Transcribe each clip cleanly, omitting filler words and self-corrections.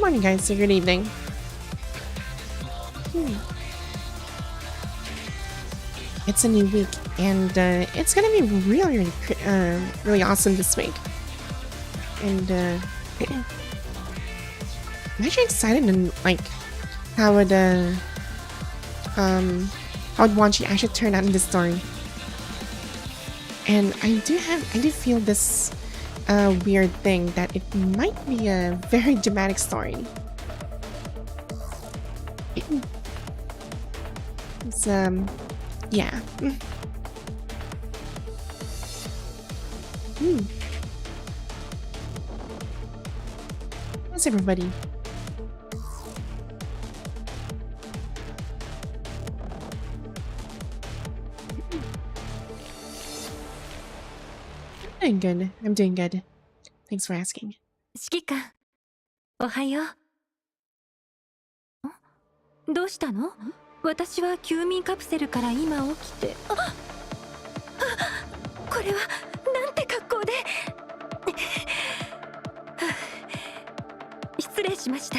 morning, guys, or good evening. It's a new week, and it's gonna be really awesome this week. And I'm actually excited and like how would Wanshi actually turn out in this story. And I do feel this weird thing that it might be a very dramatic story. It's yeah. How's everybody? I'm doing good. I'm doing good. Thanks for asking. 指揮官、おはよう。どうしたの？私は休眠カプセルから今起きて。これはなんて格好で。失礼しました。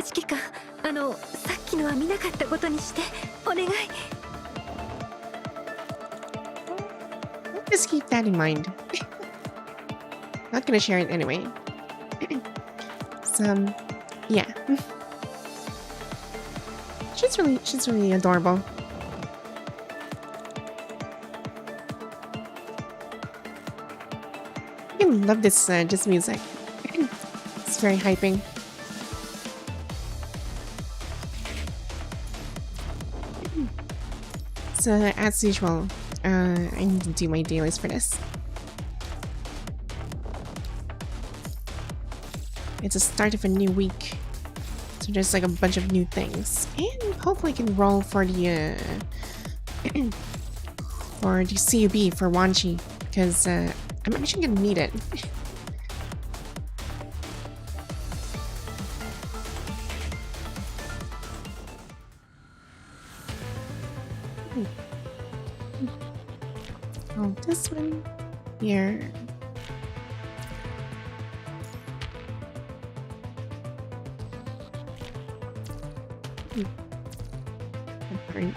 指揮官、さっきのは見なかったことにして、お願い。Just keep that in mind. Not gonna share it anyway. So, yeah. She's really adorable. I love this music. It's very hyping. So as usual, I need to do my dailies for this. It's the start of a new week, so there's like a bunch of new things, and hopefully I can roll for the for the CUB for Wanshi, because I'm actually gonna need it. Oh, this one here. Right.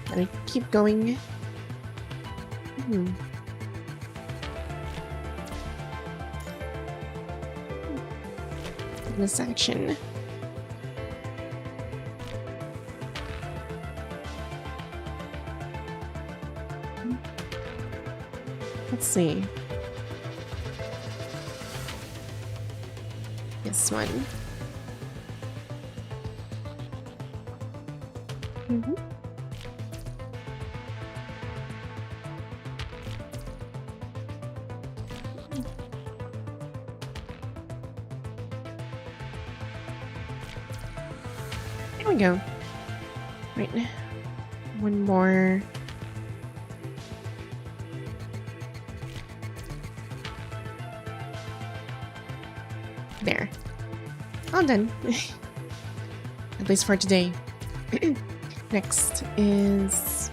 Gotta keep going. This action. Let's see. This one. There we go. Right. One more. There. All done. At least for today. Next is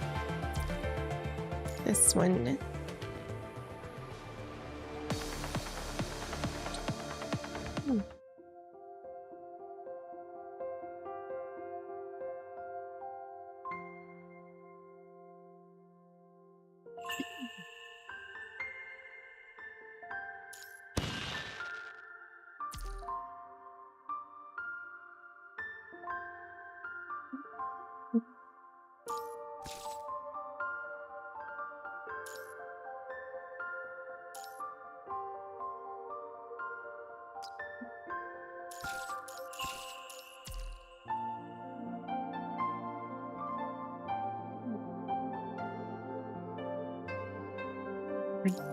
this one.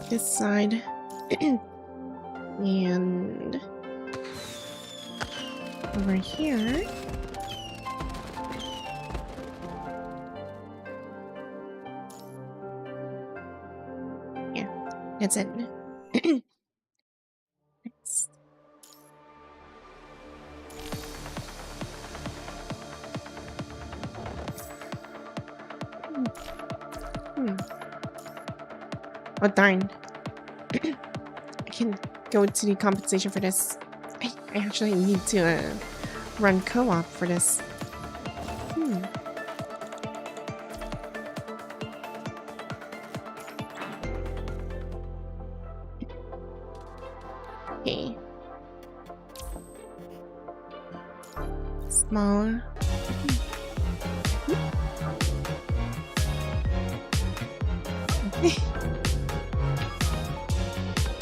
This side and over here. Yeah, that's it. Next. Oh, darn. I can go to the compensation for this. I actually need to run co-op for this. Okay. Small.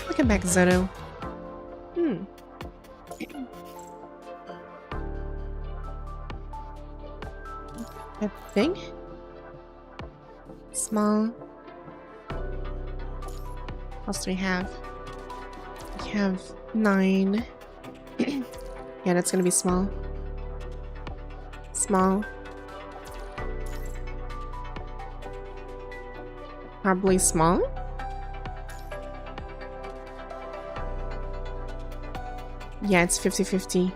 Welcome back, Zoto. A big? Small. What else do we have? We have 9. Yeah, that's gonna be small. Small. Probably small? Yeah, it's 50-50.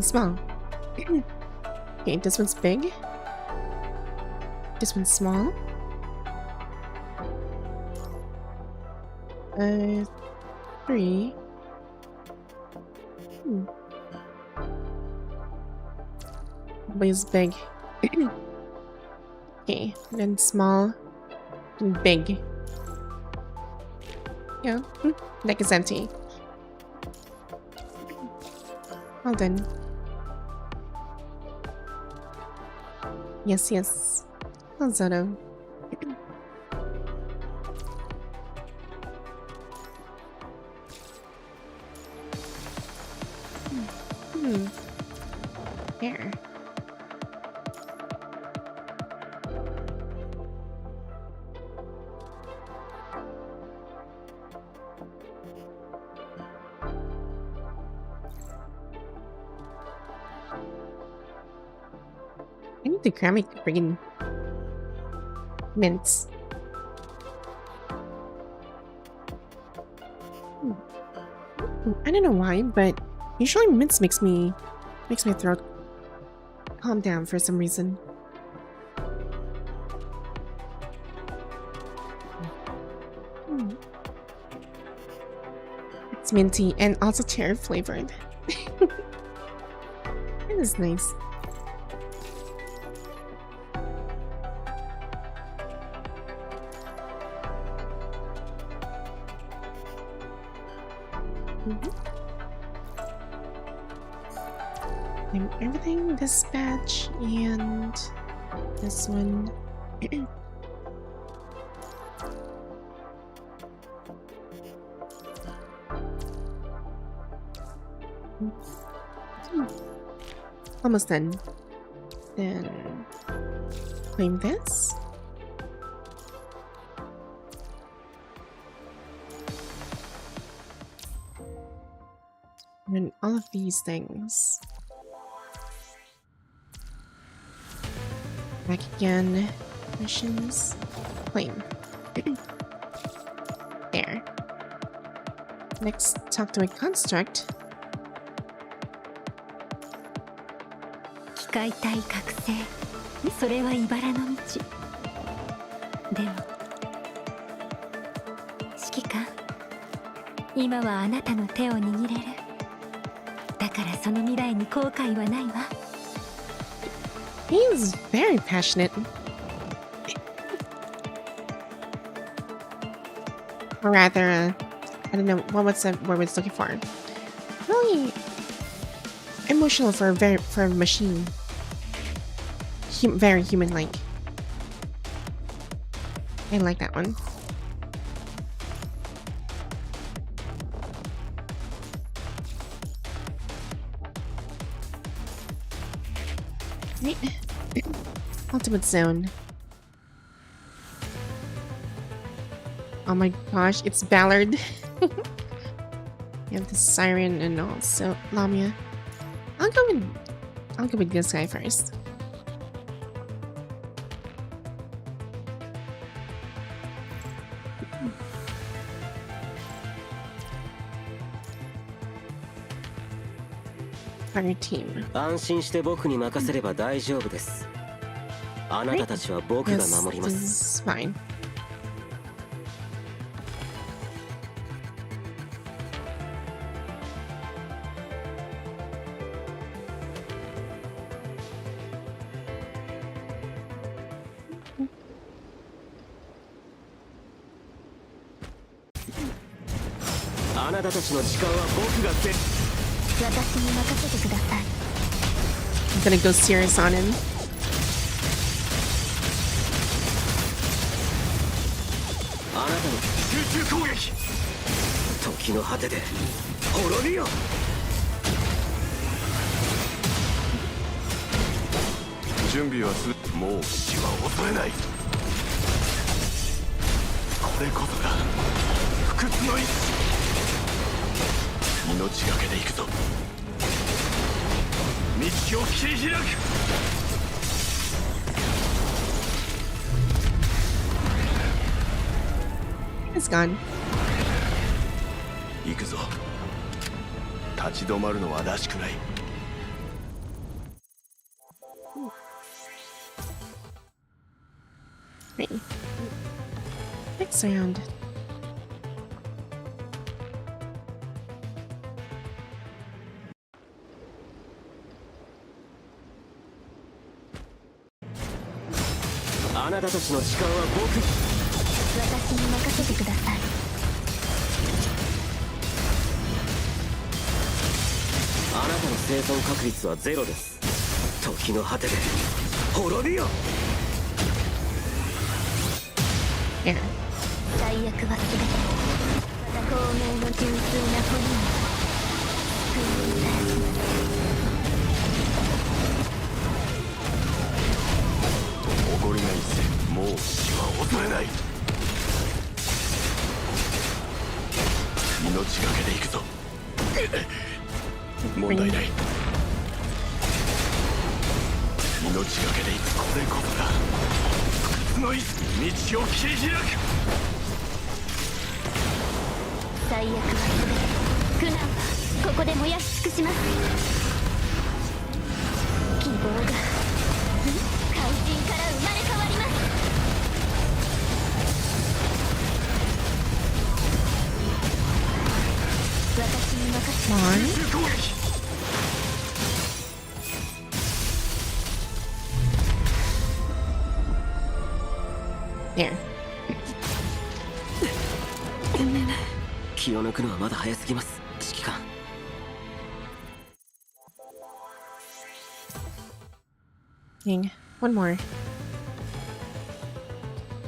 Small. Okay, this one's big. This one's small. 3. Probably is big. Okay, then small. And big. Yeah, deck is empty. Well done. Yes, yes. Well, Zoto. There. I need to grab my friggin' mints. I don't know why, but usually mints makes my throat calm down for some reason. It's minty and also cherry flavored. That is nice. And everything, this batch and this one. Almost done. Then claim this. And all of these things. Back again. Missions. Claim. There. Next, talk to a construct. 機械体覚醒、それは茨の道。でも指揮官、今はあなたの手を握れる。だからその未来に後悔はないわ。He is very passionate. Or rather, I don't know what was the word I was looking for. Really emotional for a machine. Very human-like. I like that one. Right. Ultimate zone. Oh my gosh, it's Ballard. You have the Siren and also Lamia. I'll go with this guy first. Fire team. 安心して僕に任せれば大丈夫です。あなたたちは僕が Yes, 守りま this す。 is fine. あなたたちの時間は僕が全私に任せてください。 I'm gonna go serious on him. あなたの集中攻撃時の果てで滅びよ。準備はもう死は恐れない。これこそが不屈の意志。命がけで行くぞ。道を切り開く。It's gone. 行くぞ。立ち止まるのはらしくない。Right. Next round.「あなたたちの時間は僕」私に任せてください。あなたの生存確率はゼロです。時の果てで滅びよ。Yeah. 最悪は全て透明の純粋な骨に救いをいただきます。誇りないぜ。もう死は恐れない。命がけで行くぞ。問題ない。命がけで行く。これこそが不屈の意志。道を切り開く。最悪は全て苦難はここで燃やし尽くします。希望が怪人から生まれ変わります。私に任せて。 Come on. 集中攻撃。 There. 気を抜くのはまだ早すぎます。指揮官。Dang. One more.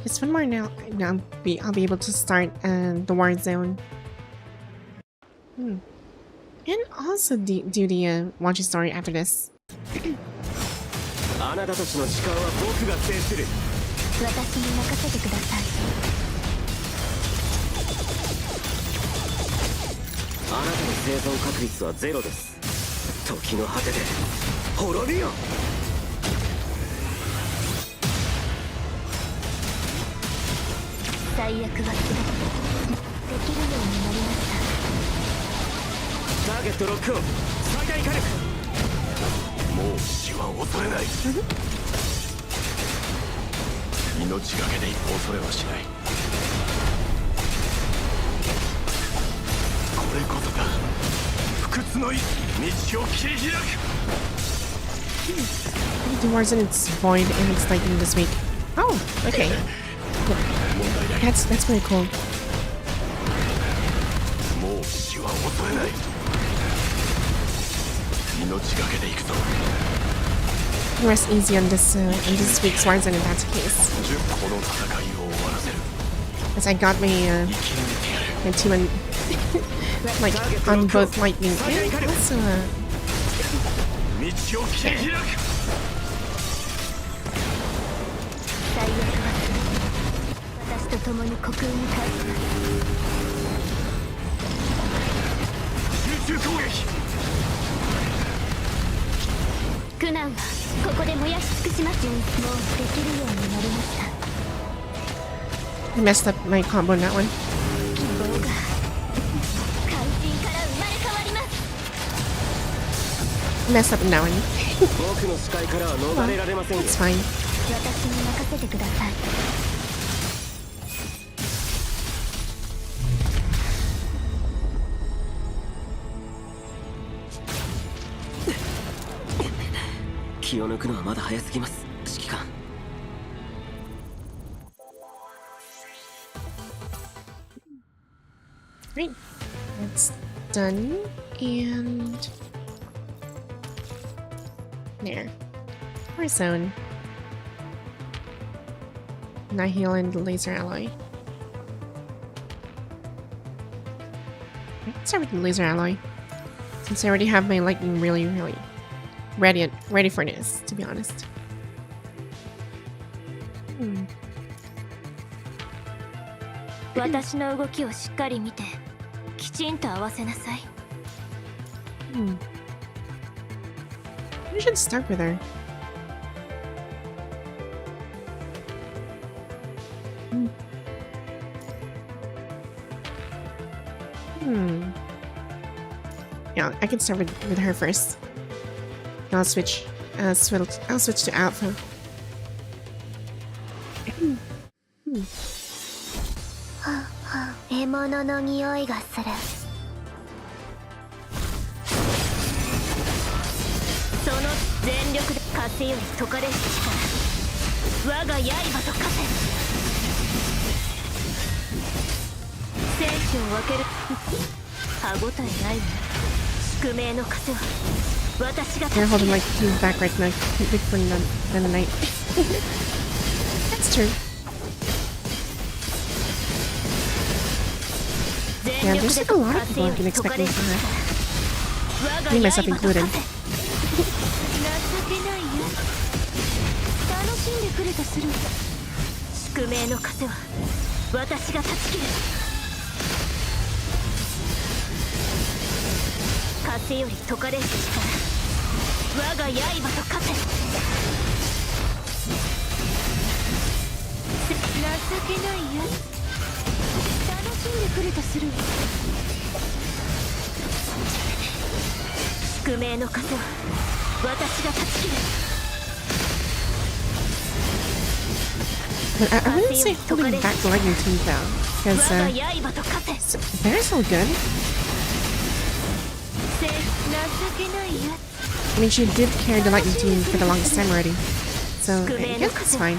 Just one more now. Now I'll be able to start the war zone. And also do the Wanshi story after this. あなたたちの時間は僕が制する。私に任せてください。あなたの生存確率はゼロです。時の果てで滅びよ。最悪は全てできるようになりました。ターゲットロックオン。最大火力。もう死は恐れない。命がけで行く。恐れはしない。これこそが不屈の意志。道を切り開く。 The war zone is void and it's lightning this week. Oh, okay. 問題ない。 That's pretty cool. もう死は恐れない。命がけで行くぞ。 Rest easy on this week's war zone if that's the case. この戦いを終わらせる。 As I got my 生き抜いてやる。my team on like on both lightning and also 道を切り開く。最悪は私と共に虚空に帰ります。集中攻撃。苦難はここで燃やし尽くします。もうできるようになりました。 I messed up my combo on that one. 希望が怪人から生まれ変わります。 I messed up on that one. 僕の視界からは逃れられませんよ。 It's fine. 私に任せてください。気を抜くのはまだ早すぎます。指揮官。 Great. That's done. And there. Core zone. Nihil and laser alloy. I can start with the laser alloy. Since I already have my lightning really ready for this, to be honest. Hmm. 私の動きをしっかり見てきちんと合わせなさい。 Hmm. We should start with her. Yeah, I can start with her first. I'll switch. I'll switch to Alpha. 獲物の匂いがする。その全力で風より解かれし力、我が刃と化せ。生死を分ける。歯ごたえないわ。宿命の風は私が。 They're holding my team back right now. Big for the night. That's true. Yeah, there's like a lot of people I've been expecting from her. Me, myself included. 宿命の風は私が断ち切る。風より解かれし力、我が刃と化せ。情けないやつ。楽しんでくれとする。宿命の風は私が断ち切る。 But I wouldn't say holding back the lightning team though, because they're so good. I mean, she did carry the lightning team for the longest time already, so I guess it's fine.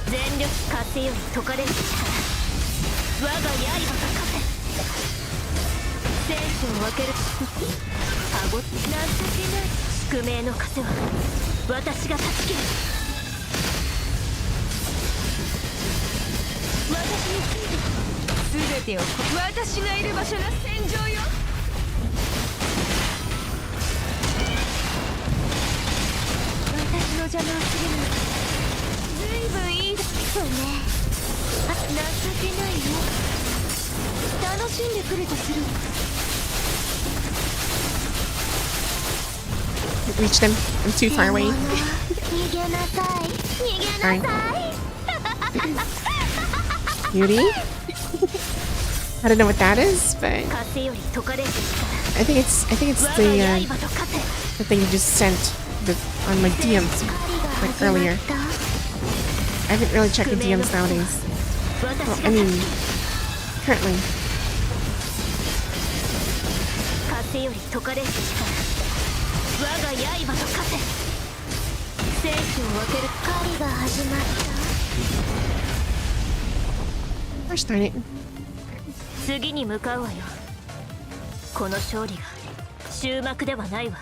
全力風より解かれる力、我が刃と化せ。生死を分ける。歯ご情けない。宿命の風は私が断ち切る。私について全てを私がいる場所が戦場よ。私の邪魔をするのずいぶんいいですね。情けないよ。楽しんでくれとする。 Reach them. I'm too far away. Sorry. Beauty? I don't know what that is, but I think it's the thing you just sent on my DMs like earlier. I haven't really checked the DMs nowadays. Well, I mean, currently. 我が刃と化せ。生死を分ける。狩りが始まった。 Gosh darn it. 次に向かうわよ。この勝利が終幕ではないわ。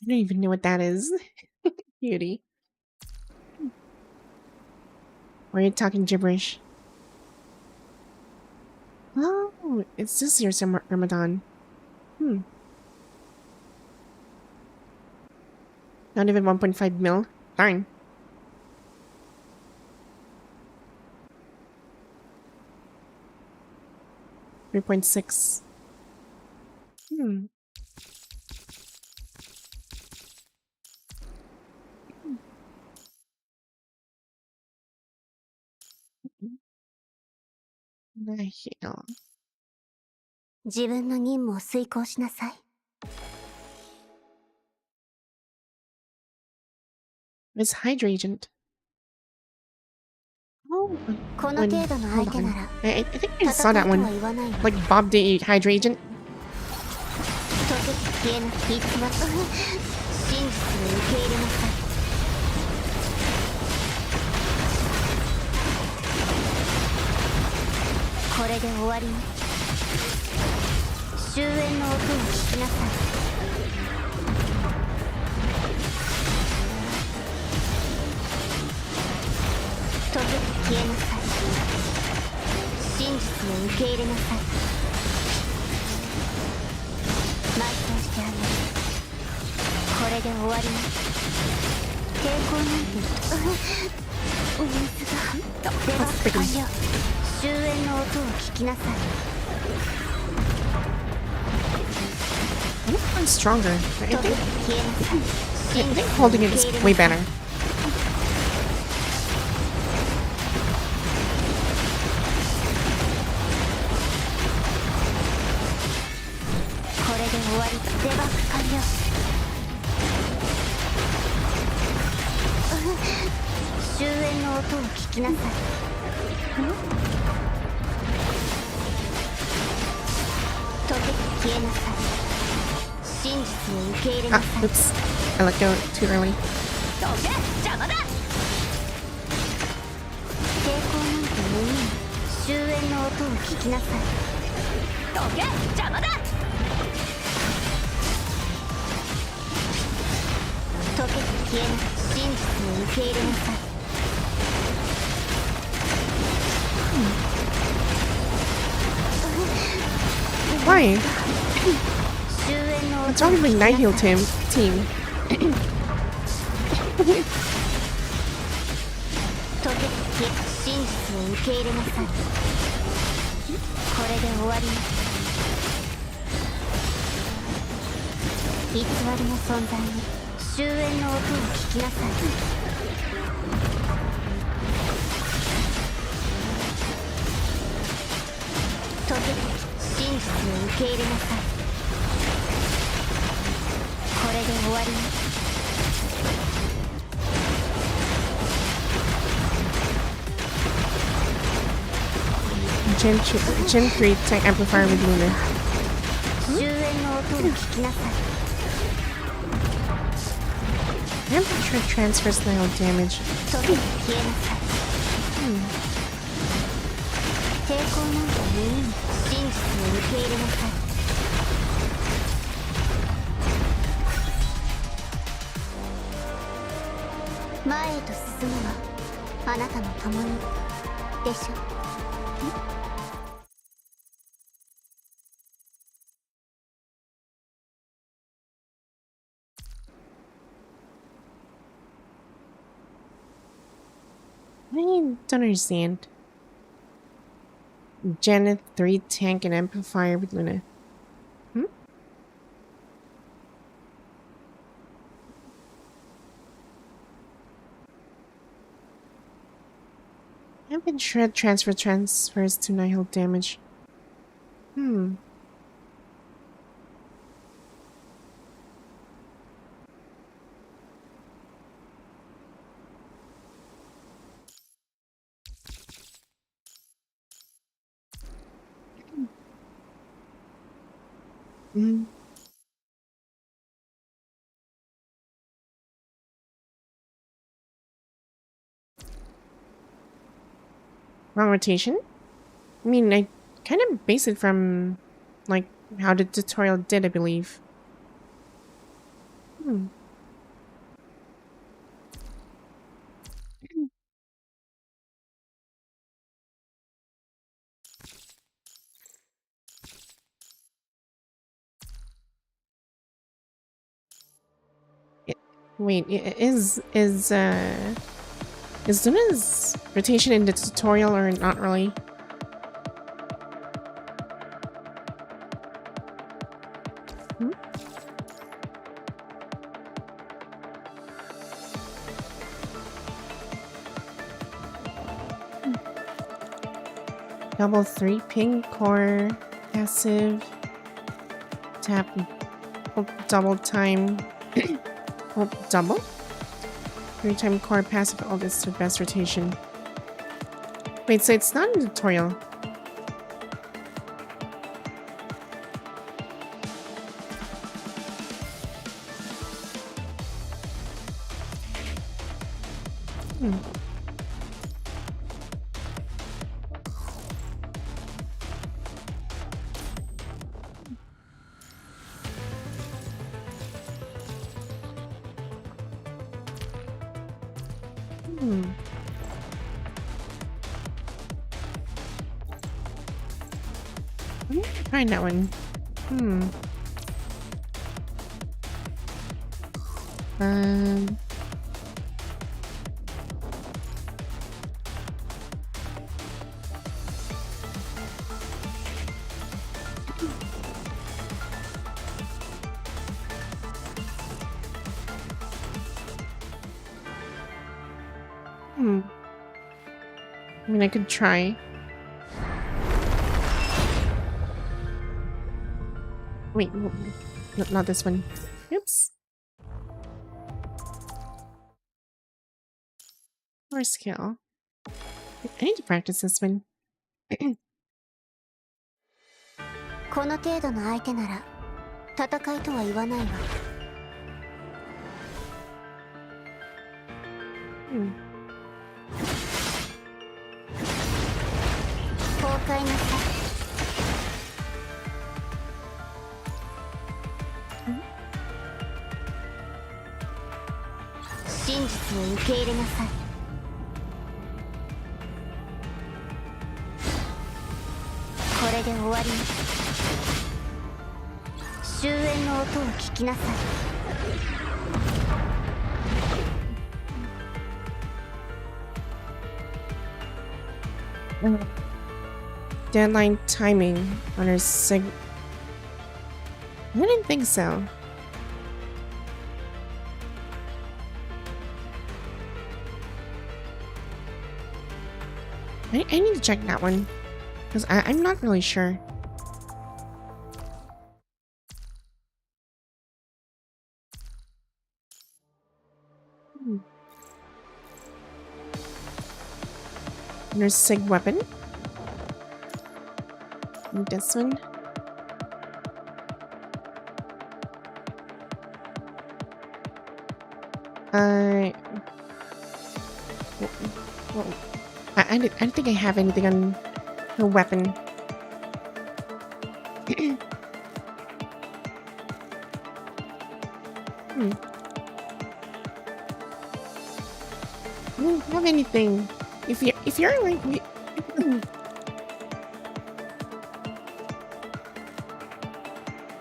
I don't even know what that is. Beauty. Or are you talking gibberish? Oh, it's this year's Ramadan. Not even 1.5 mil. Darn. $3.6. Nihil. 自分の任務を遂行しなさい。 It's Hydra Agent. Oh, この程度の相手なら I think I saw that one. 言わないわ。 Like Bob the Hydra Agent. 解け消えぬ秘密は真実を受け入れなさい。終わりに終焉の音を聞きなさい溶けて消えなさい真実を受け入れなさい埋葬してあげるこれで終わりに抵抗なんてお水が出ます完了終焉の音を聞きなさい I think mine's stronger. I 溶けて think, 消えなさい I think holding it is way better. これで終わりデバッグ完了終焉の音を聞きなさい溶けて消えなさい真実を受け入れな Ah, さい oops. I let go too early. 溶け邪魔だ抵抗なんて無意味終焉の音を聞きなさい溶け邪魔だ溶けて消えな真実を受け入れなさい Why? 終焉の It's 音を only 聞 my きなさ Night い Heal team. 溶けて消え真実を受け入れなさいこれで終わり偽りの存在に終焉の音を聞きなさい溶けて真実を受け入れなさいこれで終わり Gen 3 Tank Amplifier with Luna. 終焉の音を聞きなさい Temperature transfers nail damage. 溶けて消えなさい抵抗なんて無意味真実を受け入れなさい前へと進むはあなたの共にでしょ I don't understand. Gen 3 Tank and Amplifier with Luna. Weapon Shred transfers to nihil damage. Wrong rotation? I mean, I kind of base it from, like, how the tutorial did, I believe. Wait, is Luna's rotation in the tutorial or not really? Double 3 ping core passive tap double time double 3-time core passive August to best rotation. Wait, so it's not in the tutorial. Hmm. I'm gonna find that one. Hmm. Um. Hmm. I mean, I could try. Wait, not this one. Oops. Or skill. I need to practice this one. この程度の相手なら戦いとは言わないわ。Hmm. 崩壊なさい。真実を受け入れなさい。これで終わりね。終焉の音を聞きなさい。Deadline timing on her sig. I didn't think so. I need to check that one because I'm not really sure. Hmm. And her sig weapon. And this one. Well, I don't think I have anything on her weapon. Hmm. I don't have anything. If you're like me.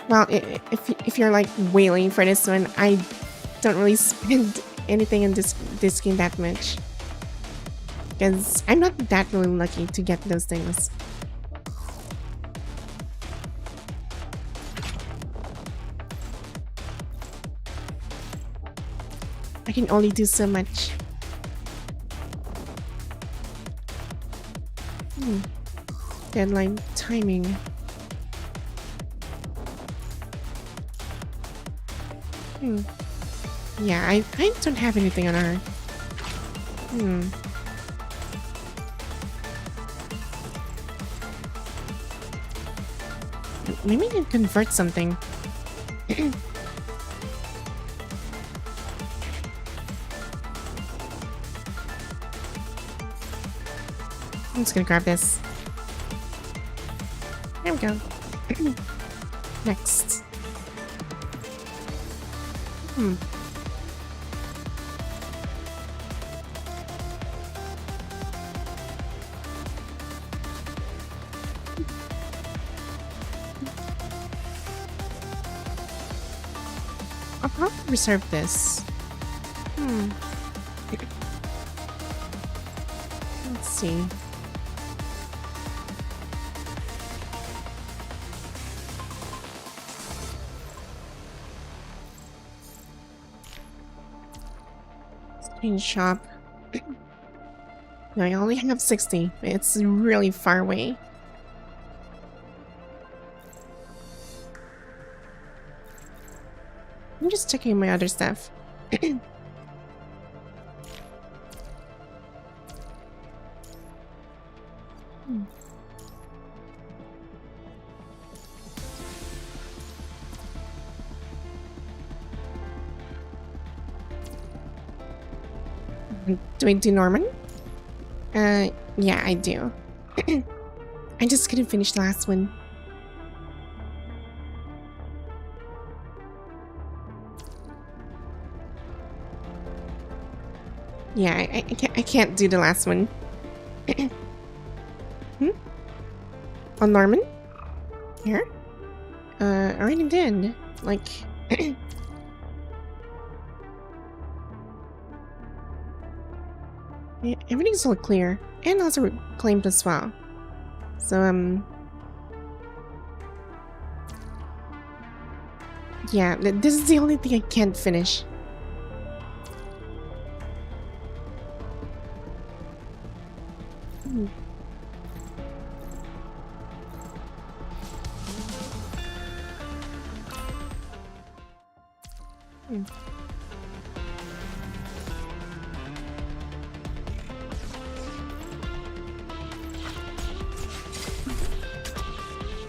Well, if you're like wailing for this one, I don't really spend anything in this game that much. Because I'm not that really lucky to get those things. I can only do so much. Deadline timing. Yeah, I don't have anything on her. Maybe I can convert something. I'm just gonna grab this. There we go. Next. I'll probably reserve this. Let's see. Change shop. No, I only have 60. It's really far away. I'm just checking my other stuff. Do I do Norman? Yeah, I do. I just couldn't finish the last one. Yeah, I can't do the last one. On Norman? Here? I already did. Like... Yeah, everything's all clear. And also claimed as well. So, yeah, this is the only thing I can't finish. Hmm.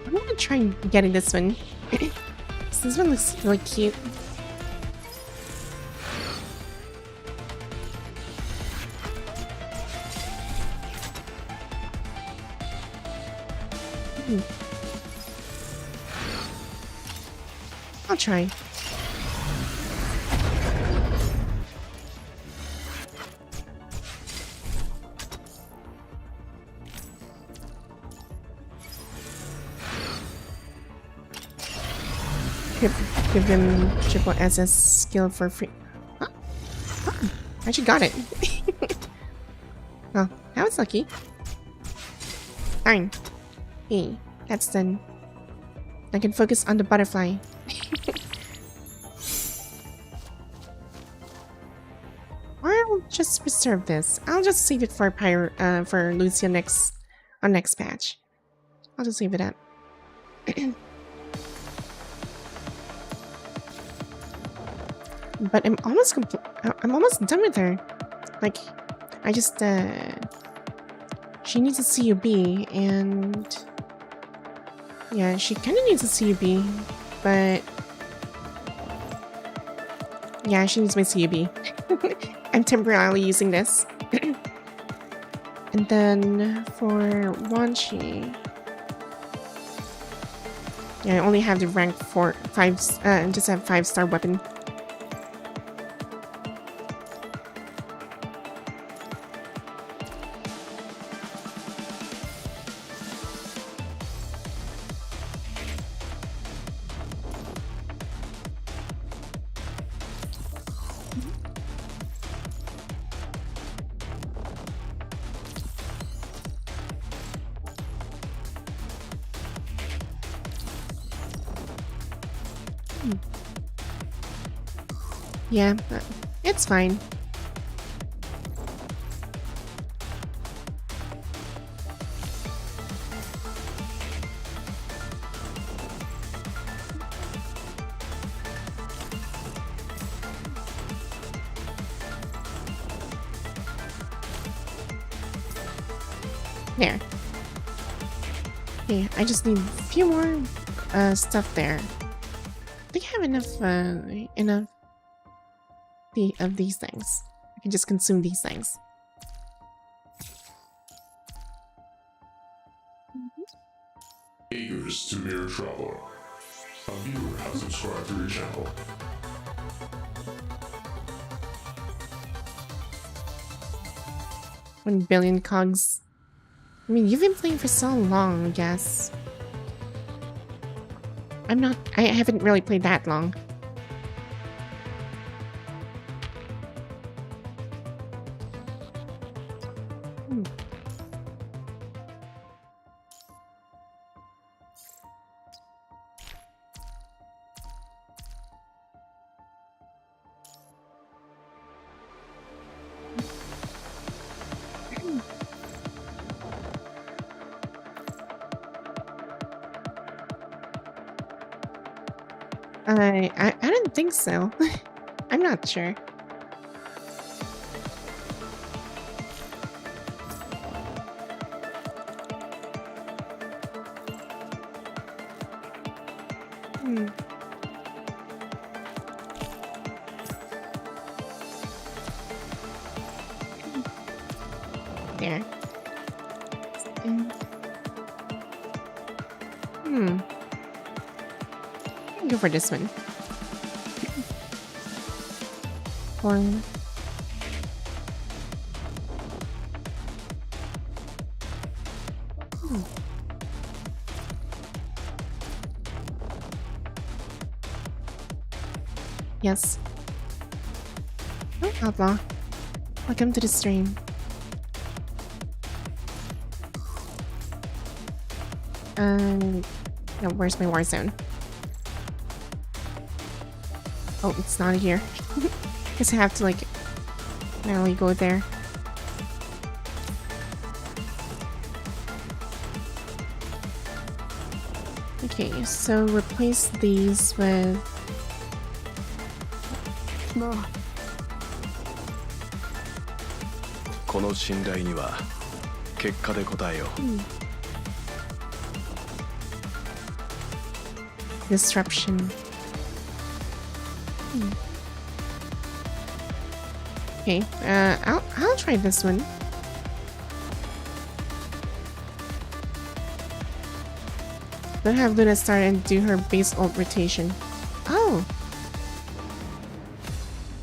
I'm gonna try getting this one. This one looks really cute. I'll try. Give him triple SS skill for free. Huh? Oh, I actually got it. Well, that was lucky. Fine. Hey, that's done. I can focus on the butterfly. Or I'll just reserve this. I'll just save it for for Lucia on next patch. I'll just save it up. But I'm almost done with her. Like, I just she needs a CUB, and yeah, she kind of needs a CUB, but yeah, she needs my CUB. I'm temporarily using this. And then for Wanshi, yeah, I only have the rank 5, just have 5-star weapon. Yeah, it's fine. There. Yeah, I just need a few more stuff there. I think I have enough of these things. I can just consume these things. Eagers to Mere Traveler. A viewer has subscribed to your channel. One billion cogs. I mean, you've been playing for so long, I guess. I haven't really played that long. I don't think so. I'm not sure. There. Go for this one. One. Yes. Oh, Outlaw. Welcome to the stream. No, where's my war zone? Oh, it's not here. Guess I have to, like, manually go there. Okay, so replace these with... もうこの信頼には結果で答えよう。Disruption. Okay, I'll try this one. Don't have Luna start and do her base ult rotation. Oh,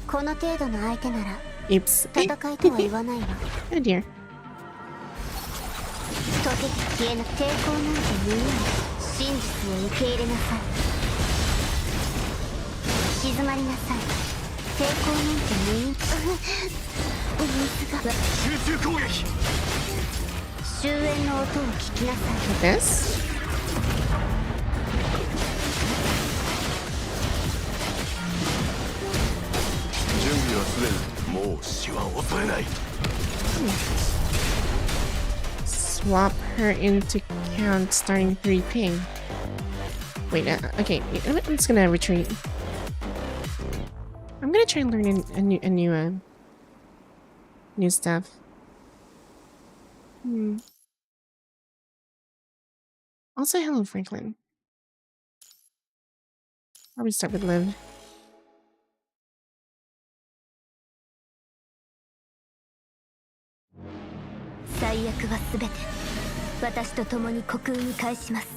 この程度の相手なら Eeps. 戦いとは言わないわ。 Oh dear. 溶けて消えな抵抗なんて無意味。真実を受け入れなさい。静まりなさい。抵抗なんて無意味。お水が集中攻撃。終焉の音を聞きなさい。 Like this. 準備はすでにもう死は恐れない。 Swap her into count starting 3 ping. Wait, okay, I'm just gonna retreat. I'm gonna try and learn new stuff. Also, hello, Franklin. Probably start with Liv. 最悪はすべて私と共に虚空に返します。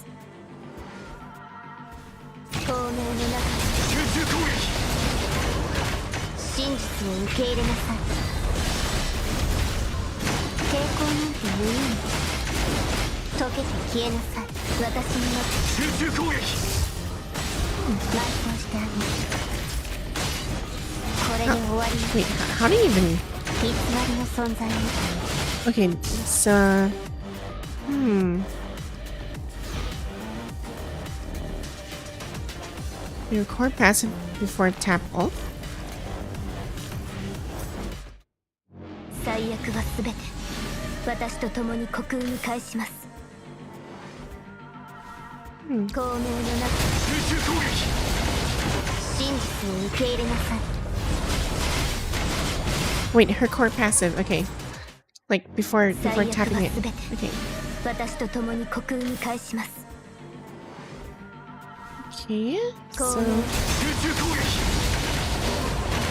透明の中で集中攻撃。真実を受け入れなさい。抵抗なんて無意味。溶けて消えなさい。私には集中攻撃。埋葬してあげる。これで終わりよ。 Wait, how do you even... 偽りの存在に Okay, so... You record passive before tap ult? 最悪はすべて私と共に虚空に返します。透明の中集中攻撃。真実を受け入れなさい。 Wait, her core passive, okay. Like, before 最悪は tapping it. すべて Okay. 私と共に虚空に返します。 Okay, so... 透明 集中攻撃。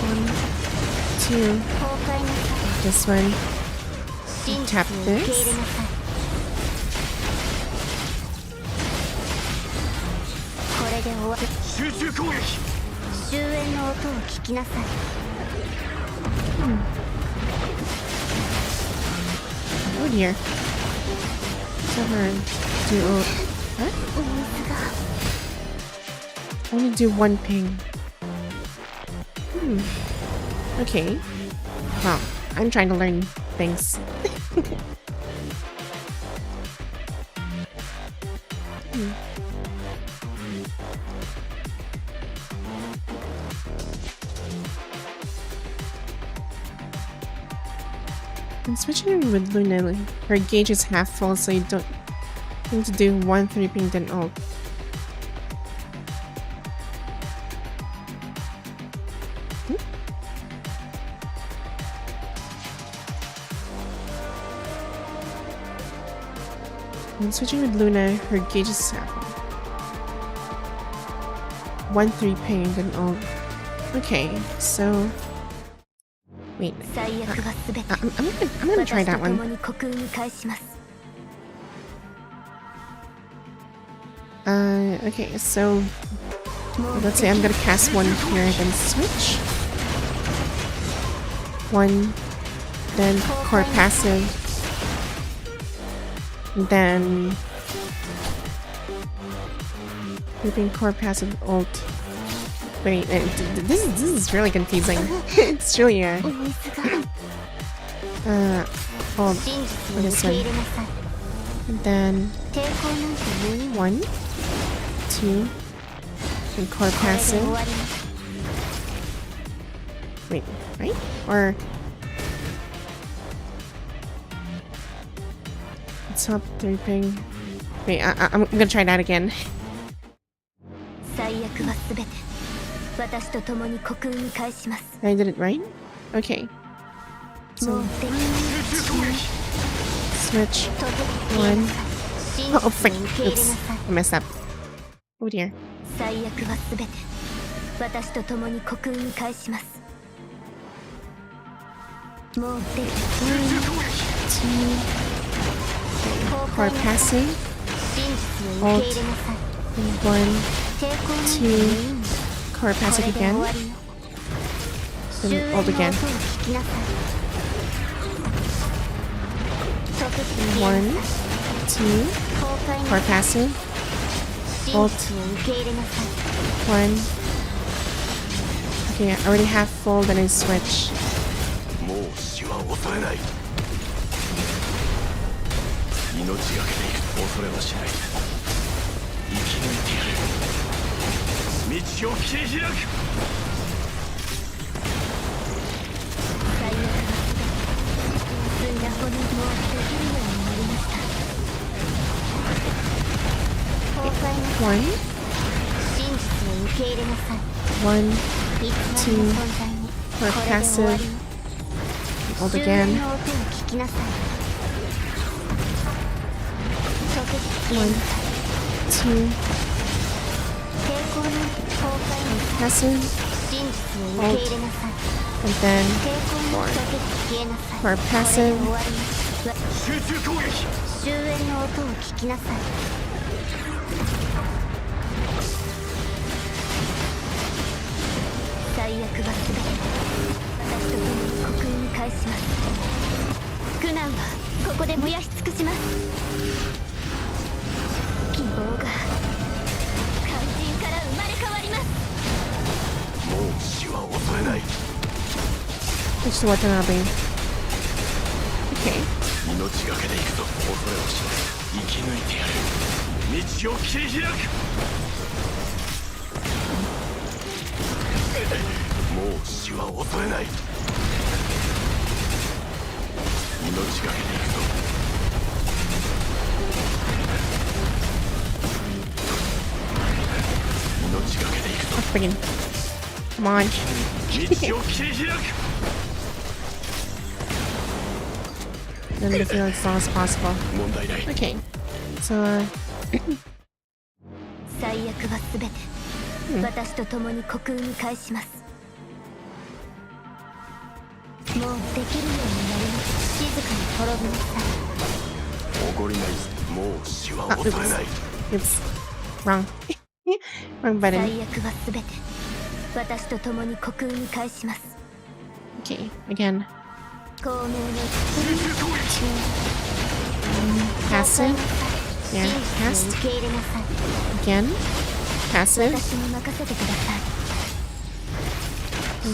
1, 2, 崩壊なさい。 this one. 真実 Tap を受け入れ this. なさい。これで終わり。集中攻撃。終焉の音を聞きなさい。 Oh dear. Never do... What? お水が Only do one ping. Okay. Wow, I'm trying to learn things. I'm switching with Luna. Her gauge is half full, so you don't need to do 1 3 ping then ult. I'm switching with Luna. Her gauge is half full. 1 3 ping then ult. Okay, so wait. 最悪はすべて I'm gonna try 私と that one. 共に虚空に返します。 Okay, so let's say I'm gonna cast one here, then switch. One, then core passive. And then looping core passive ult. Wait, this is really confusing. It's really ult for this one. And then 1, 2, and core passive. Wait, right? Or stop looping. Wait, I'm gonna try that again. I did it right? Okay. So switch 1. Oh frick! Oops, I messed up. Oh dear. 4 passing. Ult. 1, 2. Core passive again. Then ult again. 1, 2. Core passive. Ult. 1. Okay, I already have full, then I switch. もう死は恐れない。命がけでいく。恐れはしない。生き抜いてやる。道を切り開く。1, 1, 2, for passive. Ult again. 1, 2. Passive. Ult. And then 4. For passive. 集中攻撃。終焉の音を聞きなさい。最悪は全て私と共に刻印に返します。苦難はここで燃やし尽くします。希望が肝心から生まれ変わります。もう死は恐れない。 Which weapon are we? Okay. 命がけでいくぞ。恐れはしない。生き抜いてやる。道を切り開く。もう死は恐れない。命がけでいくぞ。命がけでいくぞ。 Oh, friggin'. Come on. 道を切り開く。 Then the feel as long as possible. 問題ない。 Okay. So, 最悪は全て私と共に刻印に返します。もうできるようになります。静かに滅びなさい。怒りない。もう死は恐れない。 oops. Wrong. Wrong 最 button. 悪は全て私と共に刻印に返します。 Okay, again. 巧妙の Passive. Yeah, 真実を cast. 受け入れなさい。 Again. Passive. 私に任せてください。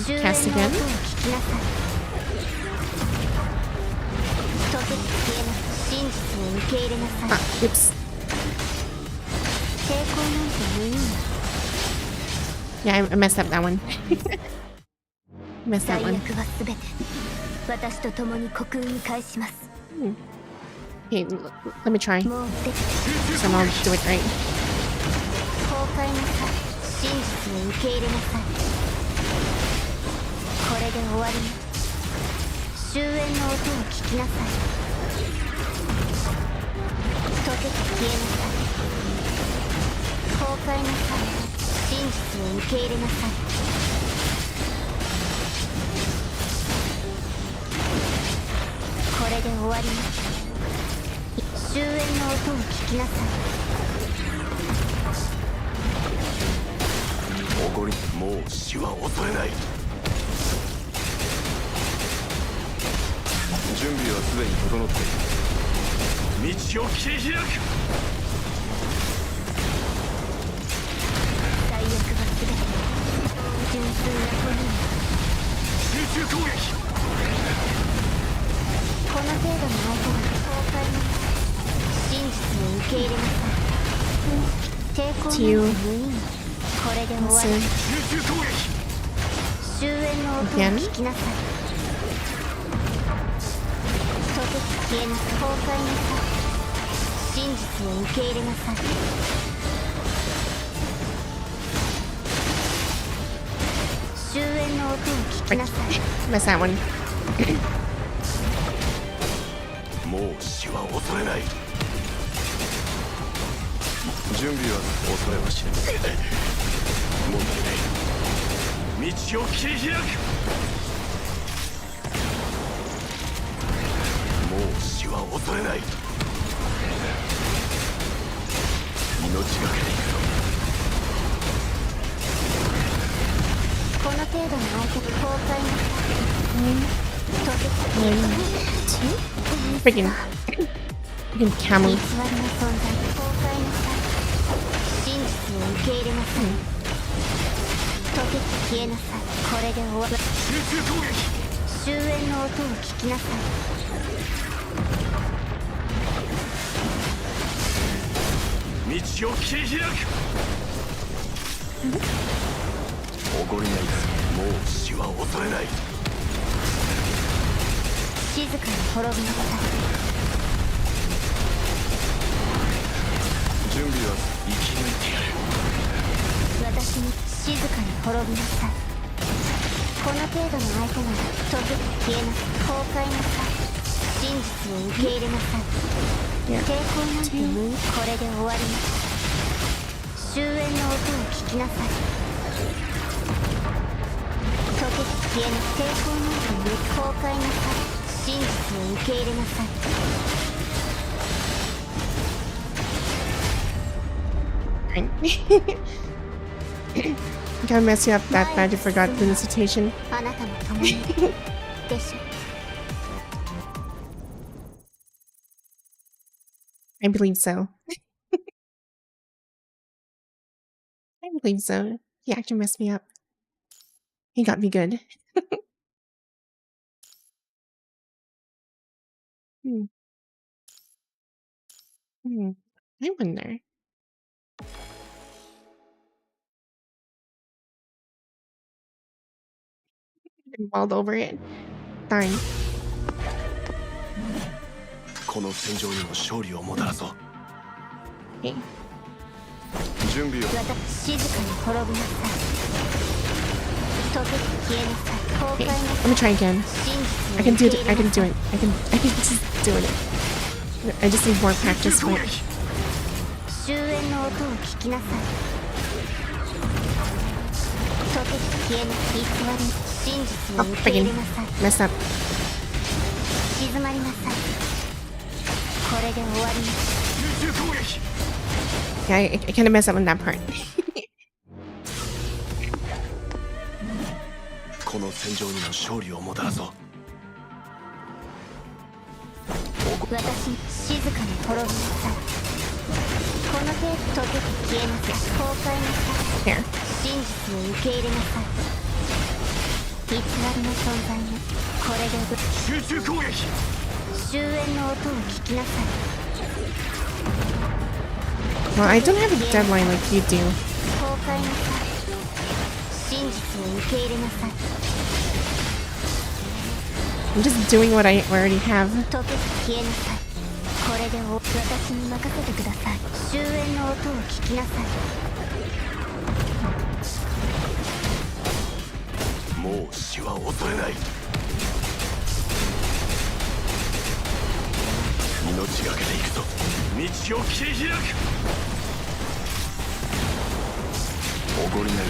終 Cast 焉の again. 音を聞きなさい。溶けて消えなさい。真実を受け入れなさい。 Ah, oops. 抵抗なんて無意味。 Yeah, I messed up that one. Messed 最 that 悪 one. は全て私と共に刻印に返します。 Okay, let me try. もうでき So I'll do it right. 崩壊なさい。真実を受け入れなさい。これで終わりね。終焉の音を聞きなさい。溶けて消えなさい。崩壊なさい。真実を受け入れなさい。これで終わりね。終焉の音を聞きなさい。怒り。もう死は恐れない。準備はすでに整っている。道を切り開く。最悪は全て純粋な骨に集中攻撃。この程度の相手は崩壊の真実を受け入れなさい。抵抗なんて無意味。これで終わり。集中攻撃。終焉の音を聞きなさい。溶け消えなさい。崩壊なさい。真実を受け入れなさい。終焉の音を聞きなさい。Miss that one. もう死は恐れない。準備は恐れはしない。問題ない。道を切り開く。もう死は恐れない。命がけでいくぞ。この程度の相手と崩壊なさい。溶け消えなさい。 Freaking camel. 偽りの存在崩壊なさい。真実を受け入れなさい。溶け消えなさい。これで終わり。集中攻撃。終焉の音を聞きなさい。道を切り開く。おごりない。もう死は恐れない。静かに滅びなさい。準備は生き抜いてやる。私に静かに滅びなさい。この程度の相手なら溶け消えなさい。崩壊なさい。真実を受け入れなさい。抵抗なんて無意味。これで終わります。終焉の音を聞きなさい。溶け消えなさい。抵抗なんて無意味。崩壊なさい。真実を受け入れなさい。Gotta mess you up that bad you forgot the recitation. あなたも共にでしょ。 I believe so. I believe so. He actually messed me up. He got me good. Hmm. I wonder. Balled over it. Darn. この戦場にも勝利をもたらそう。 Okay. 準備を。静かに滅びなさい。溶け消えなさい。崩 Okay. 壊な Let さ me い。 try again. 真実 I を can 受 do け it. 入 I れ can なさ do い。 it. I can just do it. I just need more practice for it. 終焉の音を聞きなさい。溶け消えなさい。偽り。真実 Oh, を受け入 freaking れなさい。 messed up. 静まりなさい。これで終わります。集中攻撃。 Yeah, I kind of messed up on that part. この戦場にも勝利をもたらそう。私に静かに滅びなさい。この程度溶けて消えなさい。崩壊なさい。 There. 真実を受け入れなさい。偽りの存在ね。これで集中攻撃。終焉の音を聞きなさい。 Well, I don't have a deadline like you do. 崩壊なさい。真実を受け入れなさい。 I'm just doing what I already have. 溶けて消えなさい。これで私に任せてください。終焉の音を聞きなさい。もう死は恐れない。命がけでいくぞ。道を切り開く。おごりなり。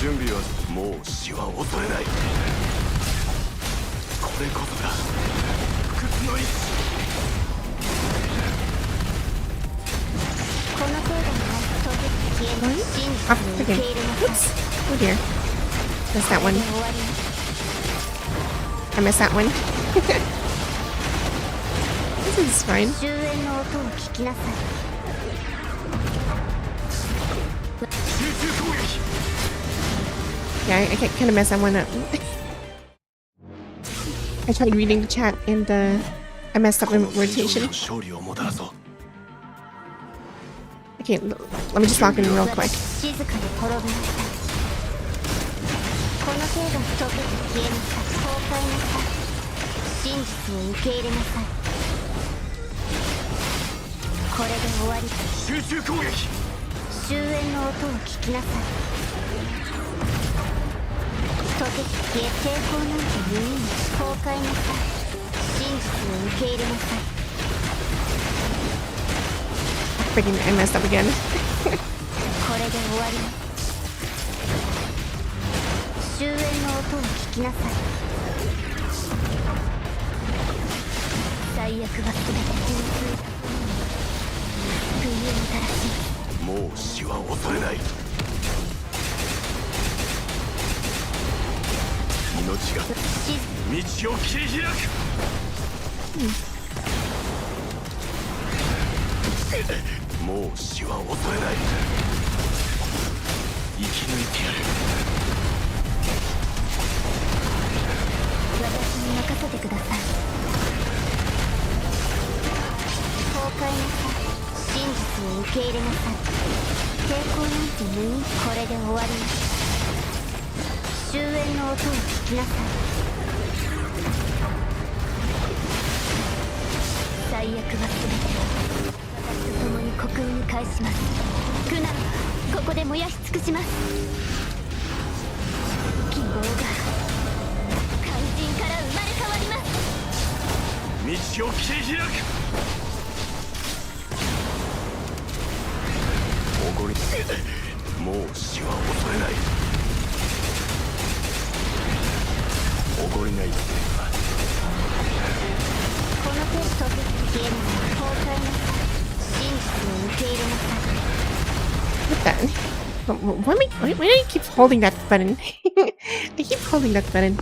準備は。もう死は恐れない。これこそが不屈の意志。この程度の溶けて消えなさい。真 Ah, 実を受け freaking. 入れなさい。 Oops. Oh dear. Missed that これ one. で終わります。 I missed that one. This is fine. 終焉の音を聞きなさい。 Yeah, I kind of messed that one up. I tried reading the chat and I messed up my rotation. 勝利をもたらそう。 Okay, let me just log in real quick. 静かに滅びなさい。この程度に溶けて消えなさい。崩壊なさい。真実を受け入れなさい。これで終わり。集中攻撃。終焉の音を聞きなさい。溶けて消え、抵抗なんて無意味。崩壊なさい。真実を受け入れなさい。 Freaking, I messed up again. これで終わります。終焉の音を聞きなさい。最悪は全て純粋だ。救いをもたらし、もう死は恐れない。命が道を切り開く。もう死は恐れない。生き抜いてやる。私に任せてください。崩壊なさい。真実を受け入れなさい。抵抗なんて無意味。これで終わります。終焉の音を聞きなさい。最悪は全て私と共に国運に返します。苦難はここで燃やし尽くします。希望が肝心から生まれ変わります。道を切り開く。おごりもう死は恐れない。おごりないぜ。このテストで消えなさい。崩壊なさい。真実を受け入れなさい。 What that? Why do I keep holding that button? I keep holding that button.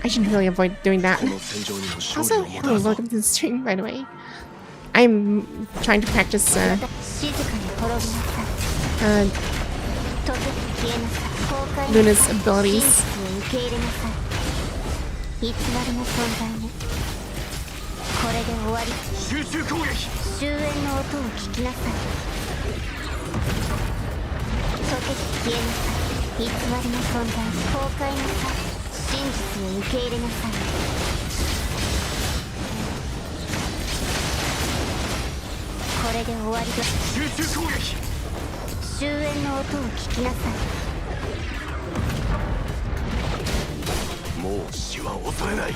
I should really avoid doing that. この戦場にも勝利 Also, をもたら hello, そう。 welcome to the stream, by the way. I'm trying to practice 静かに滅びなさい。溶けて消えなさい。崩壊なさ Luna's い。真 abilities. 実を受け入れなさい。偽りの存在ね。これで終わり。集中攻撃。終焉の音を聞きなさい。溶けて消えなさい。偽りの存在。崩壊なさい。真実を受け入れなさい。これで終わりだ。集中攻撃。終焉の音を聞きなさい。もう死は恐れない。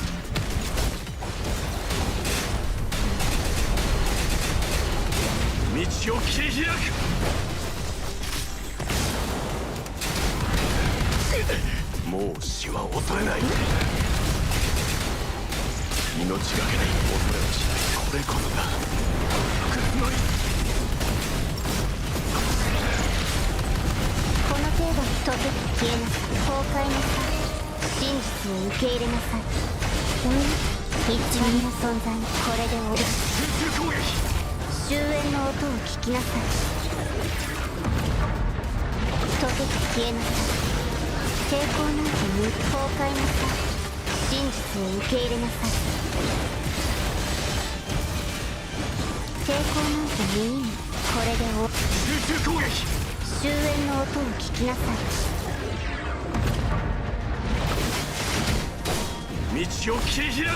道を切り開く。もう死は恐れない。命がけで恐れはしない。これこそが不屈の理。この程度に溶けて消えなさい。崩壊なさい。真実を受け入れなさい。偽りの存在。これで終わり。集中攻撃。終焉の音を聞きなさい。溶けて消えなさい。抵抗なんて無意。崩壊なさい。真実を受け入れなさい。抵抗なんて無意味。これで終わり。集中攻撃。終焉の音を聞きなさい。道を切り開く。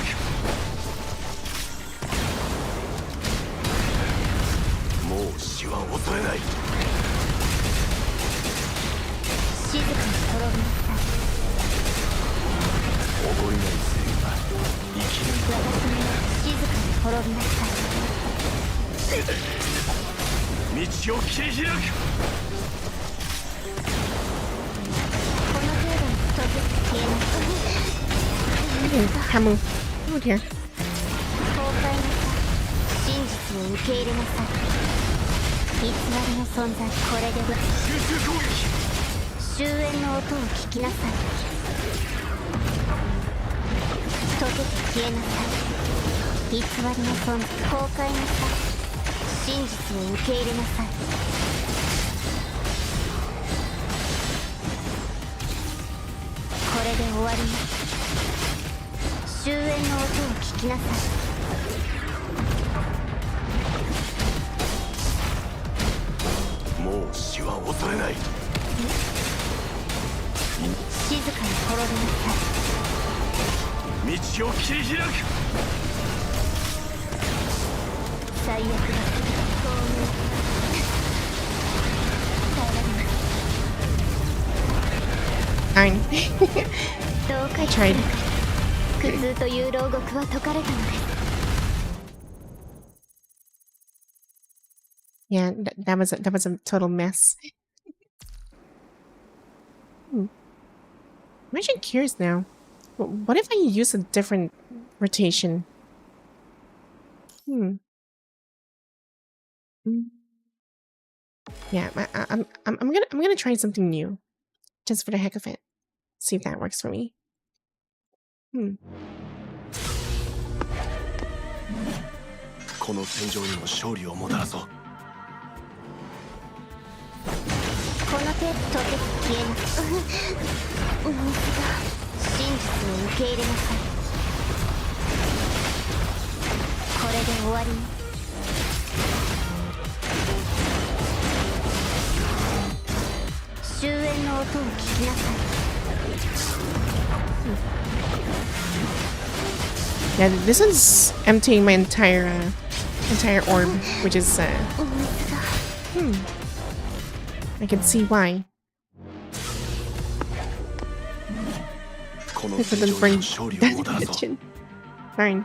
もう死は恐れない。静かに滅びなさい。おごりない正義は生き抜いた。私に静かに滅びなさい。道を切り開く。この程度に溶けて消えなさい。 Hamu. Oh dear. 崩壊なさい。真実を受け入れなさい。偽りの存在。これで集中攻撃。終焉の音を聞きなさい。溶けて消えなさい。偽りの存在崩壊なさい。真実を受け入れなさい。これで終わりね。終焉の音を聞きなさい。もう死は恐れない。静かに滅びなさい。道を切り開く。最悪だ。透明。耐えられます。 Fine. どうか I tried. 苦痛という牢獄は解かれたのです。 Yeah, that was a total mess. I'm actually curious now. What if I use a different rotation? Yeah, I'm gonna try something new, just for the heck of it. See if that works for me. この戦場にも勝利をもたらそう。この手とて消えなく水が真実を受け入れなさい。これで終わりね。終焉の音を聞きなさい。 Yeah, this one's emptying my entire orb, which is お水が I can see why. この It 戦 doesn't 場に bring も勝利を that もたらそう。 attention. Fine.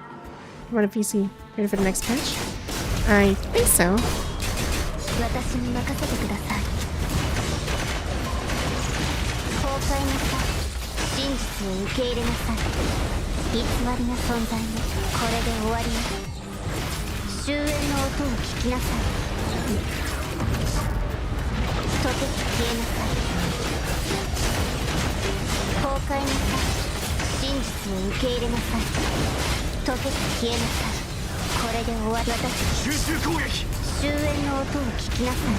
What a PC. Ready for the next patch? I think so. 私に任せてください。崩壊なさい。真実を受け入れなさい。偽りの存在ね。これで終わりね。終焉の音を聞きなさい。溶けて消えなさい。崩壊なさい。真実を受け入れなさい。溶けて消えなさい。これで終わり。私集中攻撃。終焉の音を聞きなさい。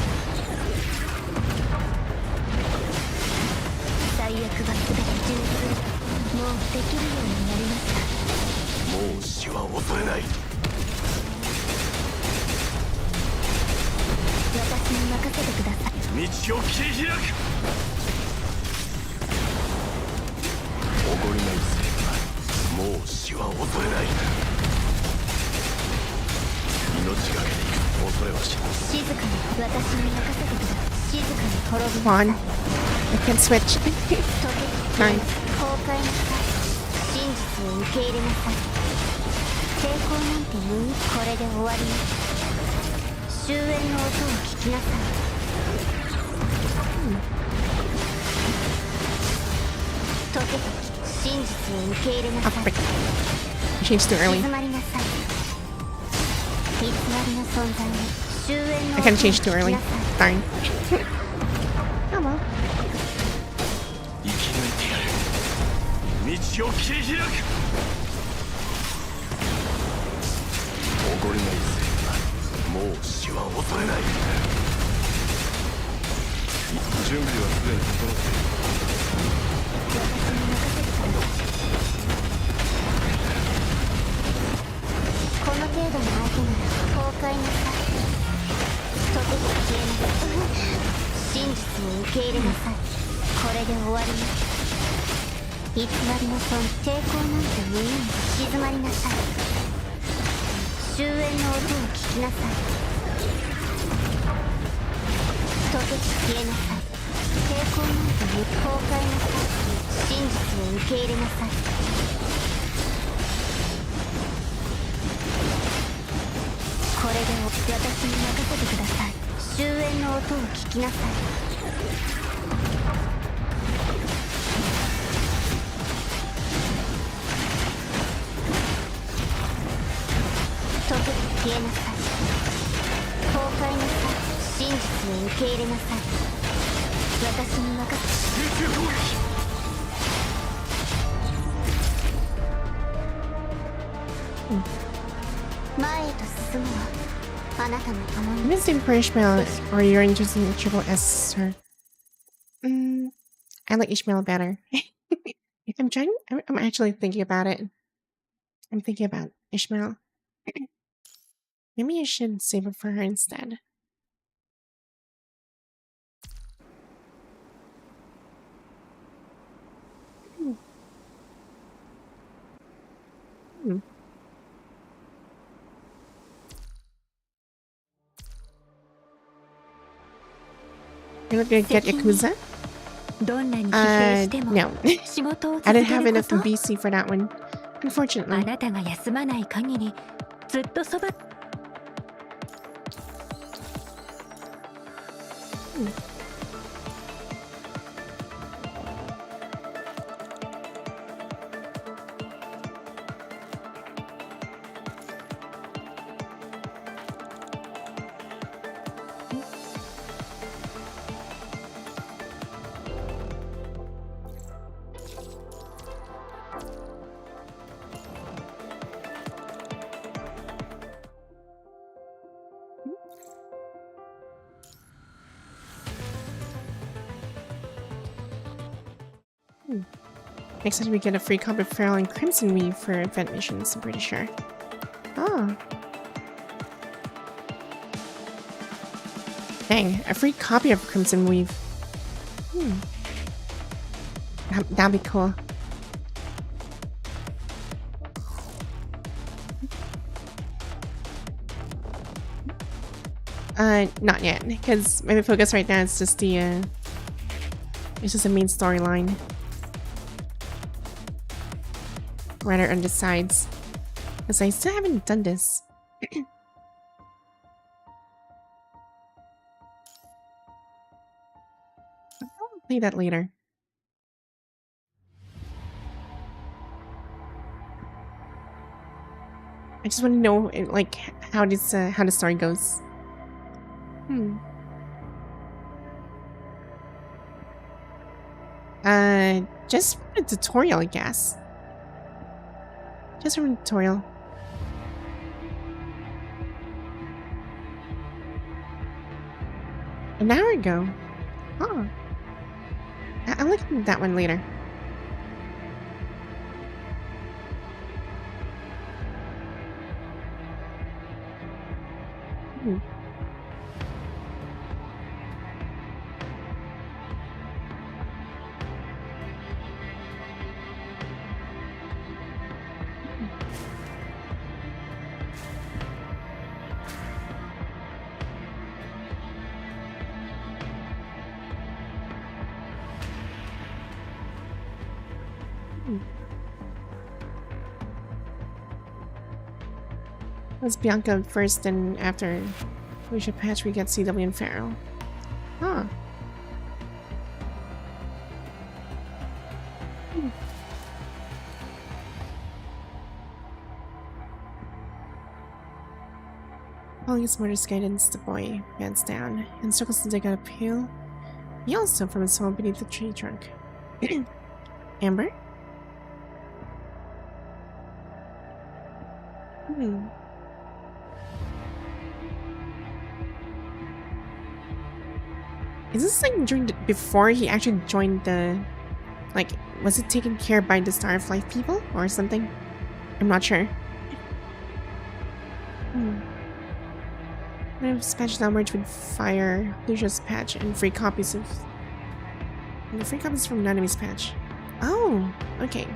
最悪は全て純粋。もうできるようになりました。もう死は恐れない。私に任せてください。道を切り開く。誇りない成果。もう死は恐れない。命がけでいく。恐れはしない。静かに私に任せてください。静かに滅び Come な on. さい。 I can switch. 溶けて消え Fine. 崩壊なさい。真実を受け入れなさい。抵抗なんて無意味。これで終わりね。終焉の音を聞きなさい。溶けて真実を受け入れな Oh, さい。 frick. I changed too early. 静まりなさい。偽りの存在に終焉の I 音を kinda 聞 changed き too な early. さい。 Darn. Oh well. 生き抜いてやる。道を切り開く。誇りない成果。もう死は恐れない。準備はすでに整っている。私に任せてください。この程度の相手なら崩壊なさい。溶けて消えなさい。真実を受け入れなさい。これで終わりね。偽りの抵抗なんて無意味。静まりなさい。終焉の音を聞きなさい。溶けて消えなさい。抵抗なんて無意味。崩壊なさい。真実を受け入れなさい。これで私に任せてください。終焉の音を聞きなさい。溶けて消えなさい。崩壊なさい。真実を受け入れなさい。私に任せて。集中攻撃。前へと進むわ。あなたの共に。Missing for Ishmael, or you're interested in Triple S, sir? I like Ishmael better. I'm actually thinking about it. I'm thinking about Ishmael. Maybe I should save it for her instead. Hmm. You're not gonna get Yakuza? どんなに疲弊しても No. 仕事を I 続 didn't け have るこ enough と。 BC for that one. あ Unfortunately. なたが休まない限りずっとそば。Next time we get a free copy of Feral and Crimson Weave for event missions, I'm pretty sure. Oh. Dang, a free copy of Crimson Weave. That'd be cool. Not yet, because my focus right now is just the, it's just the main storyline. Rather on the sides, because I still haven't done this. I'll play that later. I just want to know, like, how the story goes. Just for the tutorial, I guess. Just from the tutorial. An hour ago. Oh. I'll look at that one later. Was Bianca first, and after we should patch, we get CW and Pharaoh. Huh. Following his mother's guidance, the boy bends down and struggles to dig out a pail. He also from his home beneath the tree trunk. Amber? Is this like before he actually joined the, like, was it taken care by the Star of Life people or something? I'm not sure. I have patched downwards with Fire, Lucia's patch, and free copies of... And the free copies from Naname's patch. Oh, okay.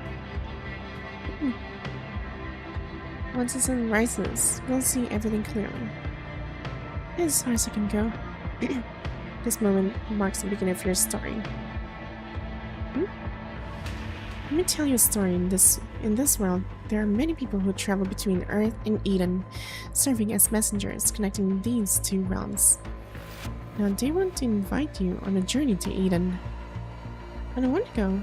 Once the sun rises, you'll see everything clearly. As far as I can go. This moment marks the beginning of your story. Let me tell you a story. In this world, there are many people who travel between Earth and Eden, serving as messengers connecting these two realms. Now they want to invite you on a journey to Eden. And I want to go.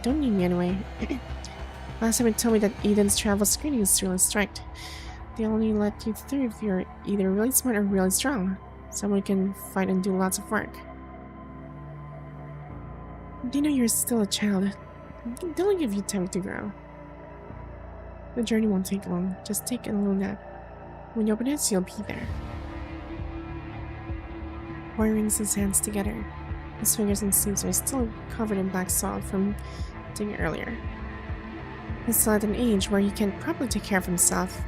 Don't need me anyway. Last time it told me that Eden's travel screening is really strict. They only let you through if you're either really smart or really strong. Someone who can fight and do lots of work. They know you're still a child. They'll give you time to grow. The journey won't take long. Just take a little nap. When you open it, you'll be there. Boy rings his hands together. His fingers and sleeves are still covered in black salt from digging earlier. He's still at an age where he can probably take care of himself.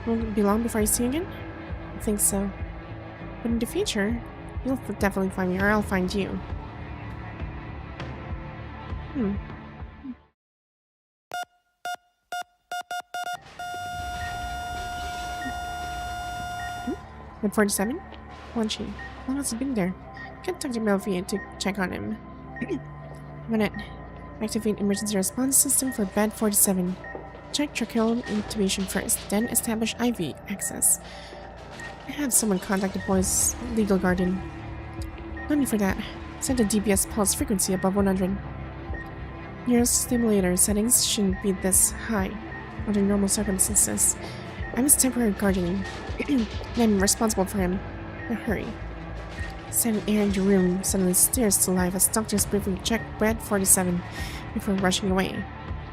Will it be long before you see him again? I think so. But in the future, you'll definitely find me, or I'll find you. At 47? Wanshi. How long has he been there? Can't talk to Melfi to check on him. Minute. Activate emergency response system for bed 47. Check tracheal intubation first, then establish IV access. Have someone contact the boy's legal guardian. No need for that. Set the DBS pulse frequency above 100. Neurostimulator settings shouldn't be this high under normal circumstances. I'm his temporary guardian, and I'm responsible for him. Now hurry. Sudden air in the room suddenly stares to life as doctors briefly check bed 47 before rushing away,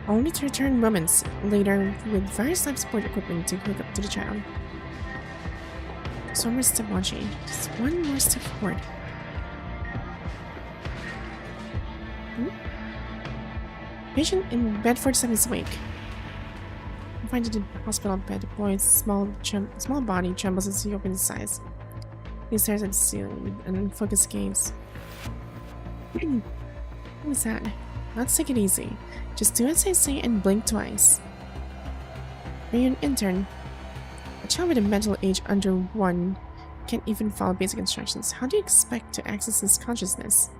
only to return moments later with various life support equipment to hook up to the child. Just one more step, Wanshi. Just one more step forward. Patient in bed 47 is awake. Confined to the hospital bed, the boy's small body trembles as he opens his eyes. He stares at the ceiling with an unfocused gaze. What was that? Let's take it easy. Just do as I say and blink twice. Are you an intern? A child with a mental age under 1 can't even follow basic instructions. How do you expect to access his consciousness?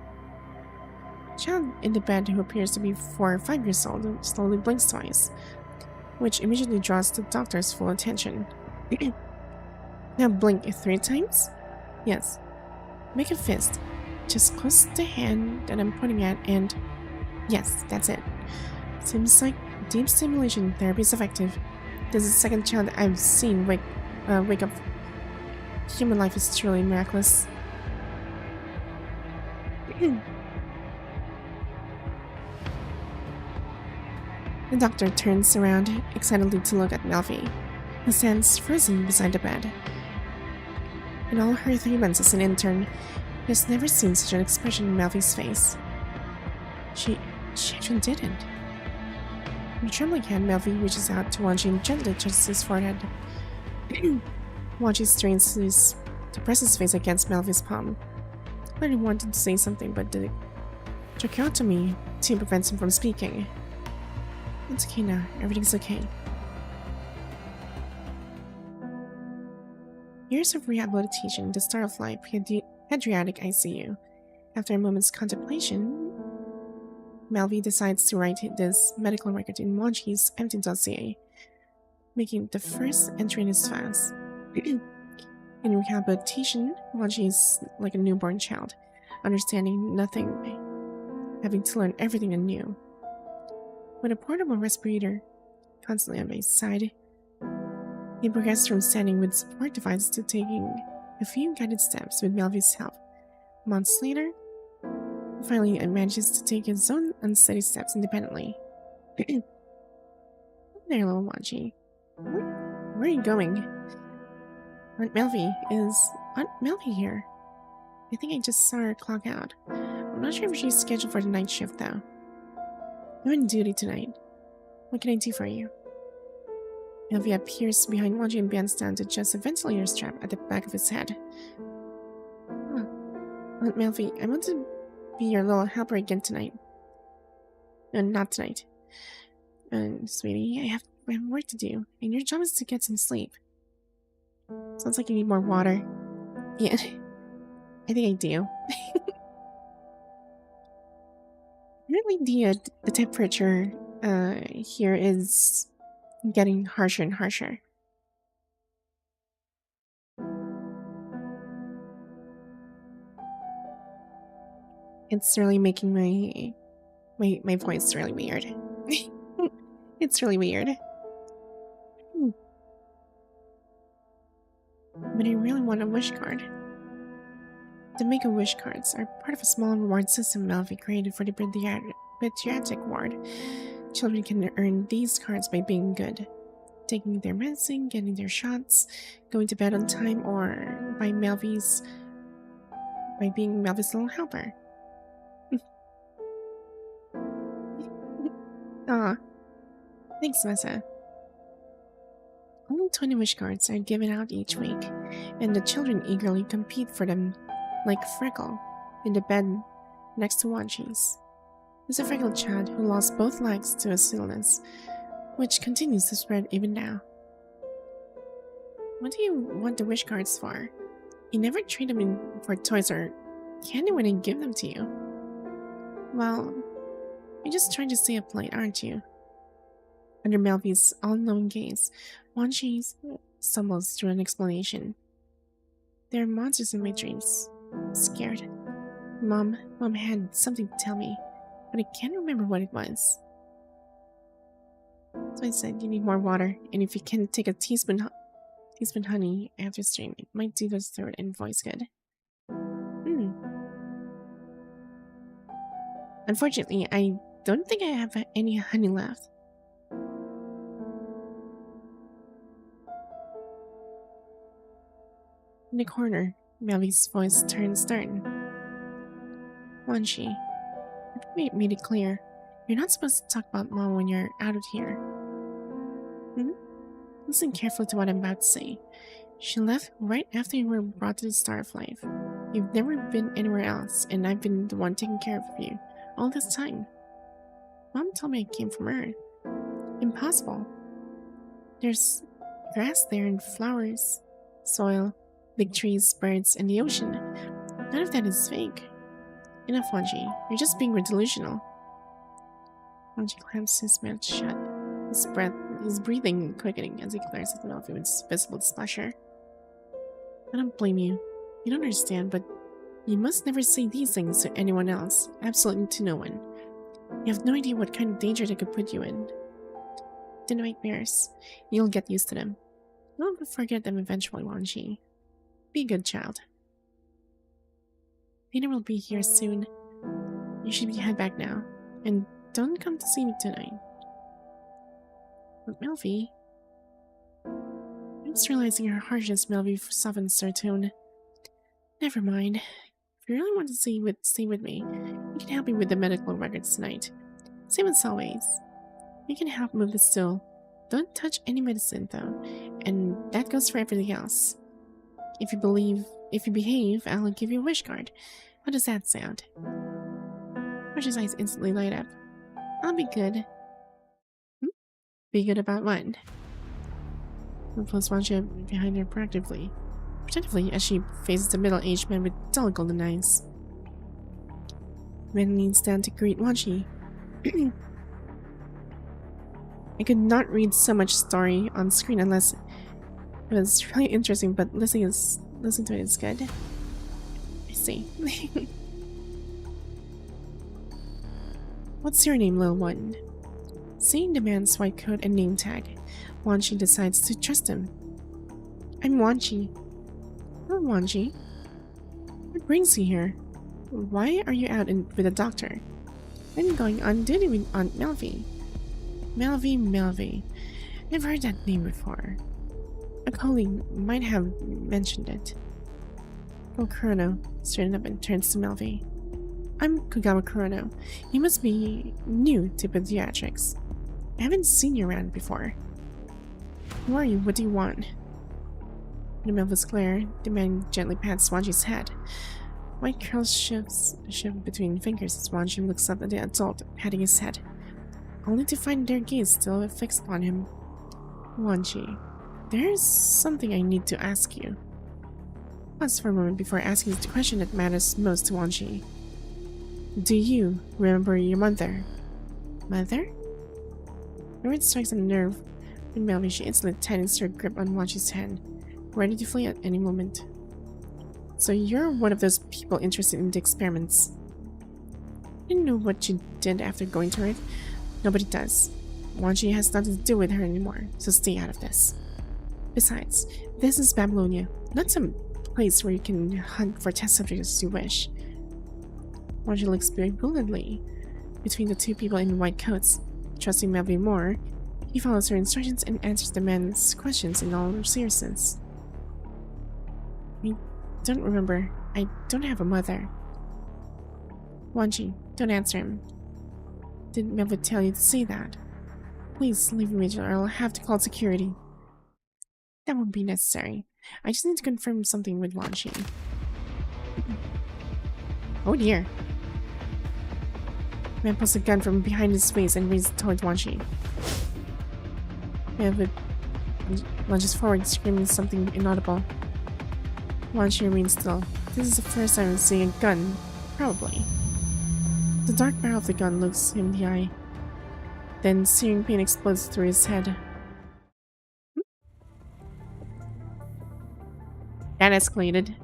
A child in the bed who appears to be 4 or 5 years old slowly blinks twice, which immediately draws the doctor's full attention. Now blink 3 times? Yes. Make a fist. Just close the hand that I'm pointing at and... Yes, that's it. Seems like deep stimulation therapy is effective. This is the second child I've seen wake up. Human life is truly miraculous. The doctor turns around excitedly to look at Melfi, who stands frozen beside the bed. In all her 3 months as an intern, he has never seen such an expression in Melfi's face. She actually didn't. With a trembling hand, Melfi reaches out to Wanshi and gently touches his forehead. Wanshi strains to press his face against Melfi's palm. Clearly wanted to say something, but the tracheotomy prevents him from speaking. It's okay now. Everything's okay. Years of rehabilitation, the start of life, pediatric ICU. After a moment's contemplation, Melfi decides to write this medical record in Wanshi's empty dossier, making it the first entry in his files. In rehabilitation, Wanshi is like a newborn child, understanding nothing, having to learn everything anew. With a portable respirator constantly on his side, he progresses from standing with support devices to taking a few guided steps with Melfi's help. Months later, he finally manages to take his own unsteady steps independently. There, little Wanshi. Where are you going? Aunt Melfi here. I think I just saw her clock out. I'm not sure if she's scheduled for the night shift though. I'm on duty tonight. What can I do for you? Melfi appears behind Wanshi and bends down to adjust a ventilator strap at the back of his head. Oh. Aunt Melfi, I want to be your little helper again tonight. Not tonight. Sweetie, I have work to do, and your job is to get some sleep. Sounds like you need more water. Yeah, I think I do. Apparently the temperature here is getting harsher and harsher. It's really making my voice really weird. It's really weird. But I really want a wish card. The Make-A-Wish cards are part of a small reward system Melfi created for the pediatric ward. Children can earn these cards by being good. Taking their medicine, getting their shots, going to bed on time, or by being Melvy's little helper. Aw. Thanks, Mesa. Only 20 wish cards are given out each week, and the children eagerly compete for them, like Freckle, in the bed next to Wanshi's. He's a freckled child who lost both legs to a illness, which continues to spread even now. What do you want the wish cards for? You never trade them in for toys or candy when I give them to you. Well, you're just trying to stay up late, aren't you? Under Melvy's all-knowing gaze, Wanshi stumbles through an explanation. There are monsters in my dreams. I'm scared. Mom had something to tell me, but I can't remember what it was. So I said you need more water, and if you can take a teaspoon honey after stream, it might do the throat and voice good. Unfortunately, I don't think I have any honey left. In the corner, Melvy's voice turned stern. Wanshi, I made it clear. You're not supposed to talk about Mom when you're out of here. Listen carefully to what I'm about to say. She left right after you were brought to the Star of Life. You've never been anywhere else, and I've been the one taking care of you all this time. Mom told me I came from Earth. Impossible. There's grass there and flowers, soil, big trees, birds, and the ocean. None of that is fake. Enough, Wanshi. You're just being delusional. Wanshi clamps his mouth shut, his breathing quickening as he glares at Melvy with visible displeasure. I don't blame you. You don't understand, but you must never say these things to anyone else. Absolutely to no one. You have no idea what kind of danger they could put you in. The nightmares. You'll get used to them. You'll forget them eventually, Wanshi. Be a good child. Dinner will be here soon. You should head back now. And don't come to see me tonight. But Melvy... I'm just realizing her harshness, Melvy softens her tone. Never mind. If you really want to stay with me, you can help me with the medical records tonight. Same as always. You can help move the stool. Don't touch any medicine though, and that goes for everything else. If you behave, I'll give you a wish card. How does that sound? Marsh's eyes instantly light up. I'll be good. Be good about what? I'll pulls Wanshi behind her protectively as she faces the middle-aged man with dull golden eyes. The man leans down to greet Wanshi. I could not read so much story on screen unless it was really interesting, but listening to it is good. I see. What's your name, little one? Seeing the man's white coat and name tag, Wanshi decides to trust him. I'm Wanshi. Oh, Wanshi. What brings you here? Why are you out with a doctor? I'm going on duty with Aunt Melvy. Melvy. I've heard that name before. A colleague might have mentioned it. Oh, Kurono straightened up and turns to Melvy. I'm Kogawa Kurono. You must be new to pediatrics. I haven't seen you around before. Who are you? What do you want? In the Melvy's glare, the man gently pats Wanshi's head. White curls shift between fingers as Wanshi looks up at the adult, patting his head, only to find their gaze still fixed upon him. Wanshi, there's something I need to ask you. Pause for a moment before asking the question that matters most to Wanshi. Do you remember your mother? Mother? The word strikes on a nerve. In Melvy, she instantly tightens her grip on Wanshi's hand, ready to flee at any moment. So you're one of those people interested in the experiments. I didn't know what you did after going to Earth. Nobody does. Wanshi has nothing to do with her anymore, so stay out of this. Besides, this is Babylonia, not some place where you can hunt for test subjects as you wish. Wanshi looks bewilderedly between the two people in white coats, trusting Melvin more, he follows her instructions and answers the man's questions in all seriousness. I don't remember. I don't have a mother. Wanshi, don't answer him. Did Melvin tell you to say that? Please leave me or I'll have to call security. That won't be necessary. I just need to confirm something with Wanshi. Oh dear. Man pulls a gun from behind his face and raises it towards Wanshi. Melvin lunges forward, screaming something inaudible. Wanshi remains still. This is the first time I'm seeing a gun. Probably. The dark barrel of the gun looks him in the eye. Then searing pain explodes through his head. That escalated.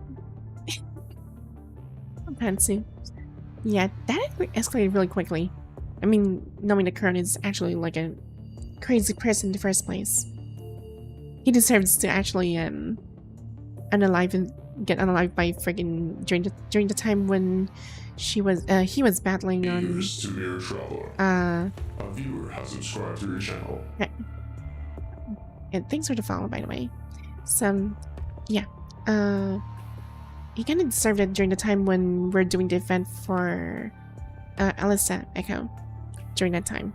Fancy. Yeah, that escalated really quickly. I mean, knowing the Kern is actually like a crazy person in the first place. He deserves to actually unalive and get unalived by friggin' during the time when he was battling on Ears to Mirror Traveler. A viewer has subscribed to your channel. Right. And thanks for the follow, by the way. So yeah. He kinda deserved it during the time when we're doing the event for Alyssa Echo. During that time.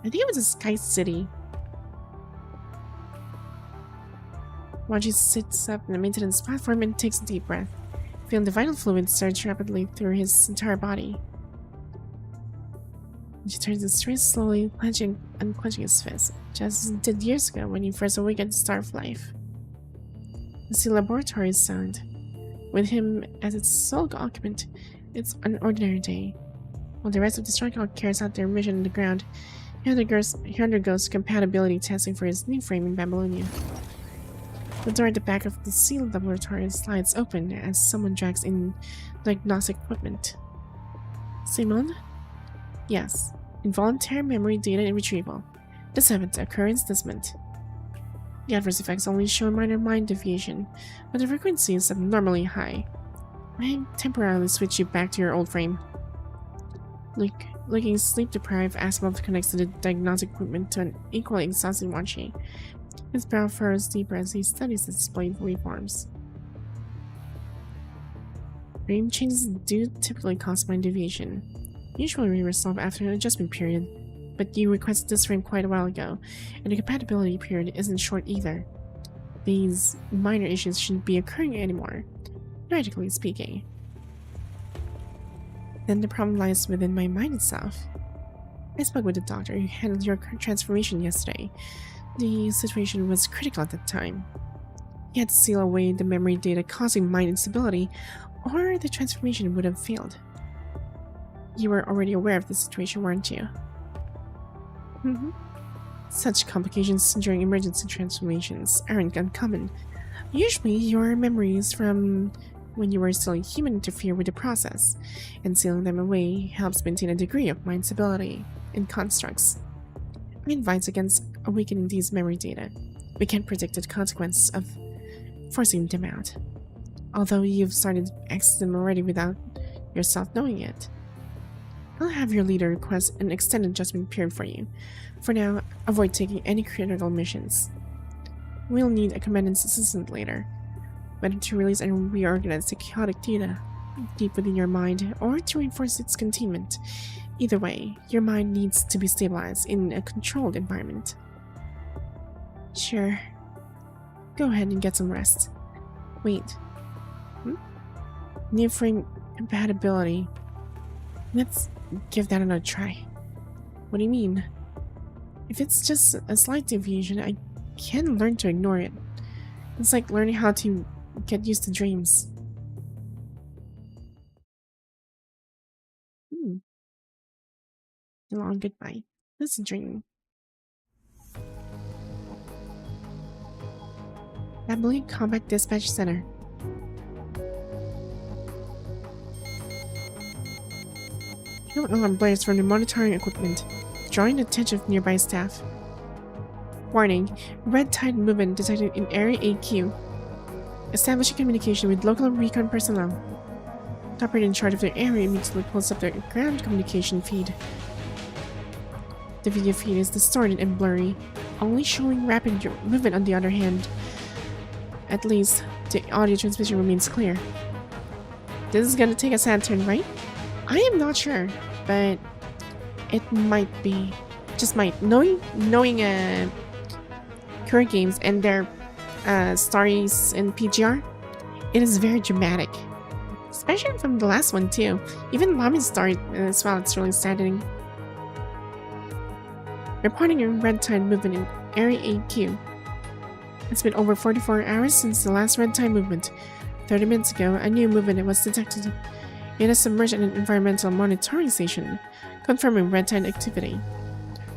I think it was a Sky City. Wanshi sits up on the maintenance platform and takes a deep breath, feeling the vital fluid surge rapidly through his entire body. She turns his wrist slowly, clenching and unclenching his fist, just as he did years ago when he first awakened the Star of Life. The Sea Laboratory is silent. With him as its sole occupant, it's an ordinary day. While the rest of the Strikeout carries out their mission on the ground, he undergoes compatibility testing for his new frame in Babylonia. The door at the back of the Sea Laboratory slides open as someone drags in diagnostic equipment. Simon? Yes. Involuntary memory data retrieval. The 7th occurrence this month. The adverse effects only show a minor mind deviation, but the frequency is abnormally high. I temporarily switch you back to your old frame. Looking sleep-deprived, Asimov connects to the diagnostic equipment to an equally exhausted Wanshi. His brow furrows deeper as he studies the displayed waveforms. Frame changes do typically cause mind deviation. Usually resolve after an adjustment period, but you requested this frame quite a while ago, and the compatibility period isn't short either. These minor issues shouldn't be occurring anymore, practically speaking. Then the problem lies within my mind itself. I spoke with the doctor who handled your transformation yesterday. The situation was critical at that time. He had to seal away the memory data causing mind instability, or the transformation would have failed. You were already aware of the situation, weren't you? Such complications during emergency transformations aren't uncommon. Usually, your memories from when you were still a human interfere with the process, and sealing them away helps maintain a degree of mind stability in constructs. I advise against awakening these memory data. We can't predict the consequence of forcing them out, although you've started accessing them already without yourself knowing it. I'll have your leader request an extended adjustment period for you. For now, avoid taking any critical missions. We'll need a commandant's assistant later, whether to release and reorganize the chaotic data deep within your mind or to reinforce its containment. Either way, your mind needs to be stabilized in a controlled environment. Sure. Go ahead and get some rest. Wait. New frame compatibility. Let's give that another try. What do you mean? If it's just a slight deviation, I can learn to ignore it. It's like learning how to get used to dreams. A long goodbye. This is a dream. Babylon Combat Dispatch Center. No alarm blares from the monitoring equipment, drawing the attention of nearby staff. Warning, red tide movement detected in Area AQ. Establishing communication with local recon personnel. The operator in charge of the area immediately pulls up the ground communication feed. The video feed is distorted and blurry, only showing rapid movement on the other hand. At least, the audio transmission remains clear. This is gonna take a sad turn, right? I am not sure, but it might be. Just might. Knowing current games and their stories in PGR, it is very dramatic. Especially from the last one too. Even Mami's story as well, it's really saddening. Reporting a red tide movement in Area AQ. It's been over 44 hours since the last red tide movement. 30 minutes ago, a new movement was detected. It is submerged in an environmental monitoring station, confirming red tide activity.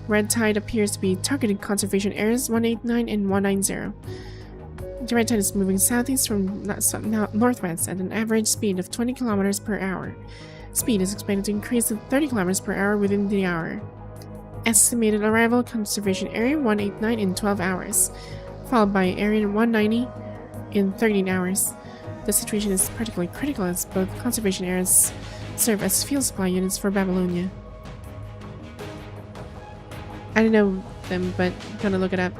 Red tide appears to be targeting conservation areas 189 and 190. The red tide is moving southeast from northwest at an average speed of 20 km per hour. Speed is expected to increase to 30 km per hour within the hour. Estimated arrival conservation area 189 in 12 hours, followed by area 190 in 13 hours. The situation is particularly critical as both conservation areas serve as fuel supply units for Babylonia. I don't know them, but I'm gonna look it up.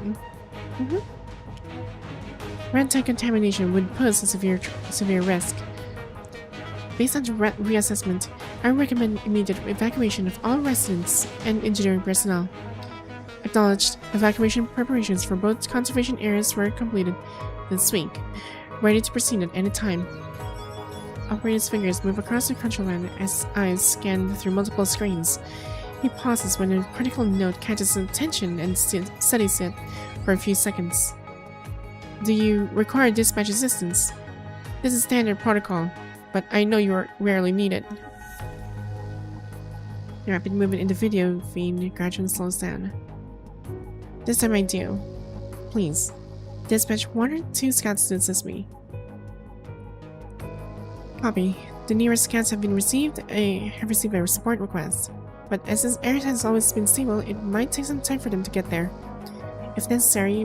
Red tide contamination would pose a severe risk. Based on the reassessment, I recommend immediate evacuation of all residents and engineering personnel. Acknowledged, evacuation preparations for both conservation areas were completed this week. Ready to proceed at any time. Operator's fingers move across the control line as eyes scan through multiple screens. He pauses when a critical note catches his attention and studies it for a few seconds. Do you require dispatch assistance? This is standard protocol, but I know you rarely need it. The rapid movement in the video feed gradually slows down. This time I do. Please, dispatch 1 or 2 scouts to assist me. Copy. The nearest scouts have received a support request, but as this area has always been stable, it might take some time for them to get there. If necessary,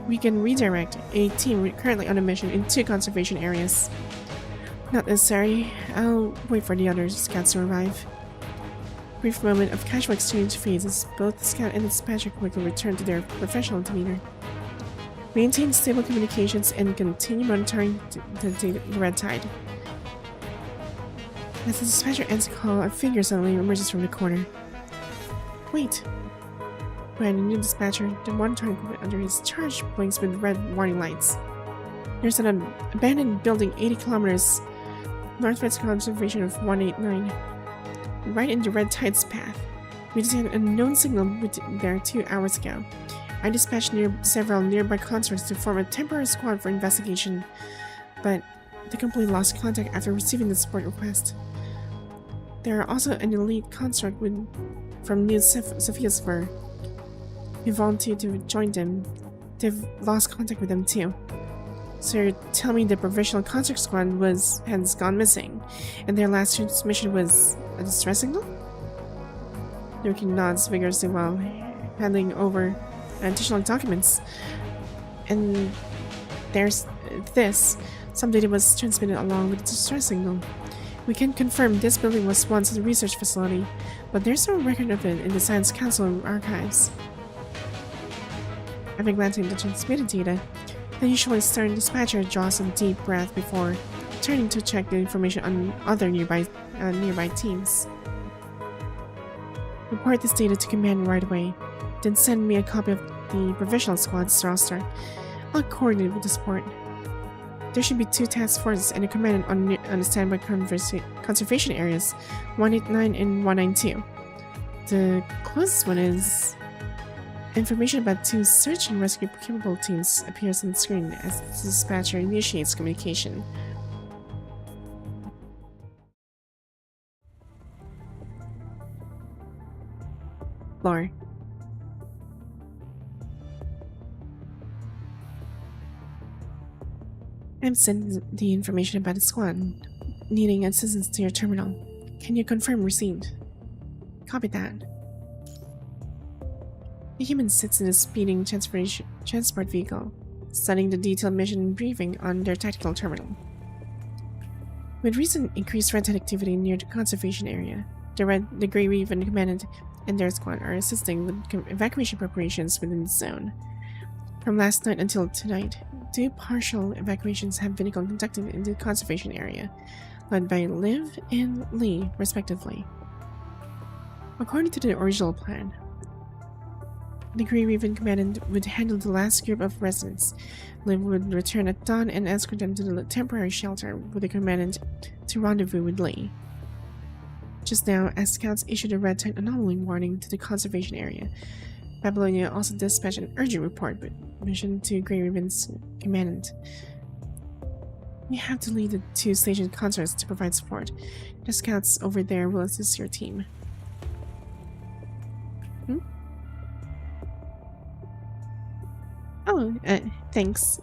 we can redirect a team currently on a mission into conservation areas. Not necessary. I'll wait for the other scouts to arrive. Brief moment of casual exchange fades as both the scout and the dispatcher quickly return to their professional demeanor. Maintain stable communications and continue monitoring the red tide. As the dispatcher ends the call, a figure suddenly emerges from the corner. Wait! When a new dispatcher, the monitoring equipment under his charge blinks with red warning lights. There's an abandoned building 80 kilometers northwest conservation of 189. Right in the red tide's path. We detected an unknown signal there 2 hours ago. I dispatched several nearby consorts to form a temporary squad for investigation, but they completely lost contact after receiving the support request. There are also an elite consort from New Sophia Sphere. We volunteered to join them. They've lost contact with them too. So you're telling me the provisional consort squad has gone missing, and their last transmission was a distress signal? Nuki nods vigorously while handing over additional documents. And there's this. Some data was transmitted along with the distress signal. We can confirm this building was once a research facility, but there's no record of it in the Science Council archives. After glancing at the transmitted data, the usually stern dispatcher draws a deep breath before turning to check the information on other nearby teams. Report this data to command right away, then send me a copy of the provisional squad's roster. I'll coordinate with the support. There should be 2 task forces and a commandant on the standby conservation areas 189 and 192. The closest one is... Information about 2 search and rescue capable teams appears on the screen as the dispatcher initiates communication. Lore. I've sent the information about the squad needing assistance to your terminal. Can you confirm receipt? Copy that. The human sits in a speeding transport vehicle, studying the detailed mission briefing on their tactical terminal. With recent increased red tide activity near the conservation area, the Grey Raven commandant and their squad are assisting with evacuation preparations within the zone. From last night until tonight, 2 partial evacuations have been conducted in the conservation area, led by Liv and Lee, respectively. According to the original plan, the Grey Raven Commandant would handle the last group of residents. Liv would return at dawn and escort them to the temporary shelter with the Commandant to rendezvous with Lee. Just now, as scouts issued a red tide anomaly warning to the conservation area, Babylonia also dispatched an urgent report mission to Grey Raven's Commandant. We have to lead the 2 station consorts to provide support. The scouts over there will assist your team. Oh, thanks.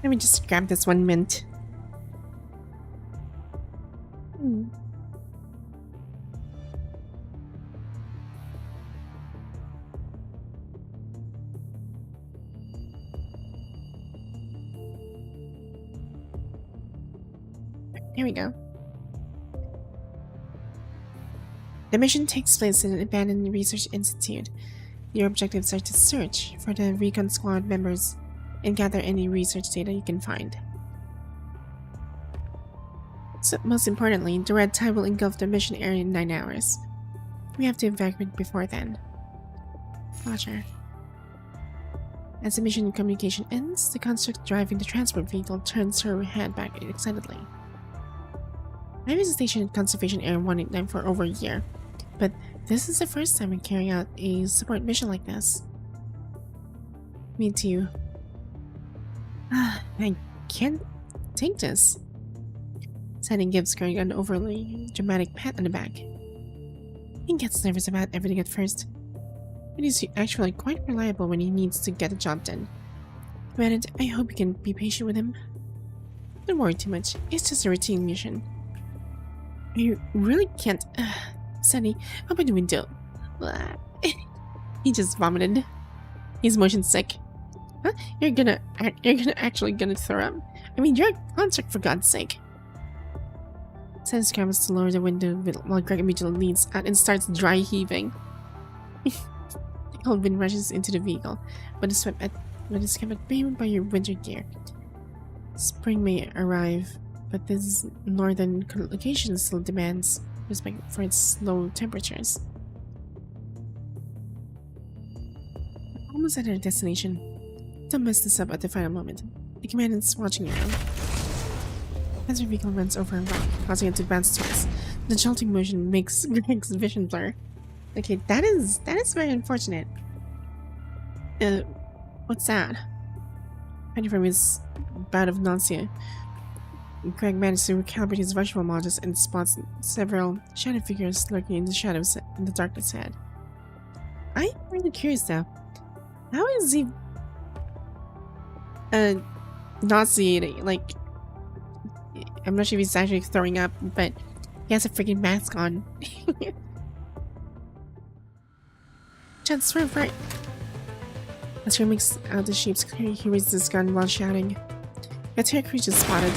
Let me just grab this 1 mint. Here we go. The mission takes place in an abandoned research institute. Your objectives are to search for the recon squad members and gather any research data you can find. So, most importantly, the red tide will engulf the mission area in 9 hours. We have to evacuate before then. Roger. As the mission communication ends, the construct driving the transport vehicle turns her head back excitedly. I've been stationed at Conservation Area 189 for over a year, but this is the first time I'm carrying out a support mission like this. Me too. I can't take this. Sandy gives Greg an overly dramatic pat on the back. He gets nervous about everything at first, but he's actually quite reliable when he needs to get the job done. Granted, I hope you can be patient with him. Don't worry too much, it's just a routine mission. I really can't. Sandy, open the window. He just vomited. He's motion sick. Huh? You're gonna actually throw up. I mean, you're a concert for God's sake. Sandy scrambles to lower the window while Greg immediately leans out and starts dry heaving. The cold wind rushes into the vehicle, but is kept at bay by your winter gear. Spring may arrive, but this northern location still demands respect for its low temperatures. We're almost at our destination. Don't mess this up at the final moment. The commandant's watching you around. As your vehicle runs over a rock, causing it to bounce twice, the jolting motion makes Greg's vision blur. Okay, that is very unfortunate. What's that? Fighting from his bout of nausea, Greg managed to recalibrate his visual models and spots several shadow figures lurking in the shadows in the darkness ahead. I'm really curious though. How is he nauseating? Like, I'm not sure if he's actually throwing up, but he has a freaking mask on. Chad, swerve right. As he makes out the shapes clear, he raises his gun while shouting. A terror creature spotted.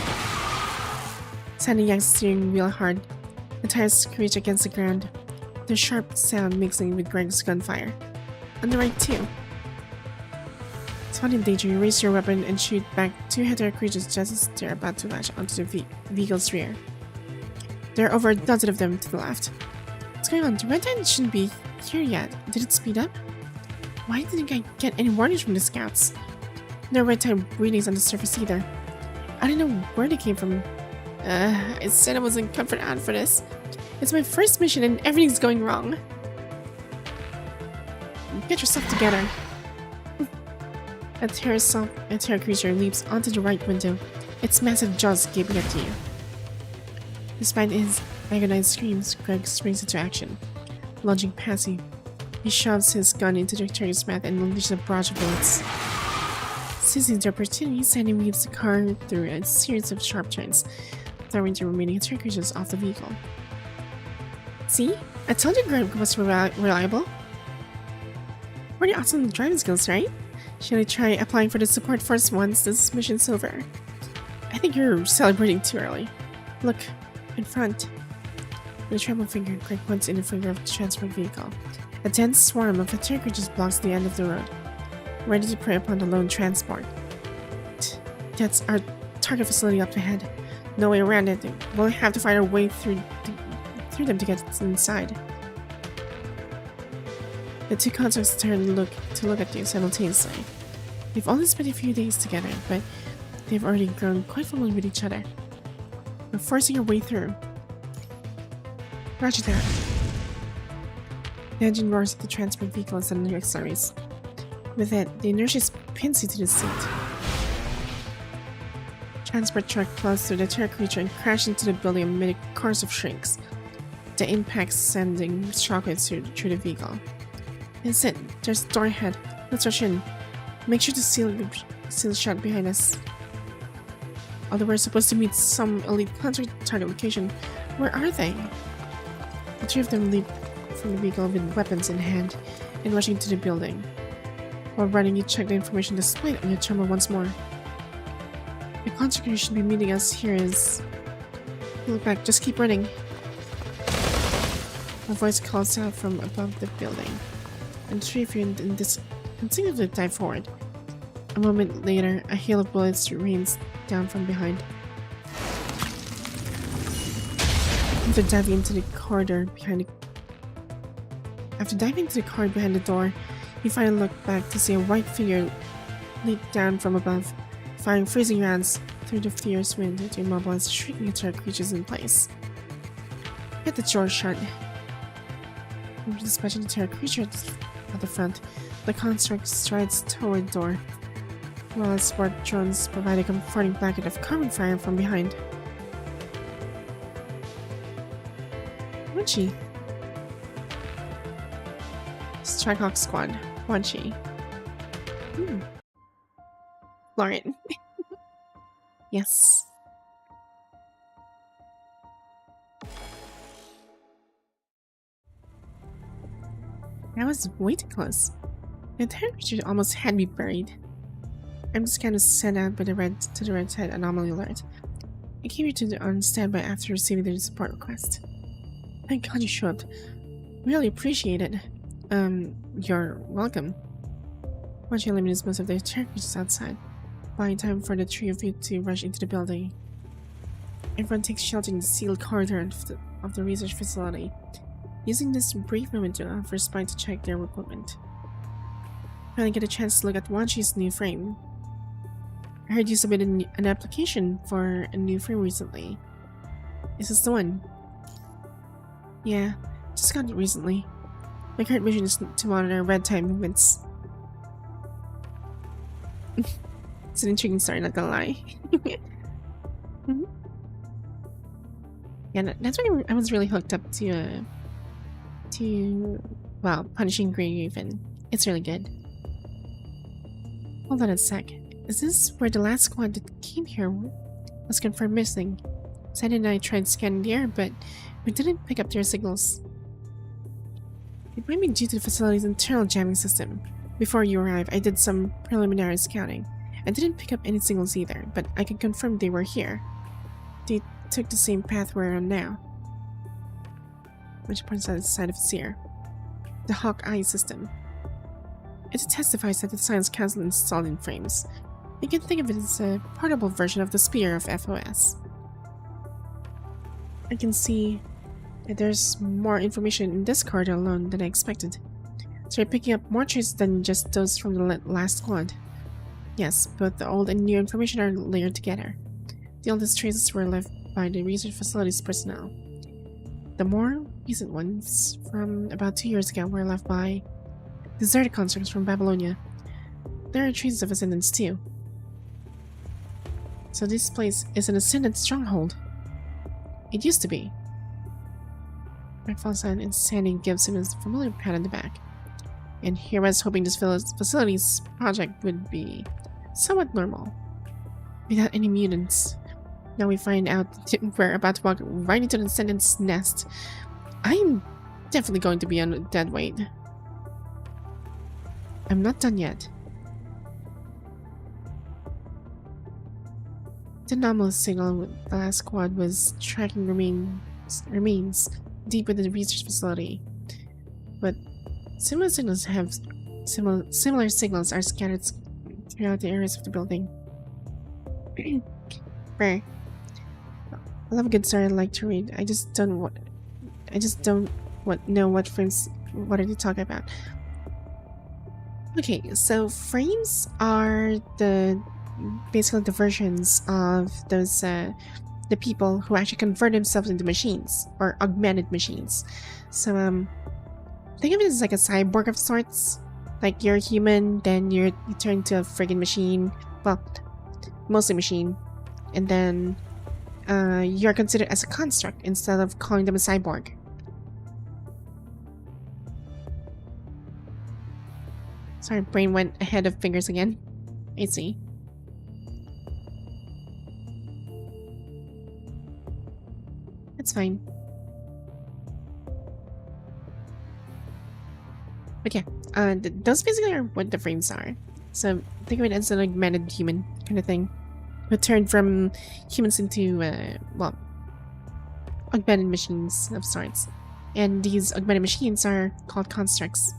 Sandy yanks the steering wheel hard. The tires screech against the ground, their sharp sound mixing with Greg's gunfire. On the right too. Spotting danger, you raise your weapon and shoot back 2 header creatures just as they're about to lash onto the vehicle's rear. There are over a dozen of them to the left. What's going on? The red tide shouldn't be here yet. Did it speed up? Why didn't I get any warnings from the scouts? No red tide readings on the surface either. I don't know where they came from. I said I wasn't comfort out for this. It's my first mission and everything's going wrong. Get yourself together. A terror creature leaps onto the right window, its massive jaws gaping at you. Despite his agonized screams, Greg springs into action. Lunging past you, he shoves his gun into the target's mouth and unleashes a barrage of bullets. Seizing the opportunity, Sandy weaves the car through a series of sharp turns, throwing the remaining terror creatures off the vehicle. See? I told you Greg was reliable. Pretty awesome driving skills, right? Should I try applying for the support force once this mission's over? I think you're celebrating too early. Look, in front. With a trembling finger, Greg points in the finger of the transport vehicle. A dense swarm of attack creatures blocks the end of the road, ready to prey upon the lone transport. That's our target facility up ahead. No way around it. We'll have to find our way through them to get inside. The two constructs turn to look at you simultaneously. They've only spent a few days together, but they've already grown quite familiar with each other. We're forcing our way through. Roger that. The engine roars at the transport vehicle and suddenly accelerates. With it, the inertia pins you to the seat. Transport truck plows through the terror creature and crashes into the building amid a chorus of shrieks. The impact sending shockwaves through the vehicle. That's it. There's a door ahead. Let's rush in. Make sure to seal shut behind us. Although we're supposed to meet some elite contract target location, where are they? The three of them leap from the vehicle with weapons in hand and rushing to the building. While running, you check the information displayed on your terminal once more. The contractor who should be meeting us here is... You look back, just keep running. A voice calls out from above the building, and the three of you instinctively dive forward. A moment later, a hail of bullets rains down from behind. After diving into the corridor behind the door, you finally look back to see a white figure leap down from above, firing freezing rounds through the fierce wind to immobilize shrieking attack creatures in place. Get the door shut. After dispatching the terror creature at the front, the construct strides toward the door, while support drones provide a comforting blanket of carbon fire from behind. Wanshi. Strikehawk Squad. Wanshi. Lauren. Yes. That was way too close. The entire creature almost had me buried. I'm just kind of sent out by the red side anomaly alert. I came here on standby after receiving the support request. Thank God you showed up. Really appreciate it. You're welcome. Once you eliminate most of the attack creatures outside, buying time for the three of you to rush into the building. Everyone takes shelter in the sealed corridor of the research facility, using this brief moment to offer Spine to check their equipment. Finally get a chance to look at Wanshi's new frame. I heard you submitted an application for a new frame recently. Is this the one? Yeah, just got it recently. My current mission is to monitor red time movements. It's an intriguing story, not gonna lie. Yeah, that's why I was really hooked up to well, Punishing Grey Raven. It's really good. Hold on a sec. Is this where the last squad that came here was confirmed missing? Sadie and I tried scanning the air, but we didn't pick up their signals. It might be due to the facility's internal jamming system. Before you arrived, I did some preliminary scouting. I didn't pick up any signals either, but I can confirm they were here. They took the same path we're on now. Which points out the side of Seer. The Hawk-Eye system. It testifies that the Science Council installed in frames. You can think of it as a portable version of the Spear of FOS. I can see that there's more information in this corridor alone than I expected. So you're picking up more traces than just those from the last squad. Yes, both the old and new information are layered together. The oldest traces were left by the research facility's personnel. The more recent ones, from about 2 years ago, were left by deserted constructs from Babylonia. There are traces of ascendants too. So this place is an ascendant stronghold. It used to be. Greg falls on and Sandy gives him a familiar pat on the back. And here I was hoping this facility's project would be somewhat normal, without any mutants. Now we find out we're about to walk right into the Ascendant's nest. I'm definitely going to be on dead weight. I'm not done yet. The anomalous signal the last squad was tracking remains deep within the research facility. But similar signals are scattered throughout the areas of the building. Rare. I love a good story I like to read. I just don't know what frames. What are they talking about? Okay, so frames are basically the versions of those the people who actually convert themselves into machines or augmented machines. So think of it as like a cyborg of sorts. Like you're human, then you turn into a friggin' machine. Well, mostly machine, and then you're considered as a construct instead of calling them a cyborg. Sorry, brain went ahead of fingers again. I see. It's fine. But yeah, those basically are what the frames are. So think of it as an augmented human kind of thing. Who turned from humans into, well, augmented machines of sorts. And these augmented machines are called constructs.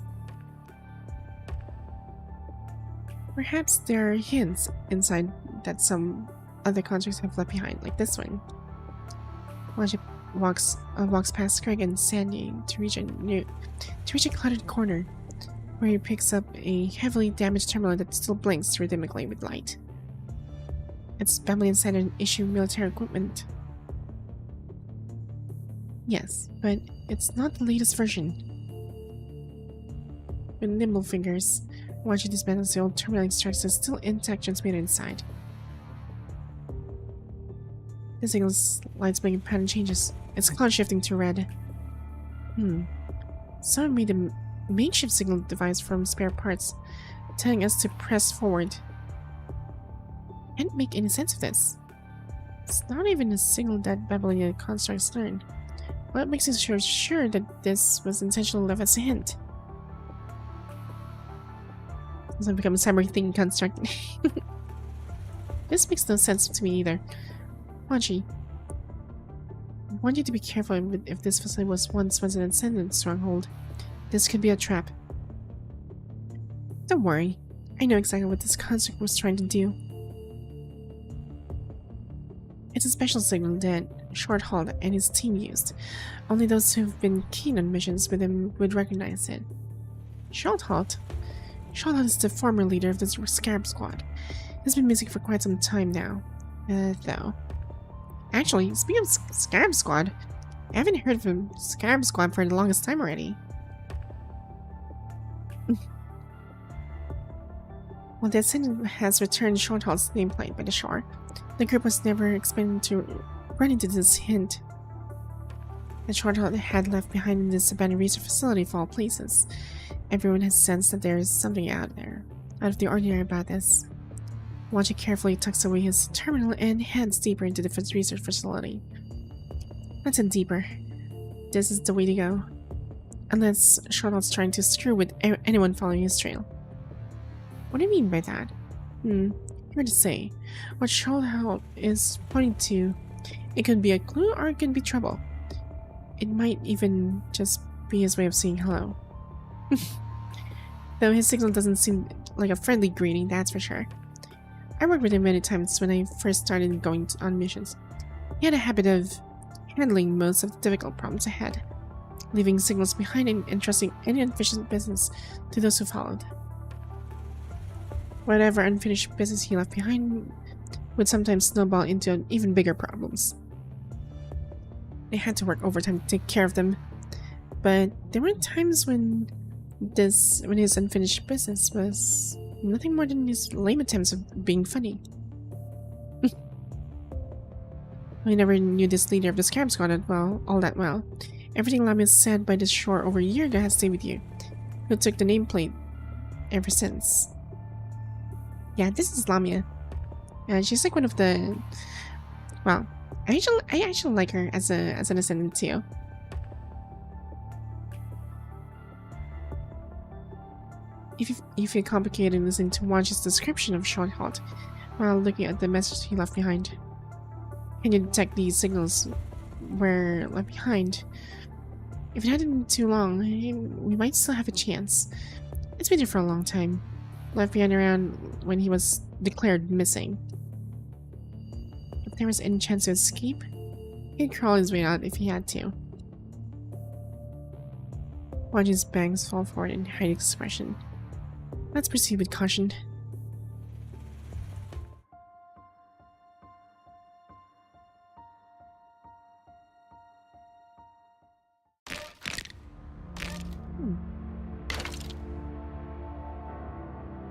Perhaps there are hints inside that some other constructs have left behind, like this one. Wanshi walks past Craig and Sandy to reach a cluttered corner, where he picks up a heavily damaged terminal that still blinks rhythmically with light. It's family inside an issue military equipment. Yes, but it's not the latest version. With nimble fingers, Wanshi dismantles the old terminal extracts the still intact transmitter inside. The signal's lights making pattern changes. Its cloud shifting to red. Someone made a makeshift signal device from spare parts, telling us to press forward. Can't make any sense of this. It's not even a signal that Babylonian constructs learned. What makes us sure that this was intentionally left as a hint? Does it become a cyber thinking construct? This makes no sense to me either. Wanshi, I want you to be careful if this facility once was an ascendant stronghold. This could be a trap. Don't worry. I know exactly what this construct was trying to do. It's a special signal that Shorthalt and his team used. Only those who've been keen on missions with him would recognize it. Shorthalt? Shorthalt is the former leader of the Scarab Squad. He's been missing for quite some time now, though. Actually, speaking of Scarab Squad, I haven't heard of Scarab Squad for the longest time already. While the Ascendant has returned Shorthalt's nameplate by the shore, the group was never expecting to run into this hint that Shorthalt had left behind in this abandoned research facility of all places. Everyone has sensed that there is something out of the ordinary about this. Wanshi carefully tucks away his terminal and heads deeper into the research facility. Not in deeper. This is the way to go. Unless Shorthalt's trying to screw with anyone following his trail. What do you mean by that? Hard to say. What Shorthalt is pointing to, it could be a clue or it could be trouble. It might even just be his way of saying hello. Though his signal doesn't seem like a friendly greeting, that's for sure. I worked with him many times when I first started going on missions. He had a habit of handling most of the difficult problems ahead, leaving signals behind and entrusting any unfinished business to those who followed. Whatever unfinished business he left behind would sometimes snowball into even bigger problems. I had to work overtime to take care of them, but there were times when his unfinished business was nothing more than his lame attempts of being funny. I never knew this leader of the Scarab Squad all that well. Everything Lamia said by the shore over a year ago has stayed with you. Who took the nameplate ever since. Yeah, this is Lamia. She's like one of the... Well, I actually like her as an Ascendant too. If you feel complicated listening to Wanshi's description of short halt while looking at the message he left behind. Can you detect these signals were left behind? If it hadn't been too long, we might still have a chance. It's been here for a long time. Left behind around when he was declared missing. If there was any chance to escape, he'd crawl his way out if he had to. Wanshi's bangs fall forward in hide expression. Let's proceed with caution.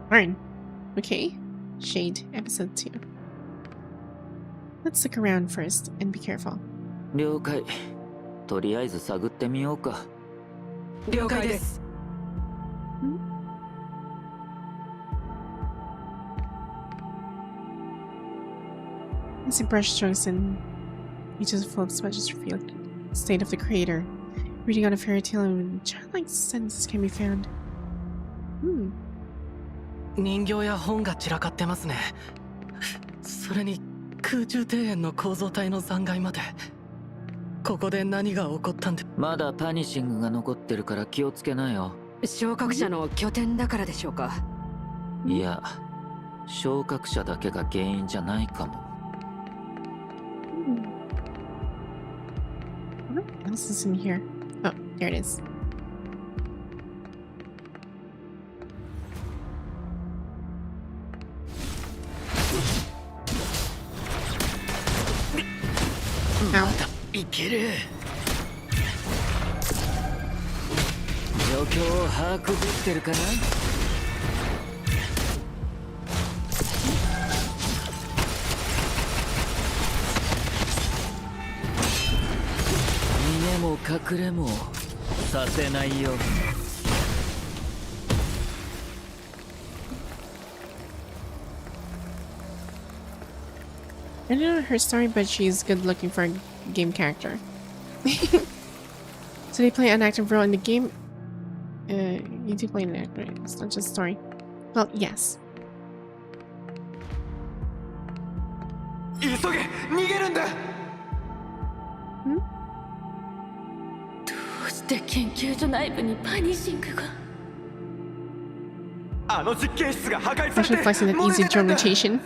Fine. Okay. Shade, episode 2. Let's look around first and be careful. 了解。とりあえず探ってみようか。了解です。 As he brush strokes and each of the float smudges reveal the state of the creator. Reading on a fairy tale and childlike sentences can be found. 人形や本が散らかってますね。それに空中庭園の構造体の残骸まで。ここで何が起こったんで。まだパニッシングが残ってるから気をつけなよ。昇格者の拠点だからでしょうか。いや、昇格者だけが原因じゃないかも。What else is in here? Oh, there it is. Ow. いける。状況を把握できてるかな？逃げも隠れもさせないよ。I don't know her story, but she's good looking for a game character. So they play an active role in the game? You do play an actor, it's not just story. Well, yes. 急げ、逃げるんだ。どうして研究所内部にパニッシングが。あの実験室が破壊さ Especially れて flexing that 漏れ easy てたんだ。 drone rotation.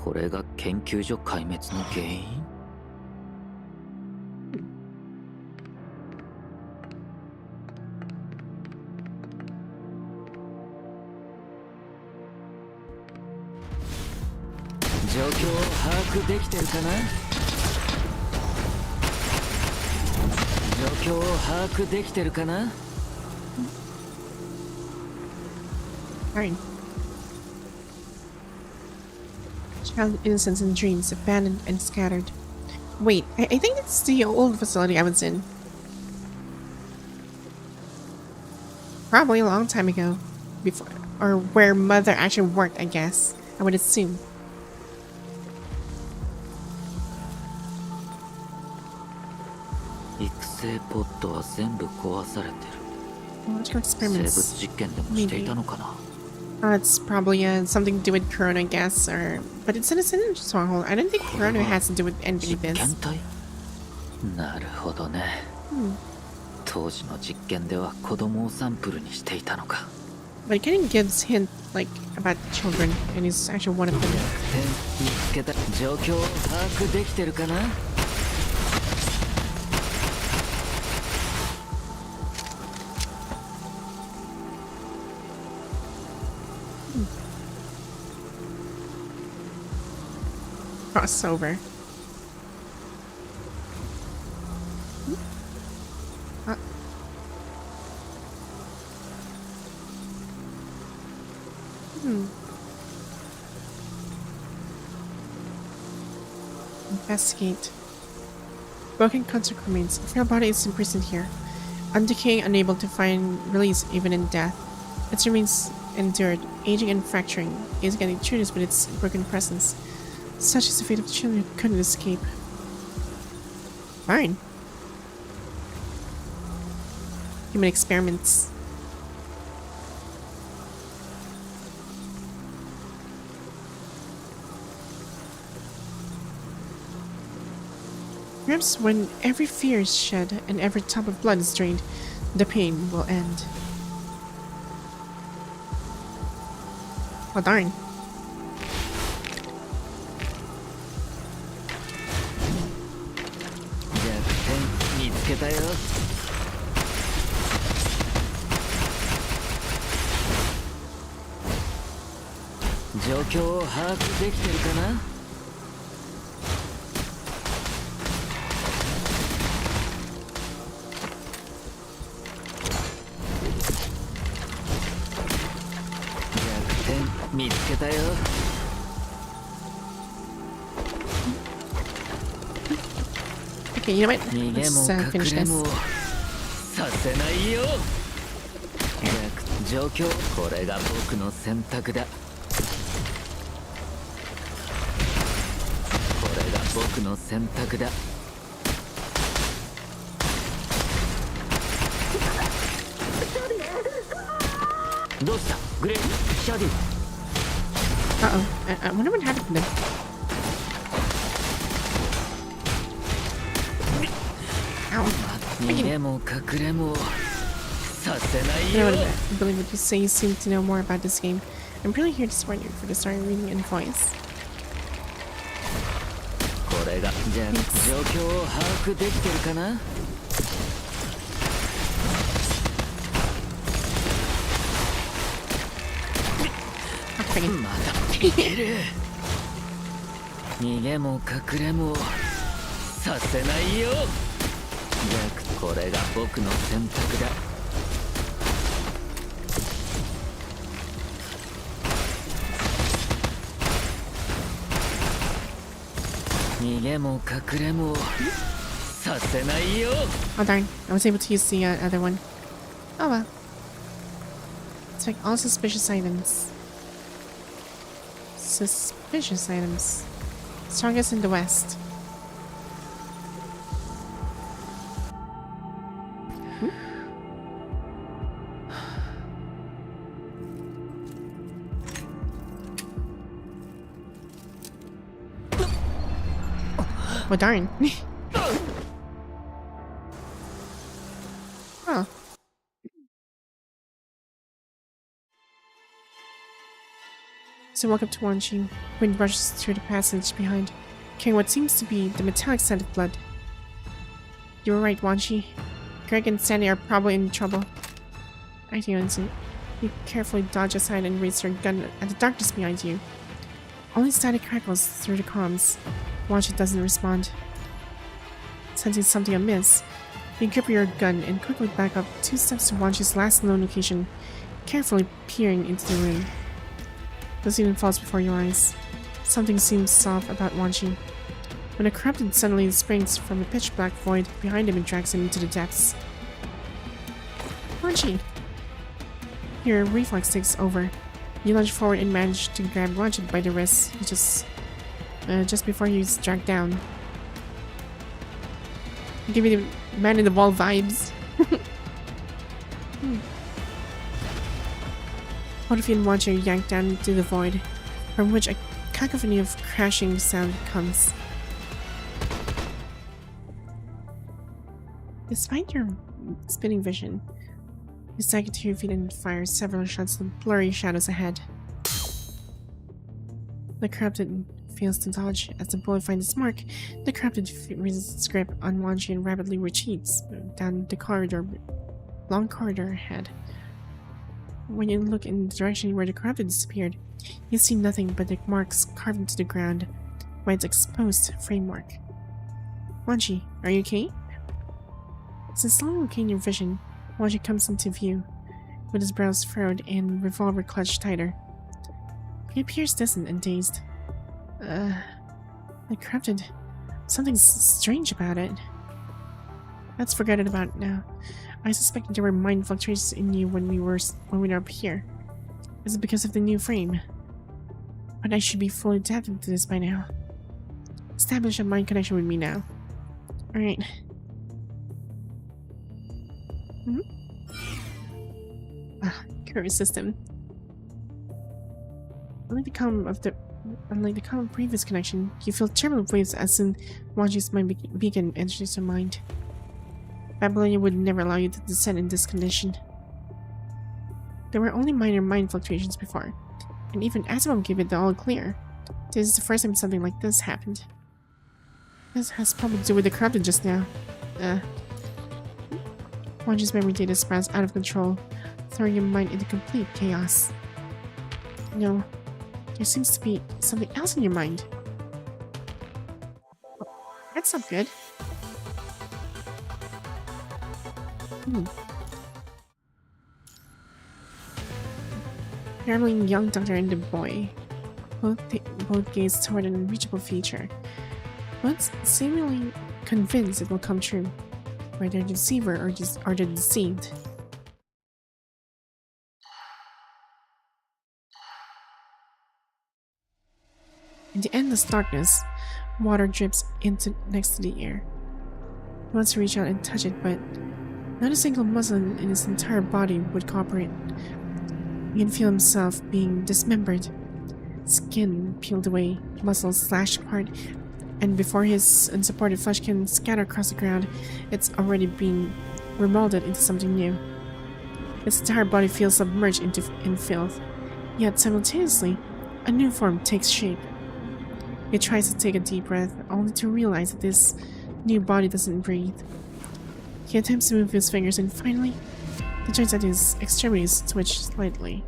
これが研究所壊滅の原因？状況を把握できてるかな？状況を把握できてるかな？ Fine. Child innocence and dreams, abandoned and scattered. Wait, I think it's the old facility I was in. Probably a long time ago. Before, or where Mother actually worked, I guess. I would assume. Logical experiments. Maybe. It's probably something to do with Corona, I guess, or... But it's in a stronghold. I don't think Corona has to do with anything with this. なるほどね。当時の実験では子供をサンプルにしていたのか。But it kind of gives hint, like, about children, and he's actually one of them. 見つけた。状況を把握できてるかな？ Crossover. Investigate. Broken construct remains. The frail body is imprisoned here. Undecaying, unable to find release even in death. Its remains endured, aging and fracturing, is getting intruders with its broken presence. Such is the fate of the children who couldn't escape. Fine. human experiments. Perhaps when every fear is shed and every drop of blood is drained, the pain will end. Oh darn. Okay, you know what? Let's finish this. させないよ。状況、これが僕の選択だ。これが僕の選択だ。どうした？グレイ、シャディ。Uh-oh. I wonder what happened to them. Ow. Freaking. You know what? I believe what you say. You seem to know more about this game. I'm really here to support you for the story reading and voice. Oh darn, I was able to use the other one. Oh well. Take all suspicious items. Suspicious items. Strongest in the west. Oh darn. Oh. So walk up to Wanshi. Wind rushes through the passage behind, carrying what seems to be the metallic scent of blood. You were right, Wanshi. Greg and Sandy are probably in trouble. Acting on instinct, you carefully dodge aside and raise your gun at the darkness behind you. Only static crackles through the comms. Wanshi doesn't respond. Sensing something amiss, you grip your gun and quickly back up 2 steps to Wanshi's last known location, carefully peering into the room. The ceiling falls before your eyes. Something seems off about Wanshi. When a corrupted suddenly springs from a pitch-black void behind him and drags him into the depths. Wanshi! Your reflex takes over. You lunge forward and manage to grab Wanshi by the wrist just before he's dragged down. Give me the man in the wall vibes. Both and Wanshi are yanked down into the void, from which a cacophony of crashing sound comes. Despite your spinning vision, you stagger to your feet and fire several shots at the blurry shadows ahead. The corrupted fails to dodge. As the bullet finds its mark, the corrupted resists its grip on Wanshi and rapidly retreats down the long corridor ahead. When you look in the direction where the corrupted disappeared, you see nothing but the marks carved into the ground by its exposed framework. Wanshi, are you okay? Since slowly regaining your vision, Wanshi comes into view, with his brows furrowed and revolver clutched tighter. He appears distant and dazed. The corrupted. Something's strange about it. Let's forget it about now. I suspect there were mind fluctuations in you when we were up here. Is it because of the new frame? But I should be fully adapted to this by now. Establish a mind connection with me now. Alright. current system. Unlike the common previous connection, you feel turbulent waves as soon Wanshi's mind beacon enters your mind. Babylonia would never allow you to descend in this condition. There were only minor mind fluctuations before, and even Asimov gave it the all clear. This is the first time something like this happened. This has probably to do with the corrupted just now. Wanshi's memory data spirals out of control, throwing your mind into complete chaos. No, there seems to be something else in your mind. That's not good. Gambling young doctor and the boy both gaze toward an unreachable future, both seemingly convinced it will come true, whether the deceiver or the deceived. In the endless darkness, water drips into next to the ear. He wants to reach out and touch it, but not a single muscle in his entire body would cooperate. He can feel himself being dismembered, skin peeled away, muscles slashed apart, and before his unsupported flesh can scatter across the ground, it's already being remolded into something new. His entire body feels submerged in filth, yet simultaneously, a new form takes shape. He tries to take a deep breath, only to realize that this new body doesn't breathe. He attempts to move his fingers, and finally, the joints at his extremities twitch slightly.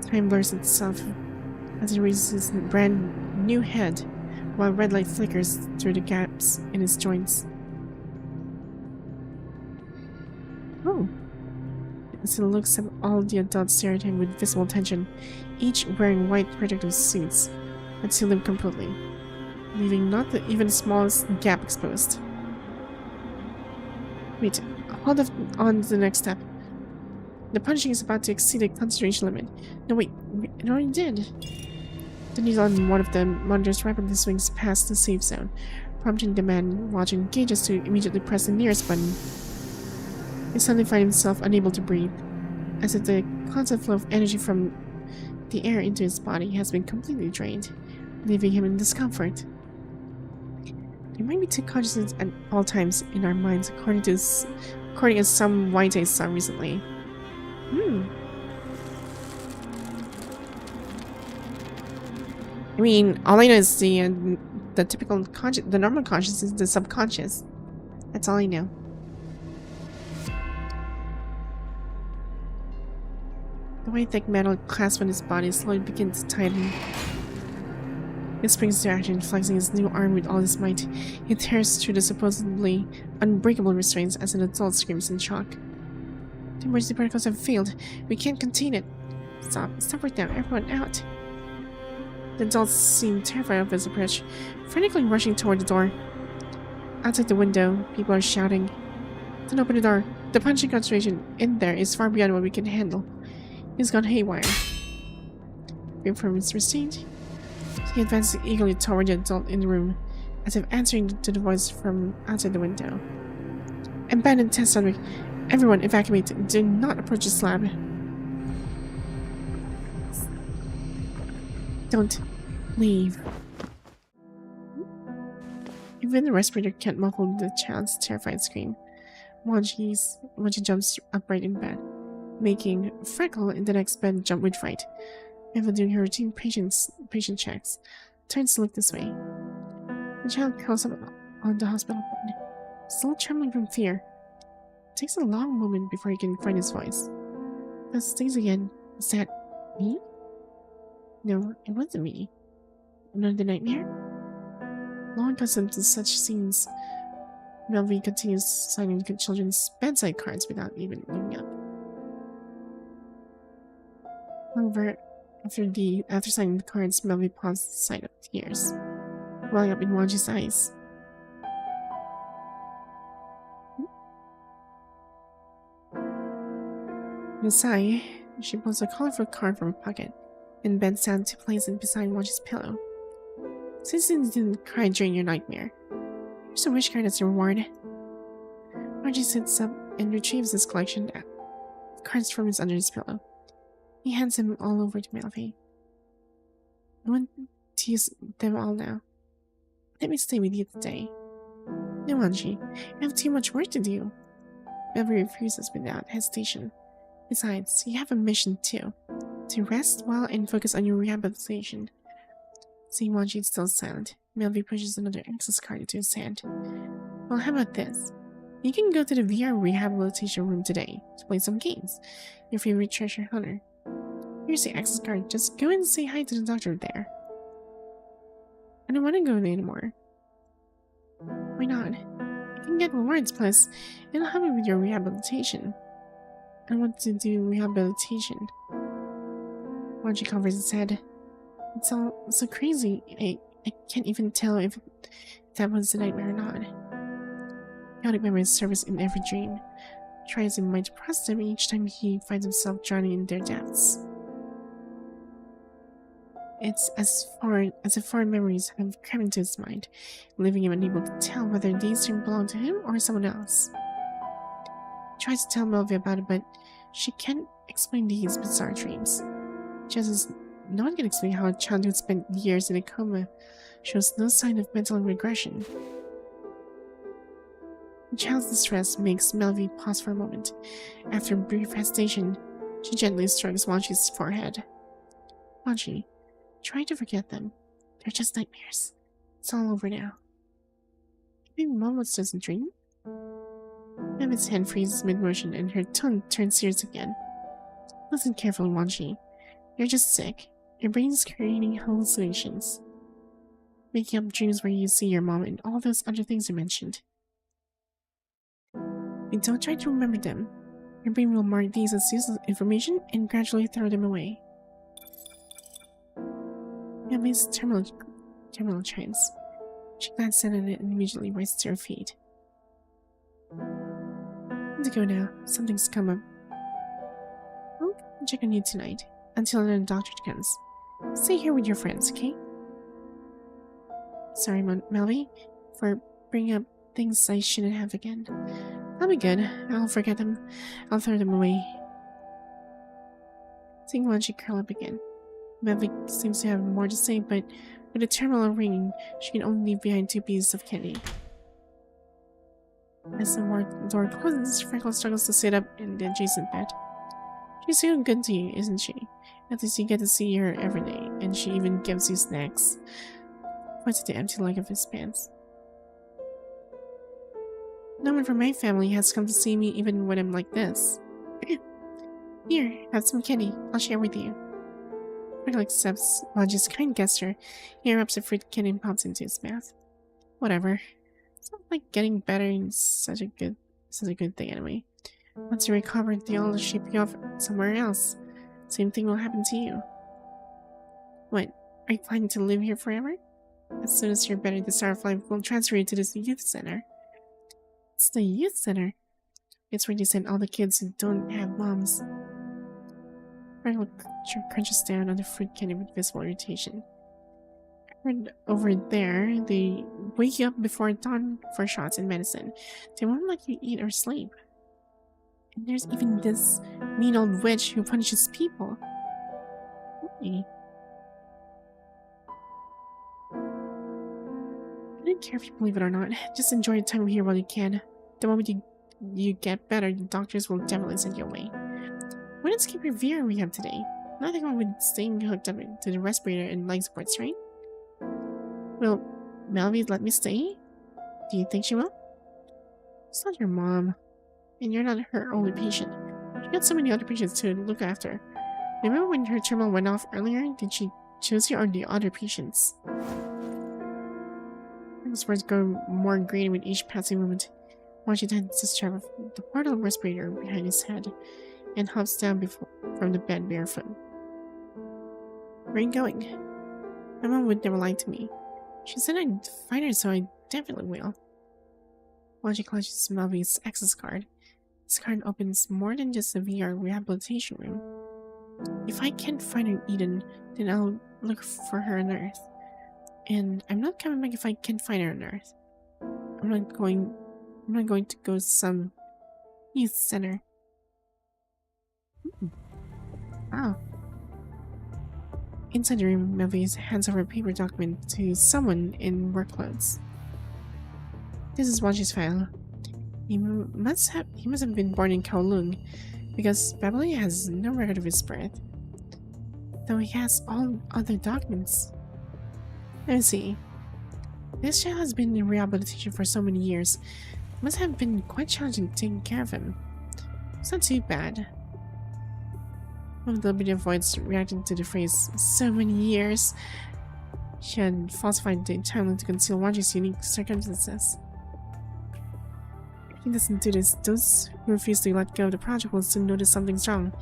Time blurs itself as he raises his brand new head, while red light flickers through the gaps in his joints. Oh! As he looks at all the adults staring at him with visible tension, each wearing white protective suits that seal them completely, leaving not even the smallest gap exposed. Wait, hold on to the next step. The punching is about to exceed the concentration limit. No, wait, it already did. The needle on one of the monitors rapidly swings past the safe zone, prompting the man watching gauges to immediately press the nearest button. He suddenly finds himself unable to breathe, as if the constant flow of energy from the air into his body has been completely drained, leaving him in discomfort. There might be two consciousnesses at all times in our minds, according as some white I saw recently. I mean, all I know is the typical the normal consciousness, the subconscious. That's all I know. The white thick metal clasp on his body slowly begins to tighten. He springs to action, flexing his new arm with all his might. He tears through the supposedly unbreakable restraints as an adult screams in shock. The emergency protocols have failed. We can't contain it. Stop right now, everyone out. The adults seem terrified of his approach, frantically rushing toward the door. Outside the window, people are shouting. Don't open the door. The punching concentration in there is far beyond what we can handle. He's gone haywire. Free from his restraint, he advances eagerly toward the adult in the room, as if answering to the voice from outside the window. Abandoned test subject. Everyone evacuate. Do not approach the slab. Don't leave. Even the respirator can't muffle the child's terrified scream. Wanshi jumps upright in bed, making Freckle in the next bed jump with fright. Eva, doing her routine patient checks, turns to look this way. The child curls up on the hospital bed, still trembling from fear. It takes a long moment before he can find his voice. Then stays again. Is that me? No, it wasn't me. Another nightmare? Long accustomed to such scenes, Melvin continues signing the children's bedside cards without even looking up. However, after signing the cards, Melvin paused at the sight of tears, welling up in Wanshi's eyes. With a sigh, she pulls a colorful card from her pocket and bends down to place it beside Wanshi's pillow. Since you didn't cry during your nightmare, here's a wish card as a reward. Wanshi sits up and retrieves his collection cards from his under his pillow. He hands them all over to Melvi. I want to use them all now. Let me stay with you today. No, Wanshi, I have too much work to do. Melvi refuses without hesitation. Besides, you have a mission too. To rest well and focus on your rehabilitation. Seeing Wanshi still silent, Melvi pushes another access card into his hand. Well, how about this? You can go to the VR rehabilitation room today to play some games. Your favorite treasure hunter. Here's the access card. Just go and say hi to the doctor there. I don't want to go in anymore. Why not? You can get rewards, plus it'll help you with your rehabilitation. I want to do rehabilitation. Wanshi covers his head. It's all so crazy. I can't even tell if that was a nightmare or not. Chaotic memories surface in every dream. Tries and might depress him each time he finds himself drowning in their depths. It's as if foreign memories have crept into his mind, leaving him unable to tell whether these dreams belong to him or someone else. He tries to tell Melvi about it, but she can't explain these bizarre dreams. Just as no one can explain how a child who spent years in a coma shows no sign of mental regression. The child's distress makes Melvi pause for a moment. After a brief hesitation, she gently strokes Wanshi's forehead. Wanshi, try to forget them. They're just nightmares. It's all over now. Maybe Mom was just a dream? Melvi's hand freezes mid-motion and her tone turns serious again. Listen carefully, Wanshi. You're just sick. Your brain's creating hallucinations. Making up dreams where you see your mom and all those other things you mentioned. And don't try to remember them. Your brain will mark these as useless information and gradually throw them away. Melvi's terminal chimes. She glanced at it and immediately rises to her feet. Time to go now. Something's come up. I'll check on you tonight, until the doctor comes. Stay here with your friends, okay? Sorry, Melvi, for bringing up things I shouldn't have again. I'll be good. I'll forget them. I'll throw them away. Seeing Wanshi curl up again. Melvi seems to have more to say, but with the terminal ringing, she can only leave behind 2 pieces of candy. As the door closes, Freckles struggles to sit up in the adjacent bed. She's so good to you, isn't she? At least you get to see her every day, and she even gives you snacks. Points at the empty leg of his pants. No one from my family has come to see me even when I'm like this. Here, have some candy. I'll share with you. Freckles accepts Wanshi's kind gesture. He wraps a fruit candy and pops into his mouth. Whatever. It's not like getting better is such a good thing anyway. Once you recover, they'll ship you off somewhere else. Same thing will happen to you. What? Are you planning to live here forever? As soon as you're better, the Star of Life will transfer you to this youth center. It's the youth center. It's where they send all the kids who don't have moms. Freckles crunches down on the fruit candy with visible irritation. And over there, they wake you up before dawn for shots and medicine. They won't let you eat or sleep. And there's even this mean old witch who punishes people. Hey. I don't care if you believe it or not. Just enjoy your time here while you can. The moment you get better, the doctors will definitely send you away. Why not skip your VR rehab today? Nothing wrong with staying hooked up to the respirator and leg supports, right? Will Melvi let me stay? Do you think she will? It's not your mom. And you're not her only patient. She got so many other patients to look after. Remember when her terminal went off earlier? Did she choose you or the other patients? His words grow more green with each passing moment. Wanshi tightens the strap of the portal respirator behind his head and hops down from the bed barefoot. Where are you going? My mom would never lie to me. She said I'd find her, so I definitely will. Wanshi clutches Melvi's access card. This card opens more than just a VR rehabilitation room. If I can't find her in Eden, then I'll look for her on Earth. And I'm not coming back if I can't find her on Earth. I'm not going to go to some youth center. Wow. Inside the room, Melvin hands over a paper document to someone in work clothes. This is Wanshi's file. He must have been born in Kowloon, because Babylonia has no record of his birth, though he has all other documents. Let me see. This child has been in rehabilitation for so many years. It must have been quite challenging taking care of him. It's not too bad. Nobody avoids reacting to the phrase "so many years." She had falsified the timeline to conceal Wanshi's unique circumstances. If he doesn't do this, those who refuse to let go of the project will soon notice something's wrong.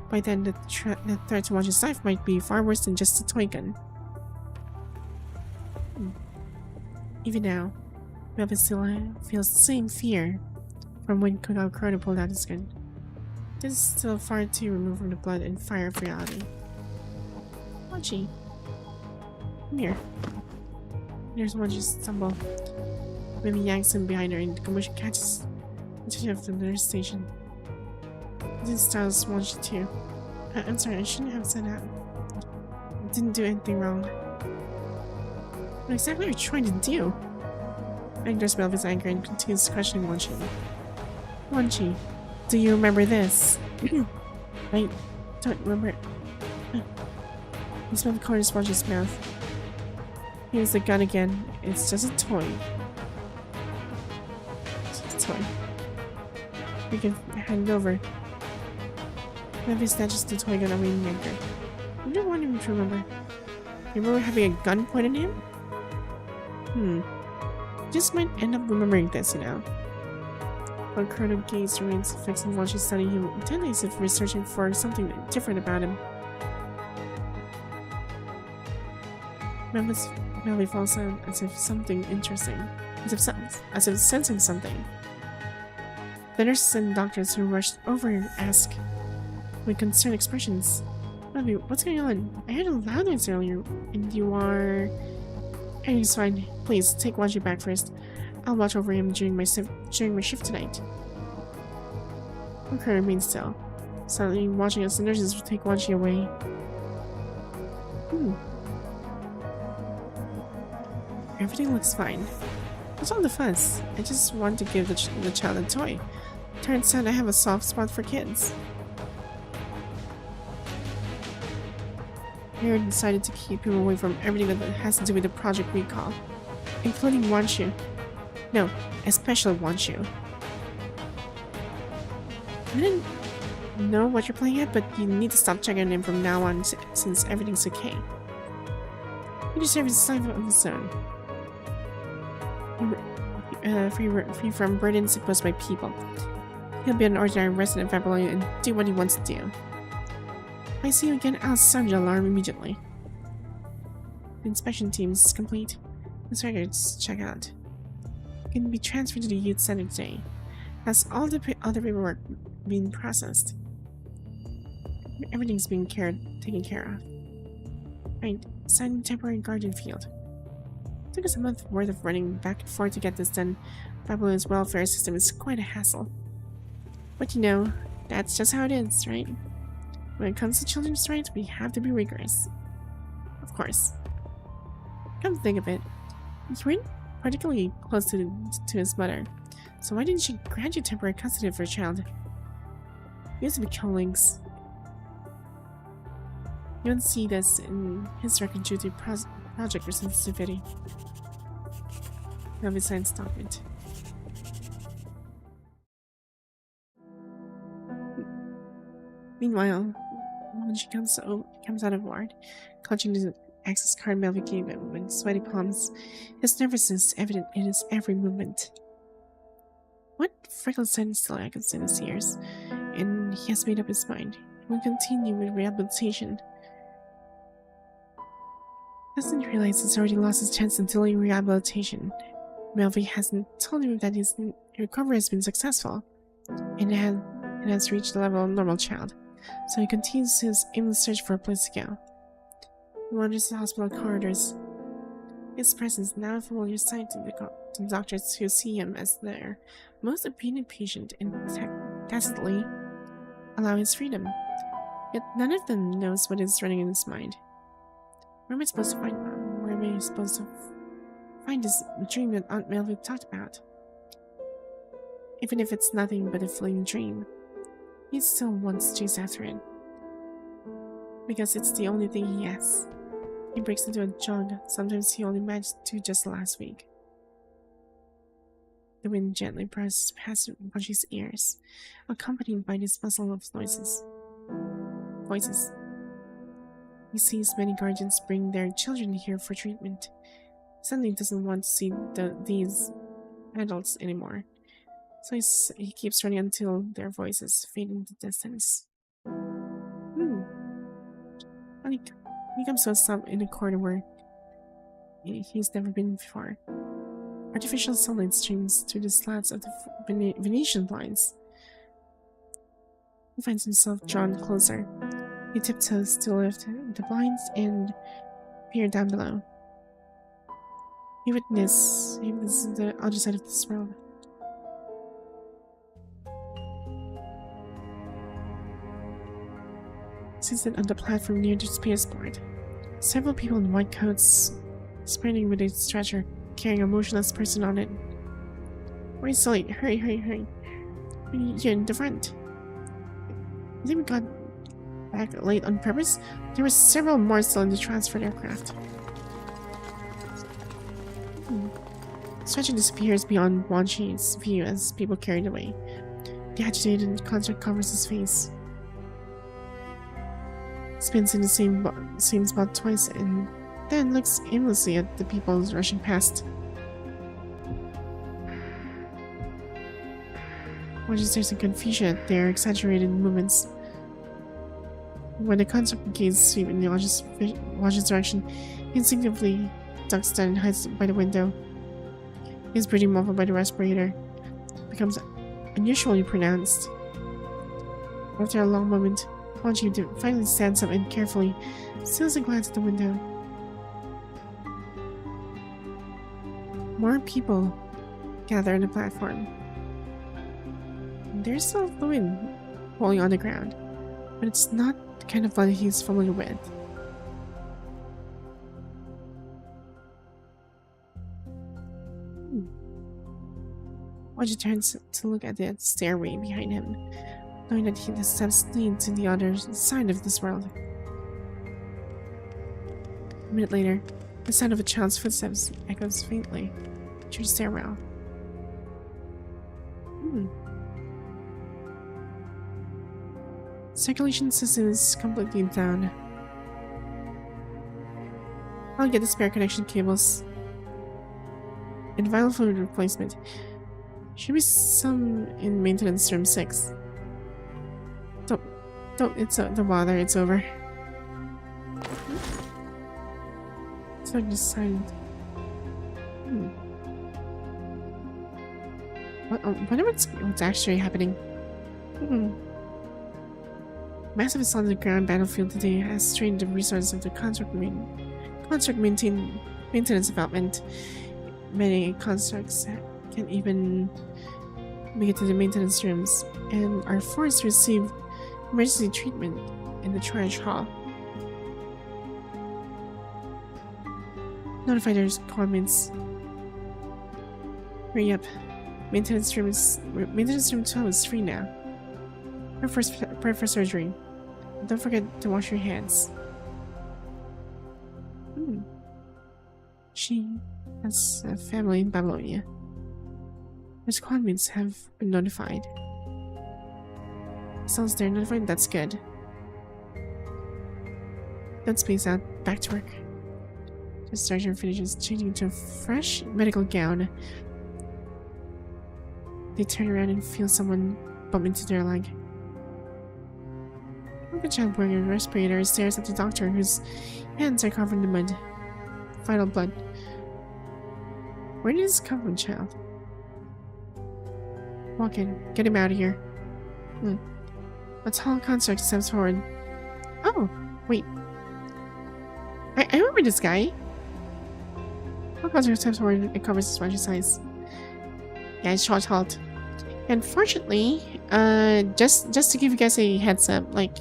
By then, the threat to Wanshi's life might be far worse than just a toy gun. Even now, Melvin still feels the same fear from when Kuroda pulled out his gun. This is still far too removed from the blood and fire of reality. Wanshi, come here. There's Wanshi's stumble. Maybe yanks him behind her and the commotion catches attention of the nurse station. This styles Wanshi too. I'm sorry, I shouldn't have said that. I didn't do anything wrong. What exactly are you trying to do? Agnes Melvin's anger and continues questioning Wanshi. Wanshi, do you remember this? I don't remember. He smelled the corners of Wanshi's mouth. Here's the gun again. It's just a toy. It's just a toy. We can hand it over. Melvin snatches the toy gun away in anger. I don't want him to remember. You remember having a gun pointed at him? Just might end up remembering this, you know. But Kuroda's gaze remains fixed on Wanshi's studying him intently as if researching for something different about him. Melvin falls silent as if something interesting, as if sensing something. The nurses and doctors who rushed over ask with concerned expressions, Melvin, what's going on? I heard a loud noise earlier, and you are... Everything's fine. Please, take Wanshi back first. I'll watch over him during my shift tonight. Kuroda remains still, silently watching as the nurses take Wanshi away. Everything looks fine. What's all the fuss? I just want to give the child a toy. Turns out I have a soft spot for kids. We decided to keep him away from everything that has to do with the project recall, including Wanshi. No, especially Wanshi. I didn't know what you're playing at, but you need to stop checking him from now on since everything's okay. He deserves a life of his own. Free from burdens imposed by people. He'll be an ordinary resident of Babylonia and do what he wants to do. If I see you again, I'll sound the alarm immediately. The inspection team is complete. This record's check out. You can be transferred to the youth center today. Has all the other paperwork been processed? Everything's being taken care of. Right, sign temporary guardian field. It took us a month worth of running back and forth to get this done. Babylon's welfare system is quite a hassle. But you know, that's just how it is, right? When it comes to children's rights, we have to be rigorous. Of course. Come to think of it, you weren't particularly close to his mother, so why didn't she grant you temporary custody of her child? You used to be colleagues. You don't see this in his record due to project sensitivity. Now besides document. Meanwhile, when she comes out of ward, clutching the access card Melvin gave him with sweaty palms, his nervousness evident in his every movement. What freckles still echoes in his ears, and he has made up his mind. He will continue with rehabilitation. Doesn't realize he's already lost his chance of delaying rehabilitation. Melvin hasn't told him that his recovery has been successful, and has reached the level of a normal child, so he continues his aimless search for a place to go. He wanders the hospital corridors. His presence now a familiar sight to the doctors who see him as their most obedient patient and tacitly allow his freedom. Yet none of them knows what is running in his mind. Where am I supposed to find this dream that Aunt Melvin talked about? Even if it's nothing but a fleeting dream, he still wants to chase after it. Because it's the only thing he has. He breaks into a jog. Sometimes he only managed to just last week. The wind gently brushes past Wanshi's ears, accompanied by this bustle of voices. He sees many guardians bring their children here for treatment. Suddenly he doesn't want to see these adults anymore. So he keeps running until their voices fade into the distance. He comes to a stop in a corner where he's never been before. Artificial sunlight streams through the slats of the Venetian blinds. He finds himself drawn closer. He tiptoes to lift the blinds and peer down below. He witnesses the other side of this world. Seated on the platform near the spaceport, several people in white coats sprinting with a stretcher, carrying a motionless person on it. Where's Sully? Hurry, hurry, hurry. You're in the front. I think we got back late on purpose. There were several more still in the transferred aircraft. Stretcher disappears beyond Wanshi's view as people carried away. The agitated construct covers his face. Spins in the same spot twice and then looks aimlessly at the people rushing past. Wanshi stares in confusion at their exaggerated movements. When the construct gaze sweep in the Wanshi's direction, he instinctively ducks down and hides by the window. His breathing, muffled by the respirator, becomes unusually pronounced. After a long moment, Wanshi finally stands up and carefully steals a glance at the window. More people gather on the platform. There's still fluid falling on the ground, but it's not the kind of blood he's familiar with. Wanshi turns to look at the stairway behind him, knowing that the steps lead to the other side of this world. A minute later, the sound of a child's footsteps echoes faintly through the stairwell. Circulation system is completely down. I'll get the spare connection cables and vital fluid replacement. Should be some in maintenance room 6. Don't bother, it's over. So just silent. Wonder what's actually happening. Massive assault on the ground battlefield today has strained the resources of the construct maintenance development. Many constructs can't even make it to the maintenance rooms and are forced to receive emergency treatment in the triage hall. Notify their comments. Hurry up. Maintenance room 12 is free now. Prepare for surgery. Don't forget to wash your hands. She has a family in Babylonia. His convicts have been notified. Sounds they're notified, that's good. Don't space out, back to work. The surgeon finishes changing into a fresh medical gown. They turn around and feel someone bump into their leg. The child wearing a respirator stares at the doctor, whose hands are covered in mud. Vital blood. Where did this come from, child? Walk in. Get him out of here. A tall construct steps forward. Oh, wait. I remember this guy. Tall construct steps forward and covers his Wanshi's eyes. Yeah, it's short halt. Unfortunately, just to give you guys a heads up, like,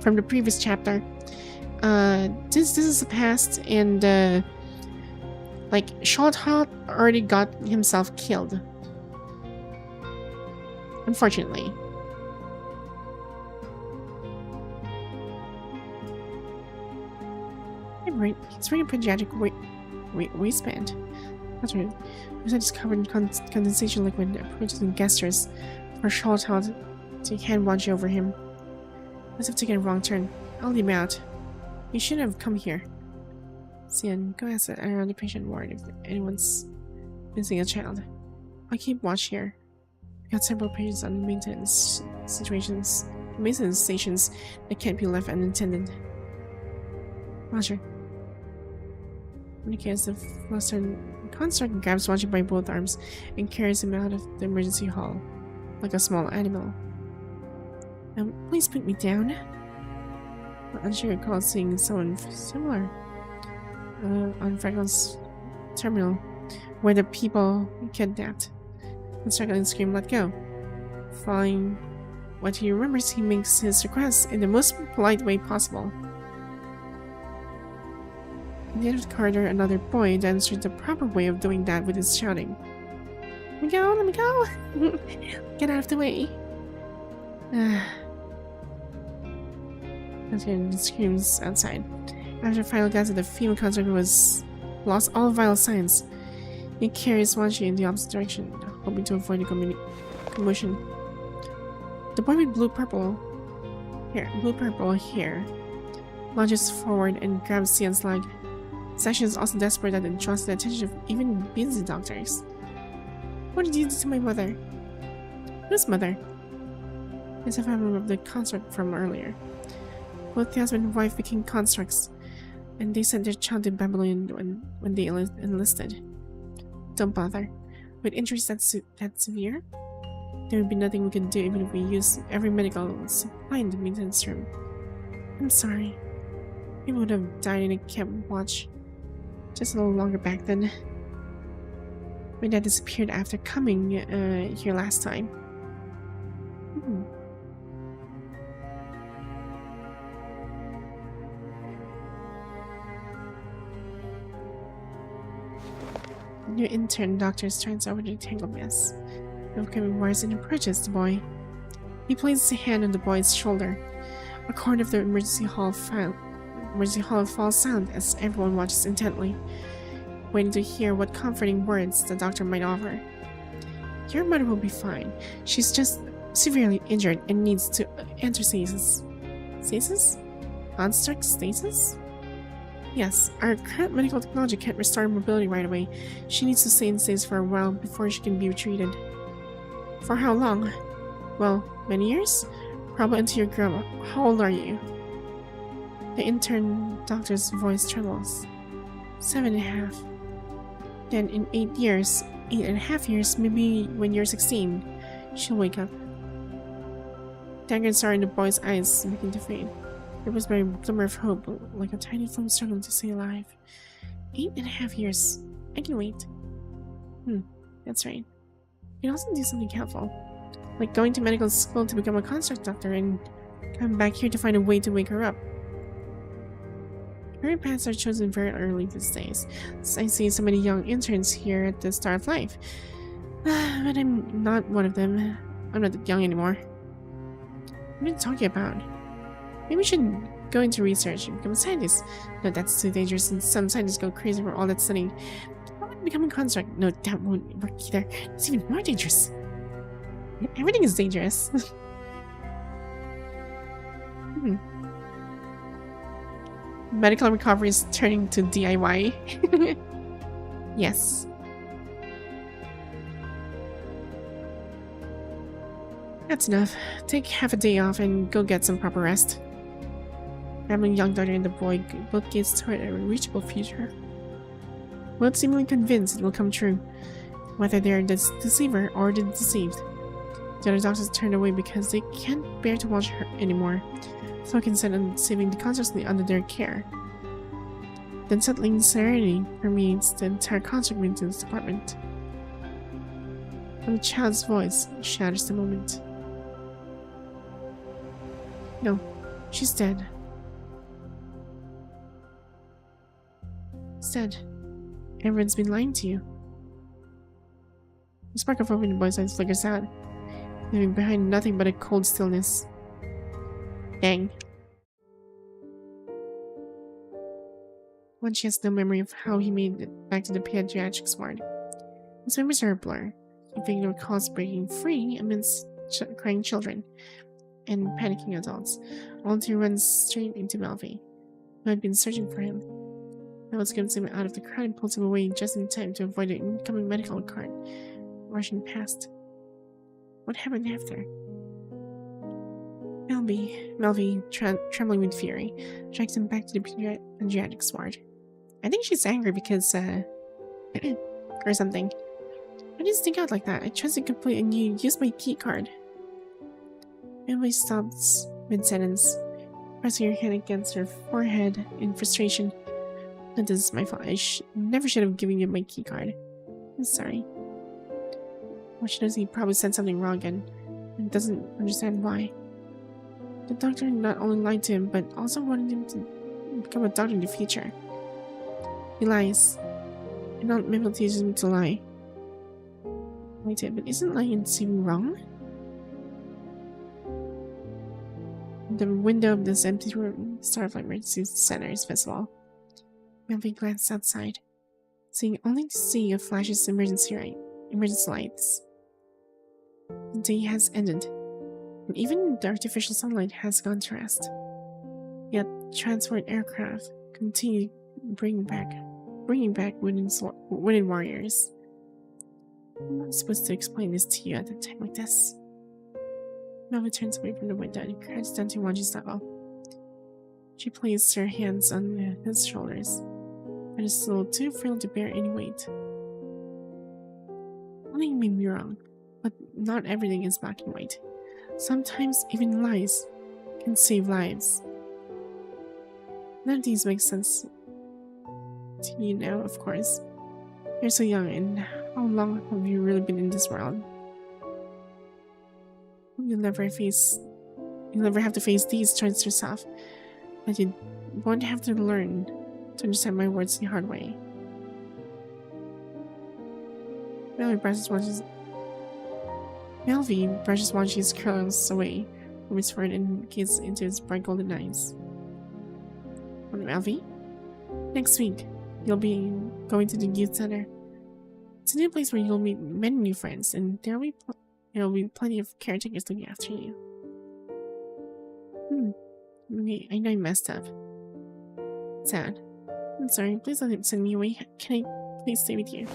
from the previous chapter. This is the past, and like Shorthot already got himself killed. Unfortunately. Right, it's really pediatric waistband. That's right. Because I discovered condensation liquid approaches and gestures for Shorthot to hand Wanshi over him. Must have taken a wrong turn. I'll leave him out. You shouldn't have come here. Sian, go ask around the patient ward if anyone's missing a child. I'll keep watch here. We got several patients on maintenance stations that can't be left unattended. Roger. In the case of flustered construct grabs Wanshi by both arms and carries him out of the emergency hall like a small animal. Please put me down. I'm sure recall seeing someone similar on Freckles' terminal where the people kidnapped. And struggling scream, let go. Following what he remembers, he makes his request in the most polite way possible. At the end of the corridor, another boy demonstrates the proper way of doing that with his shouting. Let me go, let me go! Get out of the way! Anton screams outside. After a final glance at the female constructor was lost all vital signs, he carries Wanshi in the opposite direction, hoping to avoid the commotion. The boy with blue-purple hair lunges forward and grabs Sian's leg. Sasha is also desperate that it draws the attention of even busy doctors. What did you do to my mother? Whose mother? As if I remember the construct from earlier. Both the husband and wife became constructs, and they sent their child to Babylon when they enlisted. Don't bother. With injuries that severe, there would be nothing we could do even if we used every medical supply in the maintenance room. I'm sorry. People would have died in a camp watch. Just a little longer back then. My dad disappeared after coming here last time. The new intern doctor turns over the tangled mess. Becoming wise and approaches the boy. He places a hand on the boy's shoulder. A corner of the emergency hall falls silent as everyone watches intently, waiting to hear what comforting words the doctor might offer. Your mother will be fine. She's just severely injured and needs to enter stasis. Stasis? Construct stasis? Yes, our current medical technology can't restore mobility right away. She needs to stay in stasis for a while before she can be treated. For how long? Well, many years? Probably until you're grown up. How old are you? The intern doctor's voice trembles. 7.5. Then in 8.5 years, maybe when you're 16, she'll wake up. Daggers are in the boy's eyes, begin to fade. There was a glimmer of hope, like a tiny flame struggling to stay alive. 8.5 years. I can wait. That's right. You can also do something helpful, like going to medical school to become a construct doctor and come back here to find a way to wake her up. Career paths are chosen very early these days. I see so many young interns here at the start of life. But I'm not one of them. I'm not that young anymore. What are you talking about? Maybe we should go into research and become a scientist. No, that's too dangerous, and some scientists go crazy for all that studying. How about becoming a construct? No, that won't work either. It's even more dangerous. Everything is dangerous. Medical recovery is turning to DIY. Yes. That's enough. Take half a day off and go get some proper rest. Grabbing young daughter and the boy both gaze toward a reachable future. Both seemingly convinced it will come true, whether they're the deceiver or the deceived. The other doctors turned away because they can't bear to watch her anymore, focusing on saving the consciously under their care. The unsettling serenity permeates the entire construct maintenance department. And the child's voice shatters the moment. No, She's dead. She's dead. Everyone's been lying to you. The spark of hope in the boy's eyes flickers out, leaving behind nothing but a cold stillness. Dang. Wanshi has no memory of how he made it back to the pediatrics ward. His memories are a blur. He vaguely recalls breaking free amidst crying children and panicking adults, all until he runs straight into Melvi, who had been searching for him. Melvi glimpses him out of the crowd and pulls him away just in time to avoid the incoming medical cart rushing past. What happened after? Melvi, trembling with fury, drags him back to the pediatrics ward. I think she's angry because, or something. I didn't stick out like that. I trusted completely and you used my key card. Melvi stops mid-sentence, pressing her hand against her forehead in frustration. No, this is my fault. I never should have given you my key card. I'm sorry. What she does, he probably said something wrong again, and doesn't understand why. The doctor not only lied to him, but also wanted him to become a doctor in the future. He lies. And not Mabel teaches him to lie. Wait, but isn't lying seem wrong? The window of this empty room, Starflight Emergency Center, is visible. Melvi glanced outside, seeing only the sea of flashes emergency lights. The day has ended, and even the artificial sunlight has gone to rest. Yet transport aircraft continue bringing back wooden warriors. I'm not supposed to explain this to you at a time like this. Melvi turns away from the window and crouches down to Wanshi's level. She places her hands on his shoulders, but is still too frail to bear any weight. Nothing may be wrong, but not everything is black and white. Sometimes even lies can save lives. None of these make sense to you now, of course. You're so young, and how long have you really been in this world? You'll never have to face these choices yourself, but you won't have to learn to understand my words the hard way. Melvi brushes Wanshi's curls away from his forehead and gazes into his bright golden eyes. Melvi? Next week, you'll be going to the youth center. It's a new place where you'll meet many new friends, and there'll be plenty of caretakers looking after you. Okay, I know I messed up. Sad. I'm sorry, please don't send me away. Can I please stay with you?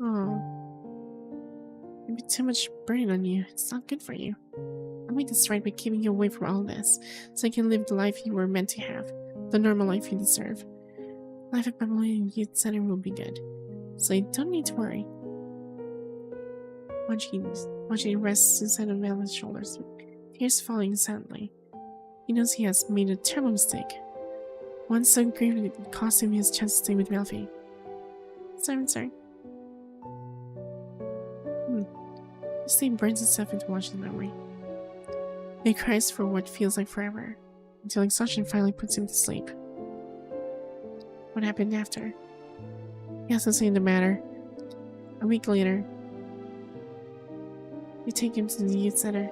Oh. Maybe too much burden on you. It's not good for you. I'll make this right by keeping you away from all this, so you can live the life you were meant to have. The normal life you deserve. Life at Babylonian Youth Center will be good, so you don't need to worry. Wanshi rests his head on Melvi's shoulders, tears falling silently. He knows he has made a terrible mistake. One so grave that it cost him his chance to stay with Melvi. Sorry. The sleep burns itself into Wanshi's memory. He cries for what feels like forever, until exhaustion finally puts him to sleep. What happened after? He has to say the matter. A week later, we take him to the youth center.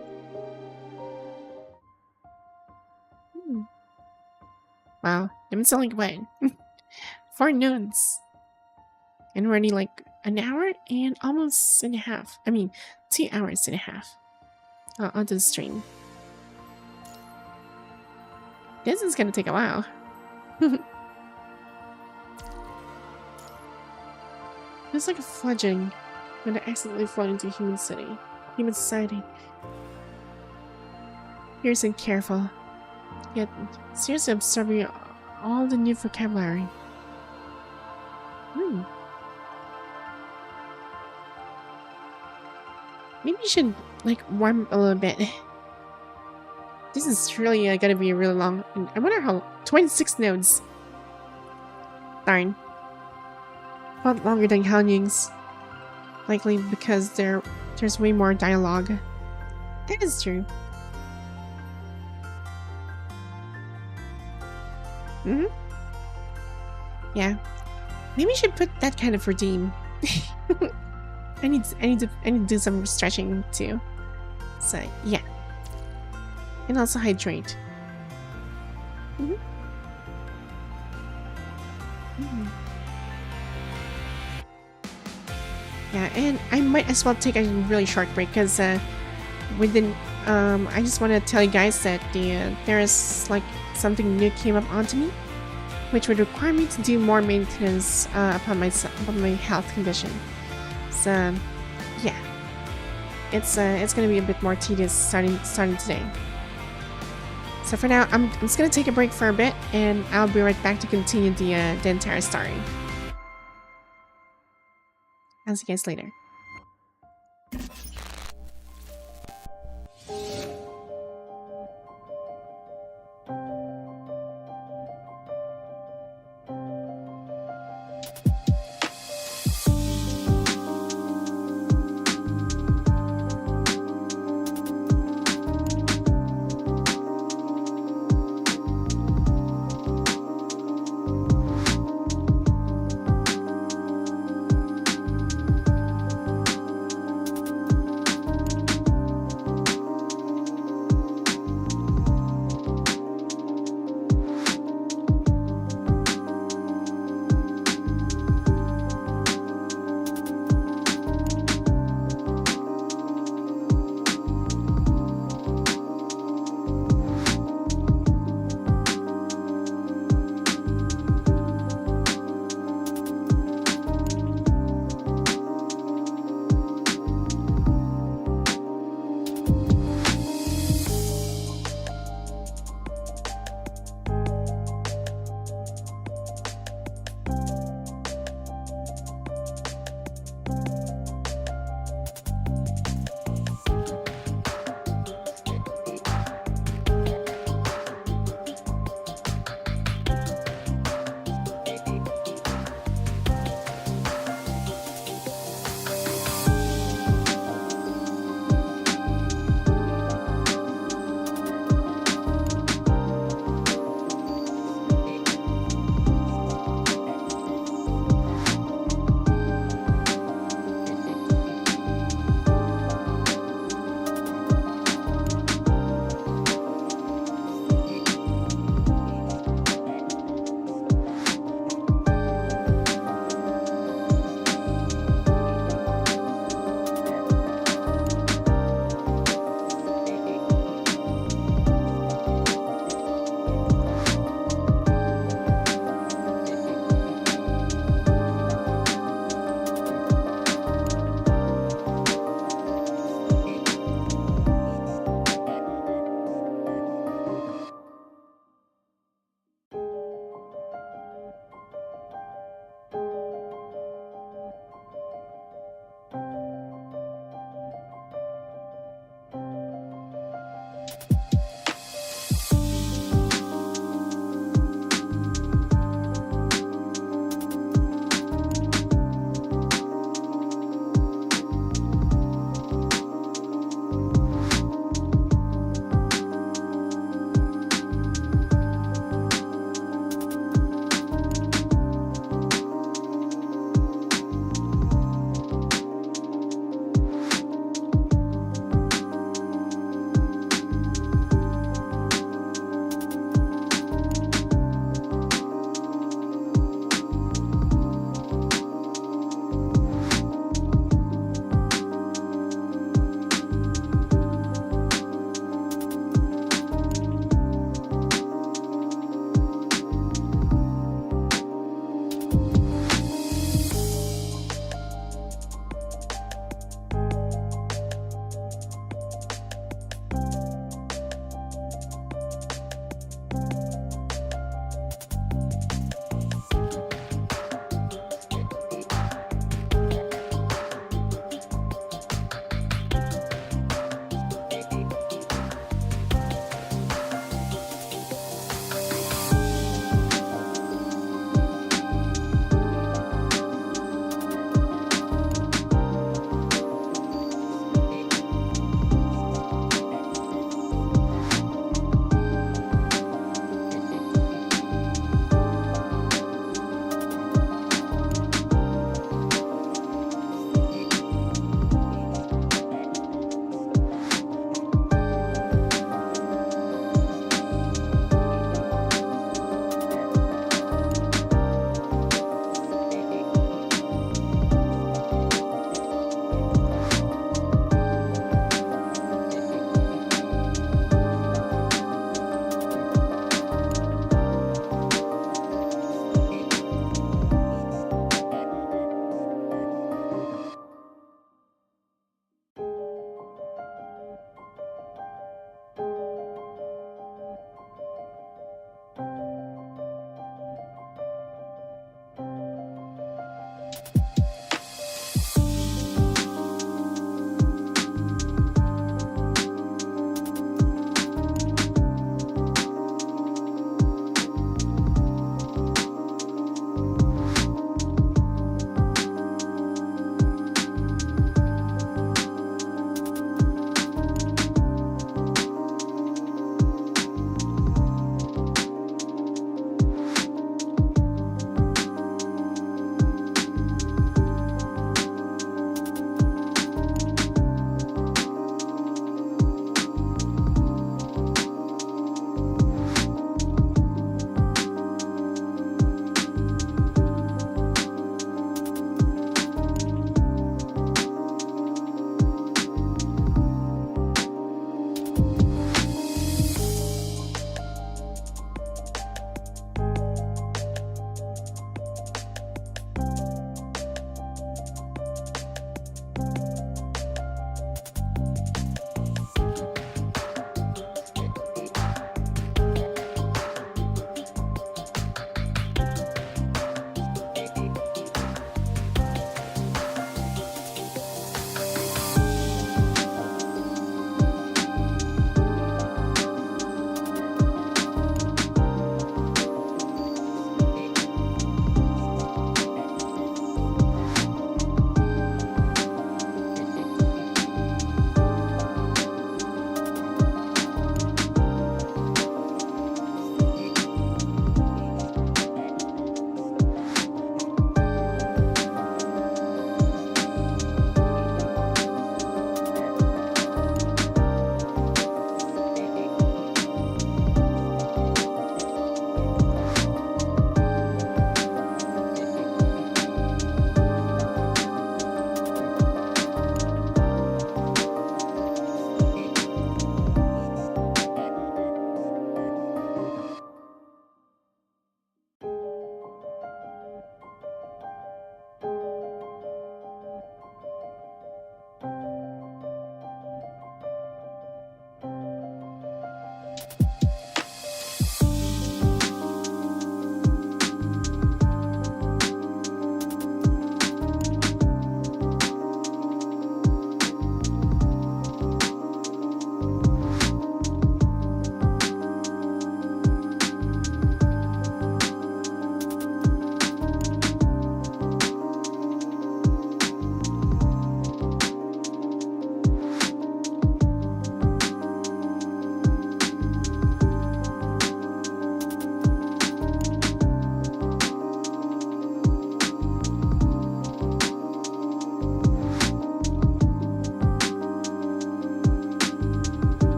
Wow, I've been selling what? 4 noons. And we're already like an hour and almost and a half. 2 hours and a half onto the stream. This is gonna take a while. It's like a fledgling when they accidentally float into human society. Fierce and careful, yet seriously absorbing all the new vocabulary. Maybe you should warm up a little bit. This is really gonna be really long. And I wonder how 26 nodes. Darn. A lot longer than Hanying's. Likely because there's way more dialogue. That is true. Mm-hmm. Yeah. Maybe I should put that kind of routine. I need to do some stretching too. So yeah. And also hydrate. Mm-hmm. Mm-hmm. Yeah, and I might as well take a really short break because within I just want to tell you guys that there is like something new came up onto me, which would require me to do more maintenance upon my health condition. So yeah, it's gonna be a bit more tedious starting today. So for now, I'm just gonna take a break for a bit, and I'll be right back to continue the entire story. I'll see you guys later.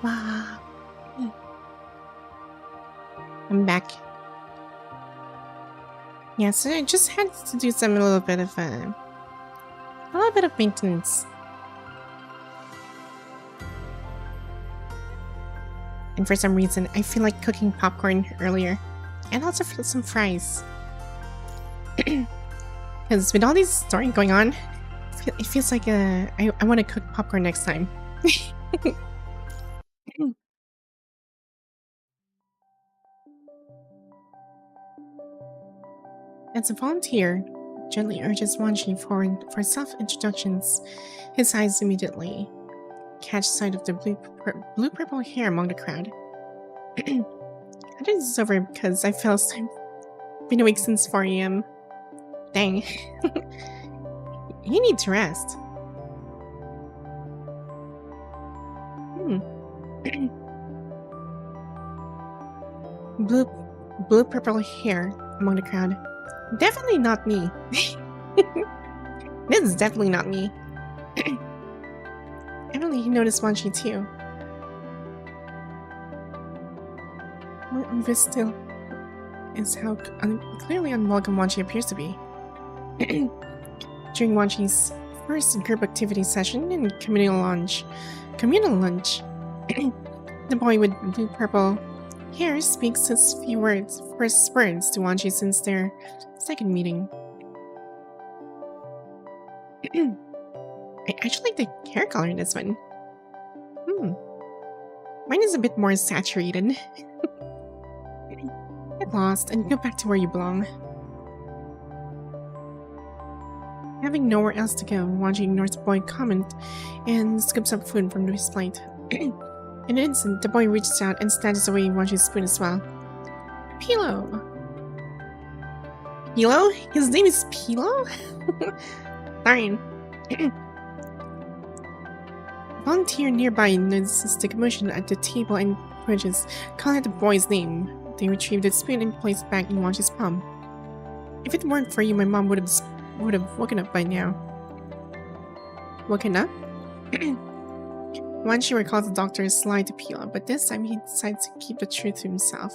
Wow. I'm back. Yeah, so I just had to do a little bit of maintenance. And for some reason, I feel like cooking popcorn earlier, and also for some fries. Because with all these story going on, it feels like I want to cook popcorn next time. As a volunteer, gently urges Wanshi for self-introductions. His eyes immediately catch sight of the blue-purple hair among the crowd. I think this is over because I fell asleep. Been awake since 4 a.m. Dang. You need to rest. Blue-purple hair among the crowd. Definitely not me. This is definitely not me. Emily, you noticed Wanshi too. More obvious still is how clearly unwelcome Wanshi appears to be. During Wanshi's first group activity session in communal lunch, the boy with blue-purple hair speaks his first words to Wanshi since their second meeting. I actually like the hair color in this one. Mine is a bit more saturated. Get lost and go back to where you belong. Having nowhere else to go, Wanshi ignores the boy's comment and scoops up food from his plate. In an instant, the boy reaches out and snatches away Wanshi's spoon as well. Pilo! Pilo? His name is Pilo? Darn. Volunteer nearby notices the commotion at the table and approaches, calling out the boy's name. They retrieve the spoon and place it back in Wanshi's palm. If it weren't for you, my mom would have woken up by now. Woken up? Wanshi recalls the doctor's lie to Pilo, but this time he decides to keep the truth to himself.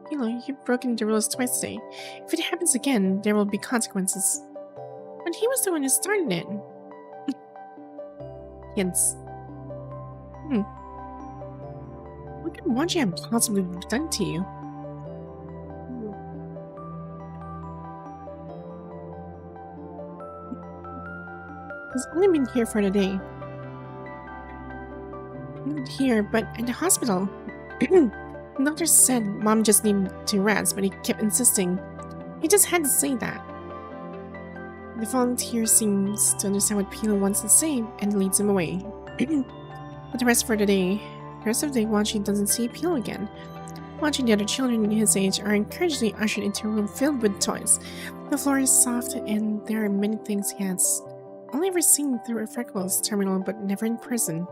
Pilo, you've broken the rules twice today. If it happens again, there will be consequences. But he was the one who started it. Kids. What could Wanshi have possibly done to you? He's only been here for the day. Not here, but at the hospital. The doctor said Mom just needed to rest, but he kept insisting. He just had to say that. The volunteer seems to understand what Pilo wants to say and leads him away. But the rest of the day, Wanshi doesn't see Pilo again. Wanshi and the other children his age are encouragedly ushered into a room filled with toys. The floor is soft and there are many things he has only ever seen through a Freckles terminal but never in person.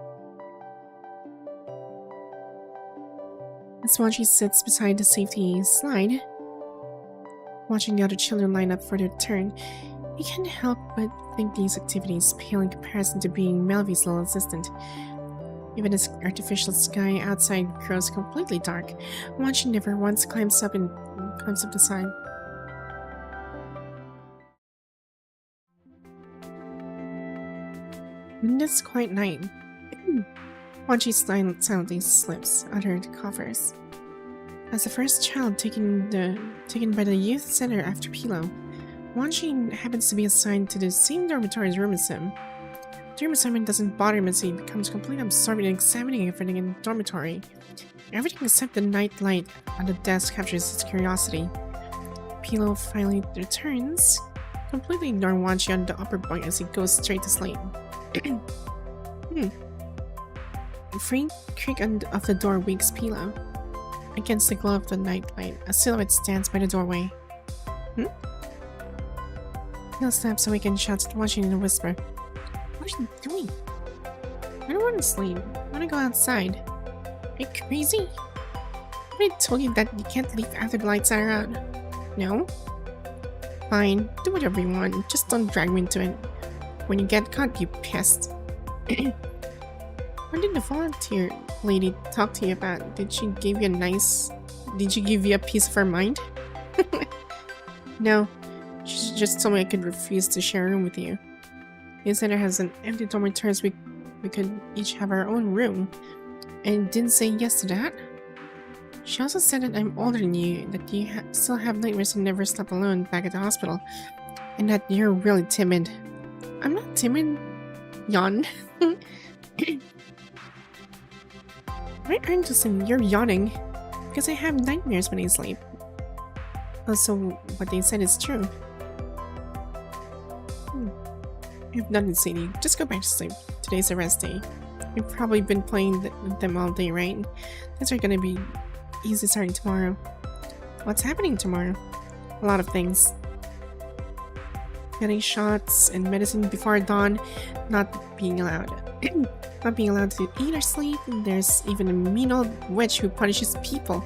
As Wanshi sits beside the safety slide, watching the other children line up for their turn, he can't help but think these activities pale in comparison to being Melvy's little assistant. Even as artificial sky outside grows completely dark, Wanshi never once climbs up the side. In this quiet night, Wanshi silently slips under the covers. As the first child taken by the youth center after Pilo, Wanshi happens to be assigned to the same dormitory room as him. The room assignment doesn't bother him as he becomes completely absorbed in examining everything in the dormitory. Everything except the night light on the desk captures his curiosity. Pilo finally returns, completely ignoring Wanshi on the upper bunk as he goes straight to sleep. The faint creak of the door wakes Pilo. Against the glow of the nightlight, a silhouette stands by the doorway. Pilo snaps awake and shouts at Wanshi in a whisper. What are you doing? I don't want to sleep. I want to go outside. Are you crazy? I told you that you can't leave after the lights are out. No? Fine, do whatever you want. Just don't drag me into it. When you get caught, be pissed. What did the volunteer lady talk to you about? Did she give you a piece of her mind? No, she just told me I could refuse to share a room with you. The center has an empty dormitory, so we could each have our own room. And didn't say yes to that. She also said that I'm older than you, that you still have nightmares and never slept alone back at the hospital, and that you're really timid. I'm not timid. Yawn. Why aren't you saying you're yawning? Because I have nightmares when I sleep. Also, what they said is true. I have nothing to say to you. Just go back to sleep. Today's a rest day. You've probably been playing with them all day, right? Things are gonna be easy starting tomorrow. What's happening tomorrow? A lot of things. Getting shots and medicine before dawn, not being allowed. Not being allowed to eat or sleep. There's even a mean old witch who punishes people.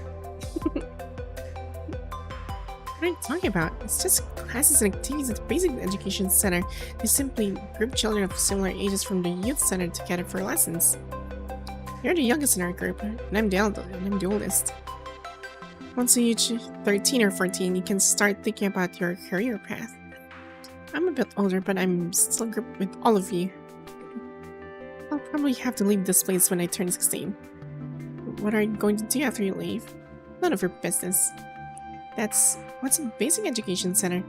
What are you talking about? It's just classes and activities at the basic education center. They simply group children of similar ages from the youth center together for lessons. You're the youngest in our group, and I'm the oldest. Once you reach 13 or 14, you can start thinking about your career path. I'm a bit older, but I'm still grouped with all of you. I'll probably have to leave this place when I turn 16. What are you going to do after you leave? None of your business. What's a basic education center?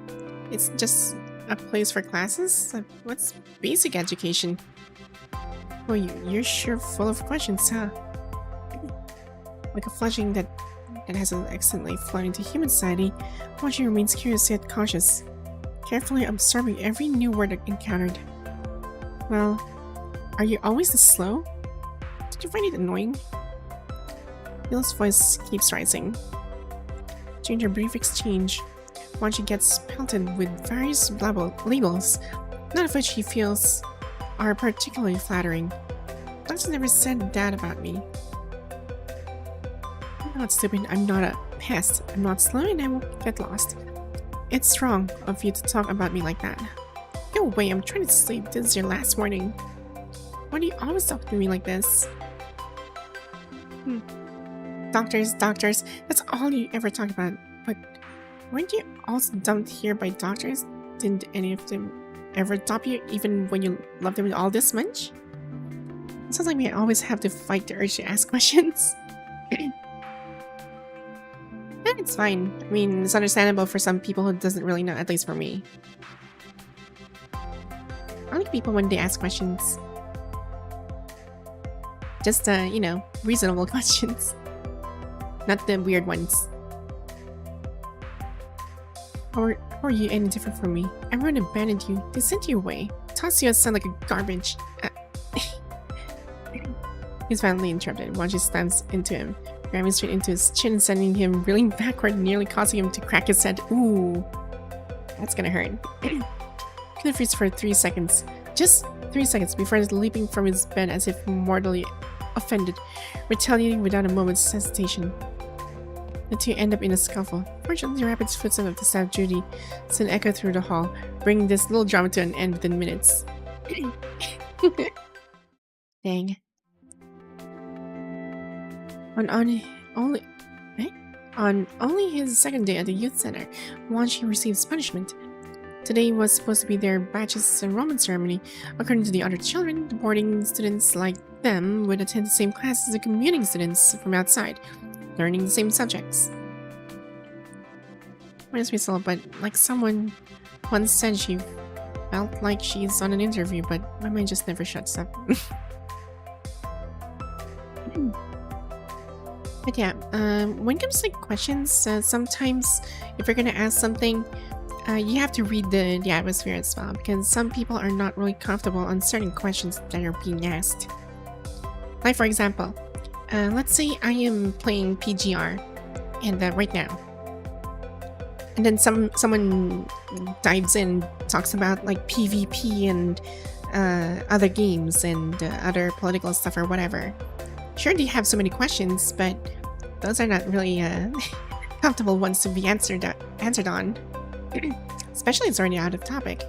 It's just a place for classes? What's basic education? Oh, you're sure full of questions, huh? Like a fledgling that has accidentally flown into human society, Wanshi remains curious yet cautious, carefully absorbing every new word encountered. Well, are you always this slow? Do you find it annoying? Pilo's voice keeps rising. During their brief exchange, Wanshi gets pelted with various labels, none of which he feels are particularly flattering. Doctor never said that about me. I'm not stupid, I'm not a pest, I'm not slow, and I won't get lost. It's wrong of you to talk about me like that. Go away, I'm trying to sleep, this is your last warning. Why do you always talk to me like this? Doctors, that's all you ever talk about. But weren't you also dumped here by doctors? Didn't any of them ever top you, even when you love them all this much? It sounds like we always have to fight the urge to ask questions. It's fine. I mean, it's understandable for some people who doesn't really know, at least for me. I like people when they ask questions. Just, you know, reasonable questions. Not the weird ones. Or are you any different from me? Everyone abandoned you. They sent you away. Tossed you aside like a garbage. He's finally interrupted. Wanshi slams into him, grabbing straight into his chin and sending him reeling backward, nearly causing him to crack his head. Ooh. That's gonna hurt. He freezes for 3 seconds. Just 3 seconds before leaping from his bed as if mortally offended, retaliating without a moment's hesitation. The two end up in a scuffle. Fortunately, the rapid footsteps of the staff duty soon echo through the hall, bringing this little drama to an end within minutes. Dang. On only his second day at the youth center, Wanshi receives punishment. Today was supposed to be their batch's enrollment ceremony. According to the other children, the boarding students like them would attend the same class as the commuting students from outside, learning the same subjects. Reminds me so, but like someone once said, she felt like she's on an interview, but my mind just never shuts up. But yeah, when it comes to questions, sometimes if you're gonna ask something, you have to read the atmosphere as well, because some people are not really comfortable on certain questions that are being asked. Like for example, let's say I am playing PGR, and right now, and then someone dives in, talks about like PvP and other games and other political stuff or whatever. Sure, they have so many questions, but those are not really comfortable ones to be answered on. Especially it's already out of topic.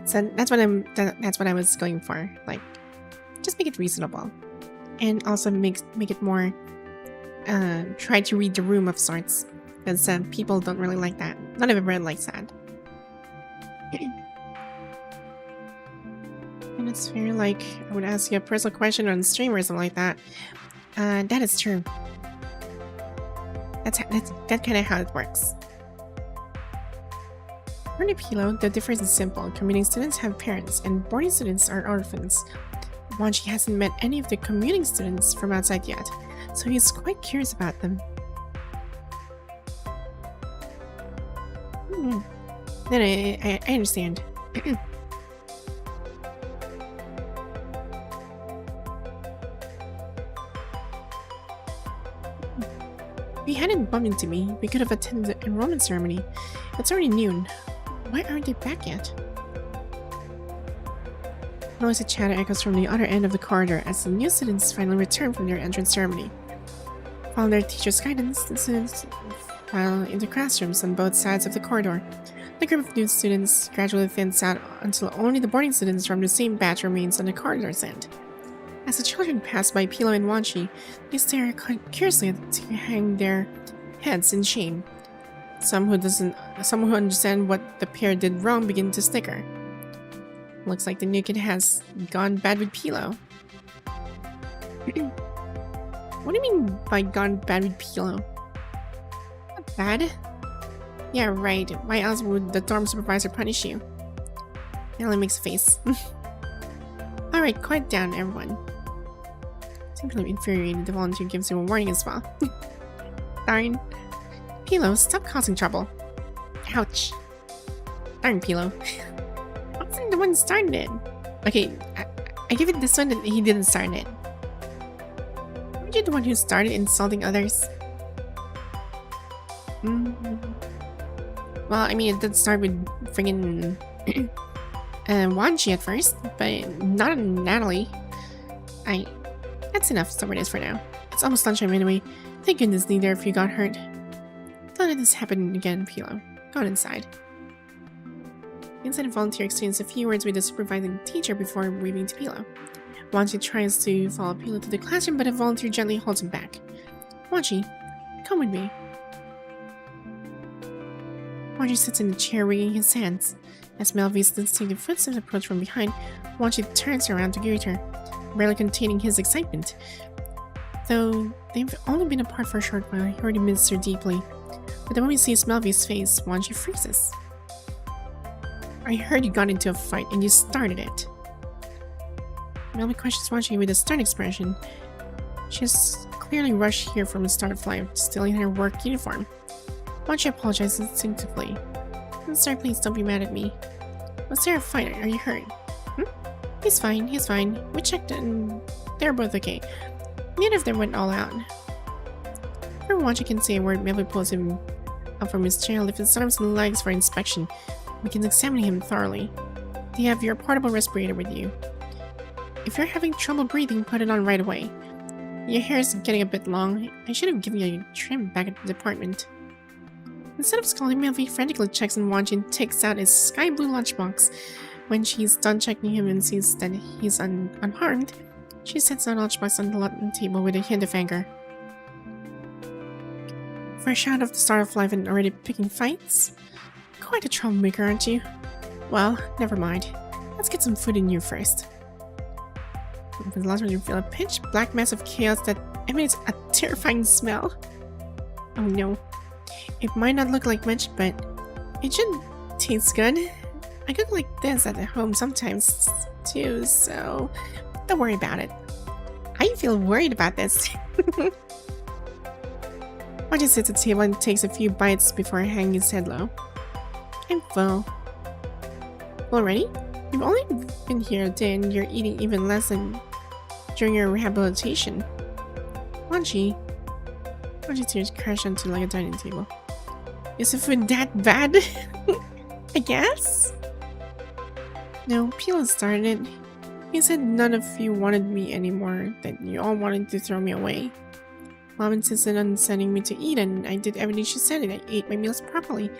So that's what I was going for. Like, just make it reasonable, and also make it more. Try to read the room of sorts, because people don't really like that. Not everyone likes that. And it's fair, like I would ask you a personal question on stream or something like that. That is true. That's kind of how it works. For Nepilo, the difference is simple. Commuting students have parents, and boarding students are orphans. Wanshi hasn't met any of the commuting students from outside yet, so he's quite curious about them. Then I understand. If you hadn't bumped into me, we could have attended the enrollment ceremony. It's already noon. Why aren't they back yet? Noisy chatter echoes from the other end of the corridor as the new students finally return from their entrance ceremony. Following their teacher's guidance, the students file into classrooms on both sides of the corridor. The group of new students gradually thins out until only the boarding students from the same batch remains on the corridor's end. As the children pass by Pilo and Wanshi, they stare curiously to hang their heads in shame. Some who understand what the pair did wrong begin to snicker. Looks like the new kid has gone bad with Pilo. What do you mean by gone bad with Pilo? Not bad? Yeah, right. Why else would the dorm supervisor punish you? Ellen makes a face. Alright, quiet down, everyone. Simply infuriated, the volunteer gives him a warning as well. Darn. Pilo, stop causing trouble. Ouch. Darn, Pilo. I wasn't the one started it. Okay, I give it this one that he didn't start it. Weren't you the one who started insulting others? Well, I mean, it did start with friggin' Wanshi at first, but not Natalie. That's enough. So it is for now. It's almost lunchtime anyway. Thank goodness neither of you got hurt. Don't let this happen again, Pilo. Go on inside. Inside, a volunteer exchanges a few words with the supervising teacher before waving to Pilo. Wanshi tries to follow Pilo to the classroom, but a volunteer gently holds him back. Wanshi, come with me. Wanshi sits in the chair, wringing his hands. As Melvy's distinctive footsteps approach from behind, Wanshi turns around to greet her, barely containing his excitement. Though they've only been apart for a short while, he already misses her deeply. But the moment he sees Melvy's face, Wanshi freezes. I heard you got into a fight and you started it. Melvy questions Wanshi with a stern expression. She has clearly rushed here from the start of life, still in her work uniform. Wanshi apologizes instinctively. I'm sorry, please don't be mad at me. Was there a fight? Are you hurt? He's fine, We checked and they're both okay. Neither of them went all out. Before Wanshi can say a word, Melvy pulls him up from his chair, lifts his arms and legs for inspection, begins examining him thoroughly. Do you have your portable respirator with you? If you're having trouble breathing, put it on right away. Your hair is getting a bit long. I should have given you a trim back at the department. Instead of scolding, Melvy frantically checks on Wanshi and takes out his sky blue lunchbox. When she's done checking him and sees that he's unharmed, she sets the lunchbox on the table with a hint of anger. Fresh out of the start of life and already picking fights? Quite a troublemaker, aren't you? Well, never mind. Let's get some food in you first. For the last one, you feel a pitch black mass of chaos that emanates a terrifying smell. Oh no. It might not look like much, but it should taste good. I cook like this at home sometimes too, so don't worry about it. I feel worried about this. Wanshi sits at the table and takes a few bites before hanging his head low. I'm full. Already? You've only been here a day and you're eating even less than during your rehabilitation. Wanshi tears crash onto like a dining table. Is the food that bad? I guess? No, Pilo started it. He said none of you wanted me anymore, that you all wanted to throw me away. Mom insisted on sending me to eat and I did everything she said and I ate my meals properly.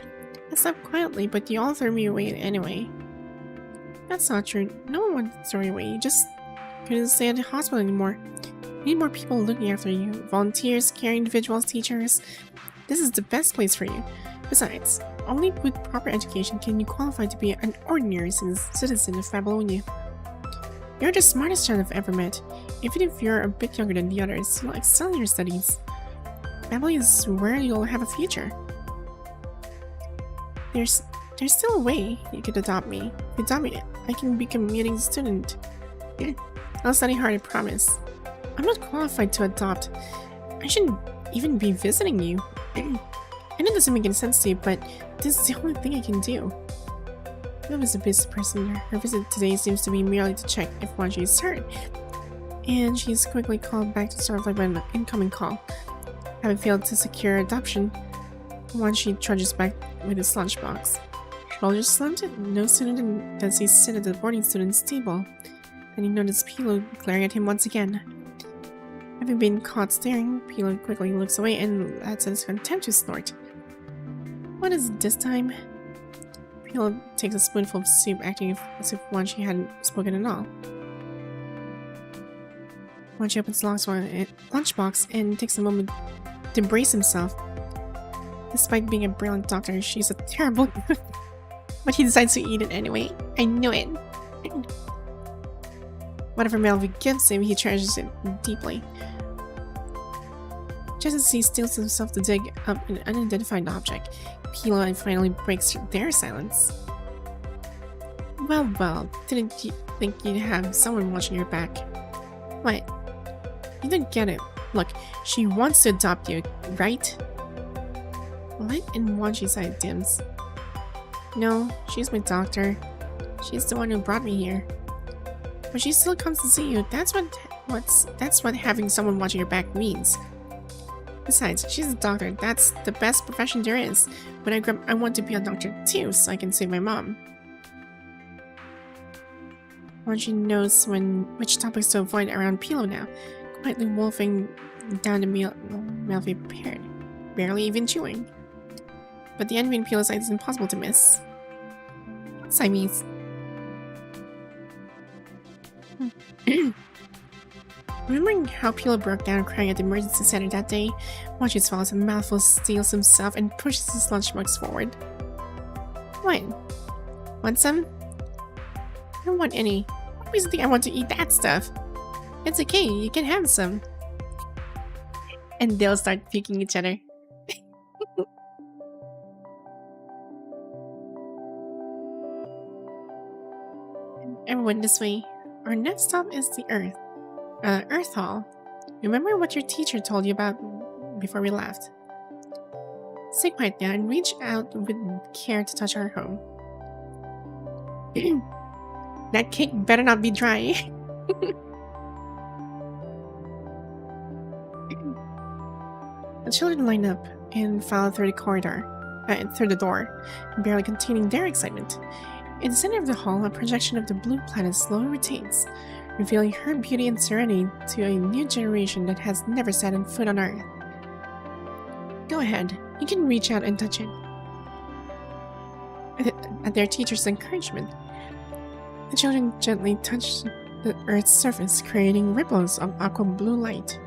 I slept quietly, but you all threw me away anyway. That's not true. No one wanted to throw you away. You just couldn't stay at the hospital anymore. We need more people looking after you. Volunteers, care individuals, teachers. This is the best place for you. Besides, only with proper education can you qualify to be an ordinary citizen of Babylonia. You're the smartest child I've ever met. Even if you're a bit younger than the others, you'll excel in your studies. Babylonia is where you'll have a future. There's still a way you could adopt me. If you adopt me, I can be a commuting student. I'll study hard, I promise. I'm not qualified to adopt. I shouldn't even be visiting you. I know it doesn't make any sense to you, but this is the only thing I can do. Mom is a busy person. Her visit today seems to be merely to check if Wanshi is hurt. And she's quickly called back to Starflight by an incoming call. Having failed to secure adoption, Wanshi trudges back with his lunchbox. Shoulders slumped, no sooner does he sit at the boarding student's table than he notices Pilo glaring at him once again. Having been caught staring, Pilo quickly looks away and lets out a contemptuous snort. What is it this time? Pilo takes a spoonful of soup, acting as if Wanshi hadn't spoken at all. Wanshi opens the lunchbox and takes a moment to brace himself. Despite being a brilliant doctor, she's a terrible cook. But he decides to eat it anyway. I knew it. Whatever Melvy gives him, he treasures it deeply. Just as he steels himself to dig up an unidentified object, Pilo finally breaks their silence. Well, didn't you think you'd have someone watching your back? What? You don't get it. Look, she wants to adopt you, right? What? And Wanshi's eye dims. No, she's my doctor. She's the one who brought me here. but she still comes to see you. That's what having someone watching your back means. Besides, she's a doctor. That's the best profession there is. When I grow up, I want to be a doctor too, so I can save my mom. Wanshi knows which topics to avoid around Pilo now, quietly wolfing down the meal we prepared, barely even chewing. But the envy in Pilo's eyes is impossible to miss. Siamese. Remembering how Pilo broke down crying at the emergency center that day, Wanshi swallows a mouthful, steals himself, and pushes his lunchbox forward. What? Want some? I don't want any. What makes you think I want to eat that stuff? It's okay, you can have some. And they'll start picking each other. Everyone this way. Our next stop is the Earth. Earth Hall. Remember what your teacher told you about before we left. Stay quiet now and reach out with care to touch our home. That cake better not be dry. The children line up and file through the corridor, through the door, barely containing their excitement. In the center of the hall, a projection of the blue planet slowly rotates, revealing her beauty and serenity to a new generation that has never set foot on Earth. Go ahead, you can reach out and touch it. At their teacher's encouragement, the children gently touch the Earth's surface, creating ripples of aqua blue light.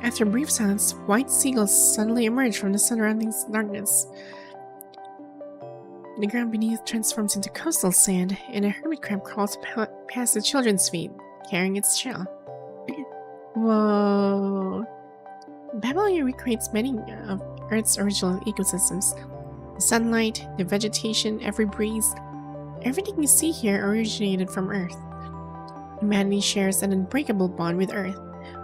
After a brief silence, white seagulls suddenly emerge from the surrounding darkness. The ground beneath transforms into coastal sand, and a hermit crab crawls past the children's feet, carrying its shell. Whoa! Babylonia recreates many of Earth's original ecosystems. The sunlight, the vegetation, every breeze. Everything you see here originated from Earth. Humanity shares an unbreakable bond with Earth.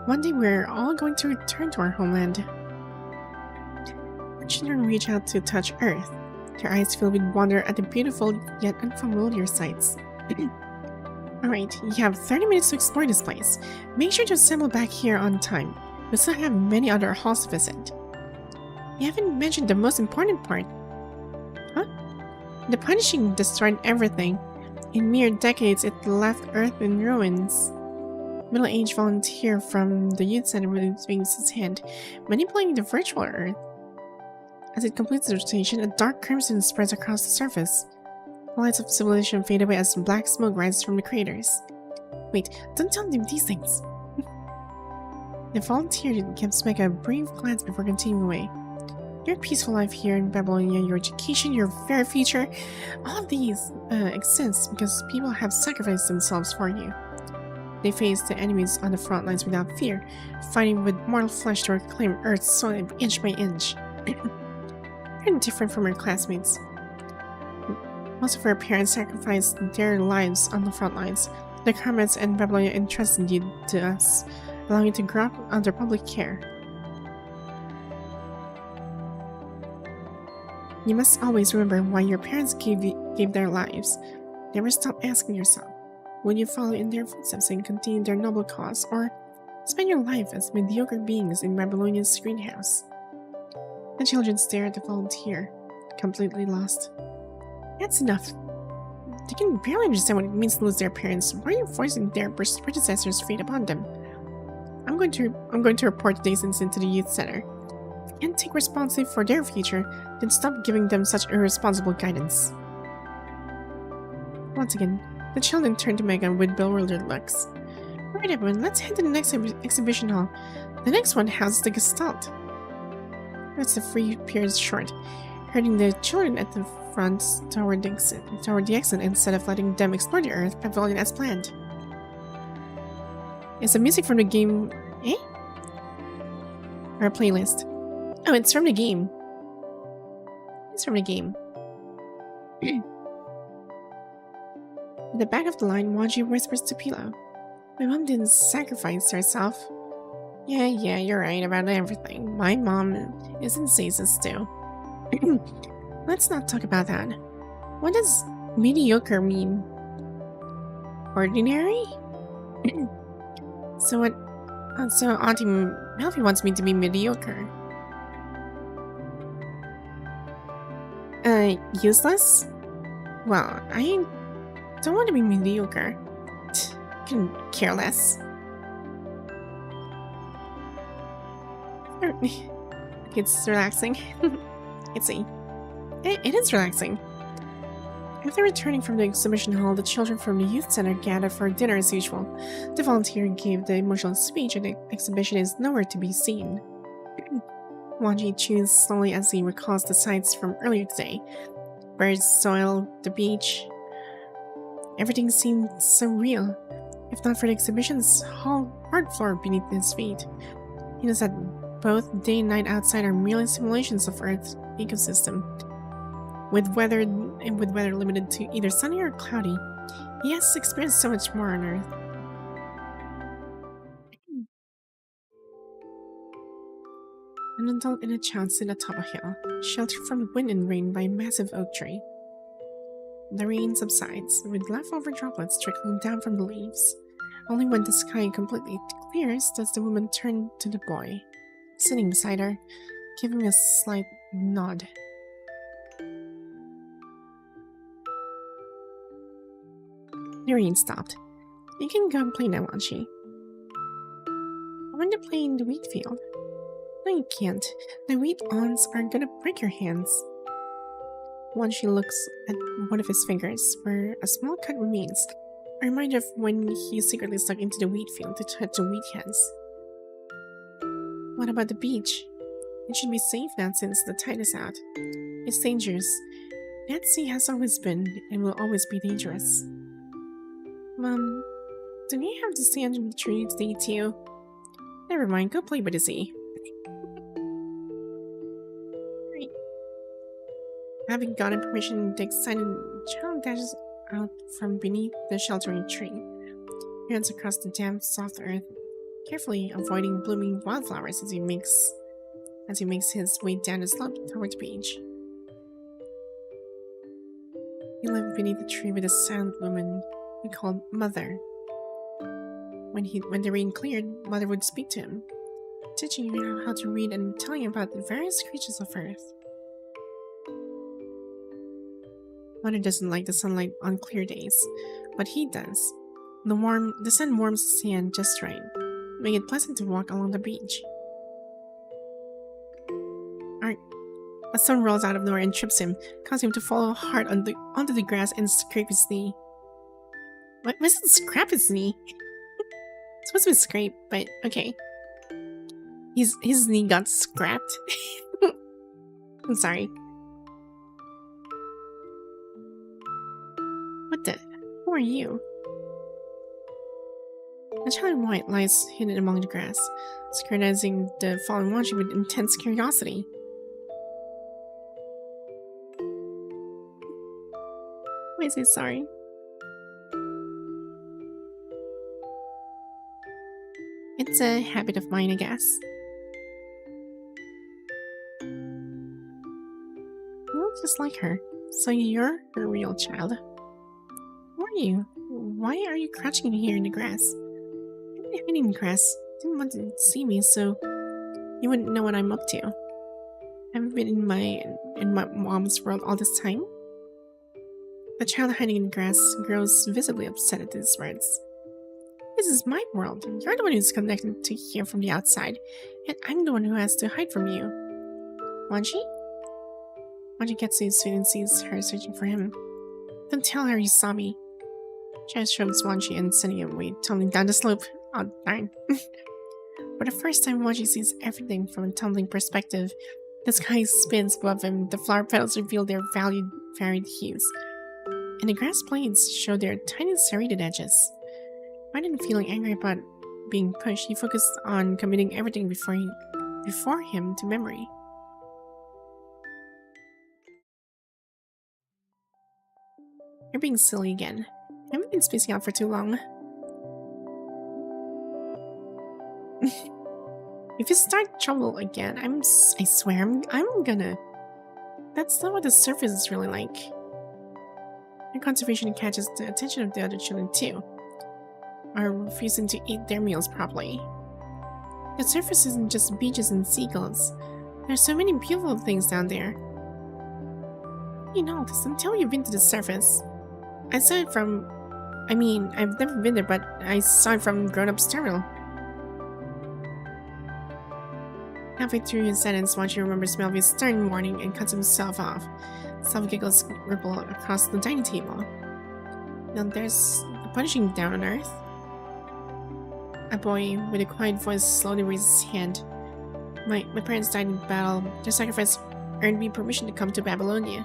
One day we're all going to return to our homeland. The children reach out to touch Earth, their eyes filled with wonder at the beautiful yet unfamiliar sights. Alright, you have 30 minutes to explore this place. Make sure to assemble back here on time. We still have many other halls to visit. You haven't mentioned the most important part. Huh? The punishing destroyed everything. In mere decades, it left Earth in ruins. Middle-aged volunteer from the youth center waving his hand, manipulating the virtual Earth. As it completes the rotation, a dark crimson spreads across the surface. The lights of civilization fade away as black smoke rises from the craters. Wait, don't tell them these things! The volunteer gives Meg a brief glance before continuing away. Your peaceful life here in Babylonia, your education, your very future, all of these exist because people have sacrificed themselves for you. They face the enemies on the front lines without fear, fighting with mortal flesh to reclaim Earth's soil inch by inch. You're different from your classmates. Most of our parents sacrificed their lives on the front lines. The comrades in Babylonia entrusted you to us, allowing you to grow up under public care. You must always remember why your parents gave their lives. Never stop asking yourself, will you follow in their footsteps and continue their noble cause, or spend your life as mediocre beings in Babylonia's greenhouse? The children stare at the volunteer, completely lost. That's enough. They can barely understand what it means to lose their parents. Why are you forcing their predecessors' fate upon them? I'm going to report today's incident to the youth center. If you can't take responsibility for their future, then stop giving them such irresponsible guidance. Once again, the children turn to Megan with bewildered looks. Alright everyone, let's head to the next exhibition hall. The next one houses the Gestalt. That's the free period short, herding the children at the front toward the exit instead of letting them explore the Earth pavilion as planned. Is the music from the game... Or a playlist? Oh, it's from the game. It's from the game. At the back of the line, Wanshi whispers to Pilo. My mom didn't sacrifice herself. Yeah, you're right about everything. My mom is in stasis too. Let's not talk about that. What does mediocre mean? ordinary? So what? So Auntie Melfi wants me to be mediocre. Useless? Well, I don't want to be mediocre. Can care less. It's relaxing. It is relaxing. After returning from the exhibition hall, the children from the youth center gathered for dinner as usual. The volunteer gave the emotional speech, and the exhibition is nowhere to be seen. Wanshi chews slowly as he recalls the sights from earlier today. Birds, soil, the beach. Everything seemed so real. If not for the exhibition's hard floor beneath his feet. He knows that both day and night outside are merely simulations of Earth's ecosystem. With weather limited to either sunny or cloudy, he has experienced so much more on Earth. An adult and a child sit atop a hill, sheltered from wind and rain by a massive oak tree. The rain subsides, with leftover droplets trickling down from the leaves. Only when the sky completely clears does the woman turn to the boy, sitting beside her, giving a slight nod. The rain stopped. You can go and play now, Wanshi. I want to play in the wheat field. No, you can't. The wheat awns are gonna break your hands. Wanshi looks at one of his fingers, where a small cut remains, a reminder of when he secretly stuck into the wheat field to touch the wheat heads. What about the beach? It should be safe now since the tide is out. It's dangerous. That sea has always been and will always be dangerous. Mom, do we have to stay under the tree today too? Never mind, go play by the sea. Right. Having gotten permission, the excited child dashes out from beneath the sheltering tree. He runs across the damp, soft earth, carefully avoiding blooming wildflowers as he makes his way down the slope toward the beach. He lived beneath the tree with a silent woman he called Mother. When the rain cleared, Mother would speak to him, teaching him how to read and telling him about the various creatures of Earth. Mother doesn't like the sunlight on clear days, but he does. The sun warms the sand just right, making it pleasant to walk along the beach. A stone rolls out of nowhere and trips him, causing him to fall hard onto the grass and scrape his knee. What was it? Scrap his knee? It's supposed to be scrape, but okay. His knee got scrapped. I'm sorry. What the? Who are you? A child in white lies hidden among the grass, scrutinizing the fallen Wanshi with intense curiosity. Why is he sorry? It's a habit of mine, I guess. You look just like her, so you're her real child. Who are you? Why are you crouching here in the grass? I've been hiding in the grass. Didn't want to see me, so you wouldn't know what I'm up to. I've been in my mom's world all this time. The child hiding in the grass grows visibly upset at these words. This is my world. You're the one who's connected to here from the outside, and I'm the one who has to hide from you. Wanshi? Wanshi gets to his feet and sees her searching for him. Don't tell her you saw me. Chaz shoves Wanshi and sending him away, tumbling down the slope. Oh, darn. For the first time, Wanshi sees everything from a tumbling perspective. The sky spins above him, the flower petals reveal their varied hues, and the grass blades show their tiny serrated edges. Rather than feeling angry about being pushed, he focused on committing everything before him to memory. You're being silly again. I haven't been spacing out for too long. If you start trouble again, I swear I'm gonna... That's not what the surface is really like. Your conservation catches the attention of the other children too. are refusing to eat their meals properly. The surface isn't just beaches and seagulls. There's so many beautiful things down there. You know this until you've been to the surface. I saw it from... I mean, I've never been there, but I saw it from grown-up's terminal. Halfway through his sentence, Wanshi remembers Melvy's stern warning and cuts himself off. Soft giggles ripple across the dining table. Now there's the punishing down on Earth. A boy with a quiet voice slowly raises his hand. My parents died in battle. Their sacrifice earned me permission to come to Babylonia.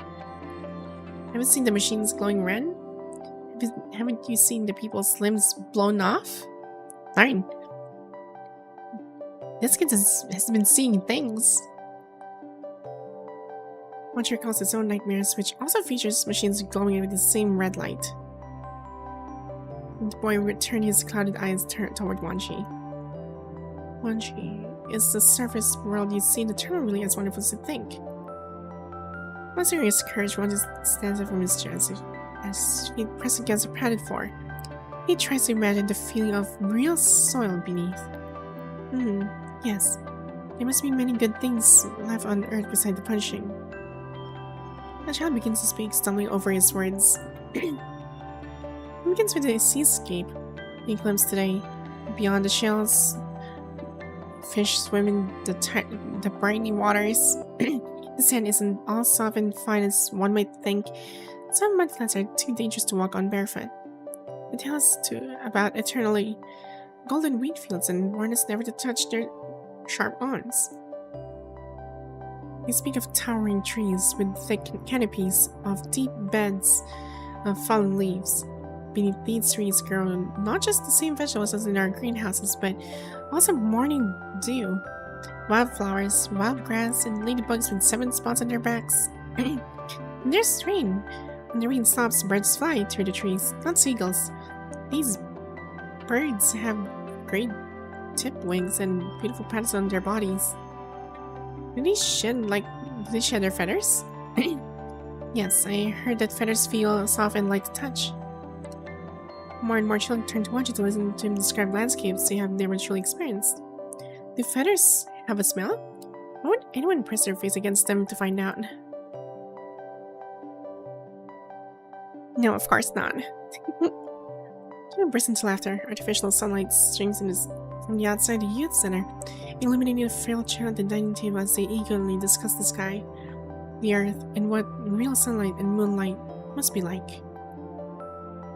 Haven't seen the machines glowing red? Haven't you seen the people's limbs blown off? Fine. This kid has been seeing things. Wanshi recalls his own nightmares, which also features machines glowing with the same red light. The boy returned his clouded eyes toward Wanshi. Wanshi, is the surface world you see in the terminal really as wonderful as you think? Once in his courage, Wanshi stands up from his chair as he pressed against the padded floor. He tries to imagine the feeling of real soil beneath. Yes. There must be many good things left on Earth beside the punishing. The child begins to speak, stumbling over his words. It begins with a seascape. He glimpsed today. Beyond the shells, fish swim in the briny waters. The sand isn't all soft and fine as one might think. Some mudflats are too dangerous to walk on barefoot. It tells about eternally golden wheat fields and warn us never to touch their sharp awns. They speak of towering trees with thick canopies of deep beds of fallen leaves. Beneath these trees grow not just the same vegetables as in our greenhouses, but also morning dew, wildflowers, wild grass, and ladybugs with 7 spots on their backs. And there's rain. When the rain stops, birds fly through the trees, not seagulls. These birds have great tip wings and beautiful patterns on their bodies. Do they shed their feathers? Yes, I heard that feathers feel soft and light to touch. More and more children turn to Wanshi to listen to him describe landscapes they have never truly experienced. Do feathers have a smell? Why would anyone press their face against them to find out? No, of course not. Children burst into laughter. Artificial sunlight streams from the outside the youth center, illuminating a frail chair at the dining table as they eagerly discuss the sky, the earth, and what real sunlight and moonlight must be like.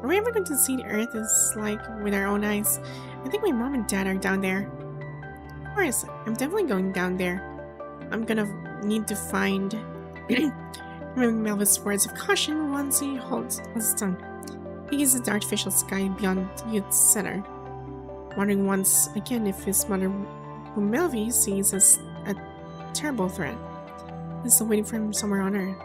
Are we ever going to see the earth is like with our own eyes? I think my mom and dad are down there. Of course, I'm definitely going down there. I'm gonna need to find... Remembering Melva's words of caution, Wanshi holds his tongue. He gazes at the artificial sky beyond the youth center, wondering once again if his mother, whom Melvy sees as a terrible threat, is still waiting for him somewhere on Earth.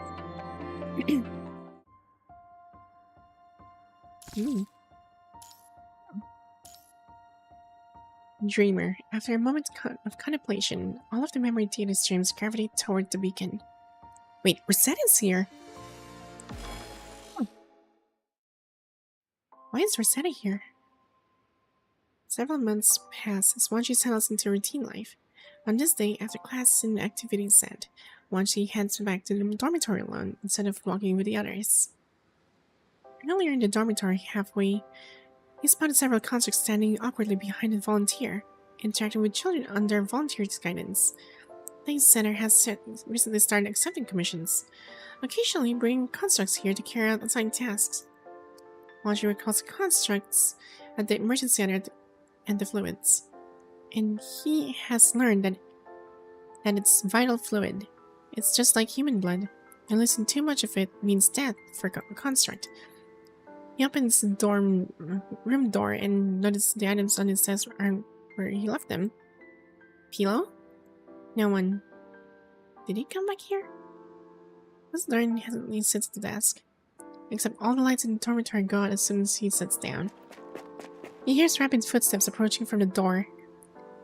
Dreamer. After a moment of contemplation, all of the memory data streams gravitate toward the beacon. Wait, Rosetta's here! Why is Rosetta here? Several months pass as Wanshi settles into routine life. On this day, after class and activities end, Wanshi heads back to the dormitory alone instead of walking with the others. Earlier in the dormitory, halfway, he spotted several constructs standing awkwardly behind a volunteer, interacting with children under volunteers' guidance. The center has recently started accepting commissions, occasionally bringing constructs here to carry out assigned tasks. Wanshi recalls constructs at the emergency center and the fluids, and he has learned that it's vital fluid. It's just like human blood, and losing too much of it means death for a construct. He opens the room door and notices the items on his desk aren't where he left them. Pillow? No one. Did he come back here? Let's learn hesitantly sits at the desk. Except all the lights in the dormitory go out as soon as he sits down. He hears rapid footsteps approaching from the door,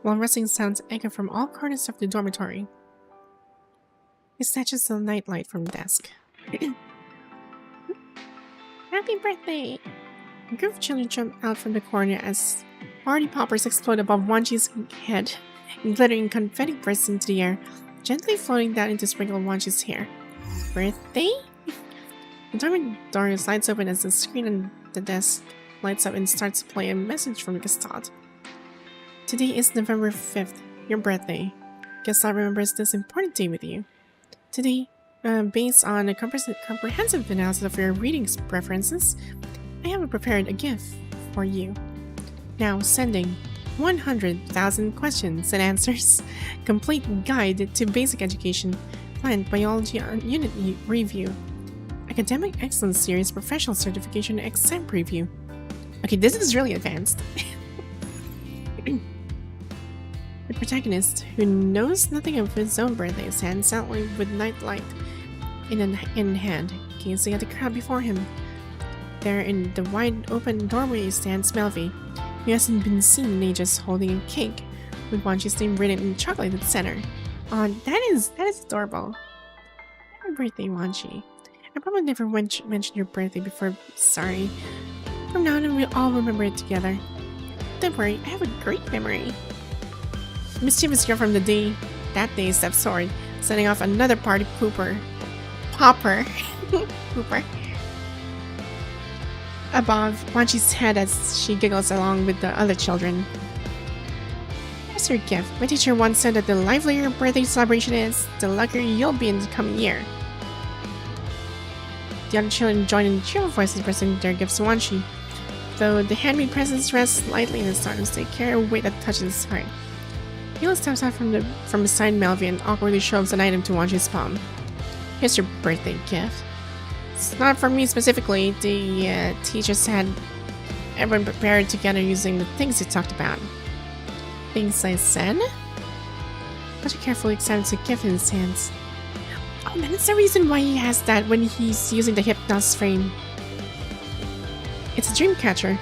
while rustling sounds echo from all corners of the dormitory. He snatches the nightlight from the desk. Happy birthday! A group of children jump out from the corner as party poppers explode above Wanshi's head, and glittering confetti bursts into the air, gently floating down into sprinkle Wanshi's hair. Birthday? The dormant door slides open as the screen on the desk lights up and starts to play a message from Gestalt. Today is November 5th, your birthday. Gestalt remembers this important day with you. Today, based on a comprehensive analysis of your readings preferences, I have prepared a gift for you. Now sending 100,000 questions and answers, complete guide to basic education, plant biology unit review, academic excellence series professional certification exam preview. Okay, this is really advanced. The protagonist, who knows nothing of his own birthday, stands silently with nightlight in hand, gazing at the crowd before him. There in the wide open doorway stands Melvi, who hasn't been seen in ages, holding a cake with Wanshi's name written in chocolate at the center. That is adorable. Happy birthday, Wanshi. I probably never mentioned your birthday before. Sorry. From now on, we'll all remember it together. Don't worry, I have a great memory. The mischievous girl from that day steps forward, setting off another party popper above Wanshi's head as she giggles along with the other children. Here's your gift. My teacher once said that the livelier your birthday celebration is, the luckier you'll be in the coming year. The other children join in cheerful voices presenting their gifts to Wanshi, though the handmade presents rest lightly in his arms, they carry a weight that touches his heart. Hilo steps out from beside Melvi and awkwardly shoves an item to Wanshi's palm. Here's your birthday gift. It's not for me specifically. The teachers had everyone prepared together using the things they talked about. Things I said? Wanshi carefully examines the gift in his hands. Oh, that's the reason why he has that when he's using the Hypnos frame. It's a dream catcher.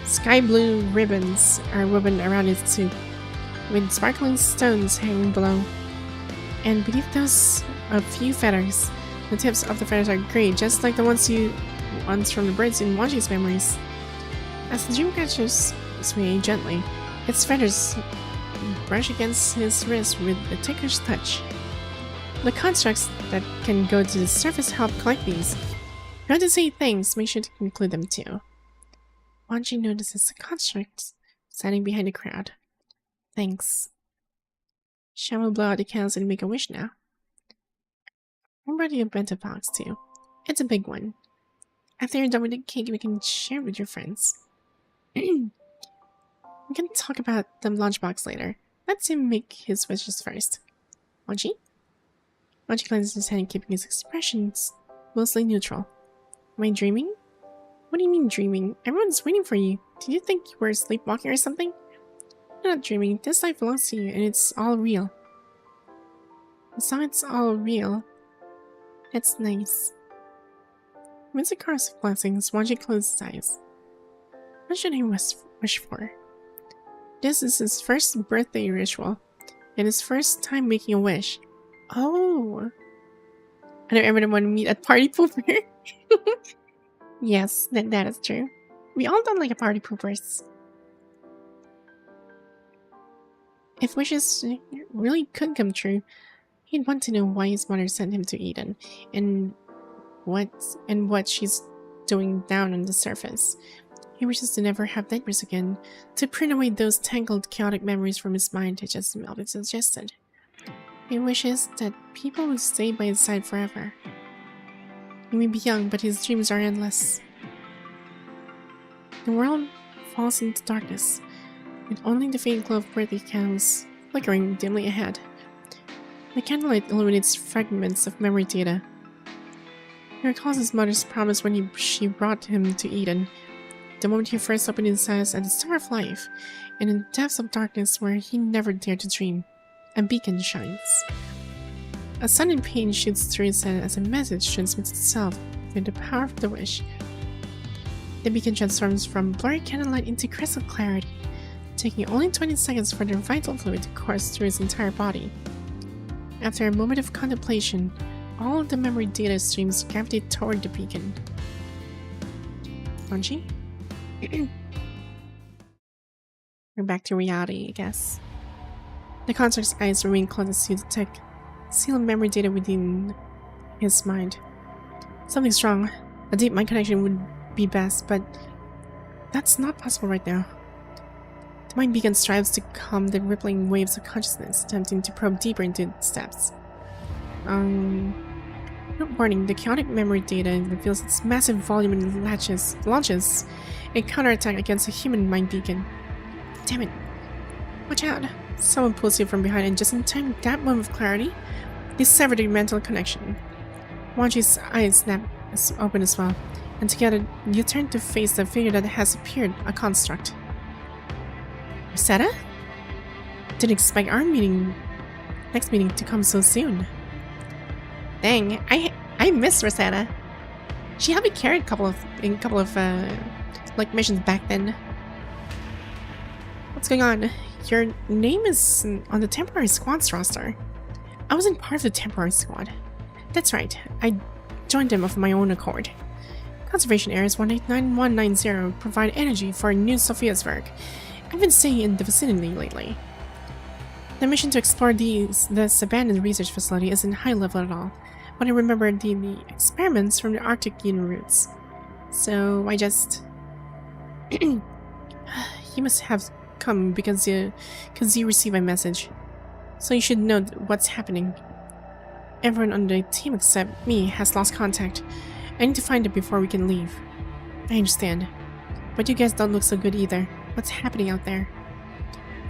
Sky blue ribbons are woven around its tube, with sparkling stones hanging below. And beneath those, a few feathers. The tips of the feathers are gray, just like the ones from the birds in Wanshi's memories. As the dream catchers sway gently, its feathers brush against his wrist with a ticklish touch. The constructs that can go to the surface help collect these. If you want to say things, make sure to include them too. Wanshi notices the constructs standing behind the crowd. Thanks. Shall we blow out the candles and make a wish now? I brought you a bento box too. It's a big one. After you're done with the cake, we can share it with your friends. We can talk about the lunchbox later. Let's him make his wishes first. Wanshi? Wanshi cleanses his hand, keeping his expressions mostly neutral. Am I dreaming? What do you mean dreaming? Everyone's waiting for you. Did you think you were sleepwalking or something? You're not dreaming. This life belongs to you, and it's all real. As long as it's all real, it's nice. Amidst a chorus of blessings, Wanshi closed his eyes. What should he wish for? This is his first birthday ritual, and his first time making a wish. Oh! I don't ever want to meet at party pooper. Yes, that is true. We all don't like a party poopers. If wishes really could come true, he'd want to know why his mother sent him to Eden, and what she's doing down on the surface. He wishes to never have nightmares again, to print away those tangled, chaotic memories from his mind, just as Melvin suggested. He wishes that people would stay by his side forever. He may be young, but his dreams are endless. The world falls into darkness, with only the faint glow of birthday candles flickering dimly ahead. The candlelight illuminates fragments of memory data. He recalls his mother's promise when she brought him to Eden, the moment he first opened his eyes at the Star of Life, and in the depths of darkness where he never dared to dream, a beacon shines. A sudden pain shoots through his head as a message transmits itself with the power of the wish. The beacon transforms from blurry candlelight into crystal clarity, taking only 20 seconds for the vital fluid to course through his entire body. After a moment of contemplation, all of the memory data streams gravitate toward the beacon. Wanshi? We're back to reality, I guess. The construct's eyes remain closed as you detect sealed memory data within his mind. Something's wrong. A deep mind connection would be best, but that's not possible right now. The mind beacon strives to calm the rippling waves of consciousness, attempting to probe deeper into its depths. No warning, the chaotic memory data reveals its massive volume and launches a counterattack against a human mind beacon. Damn it. Watch out. Someone pulls you from behind, and just in time, that moment of clarity, they sever the mental connection. Wanshi's eyes snap open as well, and together you turn to face the figure that has appeared, a construct. Rosetta? Didn't expect our next meeting to come so soon. Dang, I miss Rosetta. She helped me carry a couple of like missions back then. What's going on? Your name is on the temporary squad's roster. I wasn't part of the temporary squad. That's right, I joined them of my own accord. Conservation areas 189190 provide energy for New Sophia's work. I've been staying in the vicinity lately. The mission to explore this abandoned research facility isn't high level at all, but I remember the experiments from the Arctic Union routes. So I just... You must have come because you received my message. So you should know what's happening. Everyone on the team except me has lost contact. I need to find it before we can leave. I understand. But you guys don't look so good either. What's happening out there?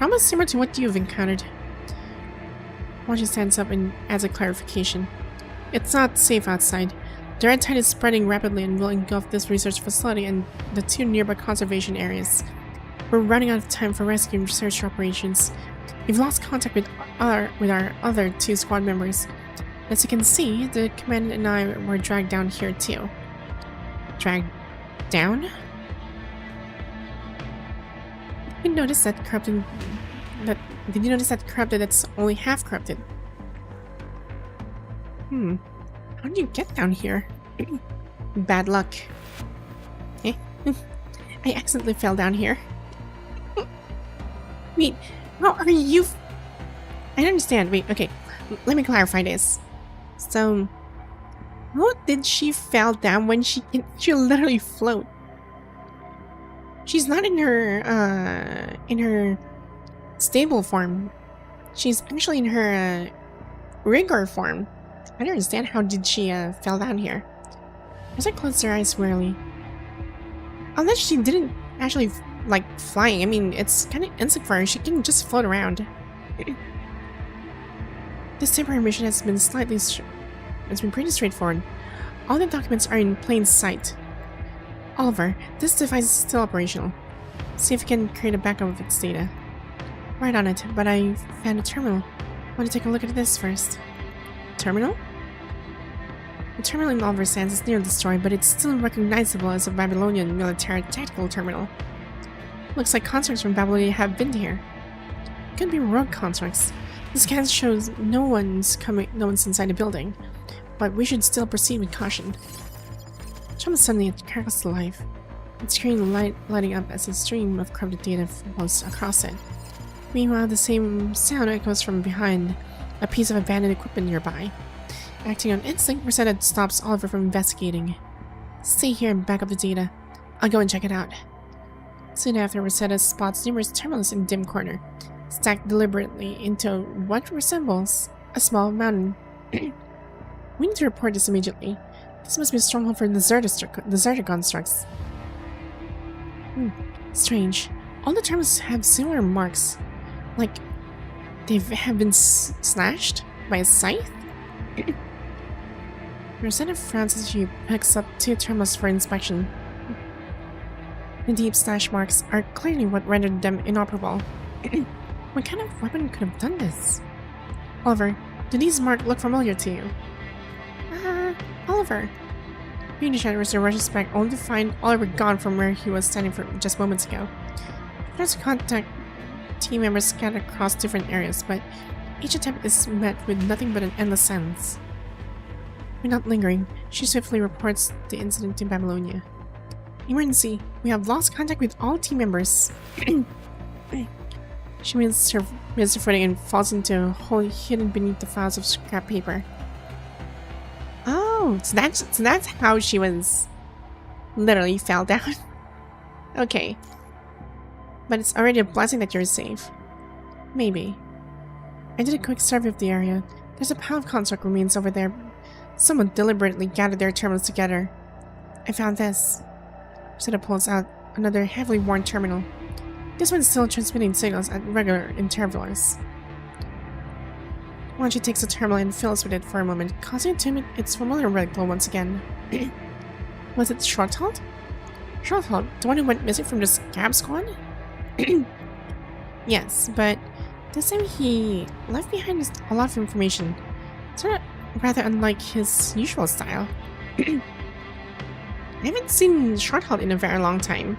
Almost similar to what you've encountered. Wanshi stands up and adds a clarification. It's not safe outside. The red tide is spreading rapidly and will engulf this research facility and the two nearby conservation areas. We're running out of time for rescue and research operations. We've lost contact with our other two squad members. As you can see, the commandant and I were dragged down here too. Dragged down? Did you notice that corrupted that's only half corrupted? How did you get down here? Bad luck. Eh? I accidentally fell down here. Wait, how are you? I don't understand. Wait, okay. Let me clarify this. So, how did she fall down when she literally float? She's not in her stable form. She's actually in her rigor form. I don't understand how did she fell down here. Rosa closed her eyes wearily. Unless she didn't actually like flying. I mean, it's kind of insect for her. She can just float around. This temporary mission has been pretty straightforward. All the documents are in plain sight. Oliver, this device is still operational. See if you can create a backup of its data. Right on it, but I found a terminal. Want to take a look at this first? Terminal? The terminal in Oliver's hands is nearly destroyed, but it's still recognizable as a Babylonian military tactical terminal. Looks like constructs from Babylonia have been here. Could be rogue constructs. The scan shows no one's inside the building, but we should still proceed with caution. Almost suddenly it crackles to life, its screen lighting up as a stream of corrupted data flows across it. Meanwhile, the same sound echoes from behind a piece of abandoned equipment nearby. Acting on instinct, Rosetta stops Oliver from investigating. Stay here and back up the data. I'll go and check it out. Soon after, Rosetta spots numerous terminals in a dim corner, stacked deliberately into what resembles a small mountain. We need to report this immediately. This must be a stronghold for deserted constructs. Strange. All the terminals have similar marks. Like, they have been slashed by a scythe? Rosetta frowns as she picks up two terminals for inspection. The deep slash marks are clearly what rendered them inoperable. What kind of weapon could have done this? Oliver, do these marks look familiar to you? Oliver. Being the shadows rushes back only to find Oliver gone from where he was standing for just moments ago. She tries to contact team members scattered across different areas, but each attempt is met with nothing but an endless silence. Without lingering, she swiftly reports the incident to Babylonia. Emergency. We have lost contact with all team members. She misses her footing and falls into a hole hidden beneath the files of scrap paper. Oh, so that's how she was literally fell down. Okay. But it's already a blessing that you're safe. Maybe. I did a quick survey of the area. There's a pile of construct remains over there. Someone deliberately gathered their terminals together. I found this. Rosetta pulls out another heavily worn terminal. This one's still transmitting signals at regular intervals. Wanshi takes the terminal and fills with it for a moment, causing it to emit its familiar red glow once again. Was it Shorthalt? Shorthalt, the one who went missing from the Scab Squad? Yes, but this time he left behind a lot of information. Sort of rather unlike his usual style. I haven't seen Shorthalt in a very long time.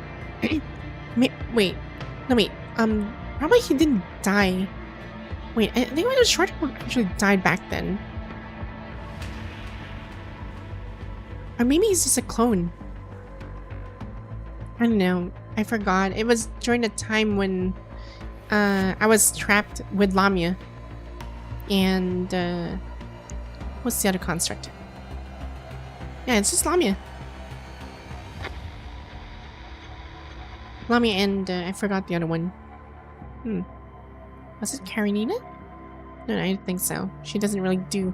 Wait. Probably he didn't die. Wait, I think Shorthalt actually died back then. Or maybe he's just a clone. I don't know. I forgot. It was during the time when I was trapped with Lamia. And what's the other construct? Yeah, it's just Lamia. Lamia and I forgot the other one. Was it Karenina? No, I don't think so. She doesn't really do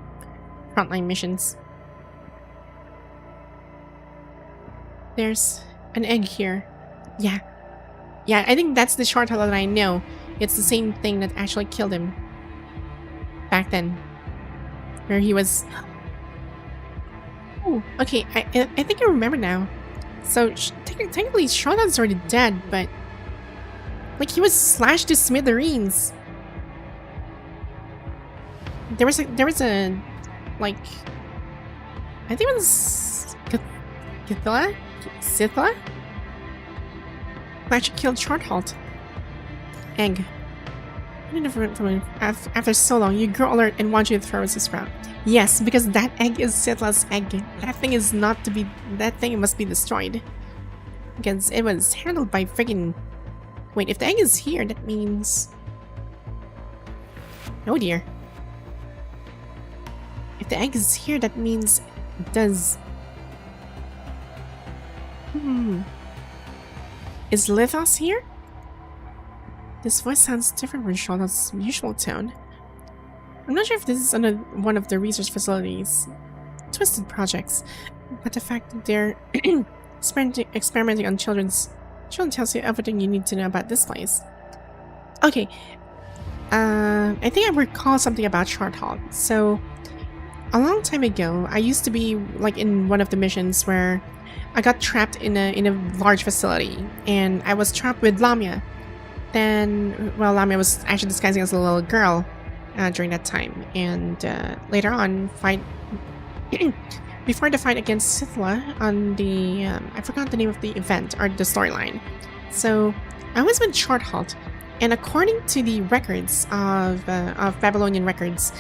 frontline missions. There's an egg here. Yeah, I think that's the Shorthalt that I know. It's the same thing that actually killed him back then, where he was. Oh, okay. I think I remember now. So technically, Shorthalt's already dead, but like he was slashed to smithereens. There was a like I think it was Sithla who actually killed Shorthalt. Egg. After so long, you grow alert and want you to throw us a sprout. Yes, because that egg is Sithla's egg. That thing is not to be. That thing must be destroyed. Because it was handled by friggin'. Wait, if the egg is here, that means. Oh dear. If the egg is here, that means it does. Is Lithos here? This voice sounds different from Shorthalt's usual tone. I'm not sure if this is under one of the research facilities' twisted projects, but the fact that they're experimenting on children tells you everything you need to know about this place. Okay, I think I recall something about Shorthalt. So, a long time ago, I used to be like in one of the missions where I got trapped in a large facility, and I was trapped with Lamia. Then, well, Lamia was actually disguising as a little girl during that time, and later on, before the fight against Sithla on the I forgot the name of the event or the storyline. So I was with Shorthalt, and according to the records of Babylonian records,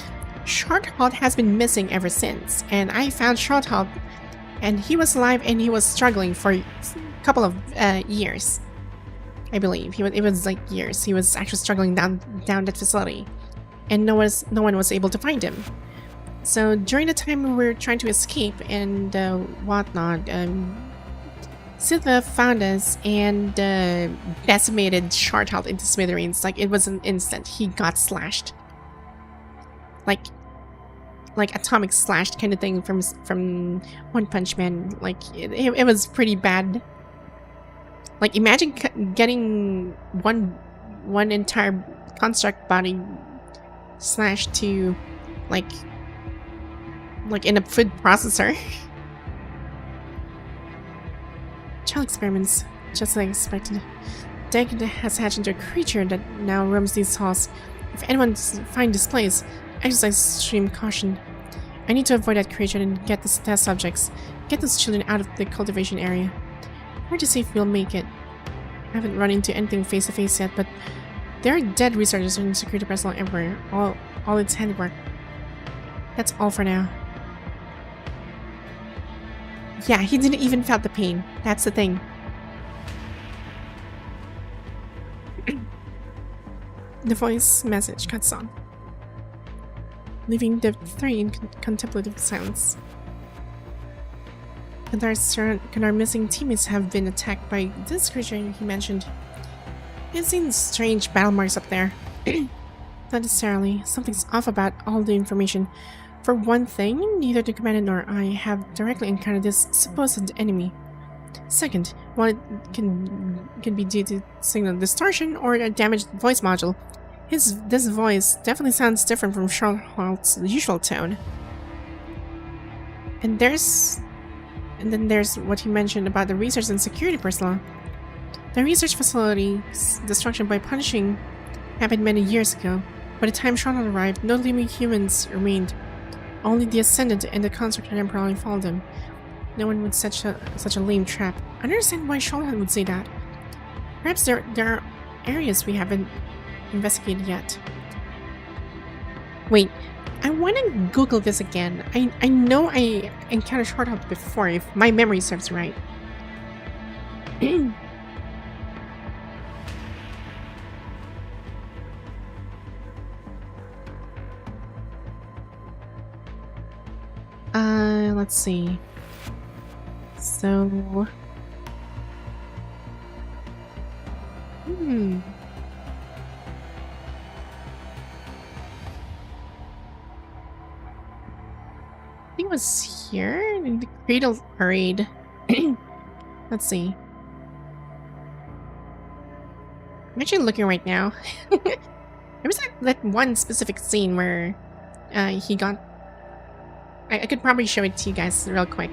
Shorthalt has been missing ever since. And I found Shorthalt, and he was alive, and he was struggling for a couple of years. I believe it was like years. He was actually struggling down that facility, and no one was able to find him. So during the time we were trying to escape and whatnot, Sithla found us and decimated Shorthalt into smithereens. Like it was an instant. He got slashed, like atomic slashed kind of thing from One Punch Man. Like it was pretty bad. Like imagine getting one entire construct body slashed to like in a food processor. Child experiments, just like expected. Egg has hatched into a creature that now roams these halls. If anyone finds this place, exercise extreme caution. I need to avoid that creature and get the test subjects. Get those children out of the cultivation area. Hard to say if we'll make it. I haven't run into anything face to face yet, but there are dead researchers and security personnel everywhere. All its handiwork. That's all for now. Yeah, he didn't even felt the pain. That's the thing. The voice message cuts on, leaving the three in contemplative silence. Could our missing teammates have been attacked by this creature he mentioned? I've seen strange battle marks up there. Not necessarily. Something's off about all the information. For one thing, neither the commander nor I have directly encountered this supposed enemy. Second, while it can be due to signal distortion or a damaged voice module, this voice definitely sounds different from Charlotte's usual tone. And then there's what he mentioned about the research and security personnel. The research facility's destruction by punishing happened many years ago. By the time Charlotte arrived, no living humans remained. Only the Ascendant and the Constructor Emperor followed them. No one would such a lame trap. I understand why Charlotte would say that. Perhaps there are areas we haven't investigated yet. Wait, I want to Google this again. I know I encountered Charlotte before, if my memory serves right. Let's see. So... I think it was here in the Cradle Parade. Let's see. I'm actually looking right now. There was that one specific scene where he got... I could probably show it to you guys real quick.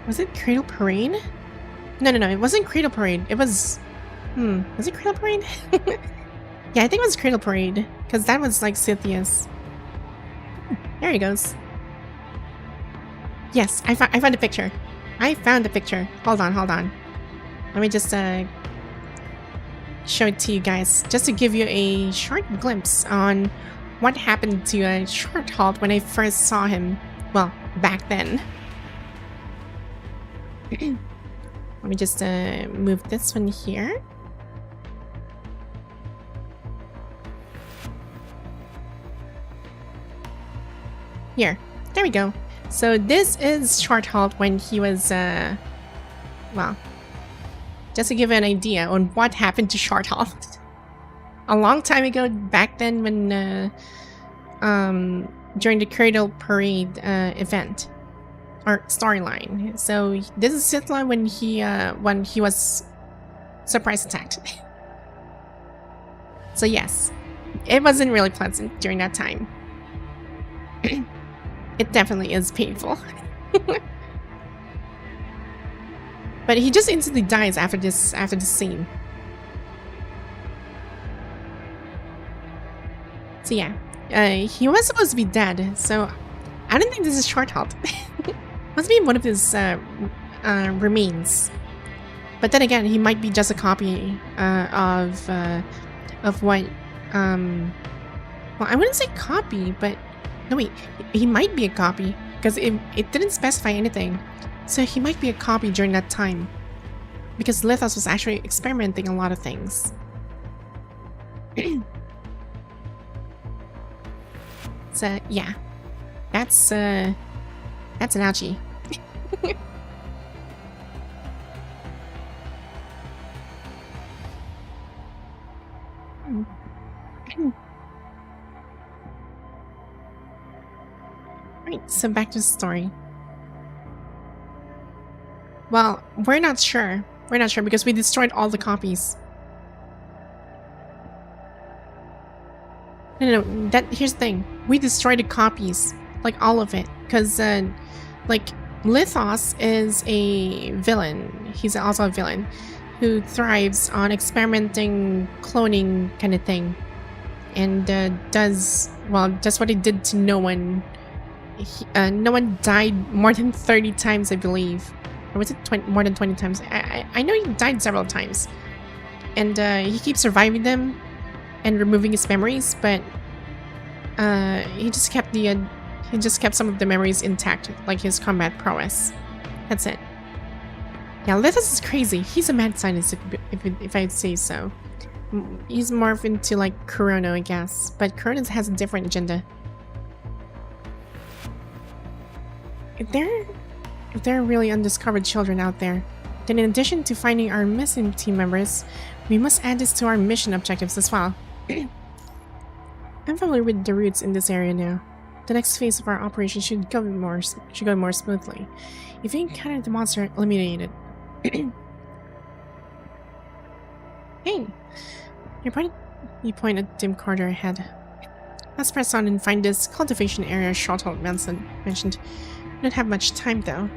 Was it Cradle Parade? No, it wasn't Cradle Parade. It was... was it Cradle Parade? Yeah, I think it was Cradle Parade. Because that was like Scythia's. There he goes. Yes, I found a picture. I found the picture. Hold on. Let me just show it to you guys. Just to give you a short glimpse on what happened to Shorthalt when I first saw him. Well, back then. Let me just move this one here. Here. There we go. So this is Shorthalt when he was, well, just to give you an idea on what happened to Shorthalt. A long time ago, back then when, during the Cradle Parade event. Or storyline. So this is Sithla when he was surprise attacked. So yes, it wasn't really pleasant during that time. It definitely is painful. But he just instantly dies after this scene. So yeah, he was supposed to be dead. So I don't think this is Shorthalt. Must be one of his remains. But then again, he might be just a copy of what. Well, I wouldn't say copy, but no wait, he might be a copy because it didn't specify anything. So he might be a copy during that time, because Lithos was actually experimenting a lot of things. So yeah, that's an ouchie. Right, so back to the story. Well, we're not sure. We're not sure because we destroyed all the copies. No, here's the thing. We destroyed the copies. Like, all of it. Because, like, Lithos is a villain. He's also a villain who thrives on experimenting, cloning kind of thing. And does what he did to no one. No one died more than 30 times, I believe. Or was it more than 20 times? I know he died several times. And he keeps surviving them and removing his memories, but he just kept the He just kept some of the memories intact, like his combat prowess. That's it. Yeah, Lithus is crazy. He's a mad scientist, if I'd say so. He's more into like Kurono, I guess. But Kurono has a different agenda. If there are really undiscovered children out there, then in addition to finding our missing team members, we must add this to our mission objectives as well. I'm familiar with the routes in this area now. The next phase of our operation should go more smoothly. If we encounter the monster, eliminate it. Hey! You point at dim corridor ahead. Let's press on and find this cultivation area Shorthold mentioned. We don't have much time though.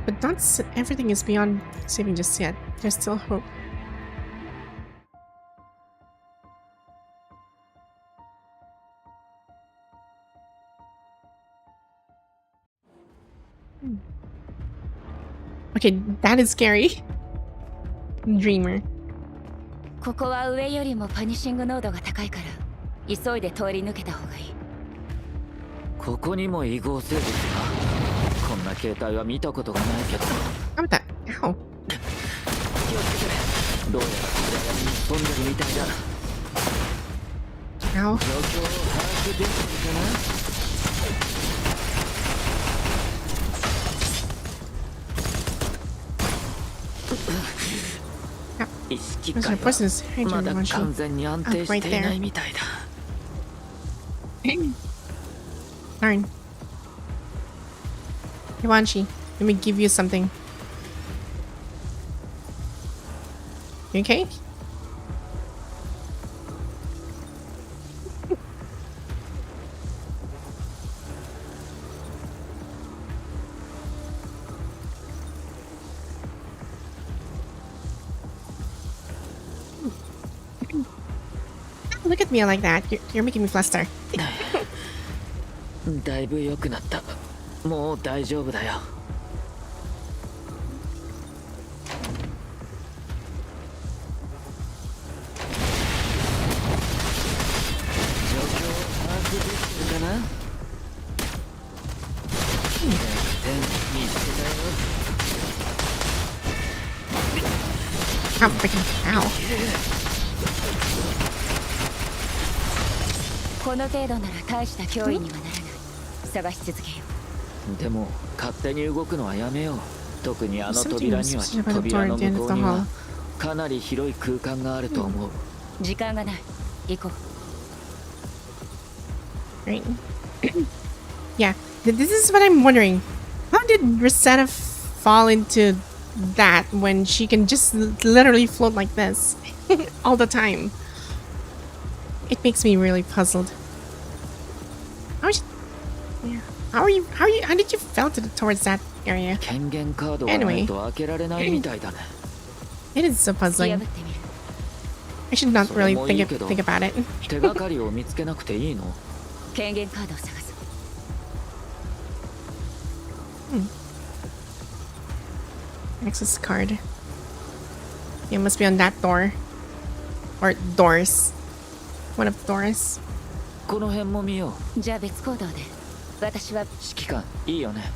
But not everything is beyond saving just yet. There's still hope. Okay, that is scary. Dreamer. ここは上よりもパニッシング濃度が高いから急いで通り抜けた方がいい。ここにも異合生物が。こんな形態は見たことがないけど。How about that? Ow. 気をつけてね。どうやら暗闇に飛んでるみたいだ。Ow. 状況を把握できてるかな。意識がまだ完全に安定していないみたいだ。Darn. Hey, Wanshi, let me give you something. You okay? Look at me like that. You're making me fluster. だいぶ良くなった。もう大丈夫だよ。状況を把握できるかな？見つけたよ。Ow, freaking ow. この程度なら大した脅威にはならない。探し続けよう。でも勝手に動くのはやめよう。特にあの扉には扉の向こうにはかなり広い空間があると思う。時間がない。行こう。Right. Yeah, this is what I'm wondering. How did Rosetta fall into that when she can just literally float like this all the time? It makes me really puzzled. How did you fell towards that area? Anyway, it is so puzzling. I should not really think about it. 手がかりを見つけなくていいの？権限カードを探す。Access card. It must be on that door. Or doors. One of the doors. この辺も見よう。じゃあ別行動で。私は指揮官いいよね。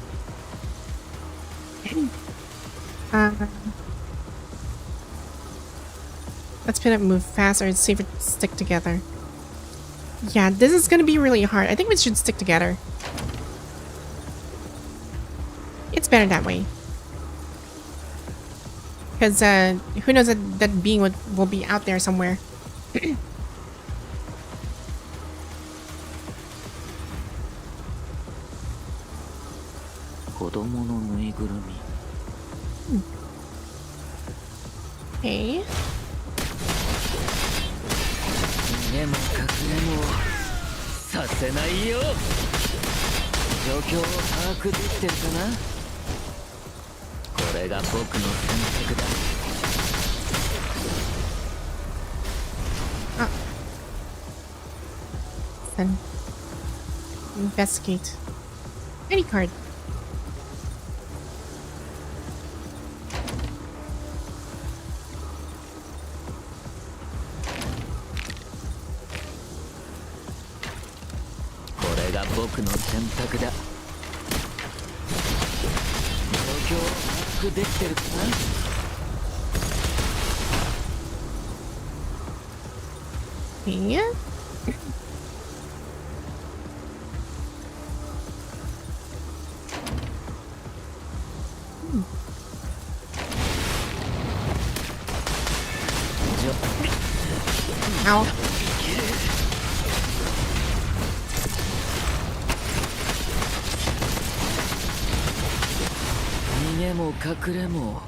Let's pin up, move fast, or it's safer to stick together. Yeah, this is gonna be really hard. I think we should stick together. It's better that way. Because who knows that being will be out there somewhere. 子供のぬいぐるみ。Hey. 逃げも隠れもさせないよ。状況を把握できてるかな？これが僕の選択だ。Ah. Then investigate. Any card. が僕の選択だ。状況を把握できてるかな。 Yeah. Ow. 逃げも隠れも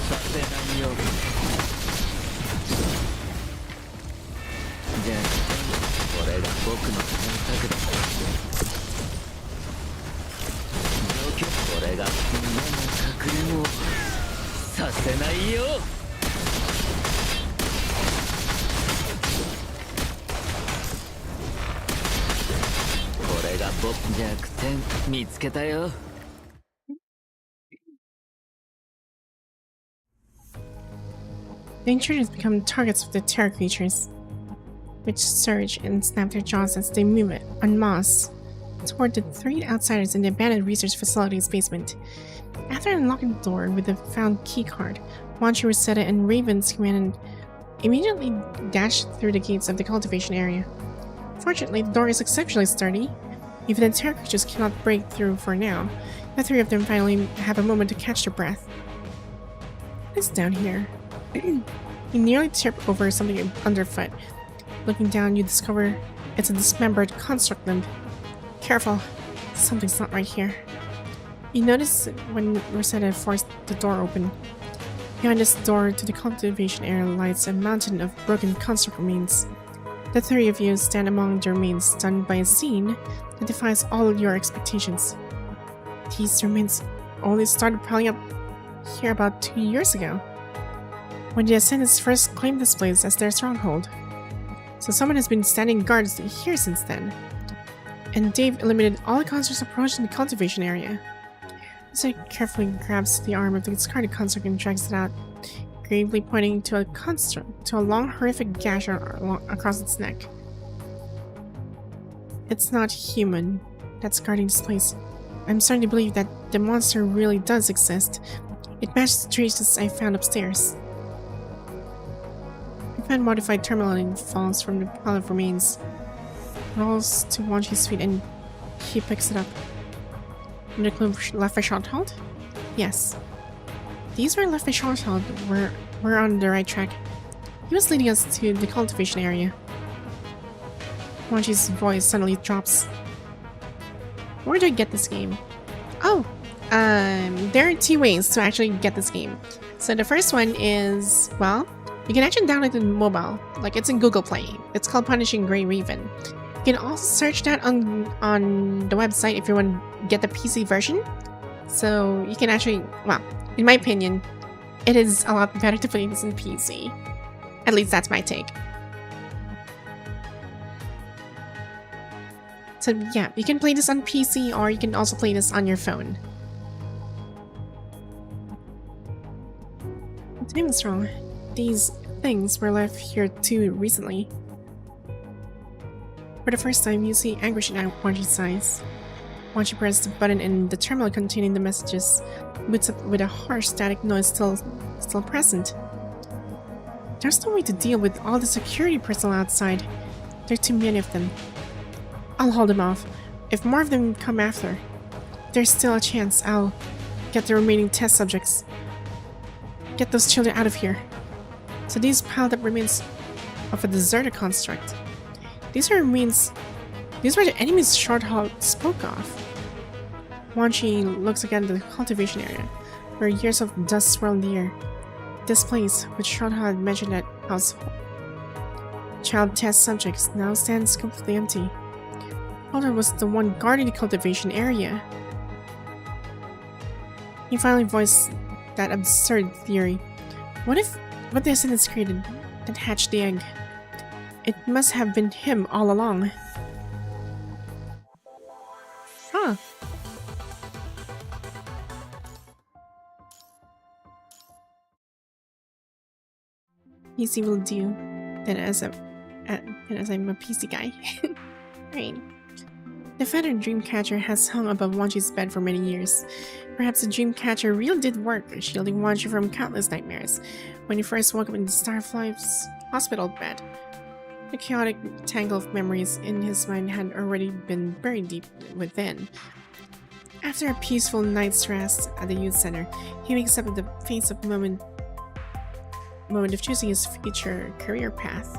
させないよ。じゃあこれが僕の選択だ。状況これが逃げも隠れもさせないよ。これが僕弱点見つけたよ。The intruders become targets of the terror creatures, which surge and snap their jaws as they move en masse toward the three outsiders in the abandoned research facility's basement. After unlocking the door with the found keycard, Wanshi, Rosetta, and Raven's command immediately dashed through the gates of the cultivation area. Fortunately, the door is exceptionally sturdy. Even the terror creatures cannot break through for now. The three of them finally have a moment to catch their breath. What is down here? You nearly trip over something underfoot. Looking down, you discover it's a dismembered construct limb. Careful, something's not right here. You notice when Rosetta forced the door open. Behind this door to the cultivation area lies a mountain of broken construct remains. The three of you stand among the remains, stunned by a scene that defies all your expectations. These remains only started piling up here about 2 years ago, when the Ascendants first claimed this place as their stronghold. So someone has been standing guards here since then. And they've eliminated all the constructs approaching the cultivation area. So carefully grabs the arm of the discarded construct and drags it out, gravely pointing to a long horrific gash across its neck. It's not human that's guarding this place. I'm starting to believe that the monster really does exist. It matches the traces I found upstairs. I found modified tourmaline falls from the pile of remains. Rolls to Wanshi's feet and he picks it up. From the clue left by Shorthold? Yes. These were left by Shorthold. We're on the right track. He was leading us to the cultivation area. Wanshi's voice suddenly drops. Where do I get this game? Oh! There are 2 ways to actually get this game. So the first one is, well, you can actually download it in mobile. Like, it's in Google Play. It's called Punishing Grey Raven. You can also search that on the website if you want to get the PC version. So you can actually, well, in my opinion, it is a lot better to play this in PC. At least that's my take. So yeah, you can play this on PC or you can also play this on your phone. Something is wrong. These things were left here too recently. For the first time, you see anguish in Wanshi's eyes. Wanshi presses the button and the terminal containing the messages boots up with a harsh static noise still present. There's no way to deal with all the security personnel outside. There are too many of them. I'll hold them off. If more of them come after, there's still a chance I'll get the remaining test subjects. Get those children out of here. So these piled up remains of a deserted construct. These were the enemies Shorthold spoke of. Wanshi looks again at the cultivation area, where years of dust swirl in the air. This place, which Shorthold had mentioned at household child test subjects, now stands completely empty. Shorthold was the one guarding the cultivation area. He finally voiced that absurd theory. What the Ascendants created that hatched the egg? It must have been him all along. Huh. PC will do. Then as I'm a PC guy. Right. The feathered dreamcatcher has hung above Wanshi's bed for many years. Perhaps the dreamcatcher really did work, shielding Wanshi from countless nightmares. When he first woke up in the Starfly's hospital bed, the chaotic tangle of memories in his mind had already been buried deep within. After a peaceful night's rest at the youth center, he wakes up at the face of moment of choosing his future career path.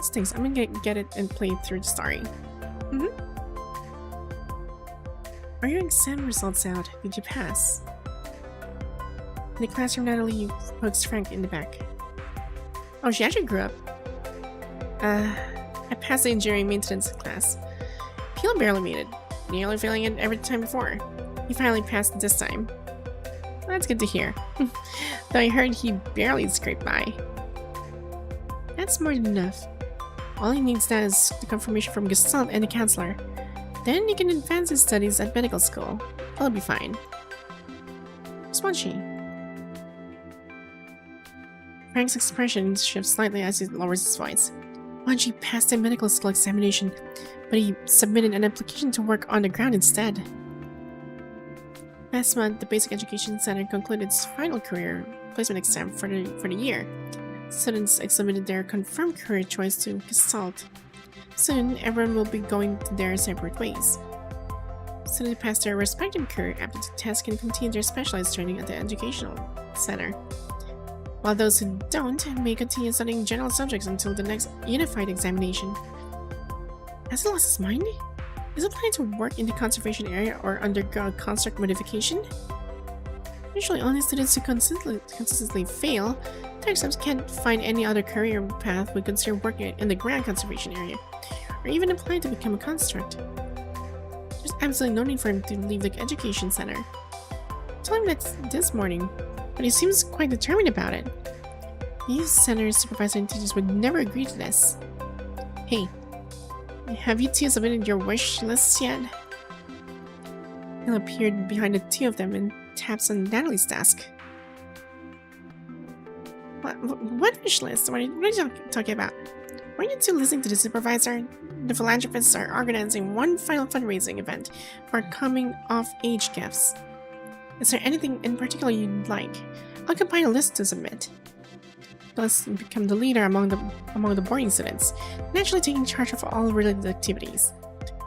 Stinks. I'm gonna get it and play through the story. Are your exam results out? Did you pass? In the classroom, Natalie pokes Frank in the back. Oh, she actually grew up. I passed the engineering maintenance class. Peel barely made it, nearly failing it every time before. He finally passed this time. That's good to hear. Though I heard he barely scraped by. That's more than enough. All he needs now is the confirmation from Gestalt and the counselor. Then he can advance his studies at medical school. He'll be fine. Who's Wanshi? Frank's expression shifts slightly as he lowers his voice. Wanshi passed a medical school examination, but he submitted an application to work on the ground instead. Last month, the Basic Education Center concluded its final career placement exam for the year. Students submitted their confirmed career choice to Gestalt. Soon, everyone will be going their separate ways. Students who pass their respective career aptitude tests can continue their specialized training at the educational center, while those who don't may continue studying general subjects until the next unified examination. Has he lost his mind? Is he planning to work in the conservation area or undergo construct modification? Usually only students who consistently fail their exams can't find any other career path would consider working in the ground conservation area, or even applying to become a construct. There's absolutely no need for him to leave the education center. I told him that this morning, but he seems quite determined about it. These center's supervisor and teachers would never agree to this. Hey, have you two submitted your wish lists yet? He'll appeared behind the two of them and taps on Natalie's desk. What wish list? What are you talking about? Weren't you two listening to the supervisor? The philanthropists are organizing one final fundraising event for coming-of-age gifts. Is there anything in particular you'd like? I'll compile a list to submit. Plus, become the leader among the boarding students, naturally taking charge of all related activities.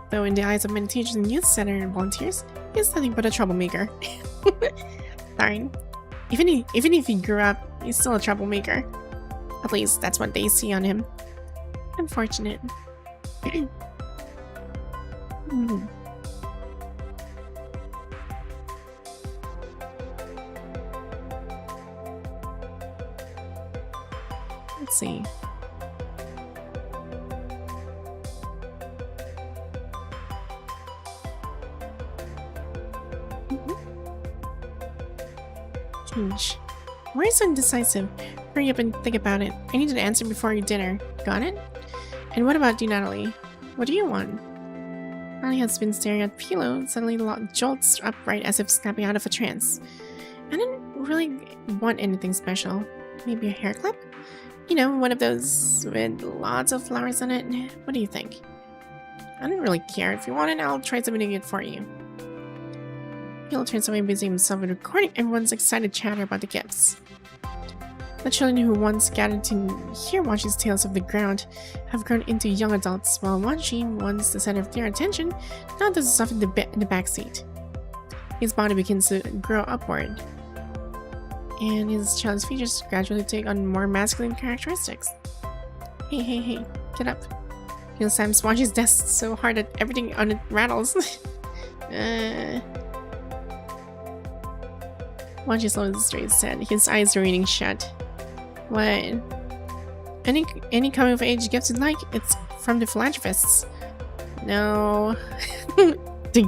Though in the eyes of many teachers and youth center volunteers, he's nothing but a troublemaker. Darn. Even if he grew up, he's still a troublemaker. At least that's what they see on him. Unfortunate. Let's see. Change. Why are you so indecisive? Hurry up and think about it. I need an answer before your dinner. Got it? And what about you, Natalie? What do you want? Natalie has been staring at the pillow, suddenly jolts upright as if snapping out of a trance. I didn't really want anything special. Maybe a hair clip? You know, one of those with lots of flowers on it. What do you think? I don't really care. If you want it, I'll try submitting it for you. Phil turns away, busy himself with recording everyone's excited chatter about the gifts. The children who once gathered to hear Wanshi's tales of the ground have grown into young adults, while Wanshi, once the center of their attention, now does stuff in the backseat. His body begins to grow upward, and his child's features gradually take on more masculine characteristics. Hey, get up. Phil slams Wanshi's desk so hard that everything on it rattles. Wanshi slowly straights his head, his eyes remaining shut. What? Any coming of age gifts you'd like? It's from the philanthropists. No. This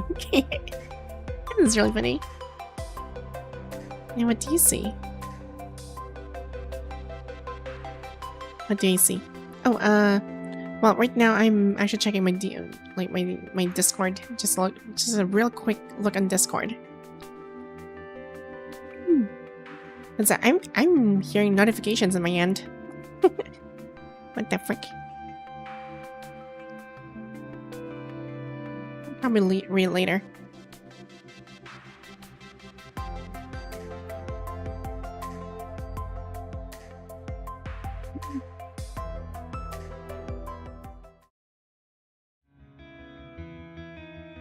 is really funny. And what do you see? What do you see? Oh, well, right now I'm actually checking my my Discord. Just a real quick look on Discord. I'm hearing notifications on my end. What the frick? probably read it later.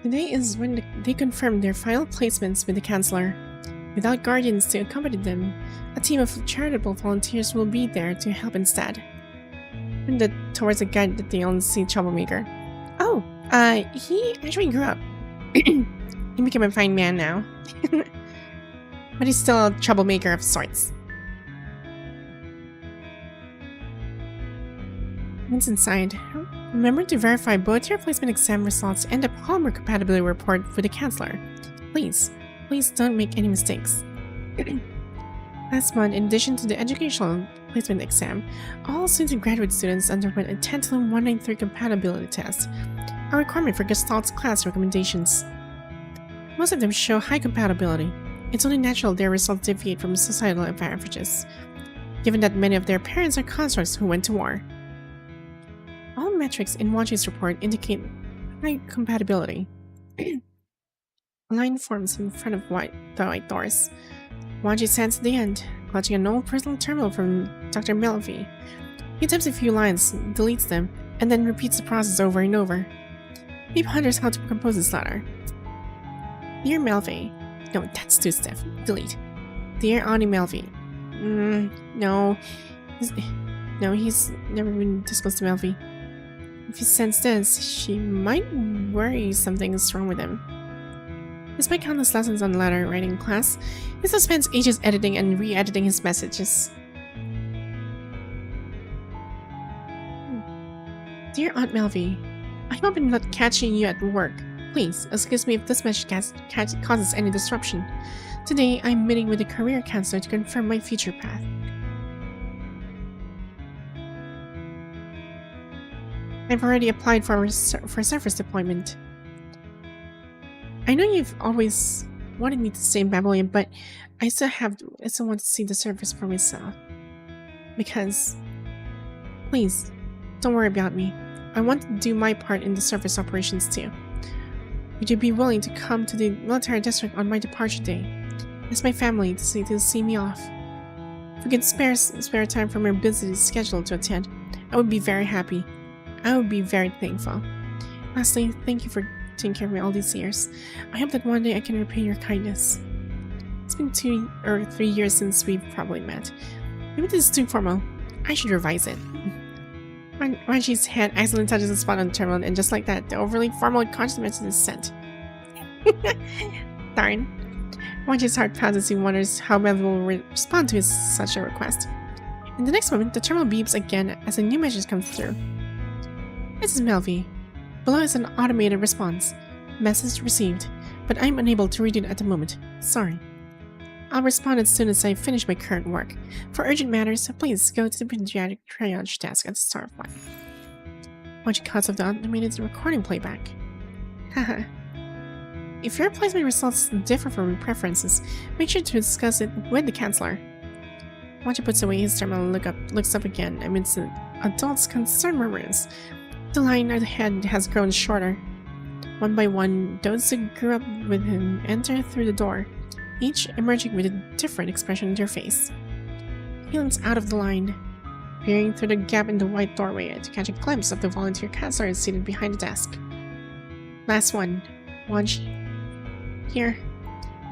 Today is when they confirmed their final placements with the Chancellor. Without guardians to accompany them, a team of charitable volunteers will be there to help instead. And towards a guide that they only see Troublemaker. Oh, he actually grew up. He became a fine man now. But he's still a troublemaker of sorts. Once inside, remember to verify both your placement exam results and the polymer compatibility report for the Chancellor. Please don't make any mistakes. Last month, in addition to the educational placement exam, all students and graduate students underwent a Tantalum 193 compatibility test, a requirement for Gestalt's class recommendations. Most of them show high compatibility. It's only natural their results deviate from societal averages, given that many of their parents are consorts who went to war. All metrics in Wanshi's report indicate high compatibility. A line forms in front of the white doors. Wanshi stands at the end, clutching an old personal terminal from Dr. Melfi. He types a few lines, deletes them, and then repeats the process over and over. He ponders how to compose his letter. Dear Melfi. No, that's too stiff. Delete. Dear Auntie Melfi. No. He's never been disclosed to Melfi. If he sends this, she might worry something is wrong with him. Despite countless lessons on letter writing class, he still spends ages editing and re-editing his messages. Dear Aunt Melfi, I hope I'm not catching you at work. Please, excuse me if this message causes any disruption. Today, I'm meeting with the career counselor to confirm my future path. I've already applied for surface deployment. I know you've always wanted me to stay in Babylon, but I still want to see the surface for myself. Because, please, don't worry about me. I want to do my part in the surface operations too. Would you be willing to come to the military district on my departure day? Ask my family to see me off. If we could spare time from your busy schedule to attend, I would be very happy. I would be very thankful. Lastly, thank you for taking care of me all these years. I hope that one day I can repay your kindness. It's been 2 or 3 years since we've probably met. Maybe this is too formal. I should revise it. Wanshi's hand accidentally touches the spot on the terminal, and just like that, the overly formal and conscious message is sent. Darn. Wanshi's heart pounds as he wonders how Melvin will respond to such a request. In the next moment, the terminal beeps again as a new message comes through. This is Melvi. Below is an automated response. Message received, but I'm unable to read it at the moment. Sorry. I'll respond as soon as I finish my current work. For urgent matters, please go to the pediatric triage desk at the start of line. Watch cuts of the automated recording playback. Haha. If your placement results differ from your preferences, make sure to discuss it with the Chancellor. Wanshi puts away his terminal and looks up again amidst the adults' concerned murmurs. The line ahead has grown shorter. One by one, those who grew up with him enter through the door, each emerging with a different expression on their face. He looks out of the line, peering through the gap in the white doorway to catch a glimpse of the volunteer counselor seated behind the desk. Last one, Wanshi. Here,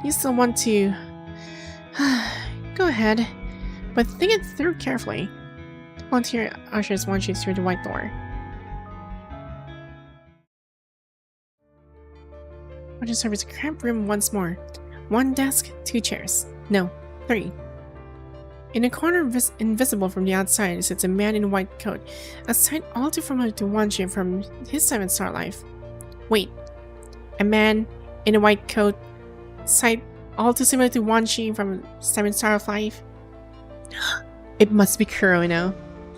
you still want to... Go ahead, but think it through carefully. The volunteer ushers Wanshi through the white door. Wanshi serves a cramped room once more. 1 desk, 2 chairs. No, 3. In a corner invisible from the outside sits a man in a white coat, a sight all too familiar to Wanshi from his 7-star life. Wait, a man in a white coat, sight all too similar to Wanshi from 7-star life? It must be Kurono.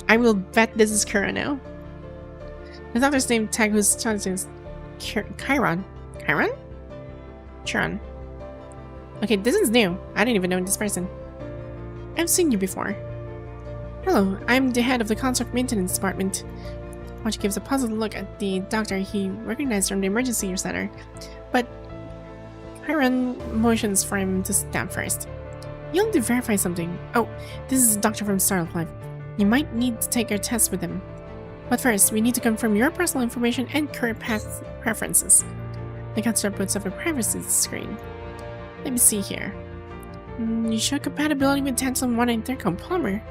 I will bet this is Kurono. The doctor's name tag whose child is Chiron. Chiron? Chiron. Okay, this is new. I didn't even know this person. I've seen you before. Hello, I'm the head of the Construct Maintenance Department. Wanshi gives a puzzled look at the doctor he recognized from the emergency center, but Chiron motions for him to sit down first. You'll need to verify something. Oh, this is a doctor from Starlight. You might need to take your test with him. But first, we need to confirm your personal information and career path preferences. The counselor puts up a privacy screen. Let me see here. You show compatibility with Tantalum 193 Plumber.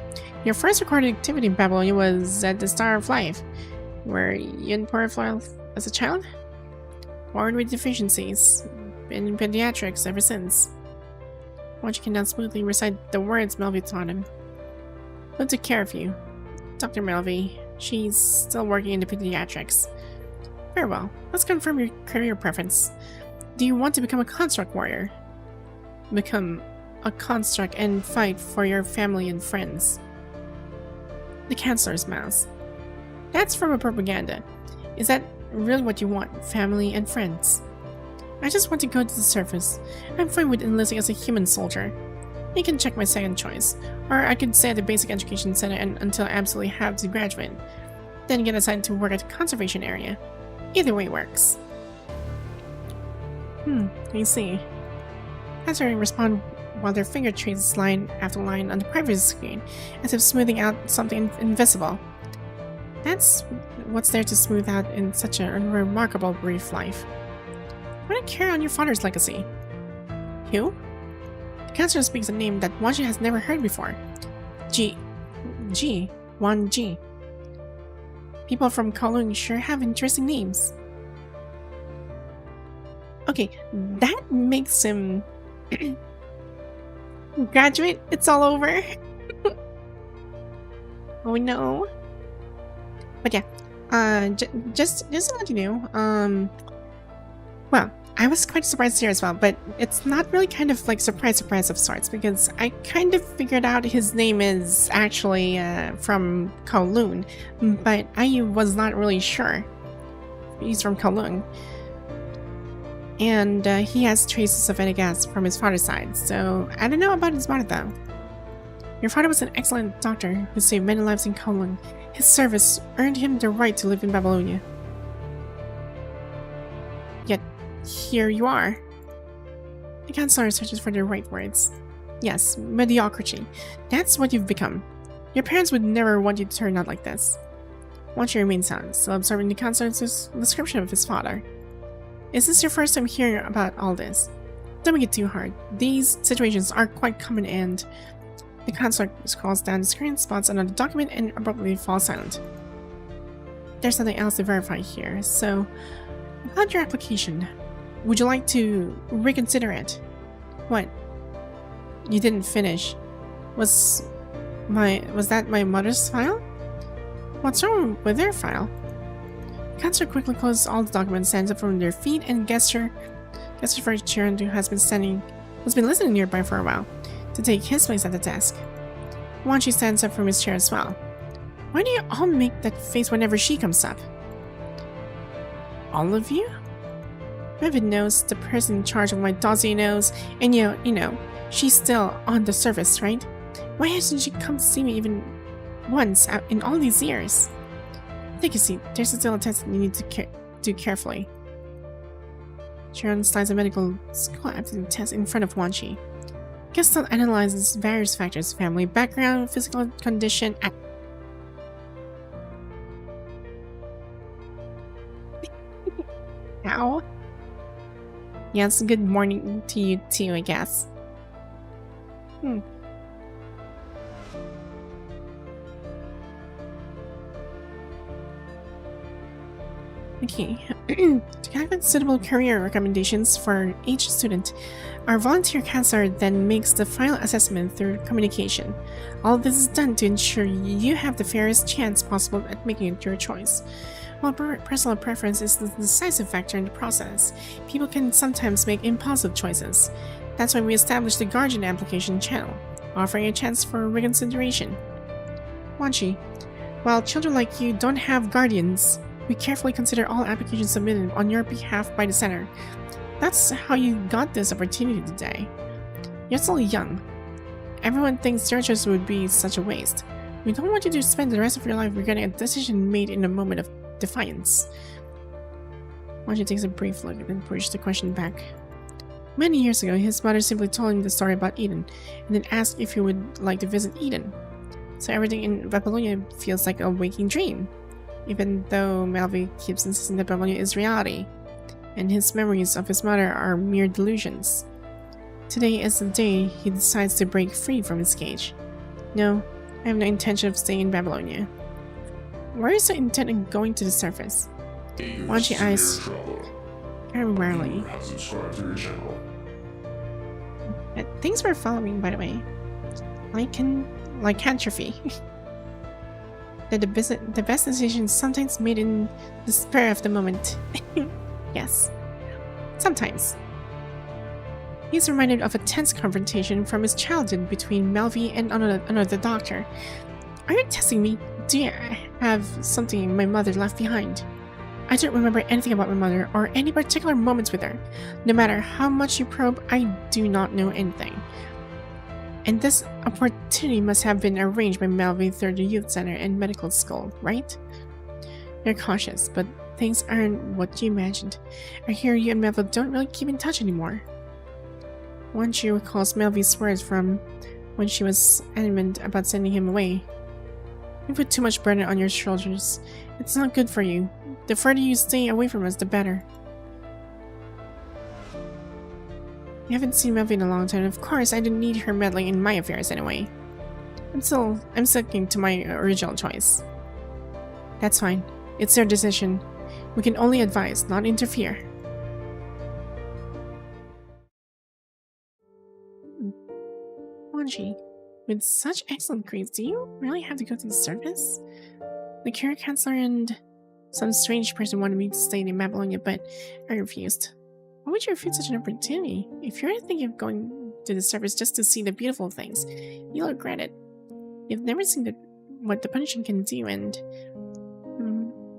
Your first recorded activity in Babylonia was at the Star of Life. Were you in Porifile as a child? Born with deficiencies. Been in pediatrics ever since. Wanshi can now smoothly recite the words Melvy taught him. Who took care of you? Dr. Melvy. She's still working in the pediatrics. Very well. Let's confirm your career preference. Do you want to become a construct warrior? Become a construct and fight for your family and friends. The counselor's mouse. That's from a propaganda. Is that really what you want? Family and friends? I just want to go to the surface. I'm fine with enlisting as a human soldier. You can check my second choice. Or I could stay at the basic education center until I absolutely have to graduate. Then get assigned to work at the conservation area. Either way works. I see. Counselor respond while their finger traces line after line on the privacy screen, as if smoothing out something invisible. That's what's there to smooth out in such a remarkable brief life. Why not carry on your father's legacy? Who? The counselor speaks a name that Wanshi has never heard before. Wanshi. People from Kowloon sure have interesting names. Okay, that makes him graduate. It's all over. Oh no. But yeah, just to let you know, well, I was quite surprised here as well, but it's not really kind of like surprise of sorts, because I kind of figured out his name is actually from Kowloon, but I was not really sure. He's from Kowloon. And he has traces of Enegas from his father's side, so I don't know about his mother though. Your father was an excellent doctor who saved many lives in Kowloon. His service earned him the right to live in Babylonia. Yet, here you are. The counselor searches for the right words. Yes, mediocrity. That's what you've become. Your parents would never want you to turn out like this. Wanshi remains silent, still observing the counselor's description of his father. Is this your first time hearing about all this? Don't make it too hard. These situations are quite common, and the counselor scrolls down the screen, spots another document, and abruptly falls silent. There's nothing else to verify here, so about your application, would you like to reconsider it? What? You didn't finish. Was that my mother's file? What's wrong with their file? The counselor quickly closes all the documents, stands up from their feet, and gestures for Chiron, who has been listening nearby for a while, to take his place at the desk. Wanshi stands up from his chair as well. Why do you all make that face whenever she comes up? All of you? Raven knows, the person in charge of my dossier knows, and you know, she's still on the surface, right? Why hasn't she come to see me even once in all these years? Take a seat. There's still a test that you need to do carefully. Chiron slides a medical school aptitude test in front of Wanshi. Gestalt analyzes various factors: family background, physical condition. Ow. Yes, good morning to you too, I guess. Okay, to calculate suitable career recommendations for each student, our volunteer counselor then makes the final assessment through communication. All this is done to ensure you have the fairest chance possible at making it your choice. While personal preference is the decisive factor in the process, people can sometimes make impulsive choices. That's why we established the Guardian application channel, offering a chance for reconsideration. Wanshi, while children like you don't have guardians, we carefully consider all applications submitted on your behalf by the center. That's how you got this opportunity today. You're still young. Everyone thinks your choice would be such a waste. We don't want you to spend the rest of your life regretting a decision made in a moment of defiance. Wanshi takes a brief look and then pushes the question back. Many years ago, his mother simply told him the story about Eden, and then asked if he would like to visit Eden. So everything in Babylonia feels like a waking dream, even though Melvi keeps insisting that Babylonia is reality, and his memories of his mother are mere delusions. Today is the day he decides to break free from his cage. No, I have no intention of staying in Babylonia. Where is the intent on going to the surface? Wanshi eyes very rarely. Have subscribed to your channel. Thanks for following, by the way. Lycanthropy. That the best decision is sometimes made in the spur of the moment. Yes, sometimes. He's reminded of a tense confrontation from his childhood between Melvi and another doctor. Are you testing me? Do you have something my mother left behind? I don't remember anything about my mother or any particular moments with her. No matter how much you probe, I do not know anything. And this opportunity must have been arranged by Melvi through the youth center and medical school, right? You're cautious, but things aren't what you imagined. I hear you and Melvi don't really keep in touch anymore. Wanshi recalls Melvi's words from when she was adamant about sending him away. You put too much burden on your shoulders. It's not good for you. The further you stay away from us, the better. You haven't seen Melvi in a long time. Of course, I didn't need her meddling in my affairs anyway. I'm sticking to my original choice. That's fine. It's their decision. We can only advise, not interfere. Wanshi, with such excellent grades, do you really have to go to the surface? The Cure Counselor and some strange person wanted me to stay in Babylonia, but I refused. Why would you refuse such an opportunity? If you're thinking of going to the surface just to see the beautiful things, you'll regret it. You've never seen what the punishment can do, and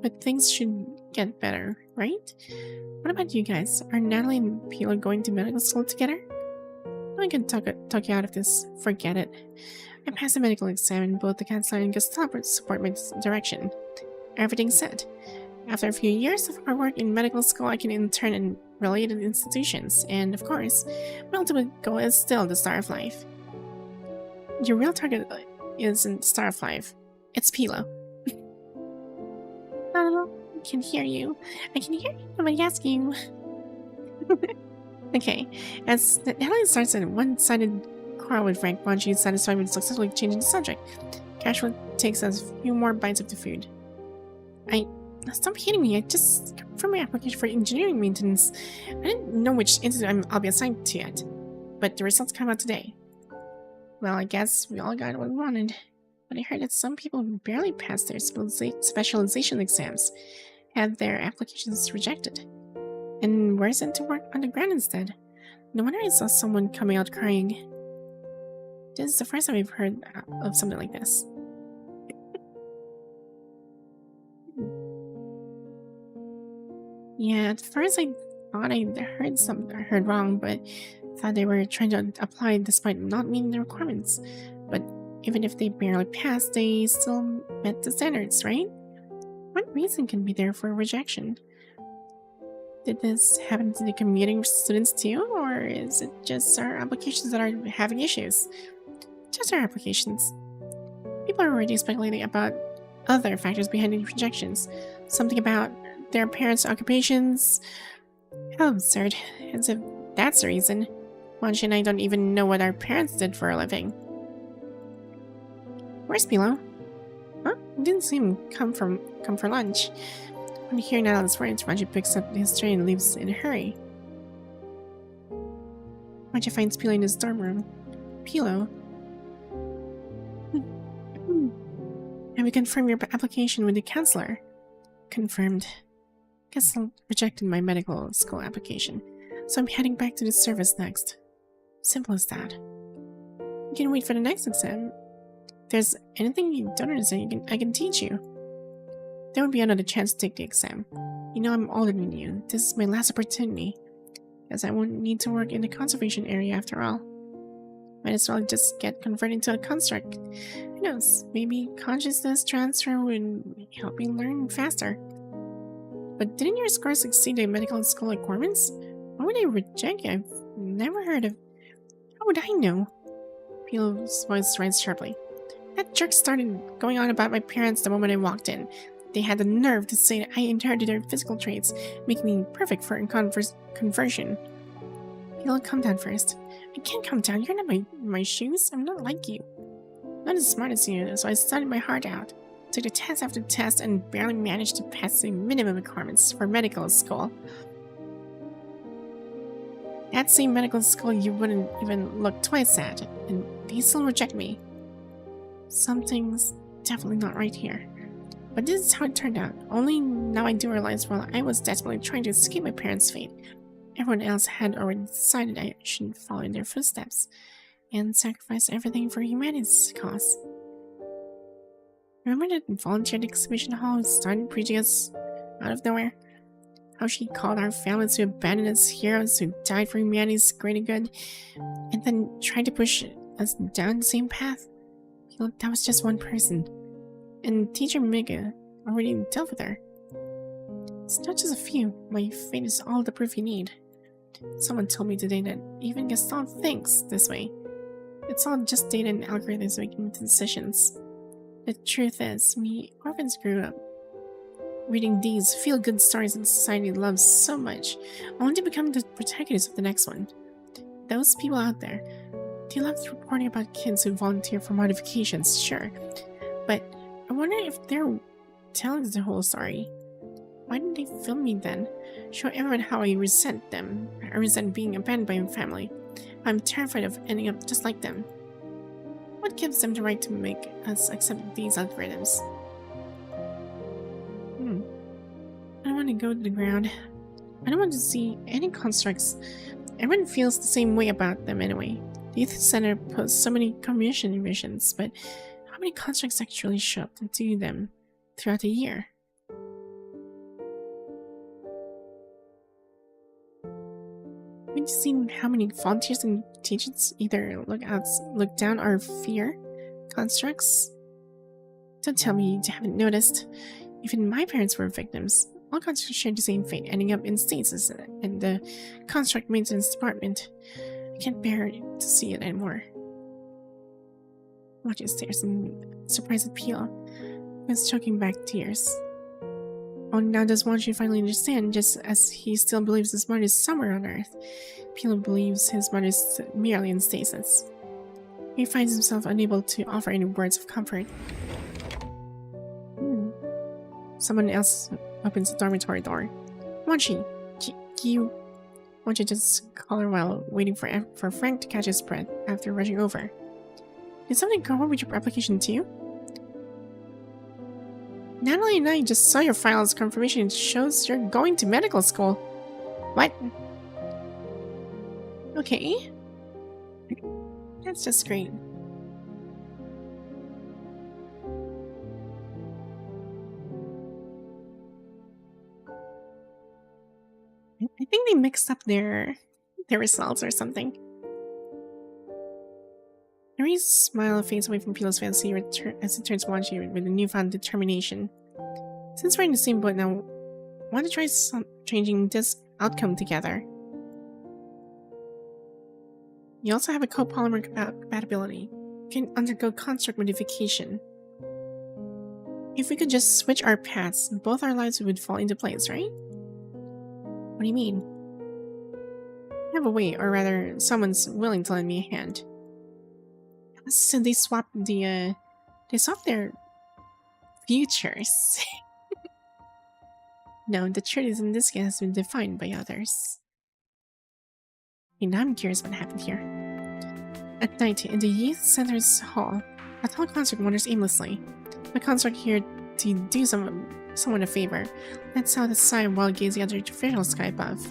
but things should get better, right? What about you guys? Are Natalie and Pilo going to medical school together? I can talk you out of this. Forget it. I passed the medical exam, and both the counselor and Gestapo support my direction. Everything's set. After a few years of hard work in medical school, I can intern in related institutions, and of course, my ultimate goal is still the Star of Life. Your real target isn't Star of Life. It's Pilo. I can hear you. I can hear nobody asking you. Okay, as Natalie starts a one-sided quarrel with Frank, Wanshi is satisfied with successfully changing the subject. Casual takes a few more bites of the food. Stop hitting me. I just confirmed my application for engineering maintenance. I didn't know which institute I'll be assigned to yet, but the results come out today. Well, I guess we all got what we wanted, but I heard that some people who barely passed their specialization exams had their applications rejected, and were sent to work on the ground instead. No wonder I saw someone coming out crying. This is the first time I've heard of something like this. Yeah, at first I thought I heard wrong, but thought they were trying to apply despite not meeting the requirements. But even if they barely passed, they still met the standards, right? What reason can be there for rejection? Did this happen to the commuting students too, or is it just our applications that are having issues? Just our applications. People are already speculating about other factors behind the rejections. Something about their parents' occupations. How absurd. As if that's the reason. Wanshi and I don't even know what our parents did for a living. Where's Pilo? Huh? I didn't see him come for lunch. When hearing Natalie's words, Wanshi picks up his tray and leaves in a hurry. Wanshi finds Pilo in his dorm room. Pilo? Have you confirmed your application with the counselor? Confirmed. Guess I rejected my medical school application, so I'm heading back to the service next. Simple as that. You can wait for the next exam. If there's anything you don't understand, I can teach you. There will be another chance to take the exam. You know I'm older than you. This is my last opportunity, as I won't need to work in the conservation area after all. Might as well just get converted into a construct. Who knows? Maybe consciousness transfer would help you learn faster. But didn't your scores exceed the medical school requirements? Why would I reject you? I've never heard of... How would I know? Peel's voice raised sharply. That jerk started going on about my parents the moment I walked in. They had the nerve to say that I inherited their physical traits, making me perfect for conversion. Peel, calm down first. I can't calm down. You're not my shoes. I'm not like you. Not as smart as you, so I studied my heart out. Took the test after test and barely managed to pass the minimum requirements for medical school. That same medical school you wouldn't even look twice at, and they still reject me. Something's definitely not right here. But this is how it turned out. Only now I do realize while I was desperately trying to escape my parents' fate, everyone else had already decided I shouldn't follow in their footsteps and sacrifice everything for humanity's cause. Remember that volunteer at the exhibition hall who started preaching us out of nowhere? How she called our families to abandon us heroes who died for humanity's greater good, and then tried to push us down the same path? That was just one person. And Teacher Mega already dealt with her. It's not just a few. My fate is all the proof you need. Someone told me today that even Gaston thinks this way. It's all just data and algorithms making decisions. The truth is, we orphans grew up reading these feel-good stories that society loves so much, only to become the protagonists of the next one. Those people out there, they love reporting about kids who volunteer for modifications, sure, but I wonder if they're telling the whole story. Why didn't they film me then? Show everyone how I resent them. I resent being abandoned by my family. I'm terrified of ending up just like them. What gives them the right to make us accept these algorithms? I don't want to go to the ground. I don't want to see any constructs. Everyone feels the same way about them anyway. The Youth Center posts so many commission emissions, but how many constructs actually show up to do them throughout the year? Haven't you seen how many volunteers and teachers either look down or fear constructs? Don't tell me you haven't noticed. Even my parents were victims. All constructs shared the same fate, ending up in stasis in the construct maintenance department. I can't bear to see it anymore. Watching stares in surprised appeal. He was choking back tears. Only now does Wanshi finally understand, just as he still believes his mother is somewhere on Earth. Pilo believes his mother is merely in stasis. He finds himself unable to offer any words of comfort. Someone else opens the dormitory door. Wanshi, you... Wanshi just call her while waiting for Frank to catch his breath after rushing over. Did something go wrong with your application too? Natalie and I just saw your file's confirmation. It shows you're going to medical school. What? Okay. That's just great. I think they mixed up their results or something. Mary's smile fades away from Pilo's face as he turns Wanshi with a newfound determination. Since we're in the same boat now, want to try changing this outcome together. You also have a copolymer compatibility. You can undergo construct modification. If we could just switch our paths, both our lives would fall into place, right? What do you mean? I have a way, or rather, someone's willing to lend me a hand. So they swapped their futures. No, the truth in this case has been defined by others. And I'm curious what happened here. At night, in the youth center's hall, a tall construct wanders aimlessly. The construct here to do someone a favor. Let's out a sigh while gazing at the artificial sky above.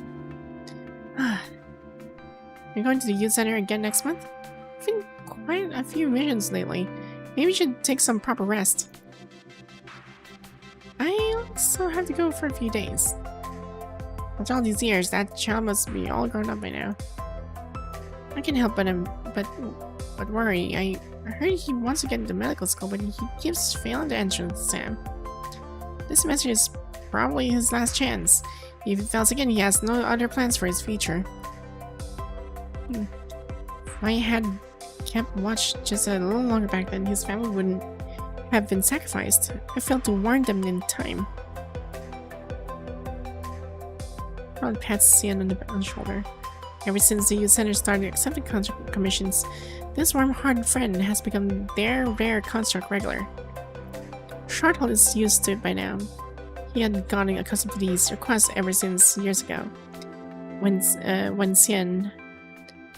You're going to the youth center again next month? I've been quite a few missions lately. Maybe you should take some proper rest. I also have to go for a few days. After all these years, that child must be all grown up by now. I can help, but Don't worry, I heard he wants to get into medical school, but he keeps failing the entrance exam. This semester is probably his last chance. If he fails again, he has no other plans for his future. If I had kept watch just a little longer back then, his family wouldn't have been sacrificed. I failed to warn them in time. Ron pats Cian on the shoulder. Ever since the youth center started accepting construct commissions, this warm-hearted friend has become their rare construct regular. Shorthold is used to it by now. He had gotten accustomed to these requests ever since years ago, when Cian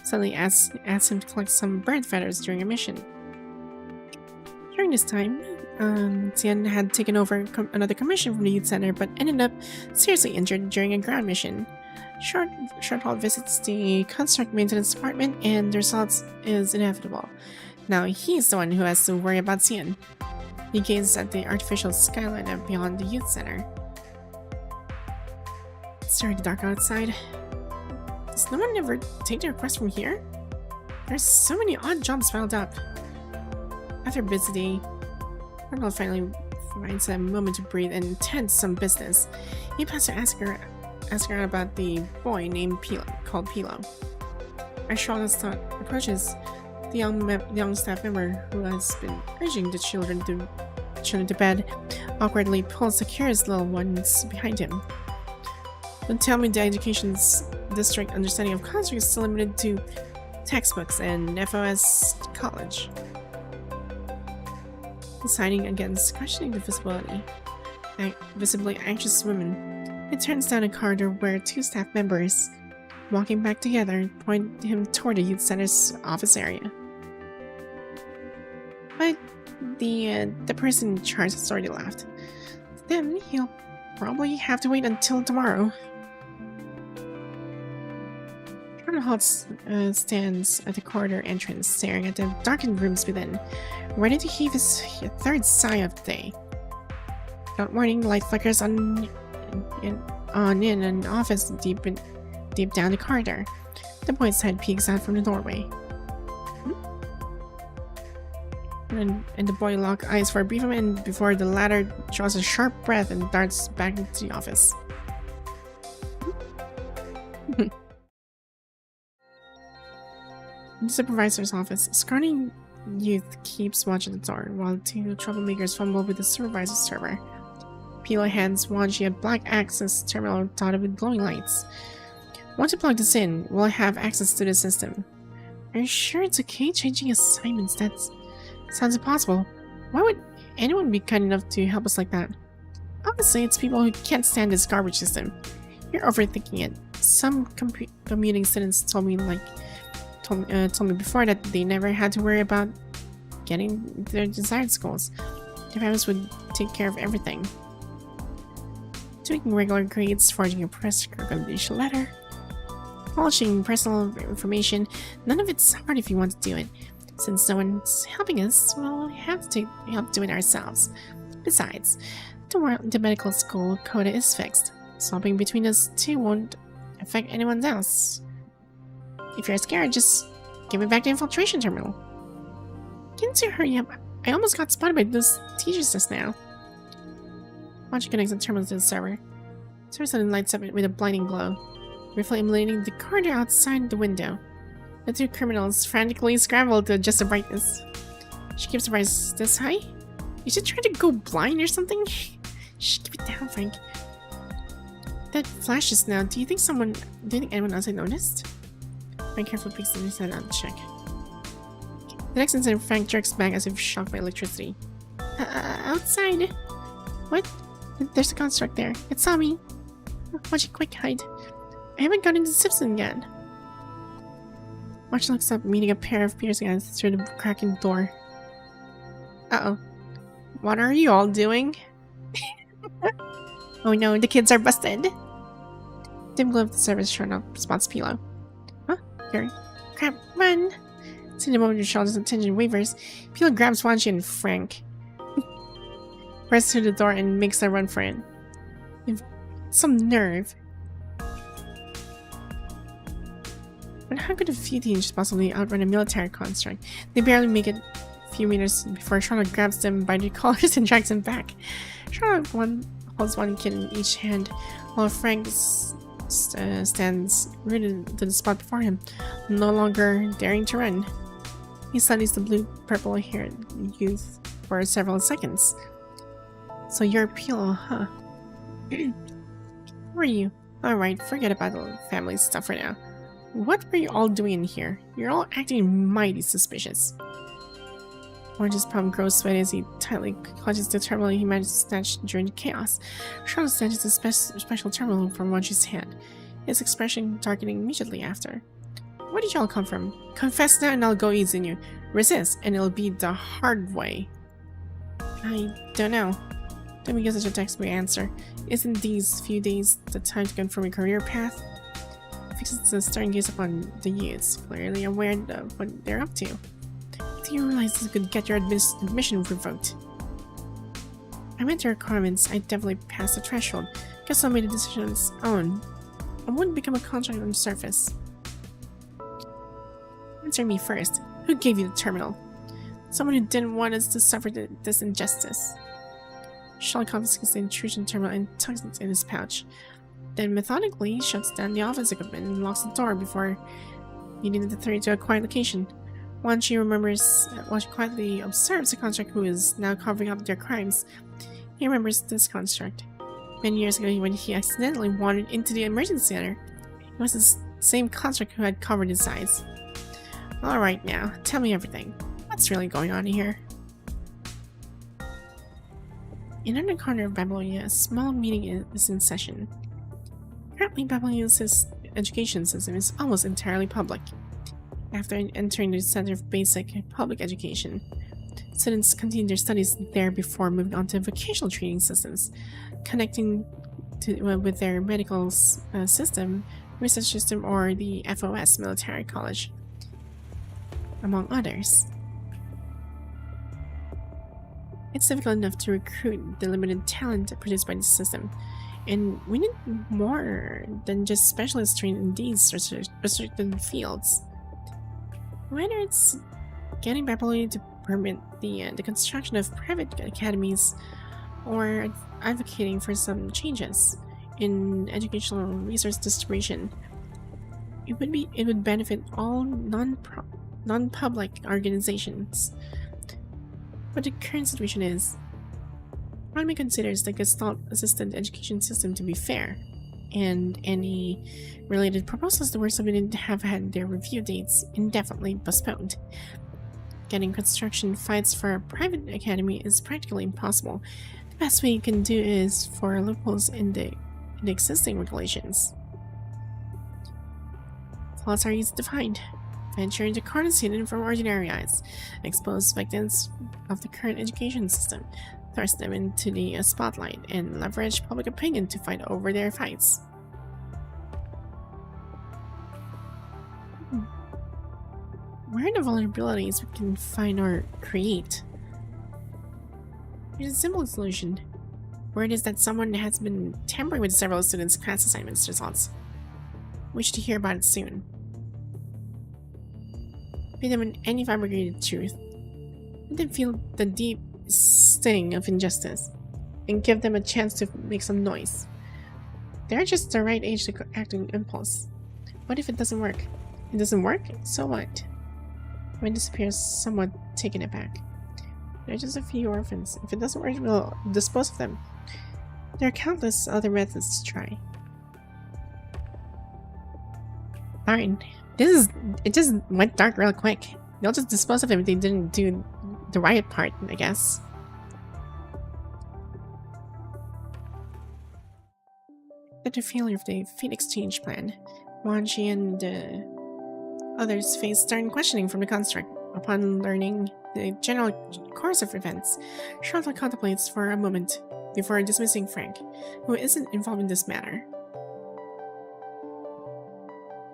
suddenly asked him to collect some bird feathers during a mission. During this time, Cian had taken over another commission from the youth center, but ended up seriously injured during a ground mission. Shorthold visits the construct maintenance department, and the result is inevitable. Now he's the one who has to worry about Cian. He gazes at the artificial skyline beyond the youth center. It's already dark outside. Does no one ever take their request from here? There's so many odd jobs piled up. After a busy day, Arnold finally finds a moment to breathe and attend some business. He plans to ask her out about the boy named called Pilo. As Charlotte's thought approaches, the young staff member who has been urging the children to bed awkwardly pulls the curious little ones behind him. Don't tell me the education's district understanding of construct is still limited to textbooks and FOS college. Deciding against questioning the visibly anxious woman, it turns down a corridor where two staff members, walking back together, point him toward the youth center's office area. But the person in charge has already left. Then he'll probably have to wait until tomorrow. Charlotte stands at the corridor entrance, staring at the darkened rooms within, ready to heave his third sigh of the day. Without warning, light flickers on in an office deep down the corridor. The boy's head peeks out from the doorway. And the boy locks eyes for a brief moment before the latter draws a sharp breath and darts back into the office. In the supervisor's office, a scrawny youth keeps watch at the door, while two troublemakers fumble with the supervisor's server. Pilo hands Wanshi a black access terminal dotted with glowing lights. Once you plug this in, we'll have access to the system. Are you sure it's okay changing assignments? That sounds impossible. Why would anyone be kind enough to help us like that? Obviously, it's people who can't stand this garbage system. You're overthinking it. Some commuting students told me before that they never had to worry about getting their desired schools. Their families would take care of everything. Tweaking regular grades, forging a press recommendation letter, polishing personal information, none of it's hard if you want to do it. Since no one's helping us, we'll have to help do it ourselves. Besides, the medical school quota is fixed. Swapping between us two won't affect anyone else. If you're scared, just give me back the infiltration terminal. Can't you hurry up? I almost got spotted by those teachers just now. Wanshi connects the terminal to the server. The server suddenly lights up with a blinding glow, briefly illuminating the corridor outside the window. The two criminals frantically scramble to adjust the brightness. She keeps the price this high? You should try to go blind or something? Shh, keep it down, Frank. That flashes now. Do you think anyone else had noticed? Frank carefully picks his head out to check. The next instant, Frank jerks back as if shocked by electricity. Outside. What? There's a construct there. It saw me. Watch it quick, hide. I haven't gotten into Simpson yet. Watch looks up, meeting a pair of piercing eyes through the crack in the door. Uh-oh. What are you all doing? Oh no, the kids are busted. Dim glow of the service showing up, spots Pilo. Huh? Here. Crap, run! See the moment your shoulder's attention wavers, Pilo grabs Wanshi and Frank. Presses through the door and makes a run for it. You've some nerve. But how could a few teenagers possibly outrun a military construct? They barely make it a few meters before Charlotte grabs them by the collars and drags them back. Charlotte holds one kid in each hand, while Frank stands rooted to the spot before him, no longer daring to run. He studies the blue-purple-haired youth for several seconds. So you're Pilo, huh? Who are you? Alright, forget about the family stuff for now. What were you all doing in here? You're all acting mighty suspicious. Orange's palm grows sweaty as he tightly clutches the terminal he managed to snatch during the chaos. Charlotte snatches the special terminal from Wanshi's hand, his expression darkening immediately after. Where did y'all come from? Confess now and I'll go easy on you. Resist and it'll be the hard way. I don't know. Don't be such a textbook answer. Isn't these few days the time to confirm your career path? Fixes the stern gaze upon the youths, clearly aware of what they're up to. Do you realize this could get your admission revoked? I met the requirements. I definitely passed the threshold. Guess I'll make the decision on its own. I wouldn't become a contract on the surface. Answer me first. Who gave you the terminal? Someone who didn't want us to suffer this injustice. Shaw confiscates the intrusion terminal and tucks it in his pouch. Then methodically shuts down the office equipment and locks the door before leading the three to a quiet location. Wanshi quietly observes the construct who is now covering up their crimes. He remembers this construct. Many years ago when he accidentally wandered into the emergency center, it was the same construct who had covered his eyes. Alright now, tell me everything. What's really going on here? In another corner of Babylonia, a small meeting is in session. Currently, Babylonia's education system is almost entirely public. After entering the Center of Basic Public Education, students continue their studies there before moving on to vocational training systems, connecting with their medical system, research system, or the FOS military college, among others. It's difficult enough to recruit the limited talent produced by the system, and we need more than just specialists trained in these restricted fields. Whether it's getting Babylonia to permit the construction of private academies, or advocating for some changes in educational resource distribution, it would benefit all non-public organizations. But the current situation is, Academy considers the Gestalt-assisted education system to be fair, and any related proposals that were submitted have had their review dates indefinitely postponed. Getting construction fights for a private academy is practically impossible. The best way you can do is for loopholes in the existing regulations. Flaws are easy to find. Venture into corners hidden from ordinary eyes, expose victims of the current education system, thrust them into the spotlight, and leverage public opinion to fight over their fights. Where are the vulnerabilities we can find or create? There's a simple solution. Word is that someone has been tampering with several students' class assignments results. We should hear about it soon. Feed them any fabricated truth. Let them feel the deep sting of injustice, and give them a chance to make some noise. They're just the right age to act on impulse. What if it doesn't work? It doesn't work? So what? When disappears, somewhat taken aback. They're just a few orphans. If it doesn't work, we'll dispose of them. There are countless other methods to try. Fine. It just went dark real quick. They'll just dispose of them if they didn't do the riot part, I guess. After the failure of the Phoenix Exchange plan, Wanshi and others faced stern questioning from the construct. Upon learning the general course of events, Charlotte contemplates for a moment before dismissing Frank, who isn't involved in this matter.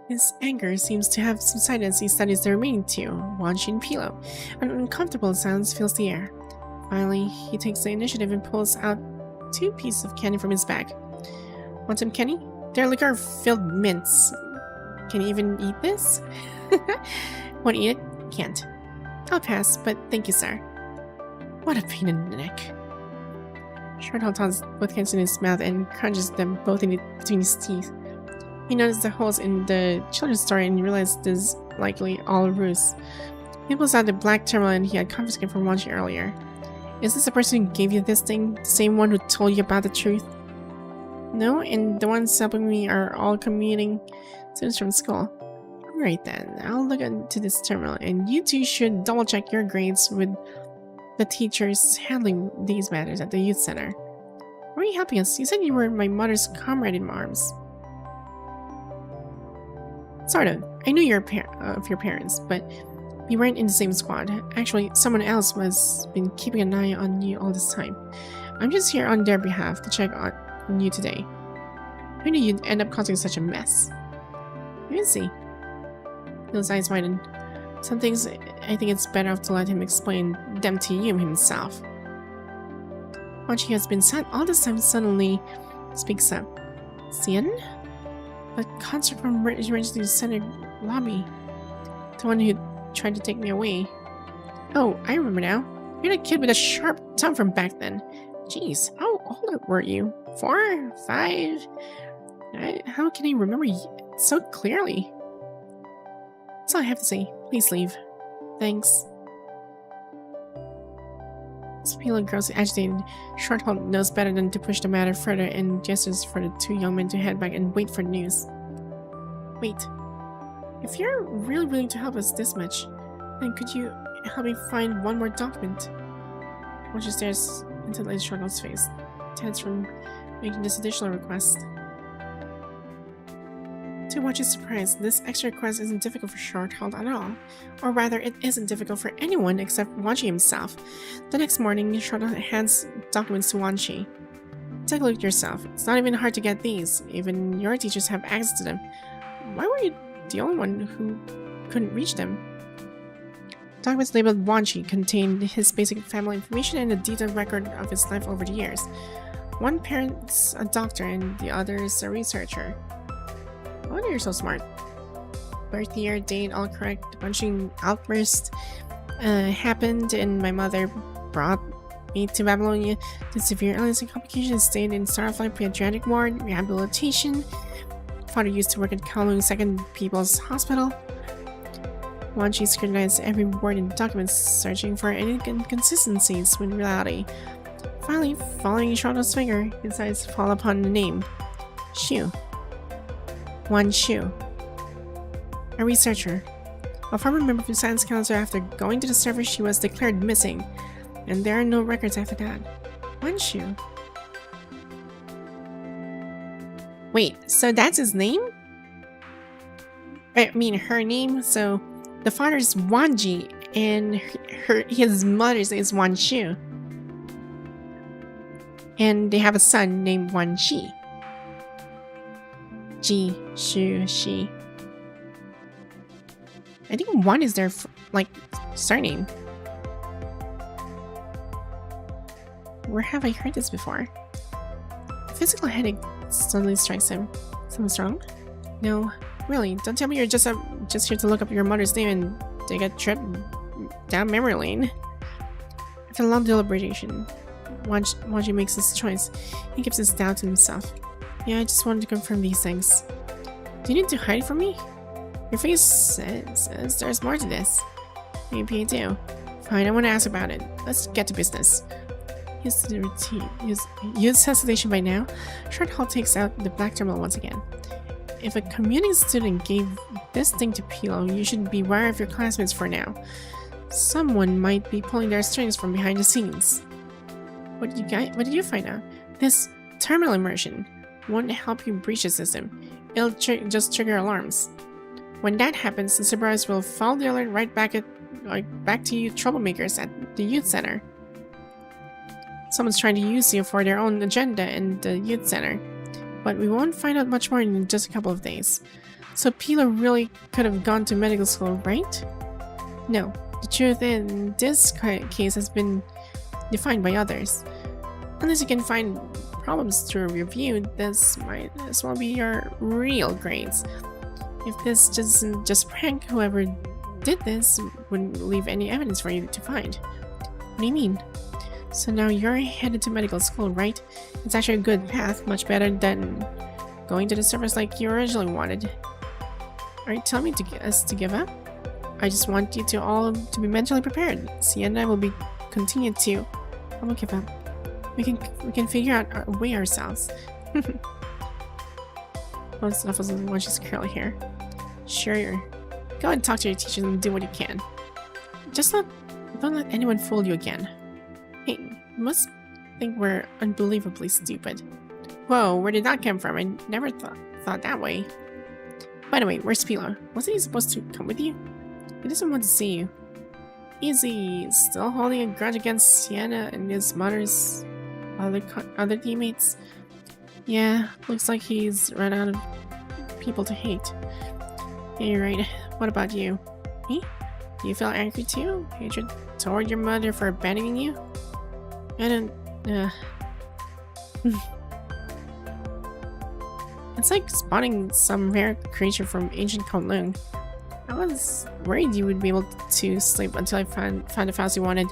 His anger seems to have subsided as he studies the remaining two, Wanshi and Pilo. An uncomfortable silence fills the air. Finally, he takes the initiative and pulls out 2 pieces of candy from his bag. Want some candy? They're liquor-filled mints. Can you even eat this? Want to eat it? Can't. I'll pass, but thank you, sir. What a pain in the neck. Shorthaul tosses both hands in his mouth and crunches them both between his teeth. He noticed the holes in the children's story and realized this is likely all a ruse. He pulls out the black terminal he had confiscated from Wanshi earlier. Is this the person who gave you this thing? The same one who told you about the truth? No, and the ones helping me are all commuting students from school. Alright then, I'll look into this terminal, and you two should double check your grades with the teachers handling these matters at the youth center. Why are you helping us? You said you were my mother's comrade in arms. Sort of. I knew of your parents, but we weren't in the same squad. Actually, someone else was been keeping an eye on you all this time. I'm just here on their behalf to check on you today. Who knew you'd end up causing such a mess? You can see. His eyes widen. Some things I think it's better off to let him explain them to you himself. Wanshi has been sad all this time suddenly speaks up. Xian? A concert from Registered Center lobby. The one who tried to take me away. Oh, I remember now. You're the kid with a sharp tongue from back then. Jeez, how old were you? 4? 5? How can I remember so clearly? That's all I have to say. Please leave. Thanks. Spila grows agitated. Shorthaul knows better than to push the matter further and gestures for the two young men to head back and wait for news. Wait. If you're really willing to help us this much, then could you help me find one more document? Wanshi stares into Lynne Shorthaul's face, tense from making this additional request. To Wanshi's surprise, this extra request isn't difficult for Shorthaul at all. Or rather, it isn't difficult for anyone except Wanshi himself. The next morning, Shorthaul hands documents to Wanshi. Take a look yourself. It's not even hard to get these. Even your teachers have access to them. Why were you the only one who couldn't reach them? Documents labeled Wanshi contain his basic family information and a detailed record of his life over the years. One parent's a doctor and the other is a researcher. I wonder you're so smart. Birth year, date, all correct. The punching outburst happened and my mother brought me to Babylonia. The severe illness and complications stayed in Starflight Pediatric Ward, rehabilitation. Father used to work at Kowloon Second People's Hospital. Wanshi scrutinized every word in the documents, searching for any inconsistencies with reality. Finally, following Shorthaul's finger, his eyes fall upon the name. Shu. Wanshu. A researcher. A former member of the Science Council. After going to the surface, she was declared missing, and there are no records after that. Wanshu. Wait, so that's his name? I mean, her name? So, the father's Wanji, and his mother's is Wanshu. And they have a son named Wanshi. Ji, Shu, Shi. I think one is their, surname. Where have I heard this before? A physical headache suddenly strikes him. Something's wrong? No, really, don't tell me you're just here to look up your mother's name and take a trip down memory lane. After a long deliberation, Wanshi makes his choice. He gives his doubt to himself. Yeah, I just wanted to confirm these things. Do you need to hide from me? Your face says there's more to this. Maybe I do. Fine, I want to ask about it. Let's get to business. Used to the routine. Use hesitation by now. Shorthaul takes out the black terminal once again. If a commuting student gave this thing to Pilo, you should be wary of your classmates for now. Someone might be pulling their strings from behind the scenes. What did you find out? This terminal immersion won't help you breach the system. It'll just trigger alarms. When that happens, the surprise will follow the alert right back to you troublemakers at the youth center. Someone's trying to use you for their own agenda in the youth center. But we won't find out much more in just a couple of days. So Pilo really could have gone to medical school, right? No. The truth in this case has been defined by others. Unless you can find problems to review, this might as well be your real grades. If this doesn't just prank, whoever did this wouldn't leave any evidence for you to find. What do you mean? So now you're headed to medical school, right? It's actually a good path, much better than going to the surface like you originally wanted. Are you telling me us to give up? I just want you to all to be mentally prepared. Sienna and I will be continue to. I won't give up. We can figure out our way ourselves. Oh, stuff was Wanshi's curly hair. Sure. Go and talk to your teachers and do what you can. Just don't let anyone fool you again. Hey, you must think we're unbelievably stupid. Whoa, where did that come from? I never thought that way. By the way, where's Pilo? Wasn't he supposed to come with you? He doesn't want to see you. Easy. Still holding a grudge against Sienna and his mother's other teammates? Yeah, looks like he's run out of people to hate. Yeah, you're right. What about you? Me? Do you feel angry too? Hatred toward your mother for abandoning you? I don't... It's like spotting some rare creature from ancient Kowloon. I was worried you would be able to sleep until I found the files you wanted.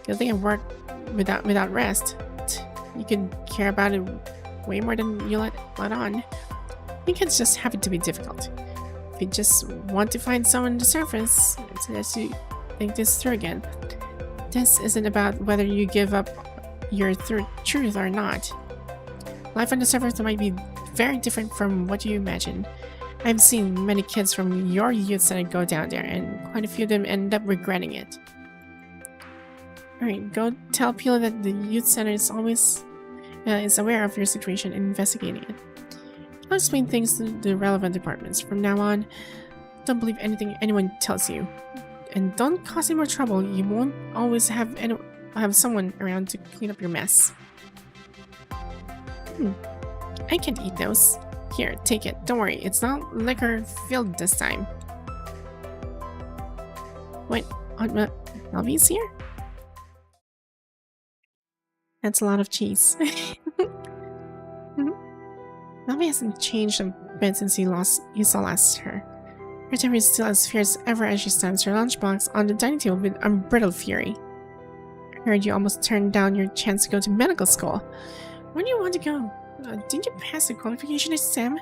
Good thing I worked without rest. You could care about it way more than you let on. I think it's just happened to be difficult. If you just want to find someone on the surface, it lets you think this through again. This isn't about whether you give up your truth or not. Life on the surface might be very different from what you imagine. I've seen many kids from your youth center go down there, and quite a few of them end up regretting it. Alright, go tell Pilo that the youth center is always aware of your situation and investigating it. I'll explain things to the relevant departments. From now on, don't believe anything anyone tells you. And don't cause any more trouble. You won't always have someone around to clean up your mess. I can't eat those. Here, take it. Don't worry, it's not liquor filled this time. Wait, Aunt Melvy's here? That's a lot of cheese. Melvy hasn't changed a bit since you saw last her. Her temper is still as fierce as ever as she slams her lunchbox on the dining table with unbridled fury. I heard you almost turned down your chance to go to medical school. Where do you want to go? Didn't you pass the qualification exam?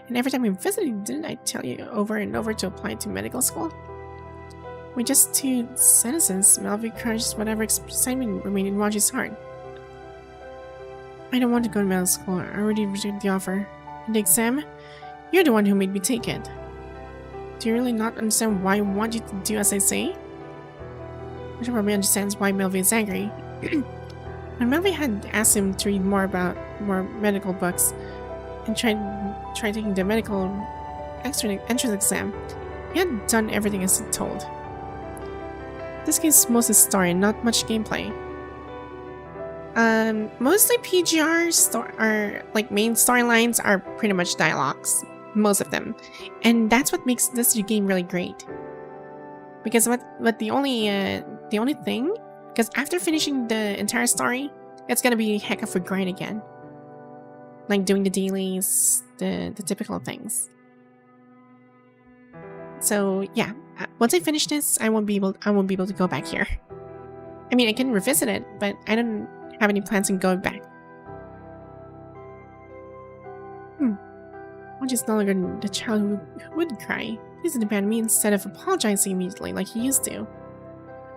And every time we visited, didn't I tell you over and over to apply to medical school? With just 2 sentences, Melvy crushed whatever excitement remained in Wanshi's heart. I don't want to go to medical school. I already rejected the offer. And the exam? You're the one who made me take it. Do you really not understand why I want you to do as I say? Which probably understands why Melvy is angry. When Melvy had asked him to read more medical books and try taking the medical entrance exam, he had done everything as he told. This game's mostly story and not much gameplay. Mostly PGR main storylines are pretty much dialogues, most of them, and that's what makes this game really great. Because the only thing, because after finishing the entire story, it's gonna be a heck of a grind again, like doing the dailies, the typical things. So yeah, once I finish this, I won't be able to go back here. I mean, I can revisit it, but I don't have any plans on going back. I'm just no longer the child who would cry. Please abandon me instead of apologizing immediately like he used to.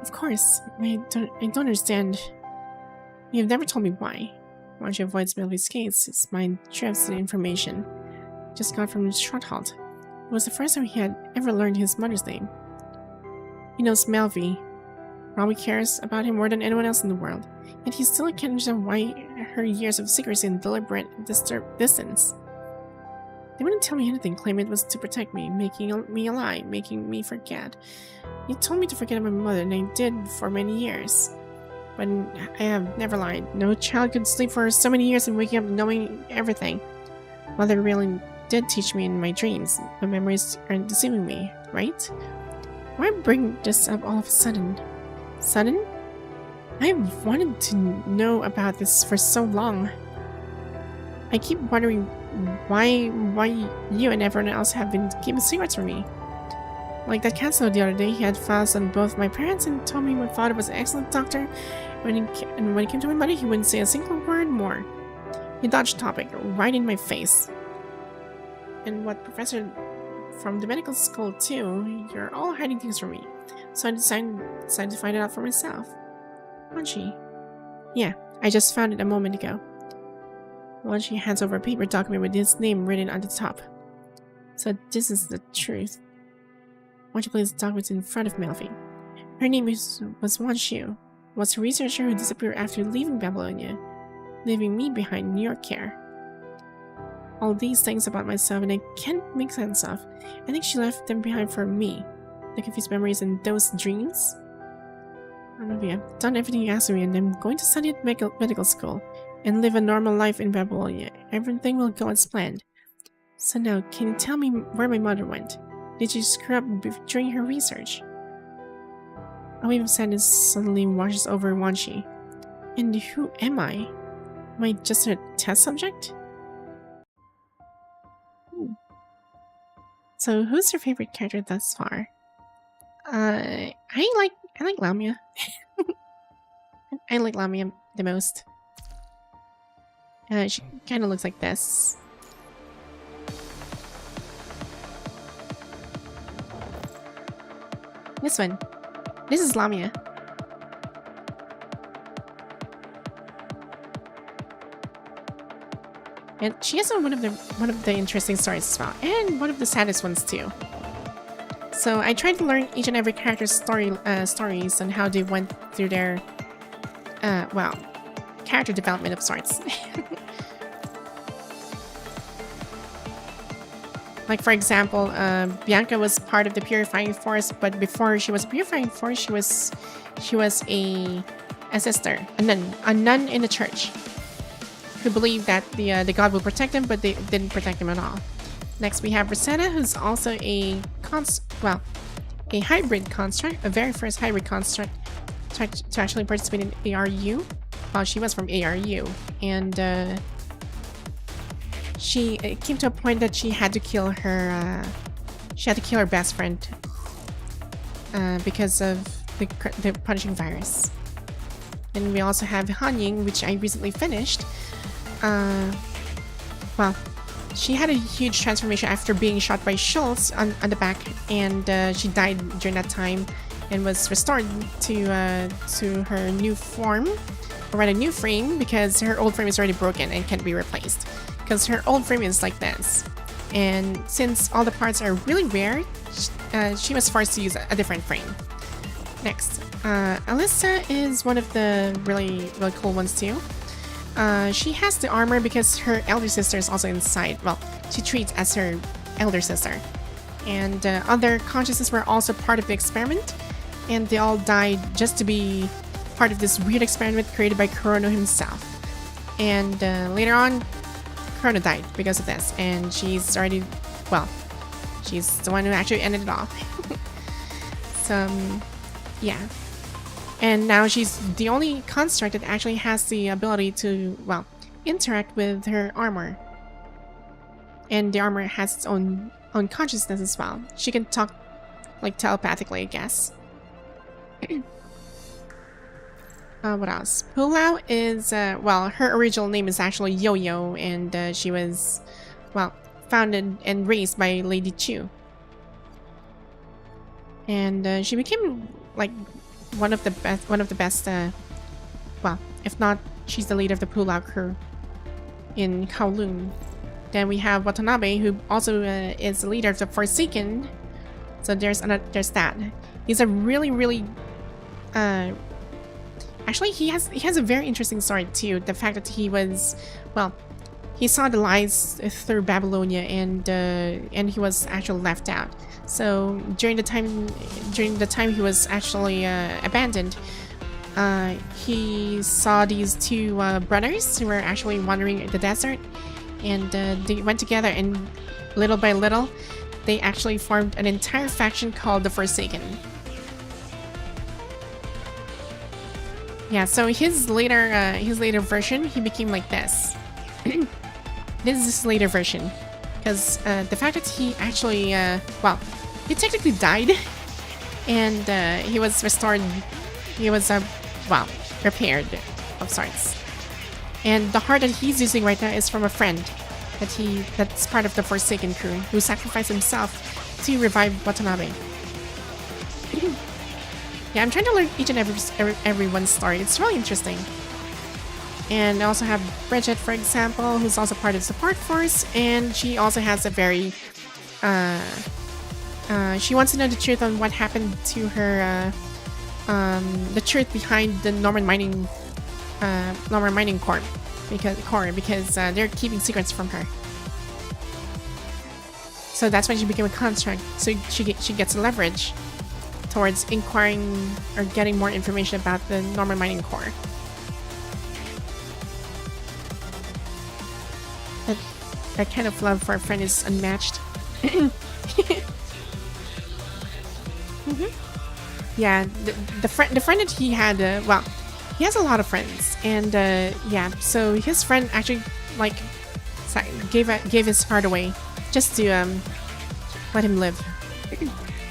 Of course, I don't understand. You've never told me why. Wanshi avoids Melvy's gaze. His mind drifts to the information just got from Shroudhalt. It was the first time he had ever learned his mother's name. He knows Melvy. Probably cares about him more than anyone else in the world. Yet he still can't understand why her years of secrecy and deliberate distance. They wouldn't tell me anything, claiming it was to protect me, making me a lie, making me forget. You told me to forget about my mother, and I did for many years. But I have never lied. No child could sleep for so many years and waking up knowing everything. Mother really did teach me in my dreams. My memories aren't deceiving me, right? Why bring this up all of a sudden? Sudden? I've wanted to know about this for so long. I keep wondering why you and everyone else have been keeping secrets from me. Like that counselor the other day, he had files on both my parents and told me my father was an excellent doctor. And when it came to my mother, he wouldn't say a single word more. He dodged topic right in my face. And what professor from the medical school too, you're all hiding things from me. So I decided to find it out for myself. Wanshi. Yeah, I just found it a moment ago. Wanshi hands over a paper document with his name written on the top. So this is the truth. Wanshi places the document in front of Melfi. Her name was Wanshi. Was a researcher who disappeared after leaving Babylonia, leaving me behind in your care. All these things about myself and I can't make sense of. I think she left them behind for me. The confused memories and those dreams. Maybe I've done everything you asked me and I'm going to study at medical school and live a normal life in Babylonia. Everything will go as planned. So now, can you tell me where my mother went? Did she screw up during her research? A wave of sadness suddenly washes over Wanshi. And who am I? Am I just a test subject? So who's your favorite character thus far? I like Lamia. I like Lamia the most. She kind of looks like this. This one. This is Lamia. And she has one of the interesting stories as well, and one of the saddest ones too. So I tried to learn each and every character's stories and how they went through their, well, character development of sorts. Like for example, Bianca was part of the Purifying Force, but before she was Purifying Force, she was a sister, a nun in the church, who believed that the god would protect them, but they didn't protect them at all. Next, we have Rosetta, who's also a hybrid construct, a very first hybrid construct to actually participate in ARU. Well, she was from ARU, and it came to a point that she had to kill her best friend because of the punishing virus. And we also have Hanying, which I recently finished. Well, she had a huge transformation after being shot by Schultz on the back, and she died during that time and was restored to her new form, or rather new frame, because her old frame is already broken and can't be replaced. Because her old frame is like this, and since all the parts are really rare, she was forced to use a different frame. Next, Alyssa is one of the really cool ones too. She has the armor because her elder sister is also inside. Well, she treats as her elder sister. And other consciousnesses were also part of the experiment, and they all died just to be part of this weird experiment created by Chrono himself. And later on, Chrono died because of this, and she's already, well, she's the one who actually ended it off. So, yeah. And now she's the only construct that actually has the ability to, well, interact with her armor. And the armor has its own consciousness as well. She can talk, like, telepathically, I guess. What else? Pulau is, well, her original name is actually Yo-Yo, and she was, well, founded and raised by Lady Chu. And she became, like, one of the best, well, if not, she's the leader of the Pulau crew in Kowloon. Then we have Watanabe, who also is the leader of the Forsaken. So there's that. He's a really actually, he has a very interesting story too. The fact that he was, well, he saw the lies through Babylonia, and he was actually left out. So during the time he was actually abandoned, he saw these two brothers who were actually wandering the desert, and they went together, and little by little, they actually formed an entire faction called the Forsaken. Yeah, so his later version, he became like this. this is his later version. Because the fact that he actually, well, he technically died. And he was restored. He was, well, repaired of sorts. And the heart that he's using right now is from a friend that's part of the Forsaken crew who sacrificed himself to revive Watanabe. Yeah, I'm trying to learn each and everyone's story. It's really interesting. And I also have Bridget, for example, who's also part of the support force, and she also has a very she wants to know the truth on what happened to her, the truth behind the Norman Mining Corp, because they're keeping secrets from her. So that's when she became a construct. So she gets leverage towards inquiring or getting more information about the Norman Mining Corp. That kind of love for a friend is unmatched. Yeah, the friend that he had, well, he has a lot of friends, and yeah, so his friend actually like gave his heart away just to let him live,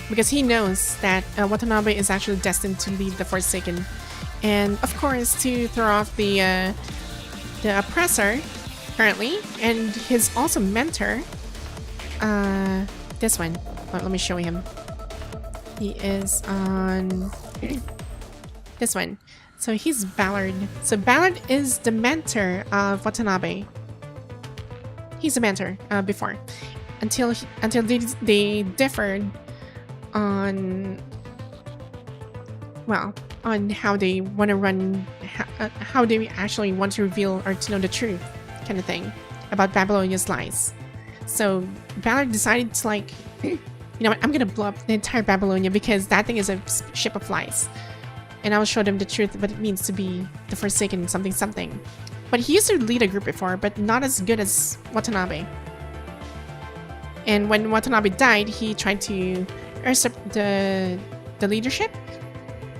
because he knows that Watanabe is actually destined to leave the Forsaken, and of course to throw off the oppressor currently, and his also mentor, this one. Let me show him. He is on this one. So he's Ballard. So Ballard is the mentor of Watanabe. He's a mentor before, until they differed on, well, on how they want to run, how they actually want to reveal or to know the truth, kind of thing, about Babylonia's lies. So Ballard decided to, like, you know what, I'm gonna blow up the entire Babylonia because that thing is a ship of lies. And I'll show them the truth of what it means to be the Forsaken something something. But he used to lead a group before, but not as good as Watanabe. And when Watanabe died, he tried to usurp the leadership.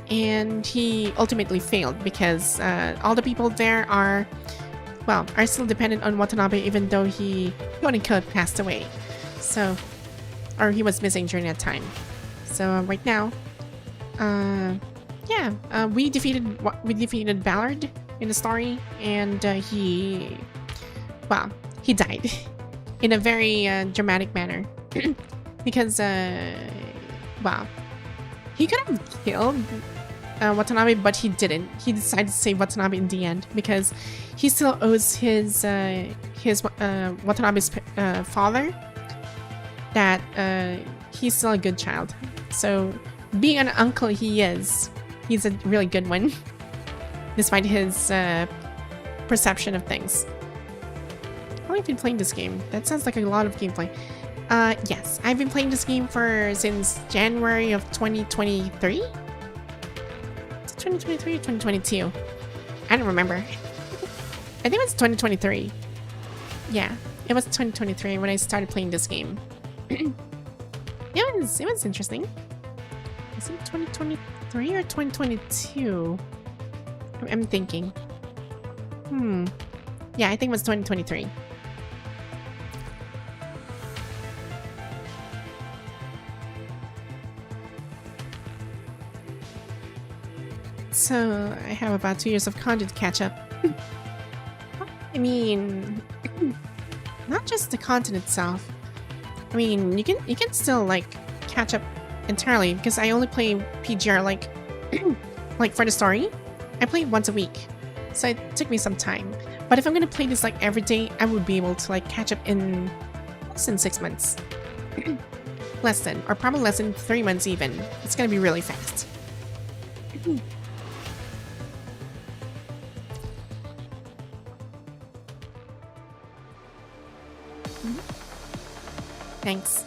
And he ultimately failed because all the people there are still dependent on Watanabe, even though he quote-unquote passed away. So, or he was missing during that time. So right now, yeah, we defeated Ballard in the story, and he died in a very dramatic manner because he could have killed Watanabe, but he didn't. He decided to save Watanabe in the end because he still owes his Watanabe's father that he's still a good child. So being an uncle he's a really good one, despite his perception of things. How long have you been playing this game? That sounds like a lot of gameplay. Yes, I've been playing this game since January of 2023? Is it 2023 or 2022? I don't remember. I think it was 2023. Yeah, it was 2023 when I started playing this game. It was interesting. Is it 2023 or 2022? I'm thinking. Yeah, I think it was 2023. So I have about 2 years of content to catch up. I mean, not just the content itself. I mean, you can still like catch up entirely because I only play PGR like for the story. I play it once a week, so it took me some time. But if I'm gonna play this like every day, I would be able to like catch up in less than 6 months. Less than, or probably less than 3 months even. It's gonna be really fast. Thanks.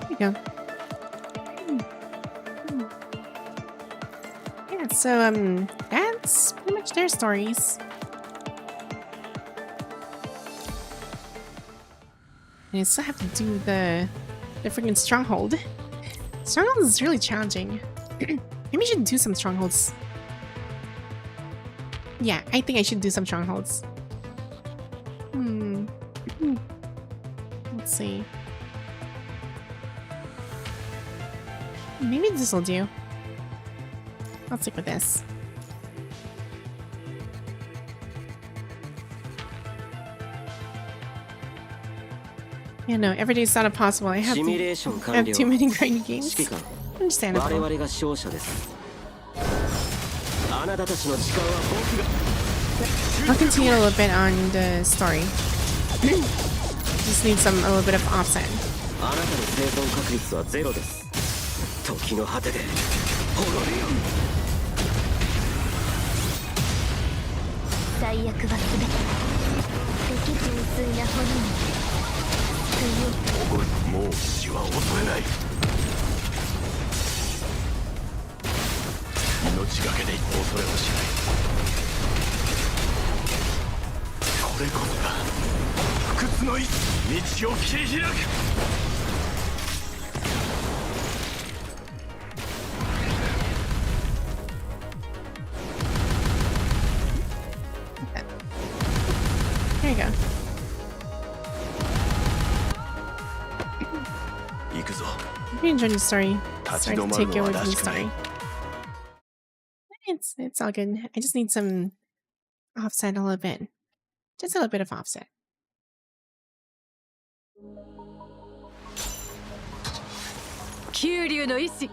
There you go. Yeah, so that's pretty much their stories. And I still have to do the freaking stronghold. Stronghold is really challenging. Maybe I should do some strongholds. Yeah, I think I should do some strongholds. Let's see. Maybe this will do. I'll stick with this. Yeah, no, every day is not possible. I have too many grinding games. Understandable. I'll continue a little bit on the story. Just need a little bit of offset. 時の果てで滅びよ最悪は全て敵純粋な骨に救いもう死は恐れない命がけで恐れはしないこれこそが不屈の意志道を切り開く There you go. I'm enjoying the story. Starting to take over the story. It's all good. I just need some offset a little bit. Just a little bit of offset. Kyuryuの意志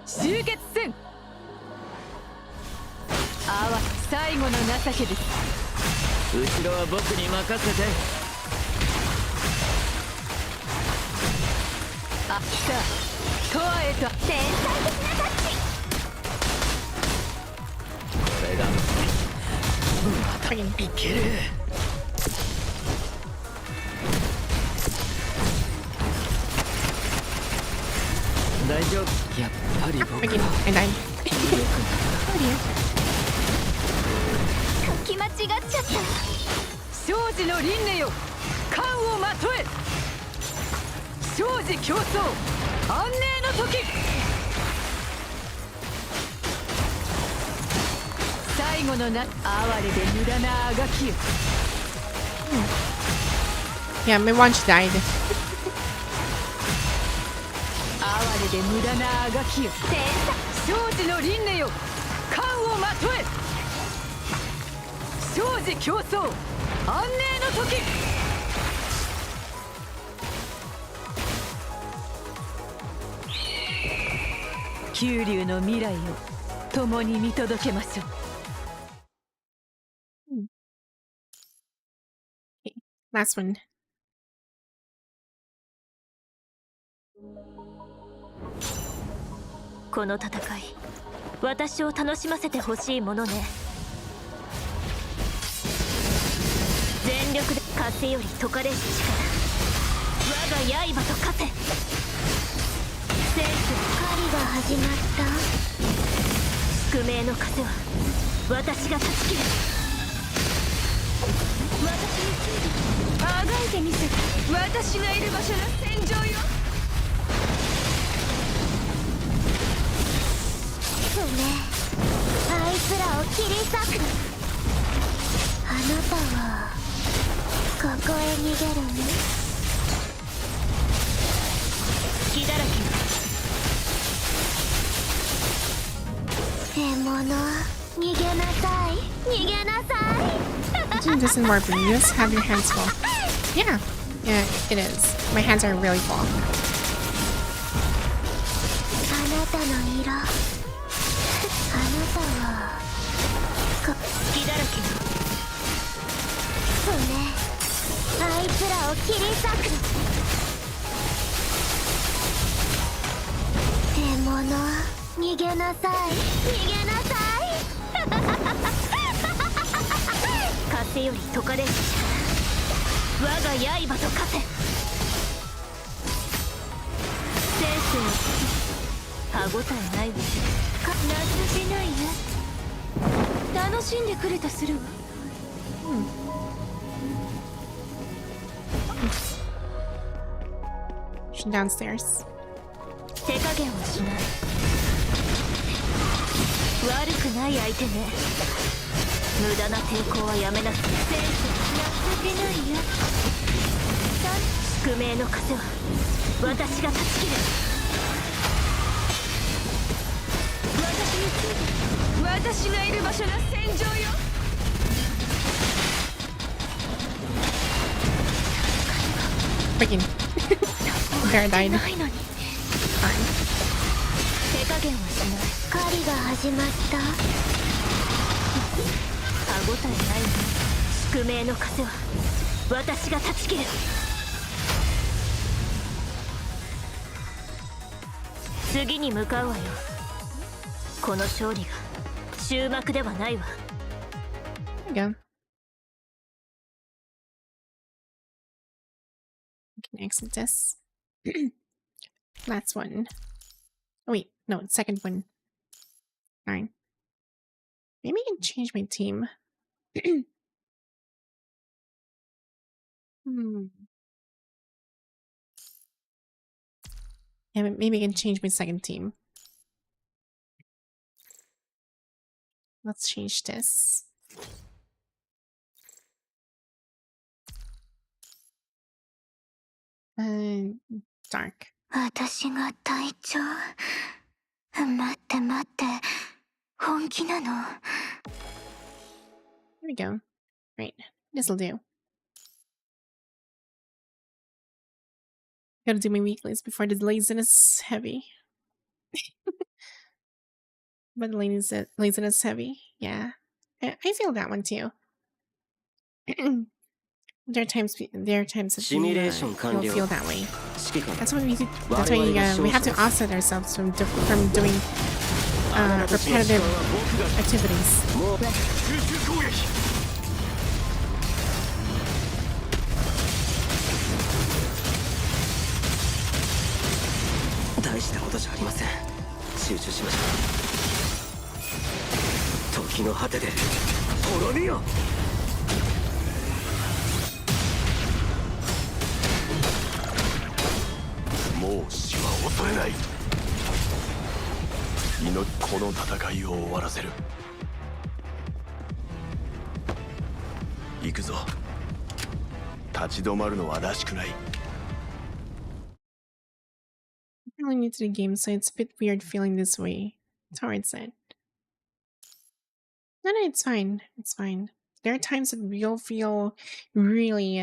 集結戦最後の情けです後ろは僕に任せてさあトアへと天才的なタッチこれがまたいける大丈夫やっぱり僕は書き間違っちゃった生児の輪廻よ冠をまとえ生児競争安寧の時最後の哀れで無駄なあがきよ Yeah, my Wanshi died. 哀れで無駄なあがきよ生児の輪廻よ冠をまとえ生児競争安寧の時九龍の未来を共に見届けましょう Last one. この戦い私を楽しませてほしいものね全力で風より解かれし力我が刃と化せ戦士狩りが始まった宿命の風は私が断ち切る私についてあがいてみせて私がいる場所が戦場よそうねあいつらを切り裂くあなたはここへ逃げるね隙だらけ獣逃げなさい逃げなさい It doesn't work, but you just have your hands full. Yeah, it is. My hands are really full. あなたの色あなたは隙だらけそうねあいつらを切り裂く獣逃げなさい逃げなさい風より解かれる力我が刃と化せ戦士の歯応えないわ夏しないね楽しんでくれたするわ watching downstairs. 手加減はしない。悪くない相手ね。無駄な抵抗はやめなさい。戦士情けないよ。宿命の風は私が断ち切る。私がいる場所が戦場よ。Freaking Bear died. ないのに。手加減はしない。狩りが始まった。歯応えないの。宿命の風は私が断ち切る。次に向かうわよ。この勝利が終幕ではないわ。There you go. We can exit this. Last one. Oh wait, no, second one. Alright. Maybe I can change my team. Yeah, maybe I can change my second team. Let's change this. Dark. 私が隊長。待って待って。本気なの。There we go. Right. This'll do. Gotta do my weeklies before the laziness heavy. But the laziness heavy. Yeah. I feel that one too. There are times that you'll feel that way. That's why we have to offset ourselves from doing repetitive activities. 大したことじゃありません。集中しましょう。時の果てで滅びよ。もう死は恐れない。この戦いを終わらせる。行くぞ。立ち止まるのはらしくない。I'm really new to the game, so it's a bit weird feeling this way. It's hard said. No, it's fine. It's fine. There are times that you'll feel really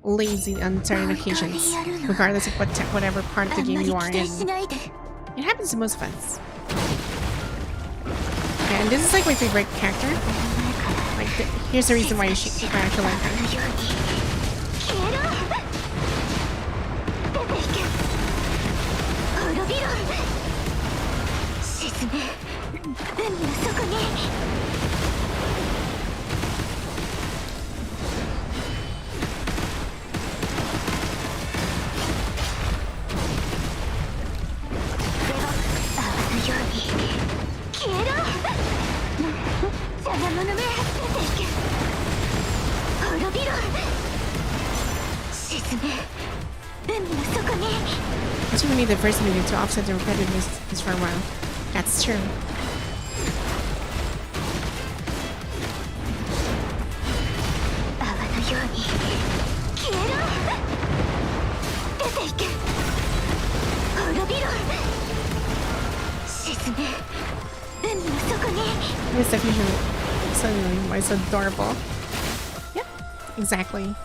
lazy on certain occasions, regardless of whatever part of the game you are in. It happens to most of us. And this is like my favorite character. Like, here's the reason why I actually like her. 'Cause you need the first minute to offset the repetitiveness for a while. That's true. This definition suddenly why so adorable. Yep, exactly.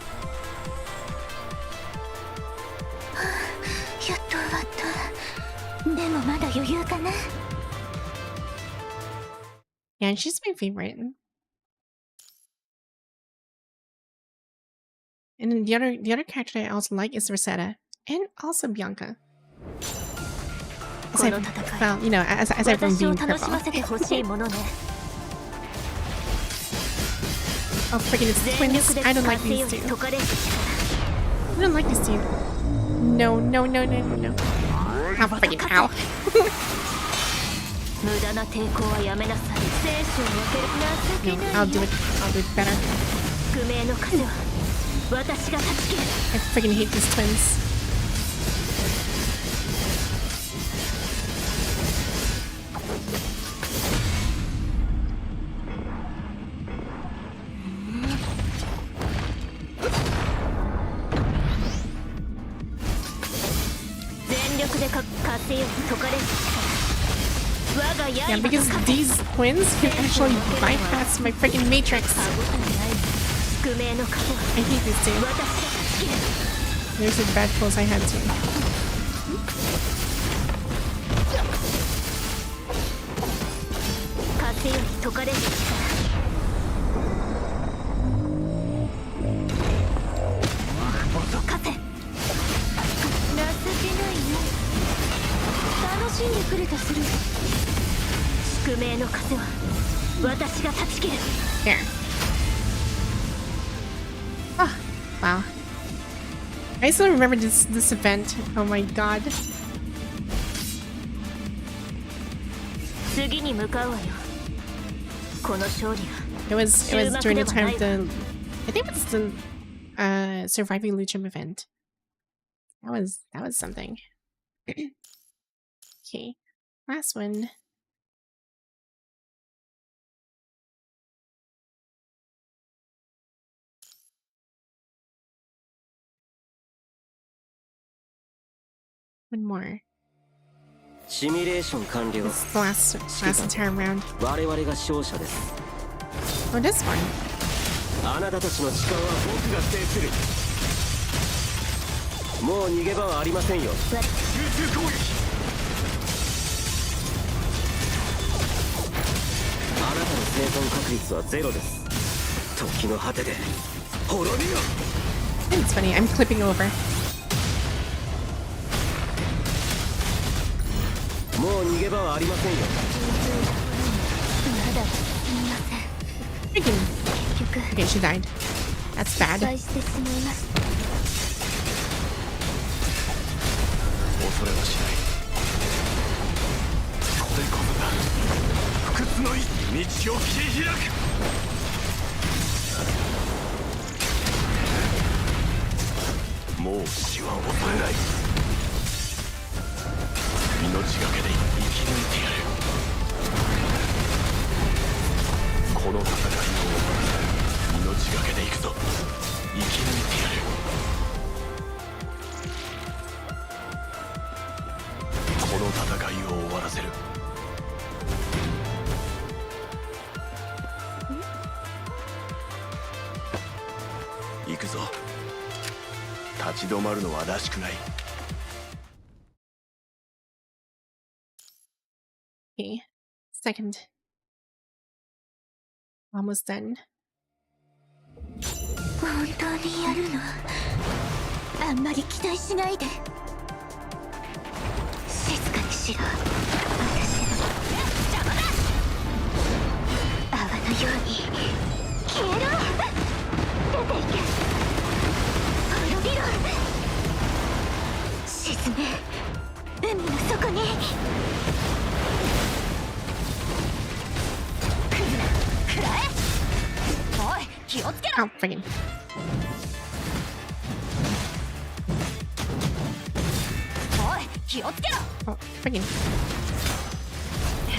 Yeah, she's my favorite. And then the other character I also like is Rosetta, and also Bianca. Aside from being purple. Oh, freaking it's twins! I don't like these two. I don't like these two. No. Ow, freaking ow. No, I'll do it better. I freaking hate these twins. 力で風よ解かれる我が Yeah, 刃 because が these twins can actually bypass my freaking matrix. 歯応えない宿命の風は I hate this too. 私が断ち切る There's the bad pulls I had too. 風より解かれる力脅かせ情けないよ楽しんでくれたする宿命の風は私が断ち切る There. Oh, wow. I still remember this event. Oh my god. 次に向かうわよこの勝利が It was during the time of the I think it was the surviving Luchum event. That was something. Okay. Last one. One more. シミュレーション完了 This is the last entire round. 我々が勝者です Oh, this one. あなたたちの力は僕が制するもう逃げ場はありませんよ集中攻撃あなたの生存確率はゼロです時の果てで滅びよ It's funny. I'm clipping over. もう逃げ場はありませんよまだすみません Freaking. 結局 Okay, she died. That's 失 bad. 敗してしまいました恐れはしないこれこそが不屈の道を切り開くもう死は恐れない命がけで生き抜いてやるこの戦いを命がけで行くぞ生き抜いてやるこの戦いを終わらせる行くぞ立ち止まるのはらしくない Okay. Second. Almost done. 本当にやるのあんまり期待しないで静かにしろ私の邪魔だ泡のように消えろ出ていけ滅びろ沈め海の底に来るな食らえおい気をつけろ Oh, friggin'. おい気をつけろ Oh, friggin'. で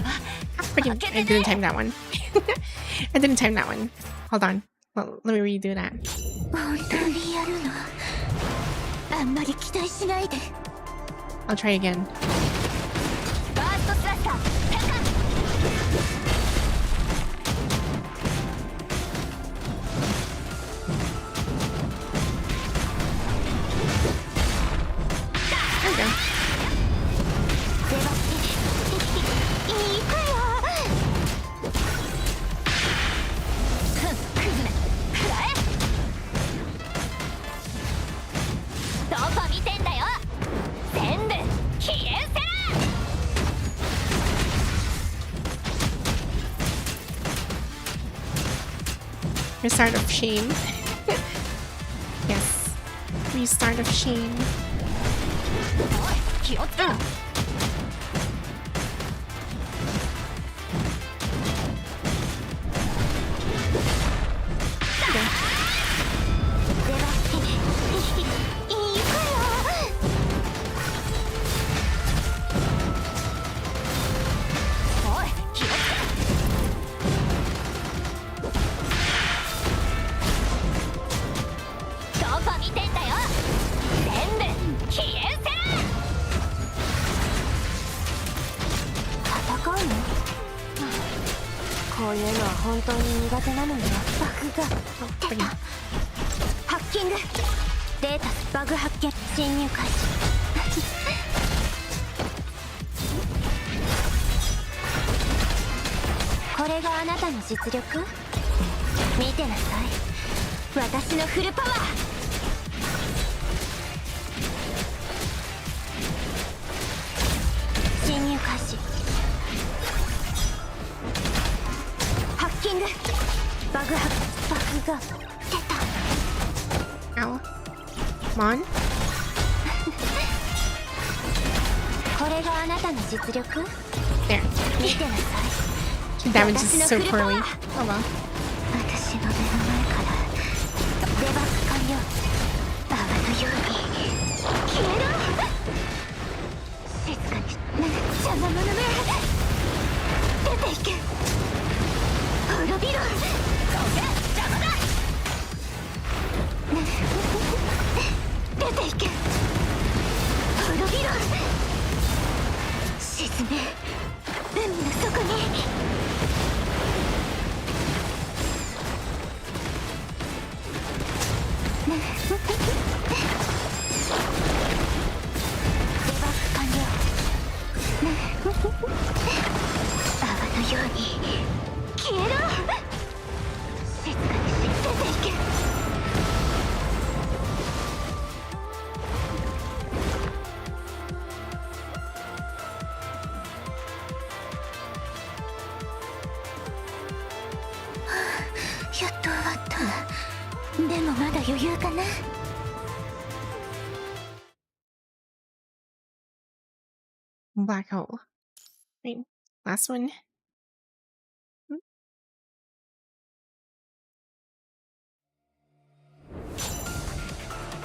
は Freaking. I didn't time that one. I didn't time that one. Hold on. Well, let me redo that. 本当にやるのあんまり期待しないで I'll try again. バーストスラッシャー変換 There we go. ではいくよふん来るな食らえどこ見てんだよ全部消えせら Restart of shame. Yes. Restart of shame. おい気をつけろ ではいくよおい気をつけろどこ見てんだよ全部消えせらこういうのは本当に苦手なのよ。バグが出た。ハッキングデータバグ発見侵入開始これがあなたの実力？見てなさい私のフルパワー。侵入開始。ハッキングバグが出た。Ow. Come on. これがあなたの実力？ There. 見てなさい She damages so poorly. Oh well. 私の目の前からデバッグ完了。泡のように消えろ。静かに邪魔者め出ていけ。滅びろ。邪魔だ。出ていけ。滅びろ。沈め海の底に。デバッグ完了。泡のように消えろ。静かに出ていけ。やっと終わった。でもまだ余裕かな。Black hole. Wait. Last one.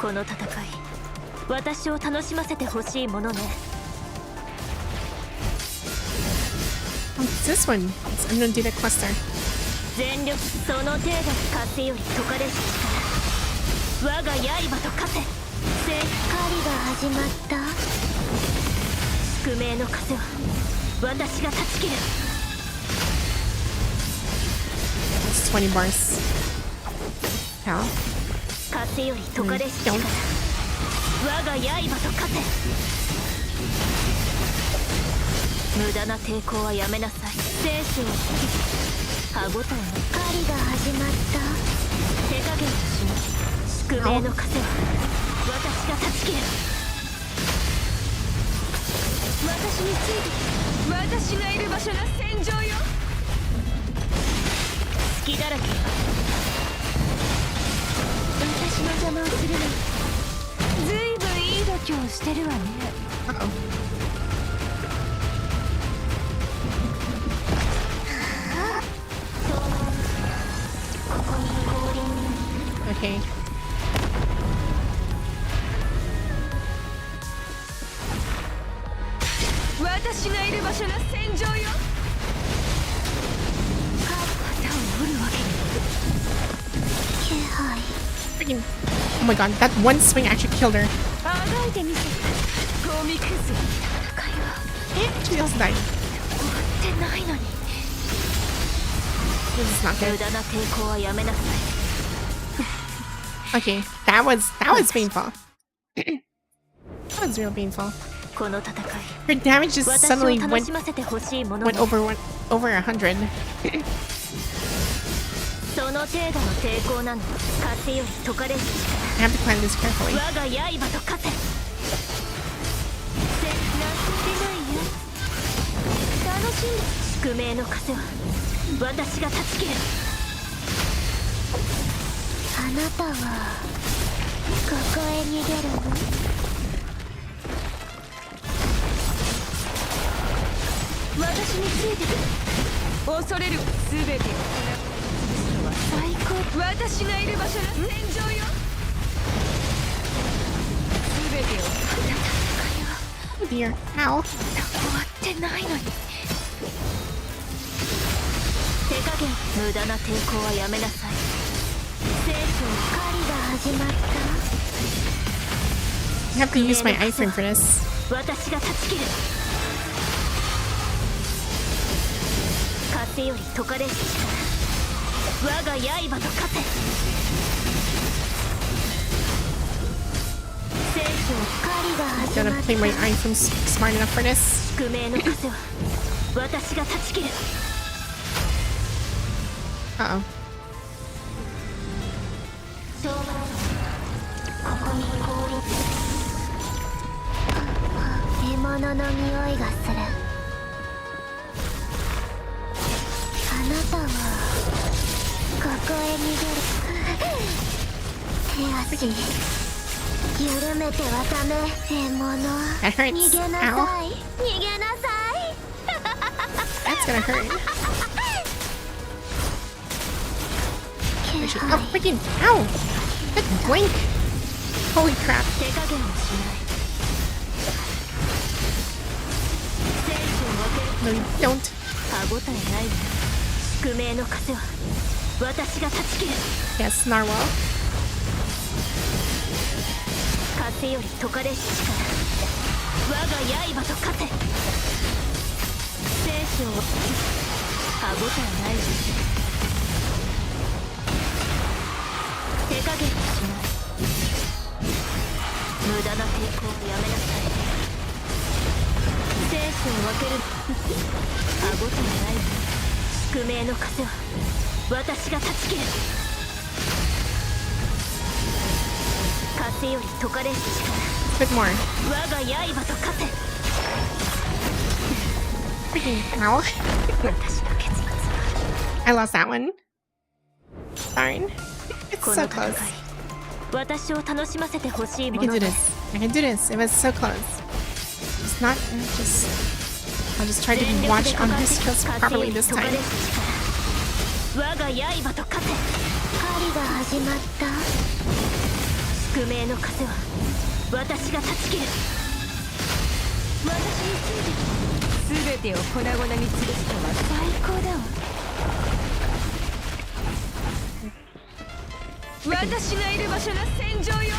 この戦い私を楽しませてほしいものね。 Oh, it's this one. It's unknown data cluster. 全力その程度風より解かれし力我が刃と化せ。聖光が始まった。宿命の風は私が断ち切る。 It's 20 bars. How? 風より解かれし力我が刃と化せ。無駄な抵抗はやめなさい。生死を歯ごたえの狩りが始まった。手加減をしない宿命の風は私が断ち切る。私について私がいる場所が戦場よ。隙だらけ。私の邪魔をするのずいぶんいい度胸してるわね。 Uh-oh. Okay. 私がいる場所が戦場よ。肩を折るわけに気配。 Freaking. Oh my god, that one swing actually killed her. あがいてみせ。ゴミくず。戦いは And she also died. 終わってないのに。 This is not 無 good. 駄な抵抗はやめなさい。 Okay, that was painful. That was real painful. この戦い Her damage just 私を suddenly 楽 went しませてほしいもの went over 100. その程度の抵抗なの風より解かれし I have to plan this carefully. 我が刃と化せ。せなってないよ。楽しんで。宿命の風は私が断ち切る。あなたはここへ逃げるの？私についてくる。恐れるすべてを最高。私がいる場所が戦場よ。すべてを Oh dear. Ow. 終わってないのに。手加減無駄な抵抗はやめなさい。聖書狩りが始まった。 I have to use my iframe for this. 私が断ち切る。風風より解かれし力我が刃と化せ聖書狩りが始ま Gotta っ play my た eye from smart enough for this. 宿命の風は私が断ち切る Uh-oh. ここに降臨獲物の匂いがするあなたはここへ逃げる手足緩めてはダメ獲物 That 逃 hurts. げな Ow. さい逃げなさい That's gonna hurt. 気 Oh, 配 freaking. Ow! That blink! Holy crap. 手加減をしない聖書を分ける No, you don't. 歯応えないわ宿命の風は私が断ち切る Yes, Narwhal. 風より解かれし力我が刃と化せ聖書を歯応えないわ手加減をしない無駄な抵抗をやめなさい聖書を分ける歯応えないわ宿命の風は私が断ち切る風より解かれし力 Bit more. 我が刃と化せ Freaking. Ow. 私の結末は I lost that one. Darn. It's こ so の戦い close. 私を楽しませてほしい I も can の do で this. す I can do this. It was so close. It's not. I'll just try to 全力 watch でか on かって his skills 風 properly より this 解か time. れし力我が刃と化せ狩りが始まった宿命の風は私が断ち切る私についてきた全てを粉々に潰すのは最高だわ私がいる場所が戦場よ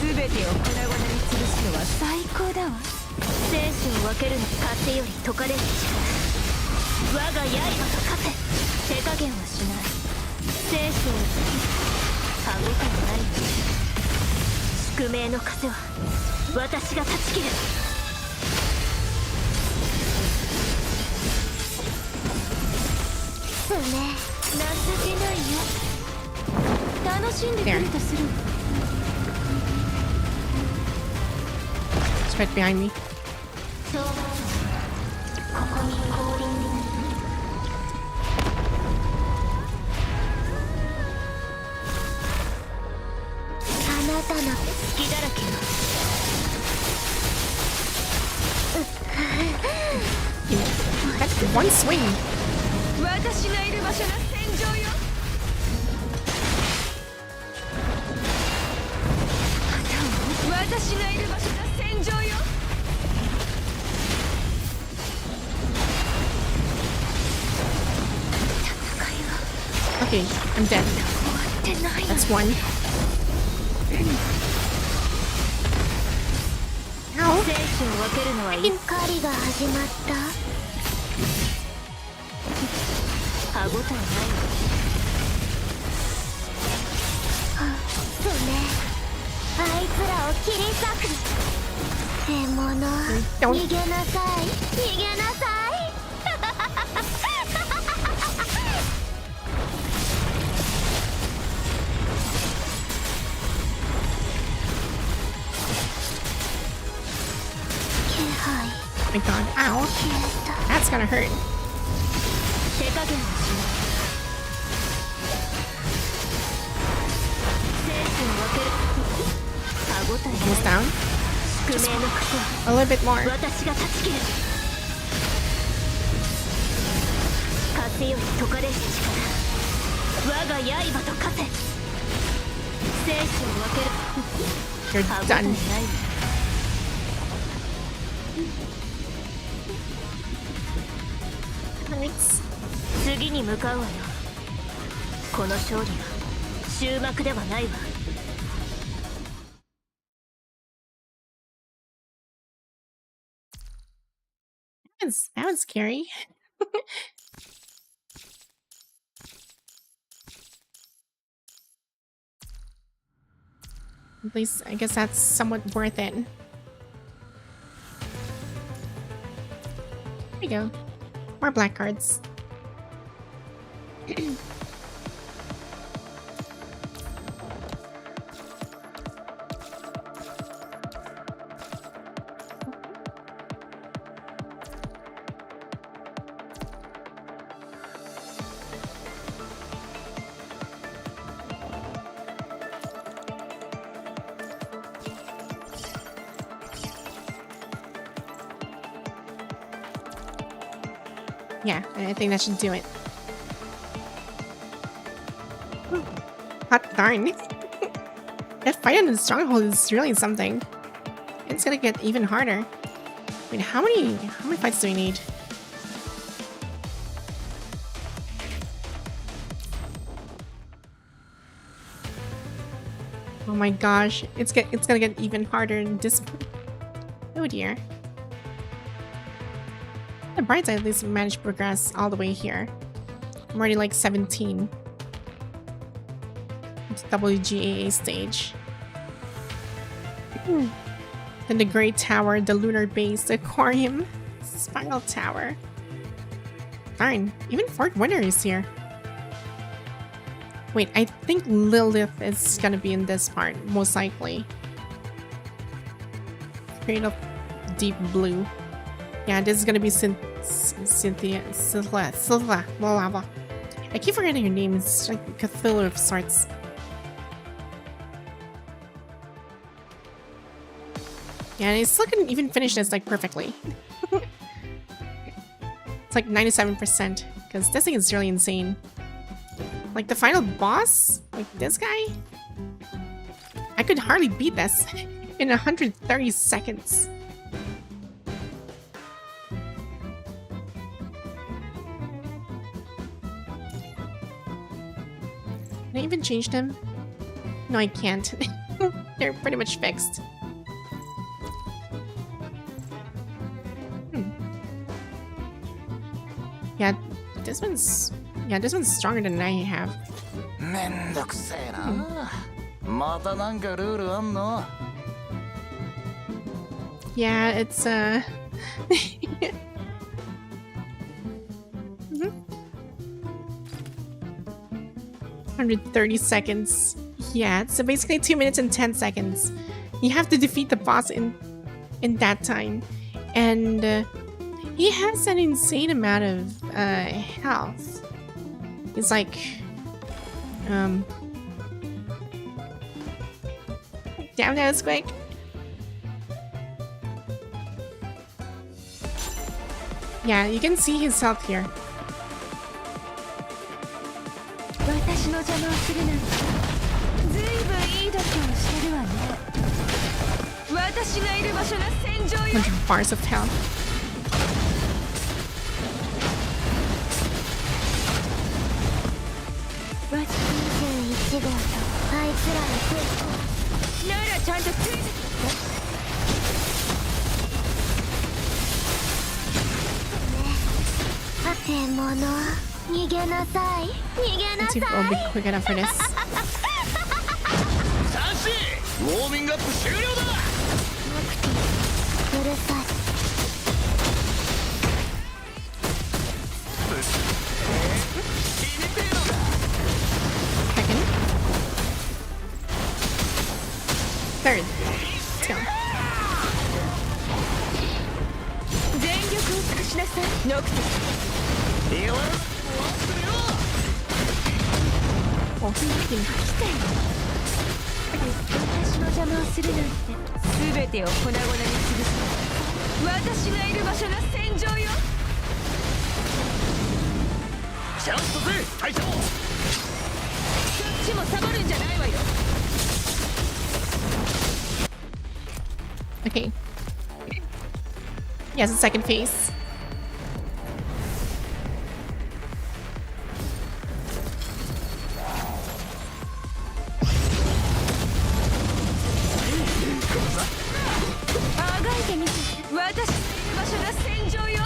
全てを粉々に潰すのは最高だわ生死を分けるの風より解かれし力我が刃と化せ手加減はしない生死を歯応えないわ宿命の風は私が断ち切るそうね情けないよ楽しんでくれとする It's right behind me. ここに降臨あなたの隙だらけよ That's one swing. 私がいる場所が戦場よ私がいる場所が戦場よ Okay, I'm dead. That's one. Ow. 生死を分けるのは狩りが始まった歯応えないわそうねあいつらを切り裂く獲物逃げなさい逃げなさい Oh my god. Ow. That's gonna hurt. 手加減をしない生死を分ける歯応え Almost ない down. 宿命の風 A little bit more. 私が断ち切る風より解かれし力我が刃と化せ生死を分ける You're 歯応えない done. 次に向かうわよこの勝利は終幕ではないわ That was scary. At least I guess that's somewhat worth it. There we go. More black cards. Yeah, I think that should do it. Hot darn. That fight in the stronghold is really something. It's gonna get even harder. Wait, how many fights do we need? Oh my gosh, it's gonna get even harder in this. Oh dear. The bright side, at least managed to progress all the way here. I'm already like 17. It's WGAA stage. Then the Great Tower, the Lunar Base, the Aquarium, Spiral Tower. Darn, even Fort Winter is here. Wait, I think Lilith is gonna be in this part, most likely. Straight up deep blue. Yeah, this is gonna be Cynthia, blah, blah, blah. I keep forgetting her name. It's like Cthulhu of sorts. Yeah, and I still couldn't even finish this like perfectly. It's like 97%, because this thing is really insane. Like the final boss, like this guy, I could hardly beat this in 130 seconds. Can I even change them? No, I can't. They're pretty much fixed. Yeah, this one's stronger than I have. めんどくせえな。またなんかルールあんの? Yeah, it's 130 seconds. Yeah, so basically 2 minutes and 10 seconds. You have to defeat the boss in that time. And he has an insane amount of health. It's like damn, that was quick. Yeah, you can see his health here. 私の邪魔をするなんてずいぶんいい度胸してるわね。私がいる場所が戦場よ。 100 bars of health. 21号とあいつらの手ならちゃんとついて獣逃げなさい逃げな Let's see if さ I'll い be quick enough for this. ウォーミングアップ終了だ。うるさい Second. Third. Let's go. 全力を尽くしなさいノクティス Oh, freaking. 私の邪魔をするなんて全てを粉々に潰す私がいる場所が戦場よチャンスだぜ隊長。そっちもサボるんじゃないわよ Okay. Yes, the second phase.あがいてみて私のいる場所が戦場よ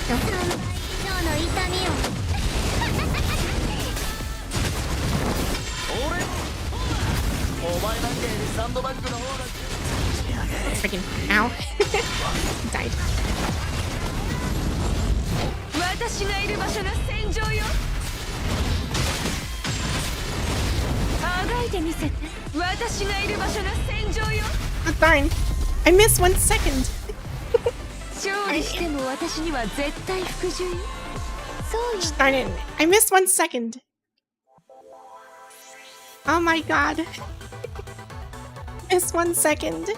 以上の痛みを Freaking ow. Died. 私がいる場所が戦場よ。あがいてみせて。私がいる場所が戦場よ。 Oh, darn. I missed 1 second. 勝利しても私には絶対服従よ。そうよ。 Darn it. I missed 1 second. Oh my god. Missed 1 second.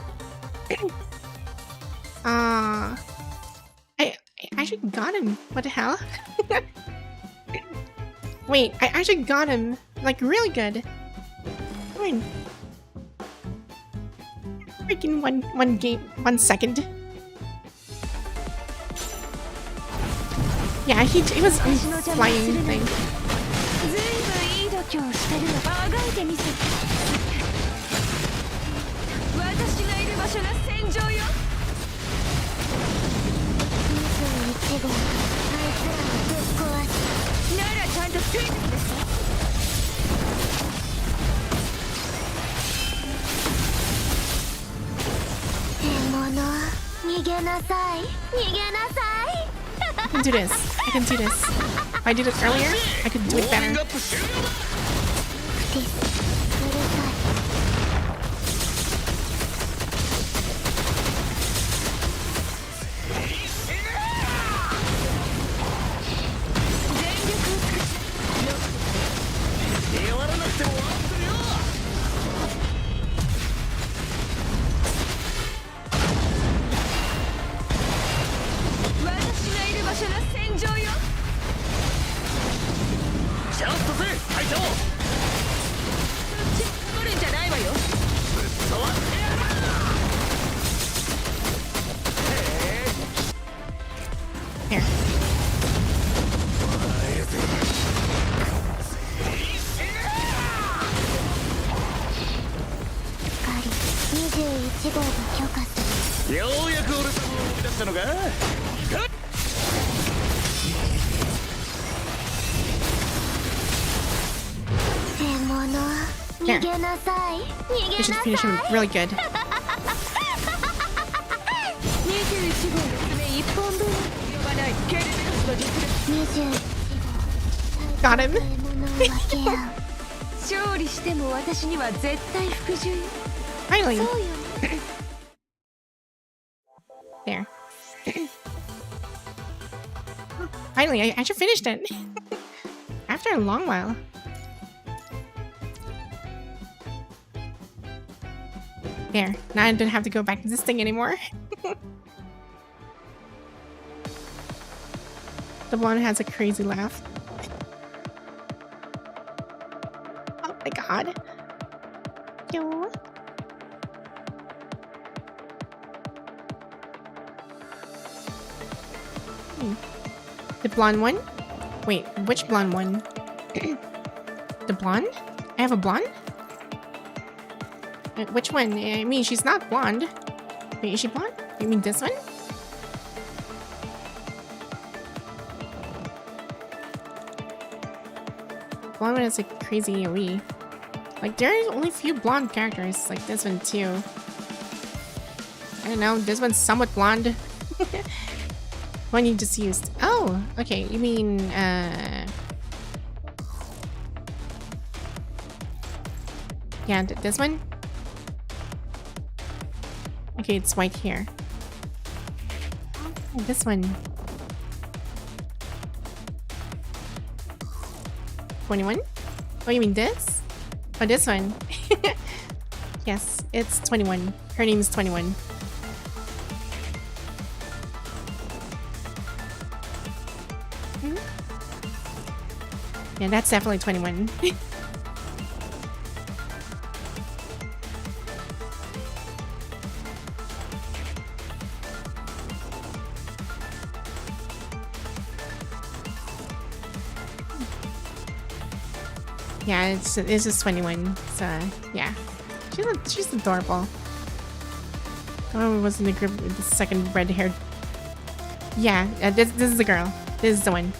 I actually got him. What the hell? Wait, I actually got him. Like, really good. Fine. Freaking one second. Yeah, he was flying thing. ずいぶんいい度胸してるの。あがいてみせて。私がいる場所が戦場よ。21号、あいつらをぶっ壊す。ならちゃんとついてください。獲物、逃げなさい。逃げなさい。 I can do this. I can do this. If I did it earlier, I could do it better. うるさい。 私がいる場所が戦場よ。チャンスとせ隊長。そっち守るんじゃないわよ。触ってやる。 Here. Kari, 21号が許可する。ようやく俺様を思い出したのか。獲物、逃げなさい。逃げ We should なさ finish him い。 really good. 21号の爪1本分呼ばないケルベロスの実力。21号、 Got him. 獲物を分け合う。勝利しても私には絶対服従よ。 Finally. そうよ。 There. Finally, I actually finished it. After a long while. There. Now I don't have to go back to this thing anymore. The one has a crazy laugh. Oh my god. Yo. The blonde one? Wait, which blonde one? The blonde? I have a blonde? Which one? I mean, she's not blonde. Wait, is she blonde? You mean this one? Blonde one has a crazy AoE. Like, there are only a few blonde characters, like this one too. I don't know, this one's somewhat blonde. One you just used. Oh, okay, you mean, yeah, this one? Okay, it's white here. Oh, this one. 21? Oh, you mean this? Oh, this one. Yes, it's 21. Her name is 21. Yeah, that's definitely 21. Yeah, it's just 21. So yeah, she's adorable. The one who was in the group with the second red-haired Yeah, this is the girl. This is the one.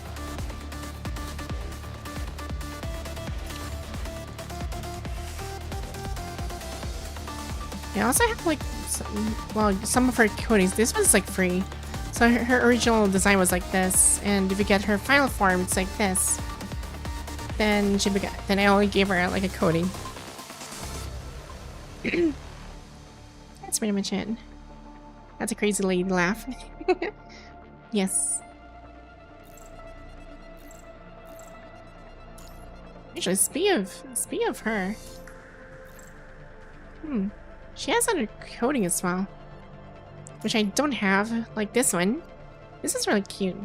I also have like some of her coatings. This one's like free. So her original design was like this, and if you get her final form, it's like this. Then then I only gave her like a coating. That's pretty much it. That's a crazy lady laugh. Yes. Actually, speaking of her, she has other coating as well, which I don't have. Like this one. This is really cute.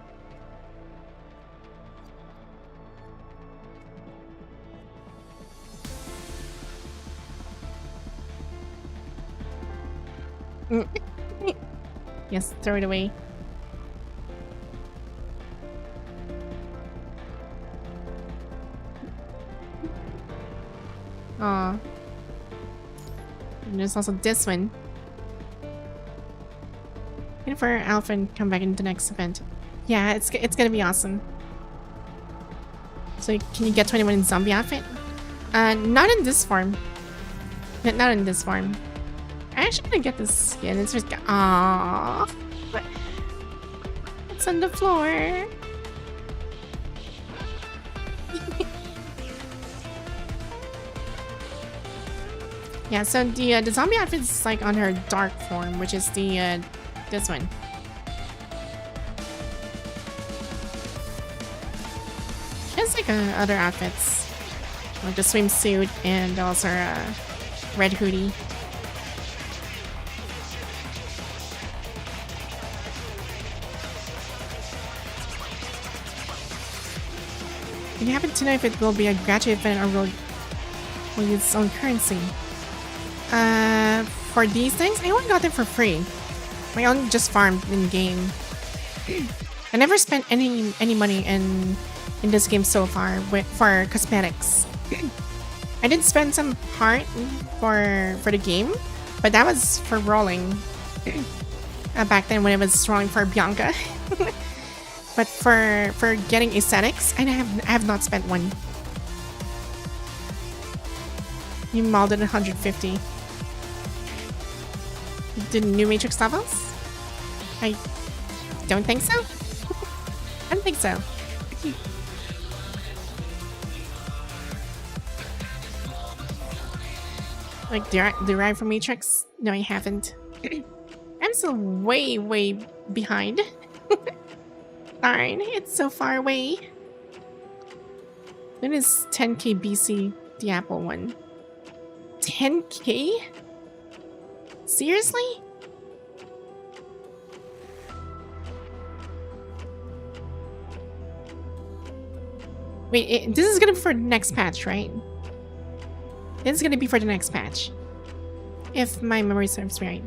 Yes, throw it away. Aw. And there's also this one. Waiting for Alpha and come back in the next event. Yeah, it's gonna be awesome. So can you get 21 in zombie outfit? Not in this form. Not in this form. I actually gonna get this skin. It's just aww. It's on the floor. Yeah, so the zombie outfit is like on her dark form, which is the this one. She has like other outfits, like the swimsuit and also red hoodie. Do you happen to know if it will be a graduate event or will use its own currency? For these things, I only got them for free. I only just farmed in game. I never spent any money in this game so far for cosmetics. I did spend some part for the game, but that was for rolling. Back then when I was rolling for Bianca. But for getting aesthetics, I have not spent one. You molded 150. The new Matrix levels? I don't think so. I don't think so. Like derived from Matrix? No, I haven't. I'm still way behind. Darn, it's so far away. It is 10k BC, the Apple one. 10k? Seriously? Wait, this is gonna be for the next patch, right? This is gonna be for the next patch. If my memory serves right.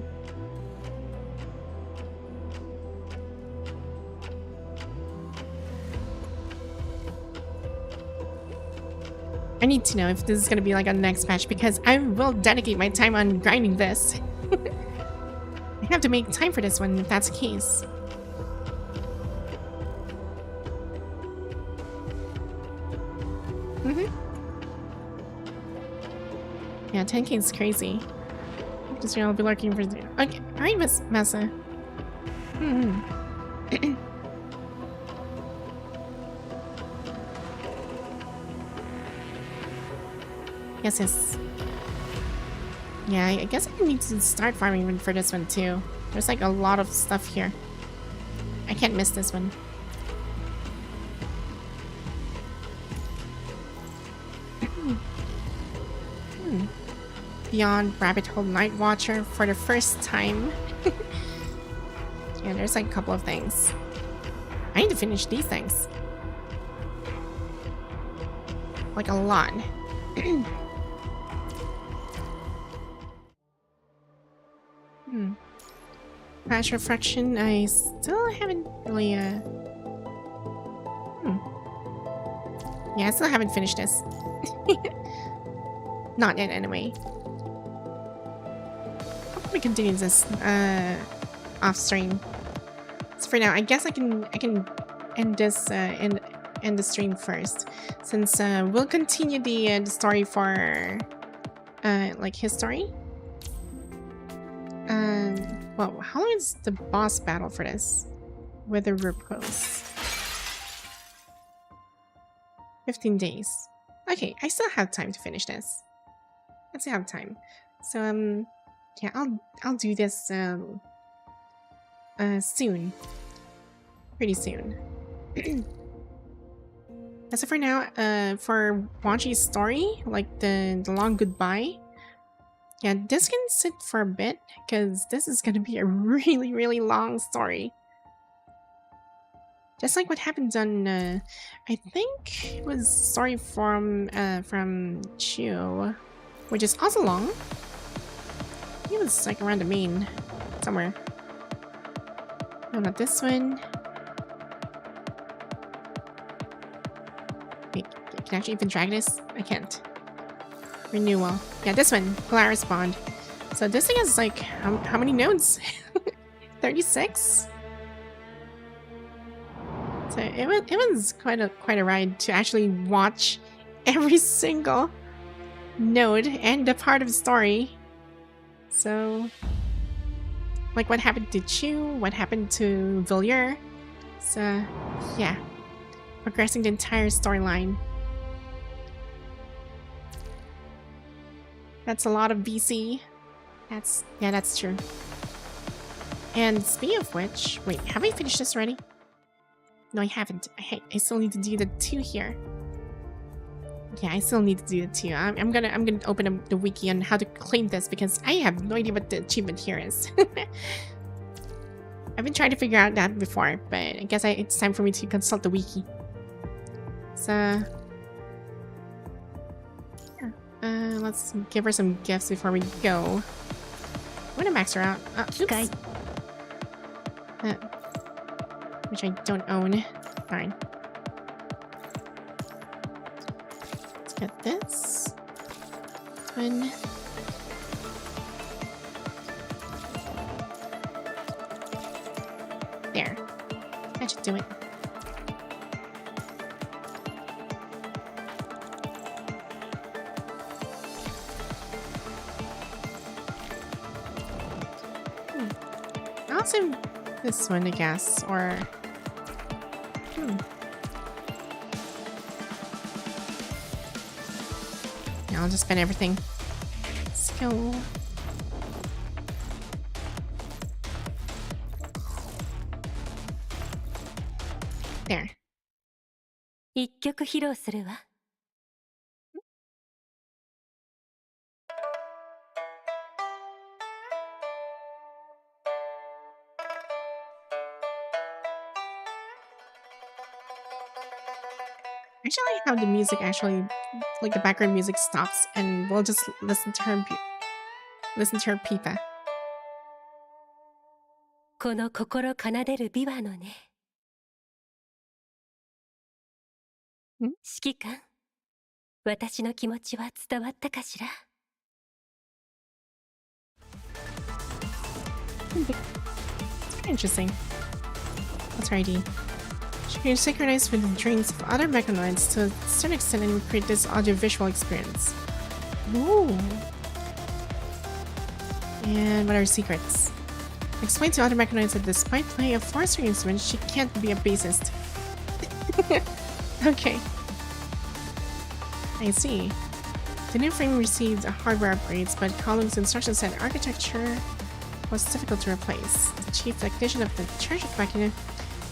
I need to know if this is gonna be like a next patch because I will dedicate my time on grinding this. I have to make time for this one if that's the case. Yeah, 10k is crazy. Just I'll be lurking for. Okay, alright, Miss Massa. Yes. Yeah, I guess I need to start farming even for this one too. There's like a lot of stuff here. I can't miss this one. Beyond Rabbit Hole Night Watcher for the first time. Yeah, there's like a couple of things. I need to finish these things. Like a lot. Patch Refraction, I still haven't really, Yeah, I still haven't finished this. Not yet, anyway. I'll probably continue this, off stream. So for now, I guess I can end this end the stream first, since we'll continue the story for like history. Well, how long is the boss battle for this? Wither repose. 15 days. Okay, I still have time to finish this. I still have time. So yeah, I'll do this soon. Pretty soon. So for now, for Wanshi's story, like the long goodbye, yeah, this can sit for a bit, because this is gonna be a really, really long story. Just like what happened on, I think it was story from Chu, which is also long. It was like around the main, somewhere. No, not this one. Wait, can I actually even drag this? I can't. Renewal. Yeah, this one. Polaris Bond. So this thing has like, how many nodes? 36? So it was quite a ride to actually watch every single node and the part of the story. So, like what happened to Chu, what happened to Villiers. So, yeah. Progressing the entire storyline. That's a lot of BC. Yeah, that's true. And speaking of which, wait, have I finished this already? No, I haven't. I still need to do the 2 here. Yeah, I still need to do the 2. I'm gonna open up the wiki on how to claim this, because I have no idea what the achievement here is. I've been trying to figure out that before, but I guess it's time for me to consult the wiki. So yeah, let's give her some gifts before we go. I'm gonna max her out. Oops. Which I don't own. Fine. Let's get this. Twin. There. That should do it. Also this one, I guess, or yeah, I'll just spend everything. Let's go. There. 一曲披露するわ。Actually, I like how the music actually, like the background music stops, and we'll just listen to her pipa. この心奏でる琵琶のね。ん？指揮官、私の気持ちは伝わったかしら？ It's interesting. What's her ID? She can synchronize with the dreams of other mechanoids to a certain extent and create this audiovisual experience. Ooh. And what are her secrets? Explain to other mechanoids that despite playing a four-string instrument, she can't be a bassist. Okay. I see. The new frame received hardware upgrades, but Collins' instruction set architecture was difficult to replace. The chief technician of the Church of Mechanic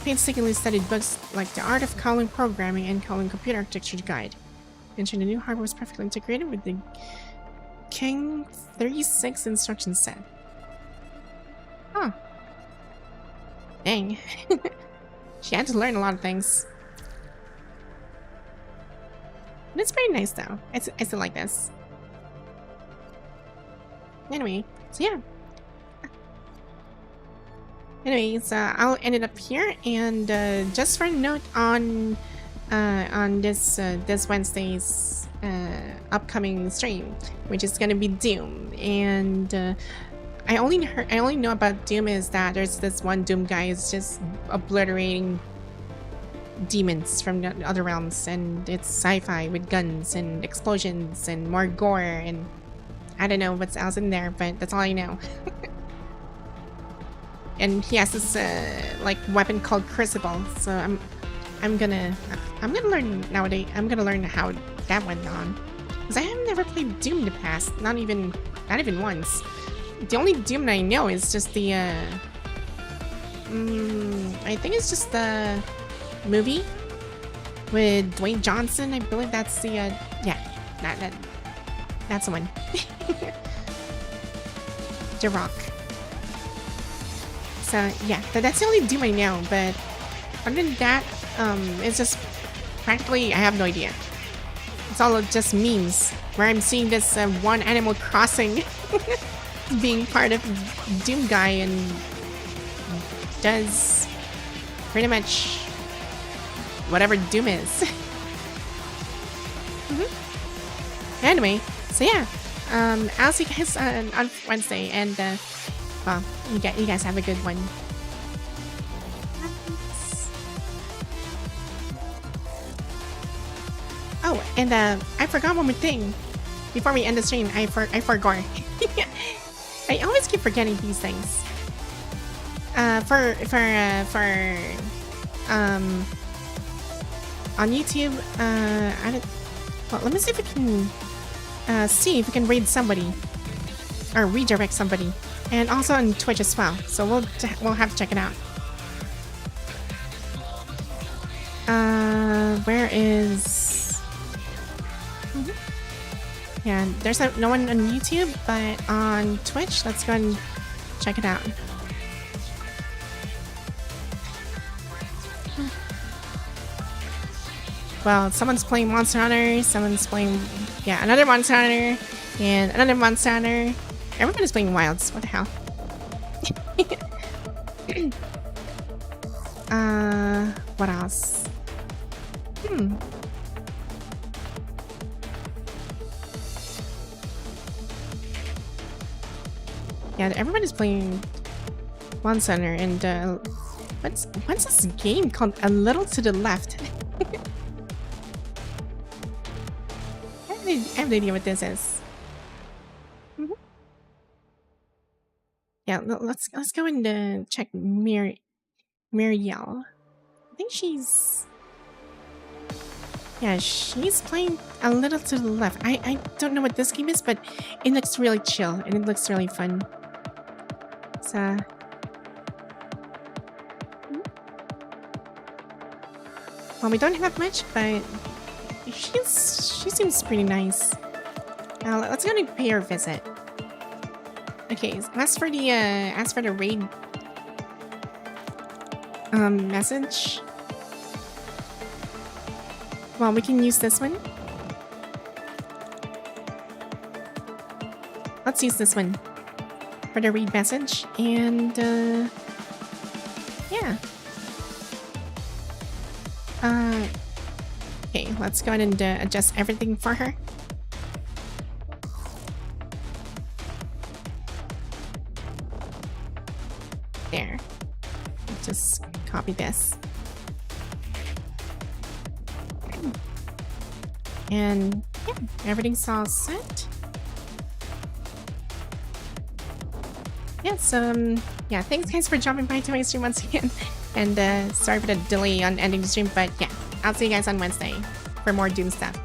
painstakingly studied books like The Art of Calling Programming and Calling Computer Architecture Guide. Mentioned the new hardware was perfectly integrated with the King 36 instruction set. Huh. Dang. She had to learn a lot of things. But it's pretty nice though. I still like this. Anyway, so yeah. Anyways, I'll end it up here, and just for a note on this this Wednesday's upcoming stream, which is gonna be Doom, and I only know about Doom is that there's this one Doom guy who's just obliterating demons from the other realms, and it's sci-fi with guns and explosions and more gore, and I don't know what's else in there, but that's all I know. And he has this like weapon called Crucible, so I'm gonna learn nowadays. I'm gonna learn how that went on, because I have never played Doom in the past, not even once. The only Doom that I know is just the I think it's just the movie with Dwayne Johnson. I believe that's the yeah, that's the one. The Rock. So yeah, that's the only Doom I know, but other than that, it's just practically I have no idea. It's all just memes where I'm seeing this one Animal Crossing being part of Doom guy and does pretty much whatever Doom is. Anyway, so yeah, I'll see you guys on Wednesday, and well, you guys have a good one. Oh, and I forgot one more thing before we end the stream. I forgot. I always keep forgetting these things. On YouTube, well, let me see if we can raid somebody or redirect somebody, and also on Twitch as well. So we'll have to check it out. Where is? Yeah, there's no one on YouTube, but on Twitch, let's go and check it out. Well, someone's playing Monster Hunter, someone's playing, yeah, another Monster Hunter, and another Monster Hunter. Everybody's playing Wilds. What the hell? What else? Yeah, everybody's playing Monster Hunter, and what's this game called? A Little to the Left. I have no idea what this is. Yeah, let's go and check Miriel. I think she's playing A Little to the Left. I don't know what this game is, but it looks really chill and it looks really fun. So well, we don't have much, but she seems pretty nice. Now let's go and pay her a visit. Okay, as for the raid message, well, we can use this one. Let's use this one for the raid message, and yeah. Okay, let's go ahead and adjust everything for her. There. Just copy this. And yeah, everything's all set. Yeah, so yeah, thanks guys for dropping by to my stream once again. And sorry for the delay on ending the stream, but yeah, I'll see you guys on Wednesday for more Doom stuff.